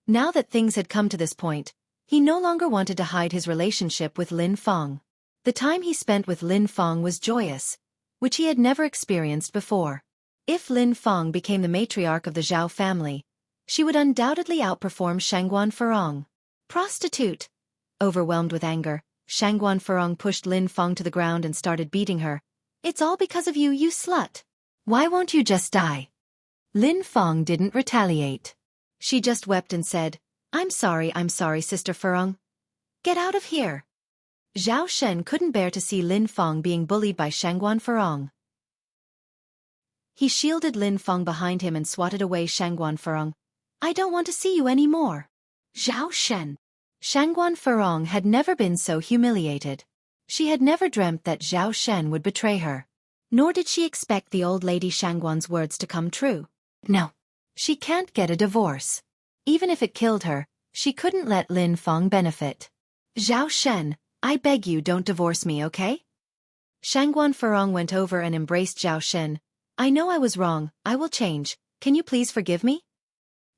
Now that things had come to this point, he no longer wanted to hide his relationship with Lin Feng. The time he spent with Lin Feng was joyous, which he had never experienced before. If Lin Feng became the matriarch of the Zhao family, she would undoubtedly outperform Shangguan Furong. Prostitute! Overwhelmed with anger, Shangguan Furong pushed Lin Feng to the ground and started beating her. It's all because of you, you slut. Why won't you just die? Lin Feng didn't retaliate. She just wept and said, I'm sorry, Sister Furong. Get out of here. Zhao Shen couldn't bear to see Lin Feng being bullied by Shangguan Furong. He shielded Lin Feng behind him and swatted away Shangguan Furong. I don't want to see you anymore. Zhao Shen. Shangguan Furong had never been so humiliated. She had never dreamt that Zhao Shen would betray her. Nor did she expect the old lady Shangguan's words to come true. No. She can't get a divorce. Even if it killed her, she couldn't let Lin Feng benefit. Zhao Shen, I beg you don't divorce me, okay? Shangguan Furong went over and embraced Zhao Shen. I know I was wrong, I will change, can you please forgive me?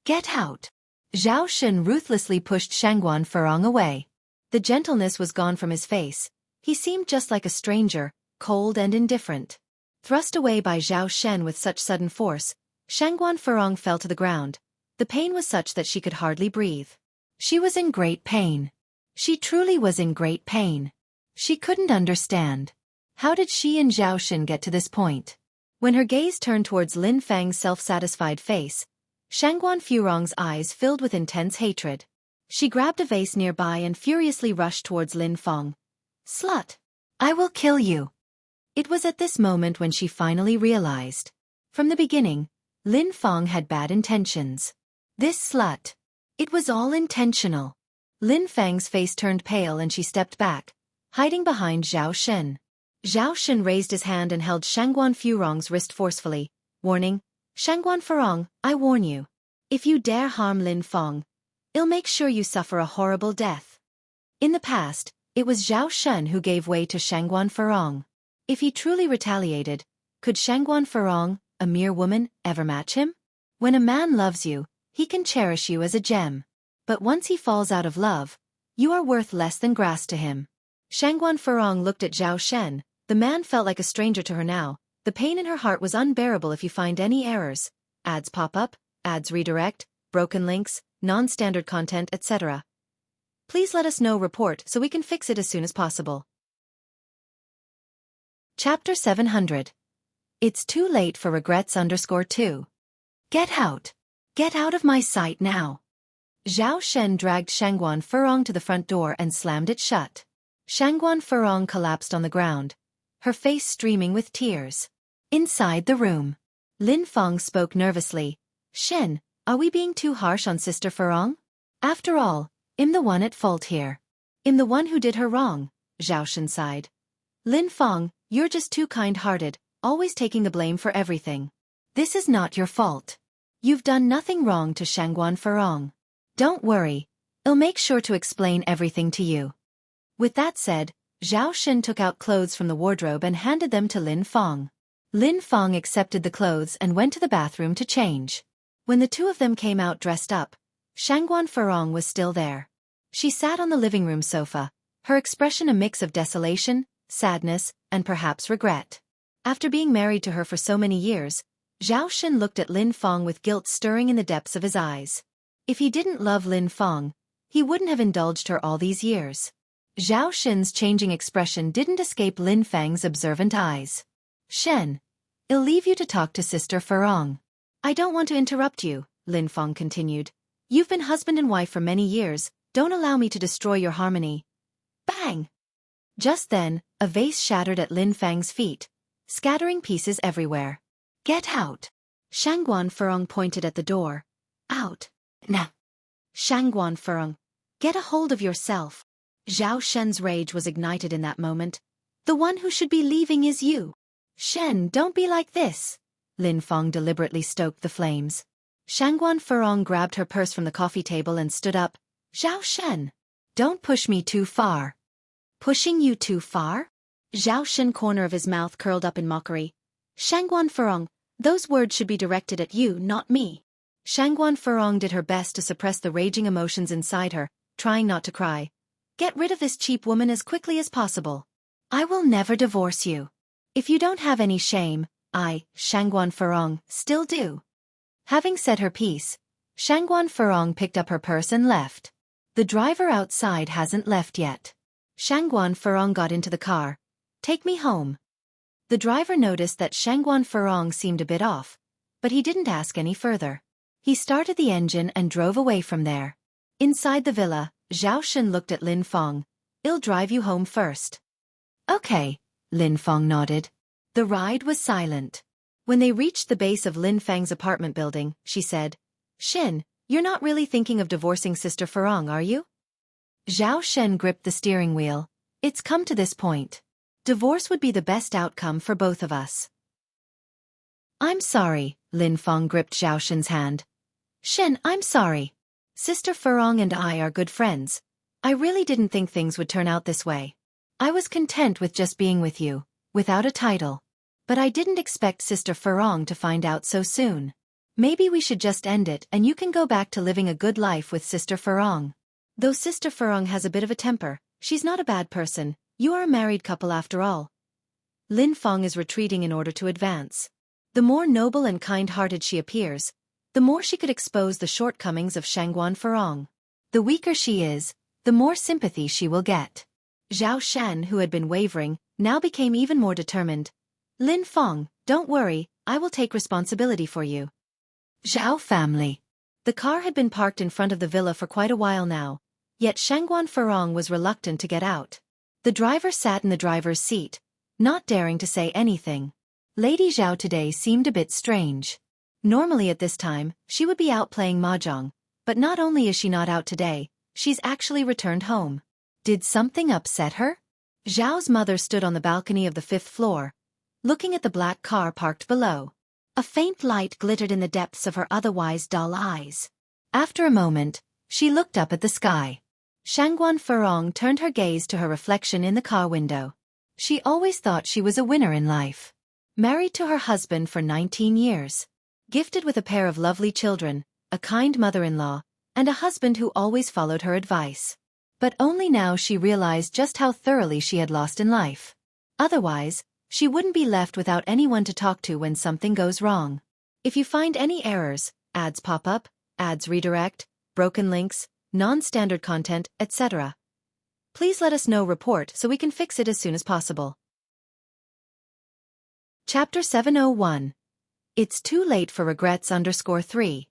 Get out. Zhao Shen ruthlessly pushed Shangguan Furong away. The gentleness was gone from his face. He seemed just like a stranger, cold and indifferent. Thrust away by Zhao Shen with such sudden force, Shangguan Furong fell to the ground. The pain was such that she could hardly breathe. She was in great pain. She truly was in great pain. She couldn't understand. How did she and Zhao Shen get to this point? When her gaze turned towards Lin Feng's self-satisfied face, Shangguan Furong's eyes filled with intense hatred. She grabbed a vase nearby and furiously rushed towards Lin Feng. Slut! I will kill you! It was at this moment when she finally realized. From the beginning, Lin Feng had bad intentions. This slut. It was all intentional. Lin Feng's face turned pale and she stepped back, hiding behind Zhao Shen. Zhao Shen raised his hand and held Shangguan Furong's wrist forcefully, warning, Shangguan Furong, I warn you. If you dare harm Lin Feng, I'll make sure you suffer a horrible death. In the past, it was Zhao Shen who gave way to Shangguan Furong. If he truly retaliated, could Shangguan Furong, a mere woman, ever match him? When a man loves you, he can cherish you as a gem. But once he falls out of love, you are worth less than grass to him. Shangguan Furong looked at Zhao Shen. The man felt like a stranger to her now. The pain in her heart was unbearable. If you find any errors, ads pop up, ads redirect, broken links, non-standard content, etc. Please let us know report so we can fix it as soon as possible. Chapter 700. It's too late for regrets_2. Get out. Get out of my sight now. Zhao Shen dragged Shangguan Furong to the front door and slammed it shut. Shangguan Furong collapsed on the ground, her face streaming with tears. Inside the room, Lin Feng spoke nervously. Shen, are we being too harsh on Sister Furong? After all, I'm the one at fault here. I'm the one who did her wrong, Zhao Shen sighed. Lin Feng, you're just too kind-hearted, always taking the blame for everything. This is not your fault. You've done nothing wrong to Shangguan Furong. Don't worry, I'll make sure to explain everything to you. With that said, Zhao Shen took out clothes from the wardrobe and handed them to Lin Feng. Lin Feng accepted the clothes and went to the bathroom to change. When the two of them came out dressed up, Shangguan Furong was still there. She sat on the living room sofa, her expression a mix of desolation, sadness, and perhaps regret. After being married to her for so many years, Zhao Shen looked at Lin Feng with guilt stirring in the depths of his eyes. If he didn't love Lin Feng, he wouldn't have indulged her all these years. Zhao Shen's changing expression didn't escape Lin Feng's observant eyes. Shen, I'll leave you to talk to Sister Furong. I don't want to interrupt you, Lin Feng continued. You've been husband and wife for many years, don't allow me to destroy your harmony. Bang! Just then, a vase shattered at Lin Feng's feet, scattering pieces everywhere. Get out! Shangguan Furong pointed at the door. Out! Nah! Shangguan Furong, get a hold of yourself. Zhao Shen's rage was ignited in that moment. The one who should be leaving is you. Shen, don't be like this. Lin Feng deliberately stoked the flames. Shangguan Furong grabbed her purse from the coffee table and stood up. Zhao Shen, don't push me too far. Pushing you too far? Zhao Shen's corner of his mouth curled up in mockery. Shangguan Furong, those words should be directed at you, not me. Shangguan Furong did her best to suppress the raging emotions inside her, trying not to cry. Get rid of this cheap woman as quickly as possible. I will never divorce you. If you don't have any shame, I, Shangguan Furong, still do. Having said her piece, Shangguan Furong picked up her purse and left. The driver outside hasn't left yet. Shangguan Furong got into the car. Take me home. The driver noticed that Shangguan Furong seemed a bit off, but he didn't ask any further. He started the engine and drove away from there. Inside the villa, Zhao Shen looked at Lin Feng. I'll drive you home first. Okay, Lin Feng nodded. The ride was silent. When they reached the base of Lin Feng's apartment building, she said, Shen, you're not really thinking of divorcing Sister Furong, are you? Zhao Shen gripped the steering wheel. It's come to this point. Divorce would be the best outcome for both of us. I'm sorry, Lin Feng gripped Zhao Shen's hand. Shen, I'm sorry. Sister Furong and I are good friends. I really didn't think things would turn out this way. I was content with just being with you, without a title. But I didn't expect Sister Furong to find out so soon. Maybe we should just end it and you can go back to living a good life with Sister Furong. Though Sister Furong has a bit of a temper, she's not a bad person. You are a married couple after all. Lin Feng is retreating in order to advance. The more noble and kind-hearted she appears, the more she could expose the shortcomings of Shangguan Furong. The weaker she is, the more sympathy she will get. Zhao Shen, who had been wavering, now became even more determined. Lin Feng, don't worry, I will take responsibility for you. Zhao family. The car had been parked in front of the villa for quite a while now, yet Shangguan Furong was reluctant to get out. The driver sat in the driver's seat, not daring to say anything. Lady Zhao today seemed a bit strange. Normally at this time, she would be out playing mahjong, but not only is she not out today, she's actually returned home. Did something upset her? Zhao's mother stood on the balcony of the 5th floor, looking at the black car parked below. A faint light glittered in the depths of her otherwise dull eyes. After a moment, she looked up at the sky. Shangguan Furong turned her gaze to her reflection in the car window. She always thought she was a winner in life. Married to her husband for 19 years. Gifted with a pair of lovely children, a kind mother-in-law, and a husband who always followed her advice. But only now she realized just how thoroughly she had lost in life. Otherwise, she wouldn't be left without anyone to talk to when something goes wrong. If you find any errors, ads pop up, ads redirect, broken links, non-standard content, etc., please let us know report so we can fix it as soon as possible. Chapter 701. It's too late for regrets _3.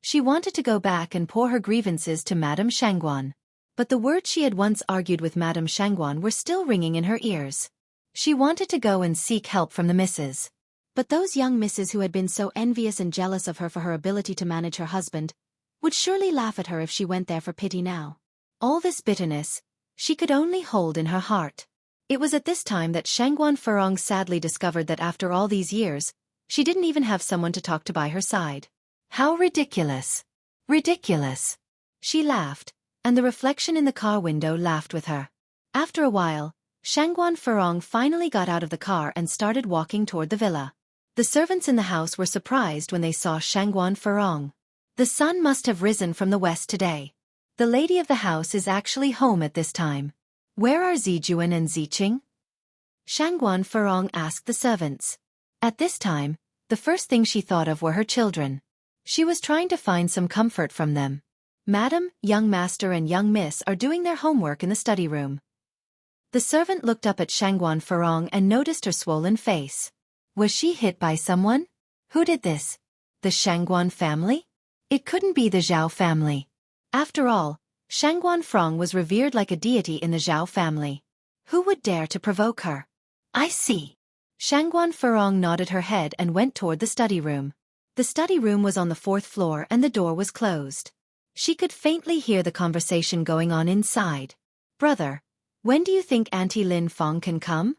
She wanted to go back and pour her grievances to Madame Shangguan. But the words she had once argued with Madame Shangguan were still ringing in her ears. She wanted to go and seek help from the misses. But those young misses who had been so envious and jealous of her for her ability to manage her husband would surely laugh at her if she went there for pity now. All this bitterness, she could only hold in her heart. It was at this time that Shangguan Furong sadly discovered that after all these years, she didn't even have someone to talk to by her side. How ridiculous! Ridiculous! She laughed, and the reflection in the car window laughed with her. After a while, Shangguan Furong finally got out of the car and started walking toward the villa. The servants in the house were surprised when they saw Shangguan Furong. The sun must have risen from the west today. The lady of the house is actually home at this time. Where are Zijuan and Ziqing? Shangguan Furong asked the servants. At this time, the first thing she thought of were her children. She was trying to find some comfort from them. Madam, young master and young miss are doing their homework in the study room. The servant looked up at Shangguan Furong and noticed her swollen face. Was she hit by someone? Who did this? The Shangguan family? It couldn't be the Zhao family. After all, Shangguan Furong was revered like a deity in the Zhao family. Who would dare to provoke her? I see. Shangguan Furong nodded her head and went toward the study room. The study room was on the 4th floor and the door was closed. She could faintly hear the conversation going on inside. Brother, when do you think Auntie Lin Fong can come?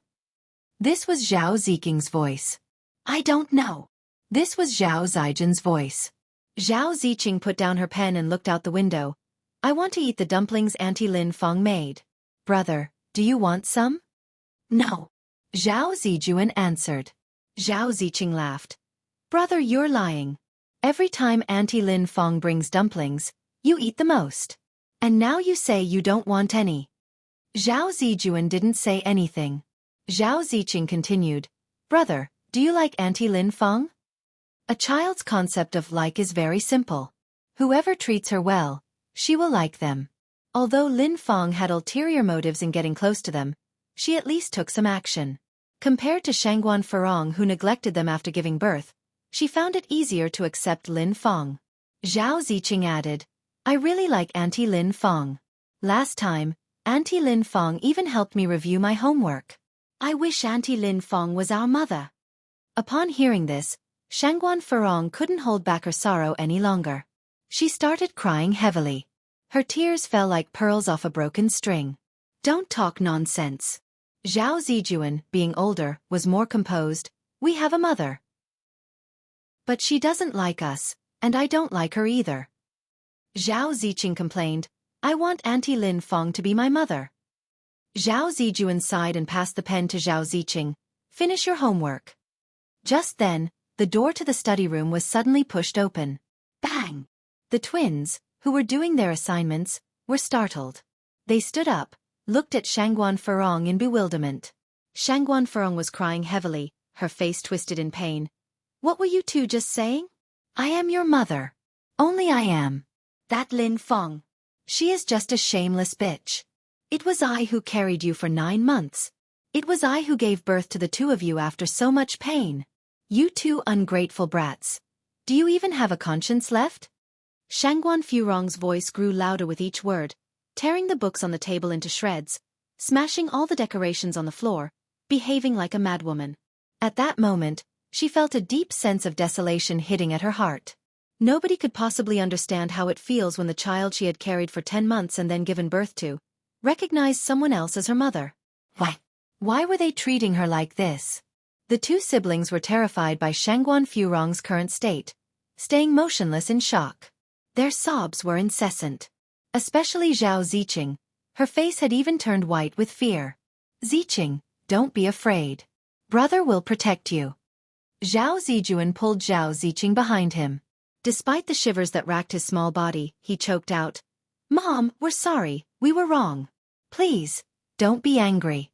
This was Zhao Ziking's voice. I don't know. This was Zhao Zijin's voice. Zhao Ziqing put down her pen and looked out the window. I want to eat the dumplings Auntie Lin Fong made. Brother, do you want some? No. Zhao Zijuan answered. Zhao Ziqing laughed. Brother, you're lying. Every time Auntie Lin Fong brings dumplings, you eat the most. And now you say you don't want any. Zhao Zijuan didn't say anything. Zhao Ziqing continued. Brother, do you like Auntie Lin Fong? A child's concept of like is very simple. Whoever treats her well, she will like them. Although Lin Fong had ulterior motives in getting close to them, she at least took some action. Compared to Shangguan Furong who neglected them after giving birth, she found it easier to accept Lin Fong. Zhao Ziqing added, I really like Auntie Lin Fong. Last time, Auntie Lin Fong even helped me review my homework. I wish Auntie Lin Fong was our mother. Upon hearing this, Shangguan Furong couldn't hold back her sorrow any longer. She started crying heavily. Her tears fell like pearls off a broken string. Don't talk nonsense. Zhao Zijuan, being older, was more composed. We have a mother. But she doesn't like us, and I don't like her either. Zhao Ziqing complained, I want Auntie Lin Fong to be my mother. Zhao Zijuan sighed and passed the pen to Zhao Ziqing. Finish your homework. Just then, the door to the study room was suddenly pushed open. Bang! The twins, who were doing their assignments, were startled. They stood up, looked at Shangguan Furong in bewilderment. Shangguan Furong was crying heavily, her face twisted in pain. What were you two just saying? I am your mother. Only I am. That Lin Fong. She is just a shameless bitch. It was I who carried you for 9 months. It was I who gave birth to the two of you after so much pain. You two ungrateful brats. Do you even have a conscience left? Shangguan Furong's voice grew louder with each word, tearing the books on the table into shreds, smashing all the decorations on the floor, behaving like a madwoman. At that moment, she felt a deep sense of desolation hitting at her heart. Nobody could possibly understand how it feels when the child she had carried for 10 months and then given birth to recognized someone else as her mother. Why were they treating her like this? The two siblings were terrified by Shangguan Furong's current state, staying motionless in shock. Their sobs were incessant. Especially Zhao Ziqing. Her face had even turned white with fear. Ziqing, don't be afraid. Brother will protect you. Zhao Zijuan pulled Zhao Ziqing behind him. Despite the shivers that racked his small body, he choked out, Mom, we're sorry, we were wrong. Please, don't be angry.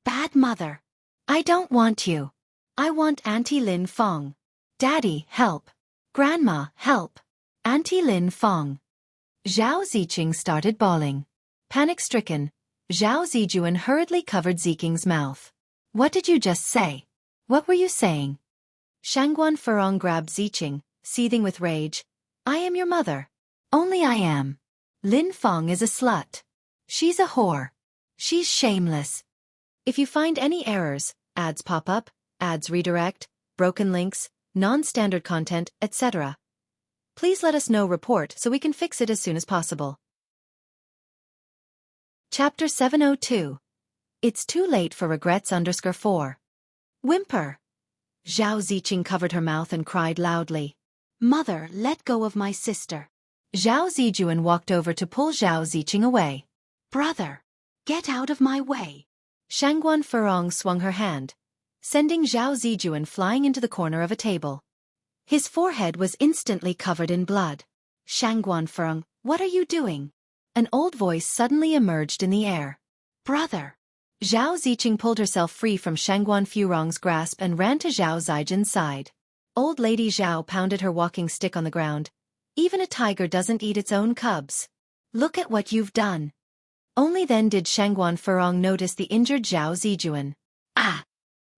Bad mother. I don't want you. I want Auntie Lin Fong. Daddy, help. Grandma, help. Auntie Lin Fong. Zhao Ziqing started bawling. Panic-stricken, Zhao Zijuan hurriedly covered Ziking's mouth. What did you just say? What were you saying? Shangguan Furong grabbed Ziqing, seething with rage. I am your mother. Only I am. Lin Fong is a slut. She's a whore. She's shameless. If you find any errors, ads pop up, ads redirect, broken links, non-standard content, etc., please let us know report so we can fix it as soon as possible. Chapter 702. It's too late for regrets _4. Whimper. Zhao Ziqing covered her mouth and cried loudly. Mother, let go of my sister. Zhao Zijuan walked over to pull Zhao Ziqing away. Brother, get out of my way. Shangguan Furong swung her hand, sending Zhao Zijuan flying into the corner of a table. His forehead was instantly covered in blood. Shangguan Furong, what are you doing? An old voice suddenly emerged in the air. Brother. Zhao Ziqing pulled herself free from Shangguan Furong's grasp and ran to Zhao Zijin's side. Old Lady Zhao pounded her walking stick on the ground. Even a tiger doesn't eat its own cubs. Look at what you've done. Only then did Shangguan Furong notice the injured Zhao Zijuan. Ah!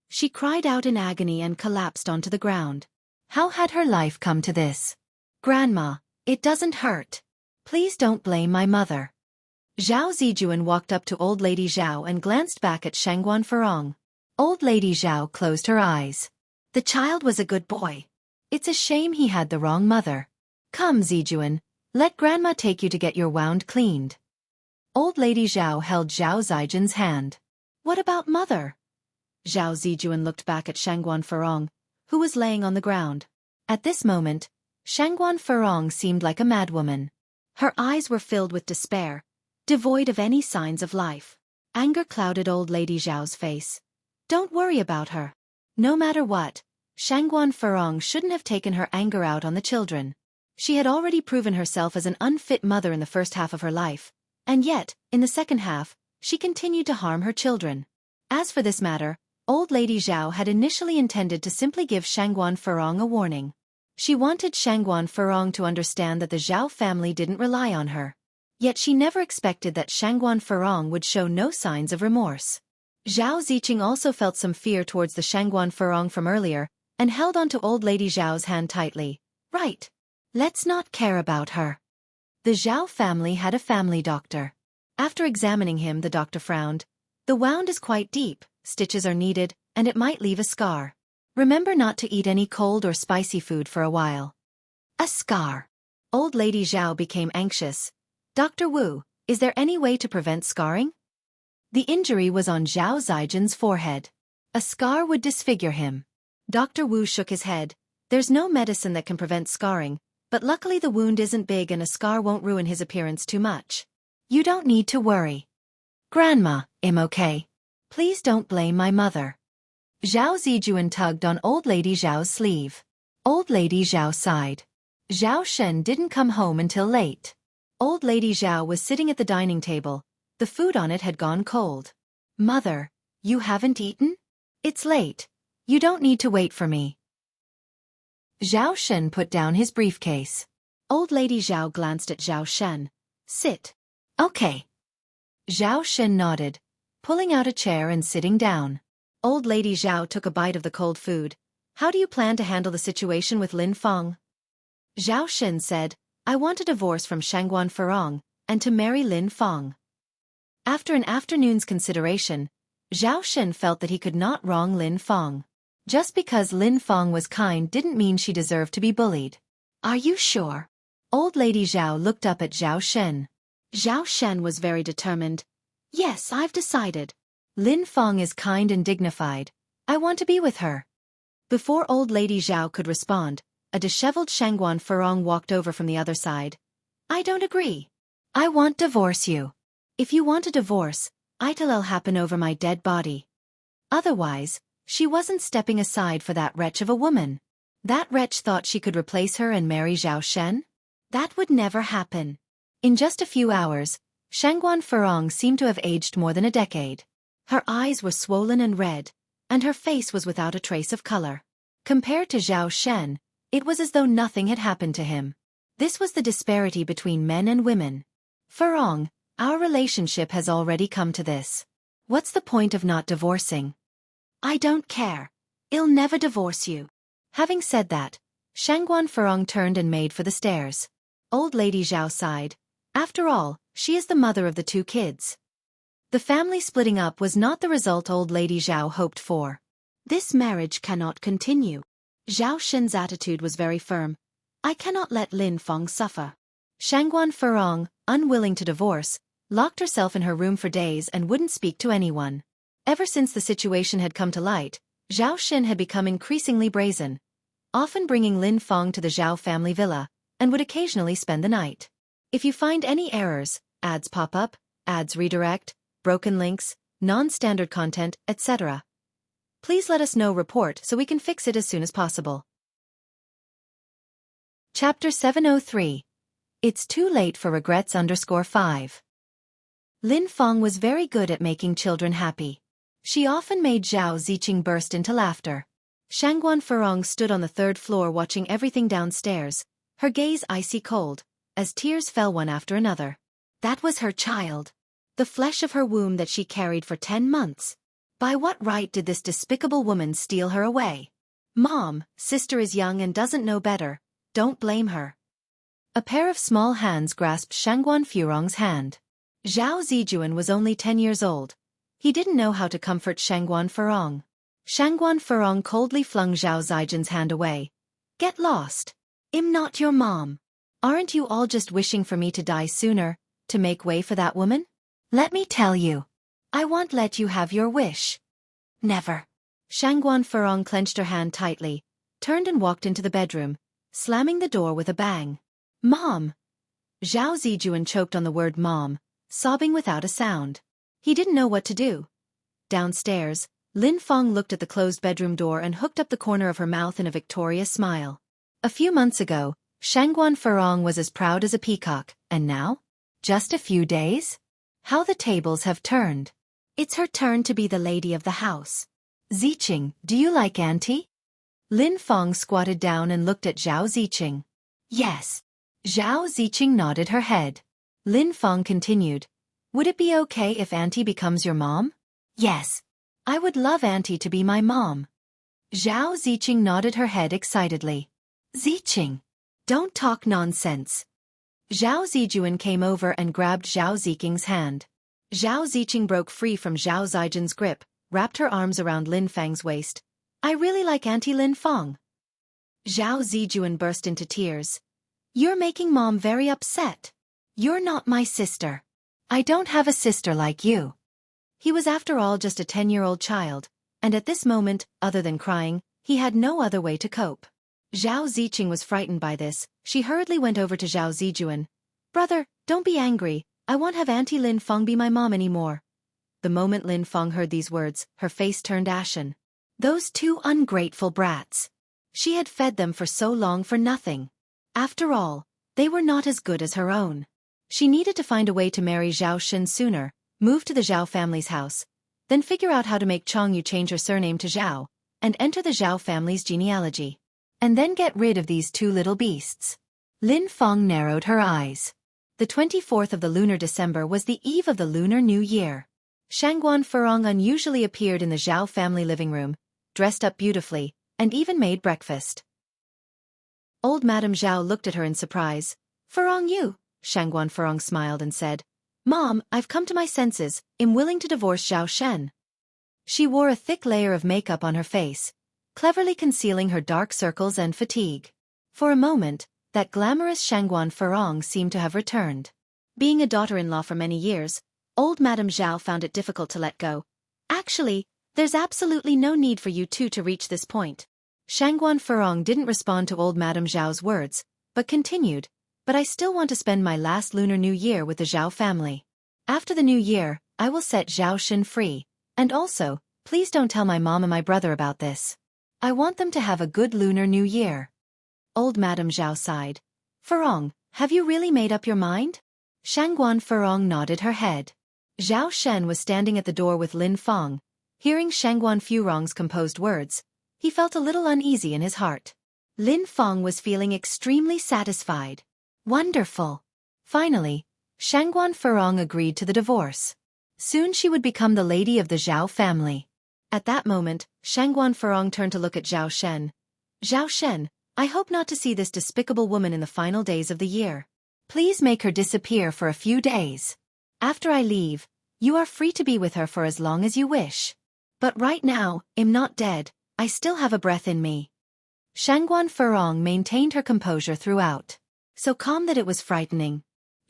She cried out in agony and collapsed onto the ground. How had her life come to this? Grandma, it doesn't hurt. Please don't blame my mother. Zhao Zijuan walked up to Old Lady Zhao and glanced back at Shangguan Furong. Old Lady Zhao closed her eyes. The child was a good boy. It's a shame he had the wrong mother. Come, Zijuan, let Grandma take you to get your wound cleaned. Old Lady Zhao held Zhao Zijin's hand. What about mother? Zhao Zijuan looked back at Shangguan Furong, who was laying on the ground. At this moment, Shangguan Furong seemed like a madwoman. Her eyes were filled with despair, devoid of any signs of life. Anger clouded Old Lady Zhao's face. Don't worry about her. No matter what, Shangguan Furong shouldn't have taken her anger out on the children. She had already proven herself as an unfit mother in the first half of her life, and yet, in the second half, she continued to harm her children. As for this matter, Old Lady Zhao had initially intended to simply give Shangguan Furong a warning. She wanted Shangguan Furong to understand that the Zhao family didn't rely on her. Yet she never expected that Shangguan Furong would show no signs of remorse. Zhao Ziqing also felt some fear towards the Shangguan Furong from earlier, and held onto Old Lady Zhao's hand tightly. Right. Let's not care about her. The Zhao family had a family doctor. After examining him, the doctor frowned. The wound is quite deep, stitches are needed, and it might leave a scar. Remember not to eat any cold or spicy food for a while. A scar. Old Lady Zhao became anxious. Dr. Wu, is there any way to prevent scarring? The injury was on Zhao Zijin's forehead. A scar would disfigure him. Dr. Wu shook his head. There's no medicine that can prevent scarring, but luckily the wound isn't big and a scar won't ruin his appearance too much. You don't need to worry. Grandma, I'm okay. Please don't blame my mother. Zhao Zijuan tugged on Old Lady Zhao's sleeve. Old Lady Zhao sighed. Zhao Shen didn't come home until late. Old Lady Zhao was sitting at the dining table. The food on it had gone cold. Mother, you haven't eaten? It's late. You don't need to wait for me. Zhao Shen put down his briefcase. Old Lady Zhao glanced at Zhao Shen. Sit. Okay. Zhao Shen nodded, pulling out a chair and sitting down. Old Lady Zhao took a bite of the cold food. How do you plan to handle the situation with Lin Feng? Zhao Shen said, I want a divorce from Shangguan Furong, and to marry Lin Feng. After an afternoon's consideration, Zhao Shen felt that he could not wrong Lin Feng. Just because Lin Feng was kind didn't mean she deserved to be bullied. Are you sure? Old Lady Zhao looked up at Zhao Shen. Zhao Shen was very determined. Yes, I've decided. Lin Feng is kind and dignified. I want to be with her. Before Old Lady Zhao could respond, a disheveled Shangguan Furong walked over from the other side. I don't agree. I want divorce you. If you want a divorce, it'll happen over my dead body. Otherwise, she wasn't stepping aside for that wretch of a woman. That wretch thought she could replace her and marry Zhao Shen? That would never happen. In just a few hours, Shangguan Furong seemed to have aged more than a decade. Her eyes were swollen and red, and her face was without a trace of color. Compared to Zhao Shen, it was as though nothing had happened to him. This was the disparity between men and women. Furong, our relationship has already come to this. What's the point of not divorcing? I don't care. I'll never divorce you. Having said that, Shangguan Furong turned and made for the stairs. Old Lady Zhao sighed. After all, she is the mother of the two kids. The family splitting up was not the result Old Lady Zhao hoped for. This marriage cannot continue. Zhao Shen's attitude was very firm. I cannot let Lin Feng suffer. Shangguan Furong, unwilling to divorce, locked herself in her room for days and wouldn't speak to anyone. Ever since the situation had come to light, Zhao Shen had become increasingly brazen, often bringing Lin Feng to the Zhao family villa, and would occasionally spend the night. If you find any errors, ads pop up, ads redirect, broken links, non-standard content, etc., please let us know report so we can fix it as soon as possible. Chapter 703. It's Too Late for Regrets _5. Lin Feng was very good at making children happy. She often made Zhao Ziqing burst into laughter. Shangguan Furong stood on the third floor watching everything downstairs, her gaze icy cold, as tears fell one after another. That was her child. The flesh of her womb that she carried for 10 months. By what right did this despicable woman steal her away? Mom, sister is young and doesn't know better. Don't blame her. A pair of small hands grasped Shangguan Furong's hand. Zhao Zijuan was only 10 years old. He didn't know how to comfort Shangguan Furong. Shangguan Furong coldly flung Zhao Zijuan's hand away. Get lost. I'm not your mom. Aren't you all just wishing for me to die sooner, to make way for that woman? Let me tell you. I won't let you have your wish. Never. Shangguan Furong clenched her hand tightly, turned and walked into the bedroom, slamming the door with a bang. Mom! Zhao Zijuan choked on the word mom, sobbing without a sound. He didn't know what to do. Downstairs, Lin Feng looked at the closed bedroom door and hooked up the corner of her mouth in a victorious smile. A few months ago, Shangguan Furong was as proud as a peacock, and now? Just a few days? How the tables have turned. It's her turn to be the lady of the house. Ziqing, do you like auntie? Lin Feng squatted down and looked at Zhao Ziqing. Yes. Zhao Ziqing nodded her head. Lin Feng continued. Would it be okay if auntie becomes your mom? Yes. I would love auntie to be my mom. Zhao Ziqing nodded her head excitedly. Ziqing. Don't talk nonsense. Zhao Zijuan came over and grabbed Zhao Ziqing's hand. Zhao Ziqing broke free from Zhao Zijuan's grip, wrapped her arms around Lin Feng's waist. I really like Auntie Lin Feng. Zhao Zijuan burst into tears. You're making Mom very upset. You're not my sister. I don't have a sister like you. He was after all just a 10-year-old child, and at this moment, other than crying, he had no other way to cope. Zhao Ziqing was frightened by this. She hurriedly went over to Zhao Zijuan. Brother, don't be angry. I won't have Auntie Lin Feng be my mom anymore. The moment Lin Feng heard these words, her face turned ashen. Those two ungrateful brats. She had fed them for so long for nothing. After all, they were not as good as her own. She needed to find a way to marry Zhao Xin sooner, move to the Zhao family's house, then figure out how to make Changyu change her surname to Zhao, and enter the Zhao family's genealogy. And then get rid of these two little beasts. Lin Feng narrowed her eyes. The 24th of the lunar December was the eve of the Lunar New Year. Shangguan Furong unusually appeared in the Zhao family living room, dressed up beautifully, and even made breakfast. Old Madame Zhao looked at her in surprise. Furong you? Shangguan Furong smiled and said, Mom, I've come to my senses, am willing to divorce Zhao Shen. She wore a thick layer of makeup on her face, cleverly concealing her dark circles and fatigue. For a moment, that glamorous Shangguan Furong seemed to have returned. Being a daughter-in-law for many years, old Madame Zhao found it difficult to let go. Actually, there's absolutely no need for you two to reach this point. Shangguan Furong didn't respond to old Madame Zhao's words, but continued, but I still want to spend my last Lunar New Year with the Zhao family. After the New Year, I will set Zhao Xin free, and also, please don't tell my mom and my brother about this. I want them to have a good Lunar New Year. Old Madame Zhao sighed. Furong, have you really made up your mind? Shangguan Furong nodded her head. Zhao Shen was standing at the door with Lin Feng. Hearing Shangguan Furong's composed words, he felt a little uneasy in his heart. Lin Feng was feeling extremely satisfied. Wonderful. Finally, Shangguan Furong agreed to the divorce. Soon she would become the lady of the Zhao family. At that moment, Shangguan Furong turned to look at Zhao Shen. Zhao Shen, I hope not to see this despicable woman in the final days of the year. Please make her disappear for a few days. After I leave, you are free to be with her for as long as you wish. But right now, I'm not dead, I still have a breath in me. Shangguan Furong maintained her composure throughout. So calm that it was frightening.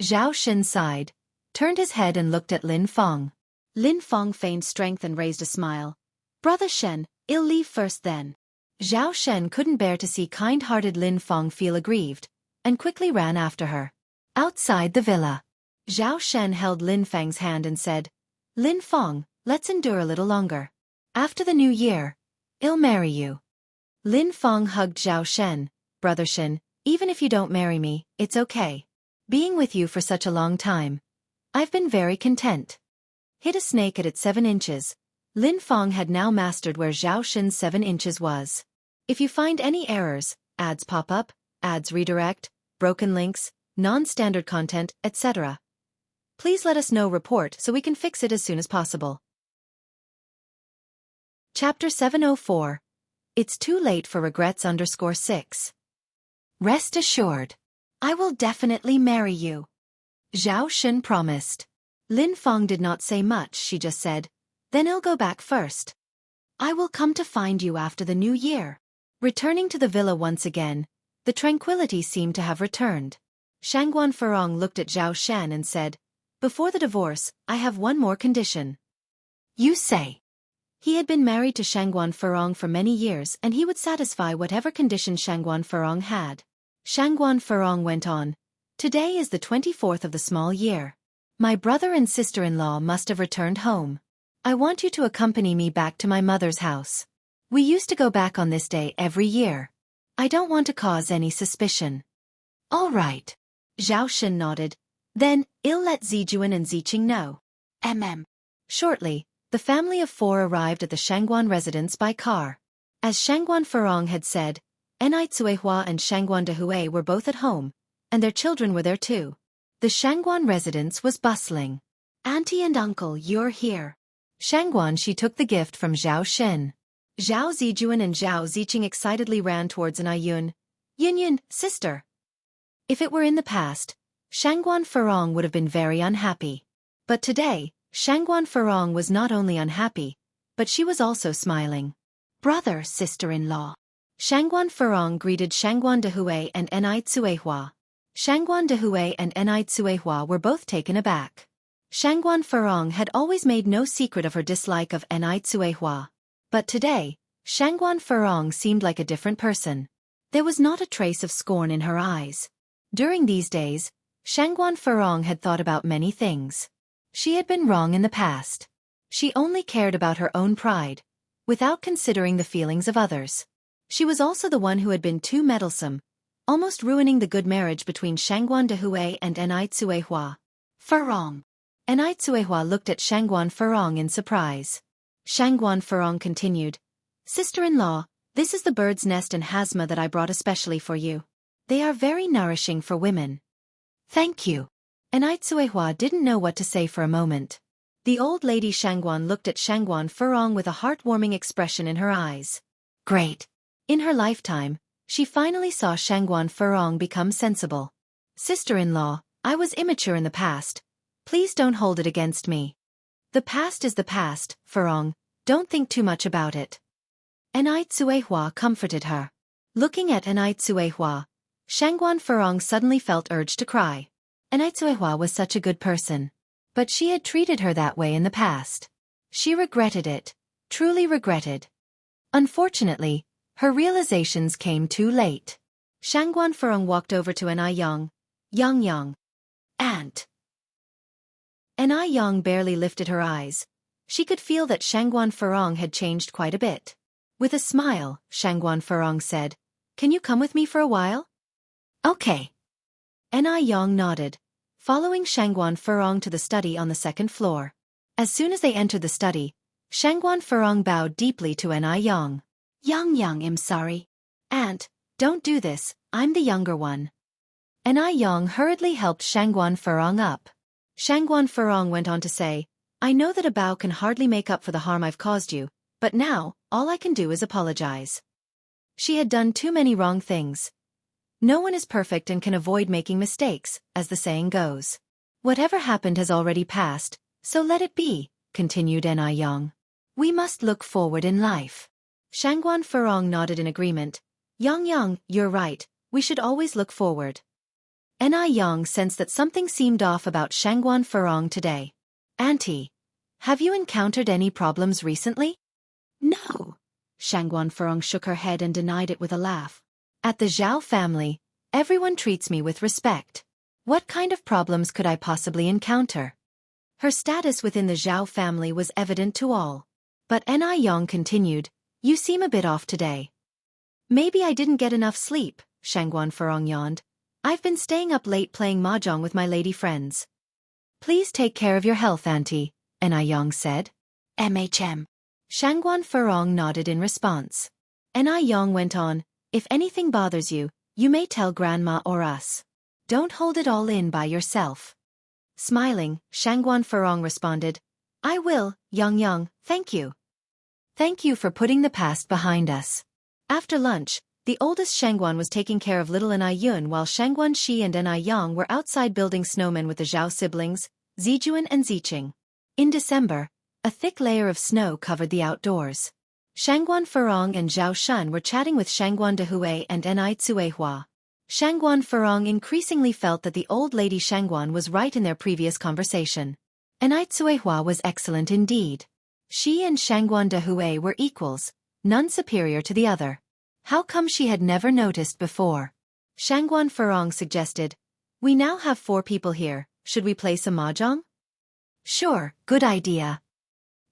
Zhao Shen sighed, turned his head and looked at Lin Feng. Lin Feng feigned strength and raised a smile. Brother Shen, I'll leave first then. Zhao Shen couldn't bear to see kind-hearted Lin Feng feel aggrieved, and quickly ran after her. Outside the villa, Zhao Shen held Lin Feng's hand and said, Lin Feng, let's endure a little longer. After the New Year, I'll marry you. Lin Feng hugged Zhao Shen. Brother Shen, even if you don't marry me, it's okay. Being with you for such a long time. I've been very content. Hit a snake at its 7 inches. Lin Feng had now mastered where Zhao Xin's 7 inches was. If you find any errors, ads pop up, ads redirect, broken links, non-standard content, etc., please let us know report so we can fix it as soon as possible. Chapter 704. It's too late for regrets _6. Rest assured. I will definitely marry you. Zhao Xin promised. Lin Feng did not say much, she just said, then I'll go back first. I will come to find you after the new year. Returning to the villa once again, the tranquility seemed to have returned. Shangguan Furong looked at Zhao Shan and said, before the divorce, I have one more condition. You say. He had been married to Shangguan Furong for many years and he would satisfy whatever condition Shangguan Furong had. Shangguan Furong went on, today is the 24th of the small year. My brother and sister-in-law must have returned home. I want you to accompany me back to my mother's house. We used to go back on this day every year. I don't want to cause any suspicion. All right. Zhao Xin nodded. Then, I'll let Zijuan and Ziqing know. Shortly, the family of 4 arrived at the Shangguan residence by car. As Shangguan Furong had said, Enai Cuehua and Shangguan Dehui were both at home, and their children were there too. The Shangguan residence was bustling. Auntie and uncle, you're here. Shangguan she took the gift from Zhao Xin. Zhao Zijuan and Zhao Ziqing excitedly ran towards Anai Yun. Yun, sister. If it were in the past, Shangguan Furong would have been very unhappy. But today, Shangguan Furong was not only unhappy, but she was also smiling. Brother, sister-in-law. Shangguan Furong greeted Shangguan Dehui and Enai Cuehua. Shangguan Dehui and Enai Cuehua were both taken aback. Shangguan Furong had always made no secret of her dislike of Enai Cuehua. But today, Shangguan Furong seemed like a different person. There was not a trace of scorn in her eyes. During these days, Shangguan Furong had thought about many things. She had been wrong in the past. She only cared about her own pride, without considering the feelings of others. She was also the one who had been too meddlesome, almost ruining the good marriage between Shangguan Dehui and Enai Cuehua. Furong. Enai Cuehua looked at Shangguan Furong in surprise. Shangguan Furong continued, sister-in-law, this is the bird's nest and hasma that I brought especially for you. They are very nourishing for women. Thank you. Enai Cuehua didn't know what to say for a moment. The old lady Shangguan looked at Shangguan Furong with a heartwarming expression in her eyes. Great. In her lifetime, she finally saw Shangguan Furong become sensible. Sister-in-law, I was immature in the past. Please don't hold it against me. The past is the past, Furong, don't think too much about it. Enai Cuehua comforted her. Looking at Enai Cuehua, Shangguan Furong suddenly felt urged to cry. Enai Cuehua was such a good person. But she had treated her that way in the past. She regretted it, truly regretted. Unfortunately, her realizations came too late. Shangguan Furong walked over to Enai Yang. Aunt. Enai Yang barely lifted her eyes. She could feel that Shangguan Furong had changed quite a bit. With a smile, Shangguan Furong said, can you come with me for a while? Okay. Enai Yang nodded, following Shangguan Furong to the study on the 2nd floor. As soon as they entered the study, Shangguan Furong bowed deeply to Enai Yang. Yang, I'm sorry. Aunt, don't do this, I'm the younger one. Enai Yang hurriedly helped Shangguan Furong up. Shangguan Furong went on to say, I know that a bow can hardly make up for the harm I've caused you, but now, all I can do is apologize. She had done too many wrong things. No one is perfect and can avoid making mistakes, as the saying goes. Whatever happened has already passed, so let it be, continued Enai Yang. We must look forward in life. Shangguan Furong nodded in agreement. Yang, you're right, we should always look forward. Enai Yang sensed that something seemed off about Shangguan Furong today. Auntie, have you encountered any problems recently? No. Shangguan Furong shook her head and denied it with a laugh. At the Zhao family, everyone treats me with respect. What kind of problems could I possibly encounter? Her status within the Zhao family was evident to all. But Enai Yang continued, you seem a bit off today. Maybe I didn't get enough sleep, Shangguan Furong yawned. I've been staying up late playing mahjong with my lady friends. Please take care of your health, Auntie, Anew said. MHM. Shangguan Furong nodded in response. Anew went on, if anything bothers you, you may tell Grandma or us. Don't hold it all in by yourself. Smiling, Shangguan Furong responded, I will, Yang, thank you. Thank you for putting the past behind us. After lunch, the oldest Shangguan was taking care of little Anew while Shangguan Shi and Anew were outside building snowmen with the Zhao siblings, Zijuan and Ziqing. In December, a thick layer of snow covered the outdoors. Shangguan Furong and Zhao Shun were chatting with Shangguan Dehui and Enai Tsuehua. Shangguan Furong increasingly felt that the old lady Shangguan was right in their previous conversation. Enai Tsuehua was excellent indeed. She and Shangguan Dehui were equals, none superior to the other. How come she had never noticed before? Shangguan Furong suggested, we now have 4 people here, should we play some mahjong? Sure, good idea.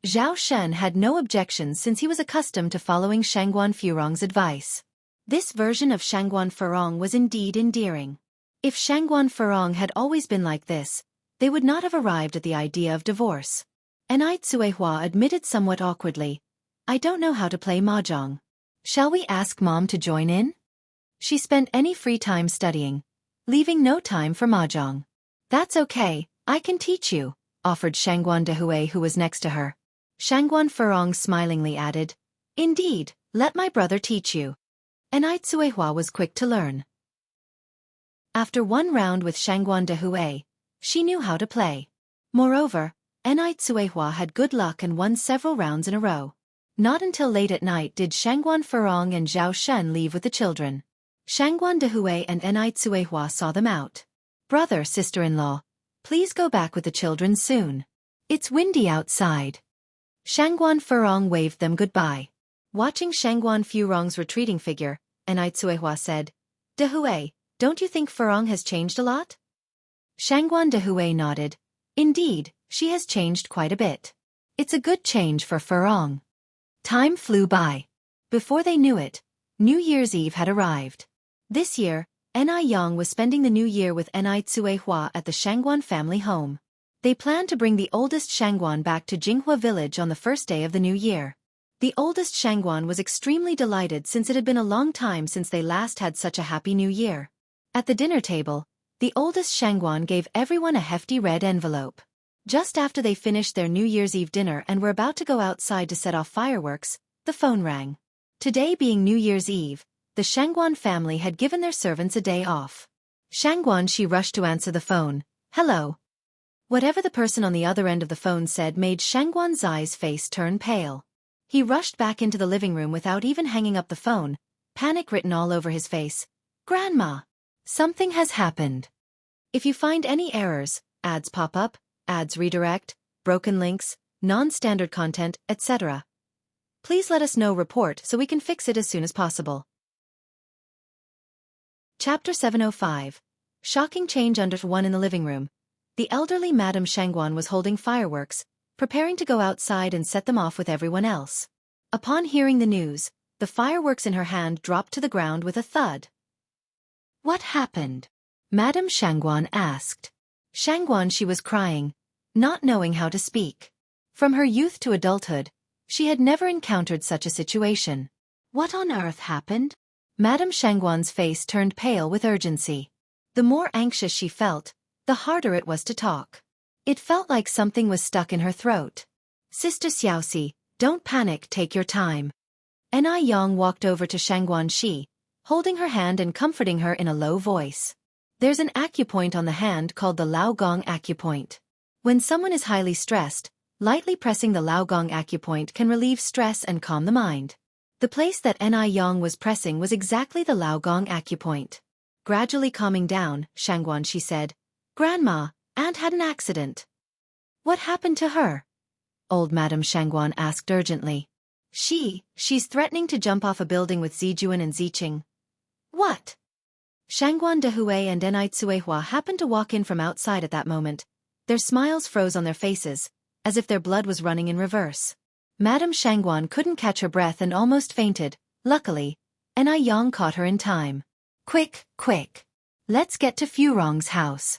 Zhao Shen had no objections since he was accustomed to following Shangguan Furong's advice. This version of Shangguan Furong was indeed endearing. If Shangguan Furong had always been like this, they would not have arrived at the idea of divorce. Enai Tsuehua admitted somewhat awkwardly, I don't know how to play mahjong. Shall we ask Mom to join in? She spent any free time studying, leaving no time for mahjong. That's okay, I can teach you, offered Shangguan Dehui who was next to her. Shangguan Furong smilingly added, indeed, let my brother teach you. Enai Tsuehua was quick to learn. After one round with Shangguan Dehui, she knew how to play. Moreover, Enai Tsuehua had good luck and won several rounds in a row. Not until late at night did Shangguan Furong and Zhao Shen leave with the children. Shangguan Dehui and Enai Tsuehua saw them out. Brother, sister-in-law, please go back with the children soon. It's windy outside. Shangguan Furong waved them goodbye. Watching Shangguan Furong's retreating figure, Enai Tsuehua said, Dehui, don't you think Furong has changed a lot? Shangguan Dehui nodded. Indeed, she has changed quite a bit. It's a good change for Furong. Time flew by. Before they knew it, New Year's Eve had arrived. This year, Anew was spending the new year with Enai Tsuehua at the Shangguan family home. They planned to bring the oldest Shangguan back to Jianghu village on the first day of the new year. The oldest Shangguan was extremely delighted since it had been a long time since they last had such a happy new year. At the dinner table, the oldest Shangguan gave everyone a hefty red envelope. Just after they finished their New Year's Eve dinner and were about to go outside to set off fireworks, the phone rang. Today being New Year's Eve, the Shangguan family had given their servants a day off. Shangguan Shi rushed to answer the phone. Hello. Whatever the person on the other end of the phone said made Shangguan Zai's face turn pale. He rushed back into the living room without even hanging up the phone, panic written all over his face. Grandma! Something has happened. If you find any errors, ads pop up, ads redirect, broken links, non-standard content, etc., please let us know report so we can fix it as soon as possible. Chapter 705. Shocking change under 1 in the living room. The elderly Madame Shangguan was holding fireworks, preparing to go outside and set them off with everyone else. Upon hearing the news, the fireworks in her hand dropped to the ground with a thud. What happened? Madame Shangguan asked. Shangguan Shi was crying, not knowing how to speak. From her youth to adulthood, she had never encountered such a situation. What on earth happened? Madame Shangguan's face turned pale with urgency. The more anxious she felt, the harder it was to talk. It felt like something was stuck in her throat. Sister Xiaoxi, don't panic, take your time. Anew walked over to Shangguan Shi, holding her hand and comforting her in a low voice. There's an acupoint on the hand called the Laogong acupoint. When someone is highly stressed, lightly pressing the Laogong acupoint can relieve stress and calm the mind. The place that Anew was pressing was exactly the Laogong acupoint. Gradually calming down, Shangguan Shi said, Grandma, Aunt had an accident. What happened to her? Old Madame Shangguan asked urgently. She's threatening to jump off a building with Zijuan and Ziqing. What? Shangguan Dehui and Enai Tsuehua happened to walk in from outside at that moment. Their smiles froze on their faces, as if their blood was running in reverse. Madame Shangguan couldn't catch her breath and almost fainted. Luckily, Anew caught her in time. Quick, quick. Let's get to Furong's house.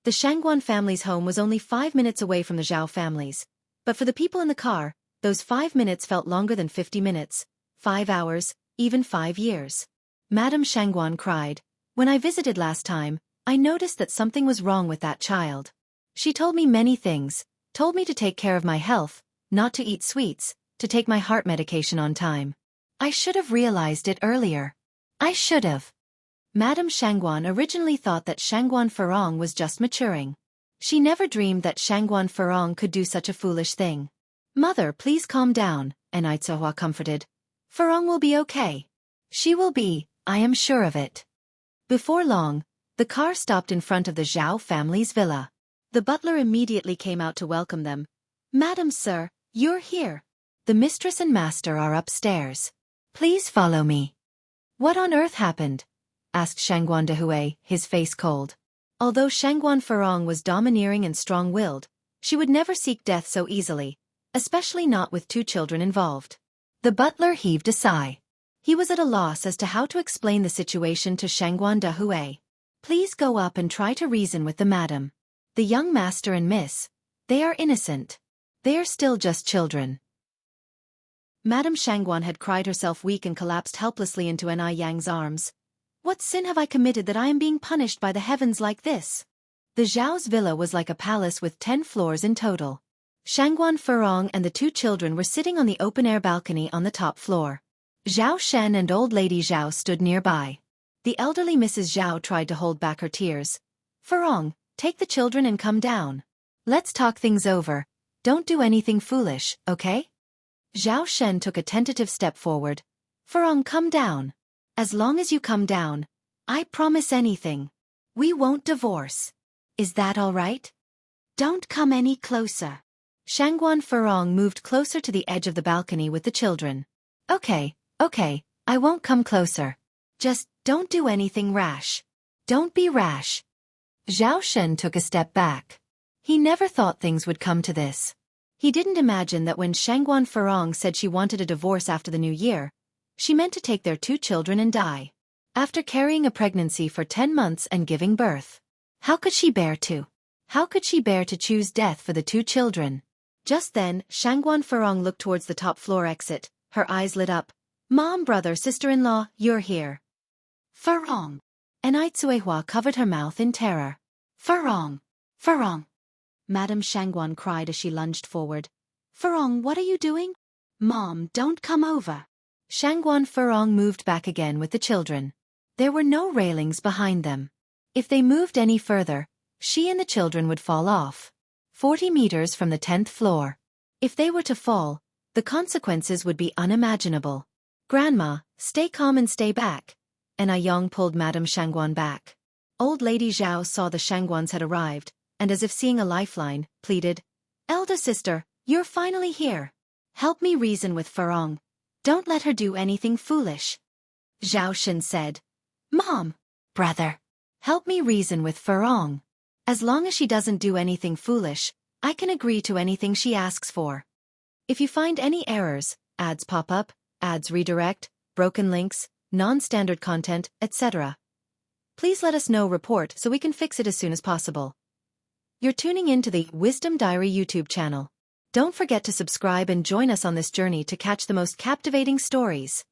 The Shangguan family's home was only 5 minutes away from the Zhao family's. But for the people in the car, those 5 minutes felt longer than 50 minutes, 5 hours, even 5 years. Madame Shangguan cried. When I visited last time, I noticed that something was wrong with that child. She told me many things, told me to take care of my health, not to eat sweets, to take my heart medication on time. I should have realized it earlier. I should have. Madame Shangguan originally thought that Shangguan Furong was just maturing. She never dreamed that Shangguan Furong could do such a foolish thing. Mother, please calm down, Anew comforted. Furong will be okay. She will be, I am sure of it. Before long, the car stopped in front of the Zhao family's villa. The butler immediately came out to welcome them. Madam, sir, you're here. The mistress and master are upstairs. Please follow me. What on earth happened? Asked Shangguan Dehui, his face cold. Although Shangguan Furong was domineering and strong-willed, she would never seek death so easily, especially not with 2 children involved. The butler heaved a sigh. He was at a loss as to how to explain the situation to Shangguan Dehui. Please go up and try to reason with the madam. The young master and miss, they are innocent. They are still just children. Madame Shangguan had cried herself weak and collapsed helplessly into Anai Yang's arms. What sin have I committed that I am being punished by the heavens like this? The Zhao's villa was like a palace with 10 floors in total. Shangguan Furong and the 2 children were sitting on the open-air balcony on the top floor. Zhao Shen and old lady Zhao stood nearby. The elderly Mrs. Zhao tried to hold back her tears. Furong, take the children and come down. Let's talk things over. Don't do anything foolish, okay? Zhao Shen took a tentative step forward. Furong, come down. As long as you come down, I promise anything. We won't divorce. Is that all right? Don't come any closer. Shangguan Furong moved closer to the edge of the balcony with the children. Okay, I won't come closer. Just don't do anything rash. Don't be rash. Zhao Shen took a step back. He never thought things would come to this. He didn't imagine that when Shangguan Furong said she wanted a divorce after the new year, she meant to take their 2 children and die. After carrying a pregnancy for 10 months and giving birth. How could she bear to? How could she bear to choose death for the 2 children? Just then, Shangguan Furong looked towards the top floor exit, her eyes lit up. Mom, brother, sister-in-law, you're here. Furong. Anew covered her mouth in terror. Furong. Furong. Madame Shangguan cried as she lunged forward. Furong, what are you doing? Mom, don't come over. Shangguan Furong moved back again with the children. There were no railings behind them. If they moved any further, she and the children would fall off. 40 meters from the 10th floor. If they were to fall, the consequences would be unimaginable. Grandma, stay calm and stay back. Anew pulled Madame Shangguan back. Old lady Zhao saw the Shangguans had arrived, and as if seeing a lifeline, pleaded, Elder sister, you're finally here. Help me reason with Furong. Don't let her do anything foolish. Zhao Shen said, Mom, brother, help me reason with Furong. As long as she doesn't do anything foolish, I can agree to anything she asks for. If you find any errors, ads pop up, ads redirect, broken links, non-standard content, etc., please let us know report so we can fix it as soon as possible. You're tuning in to the Wisdom Diary YouTube channel. Don't forget to subscribe and join us on this journey to catch the most captivating stories.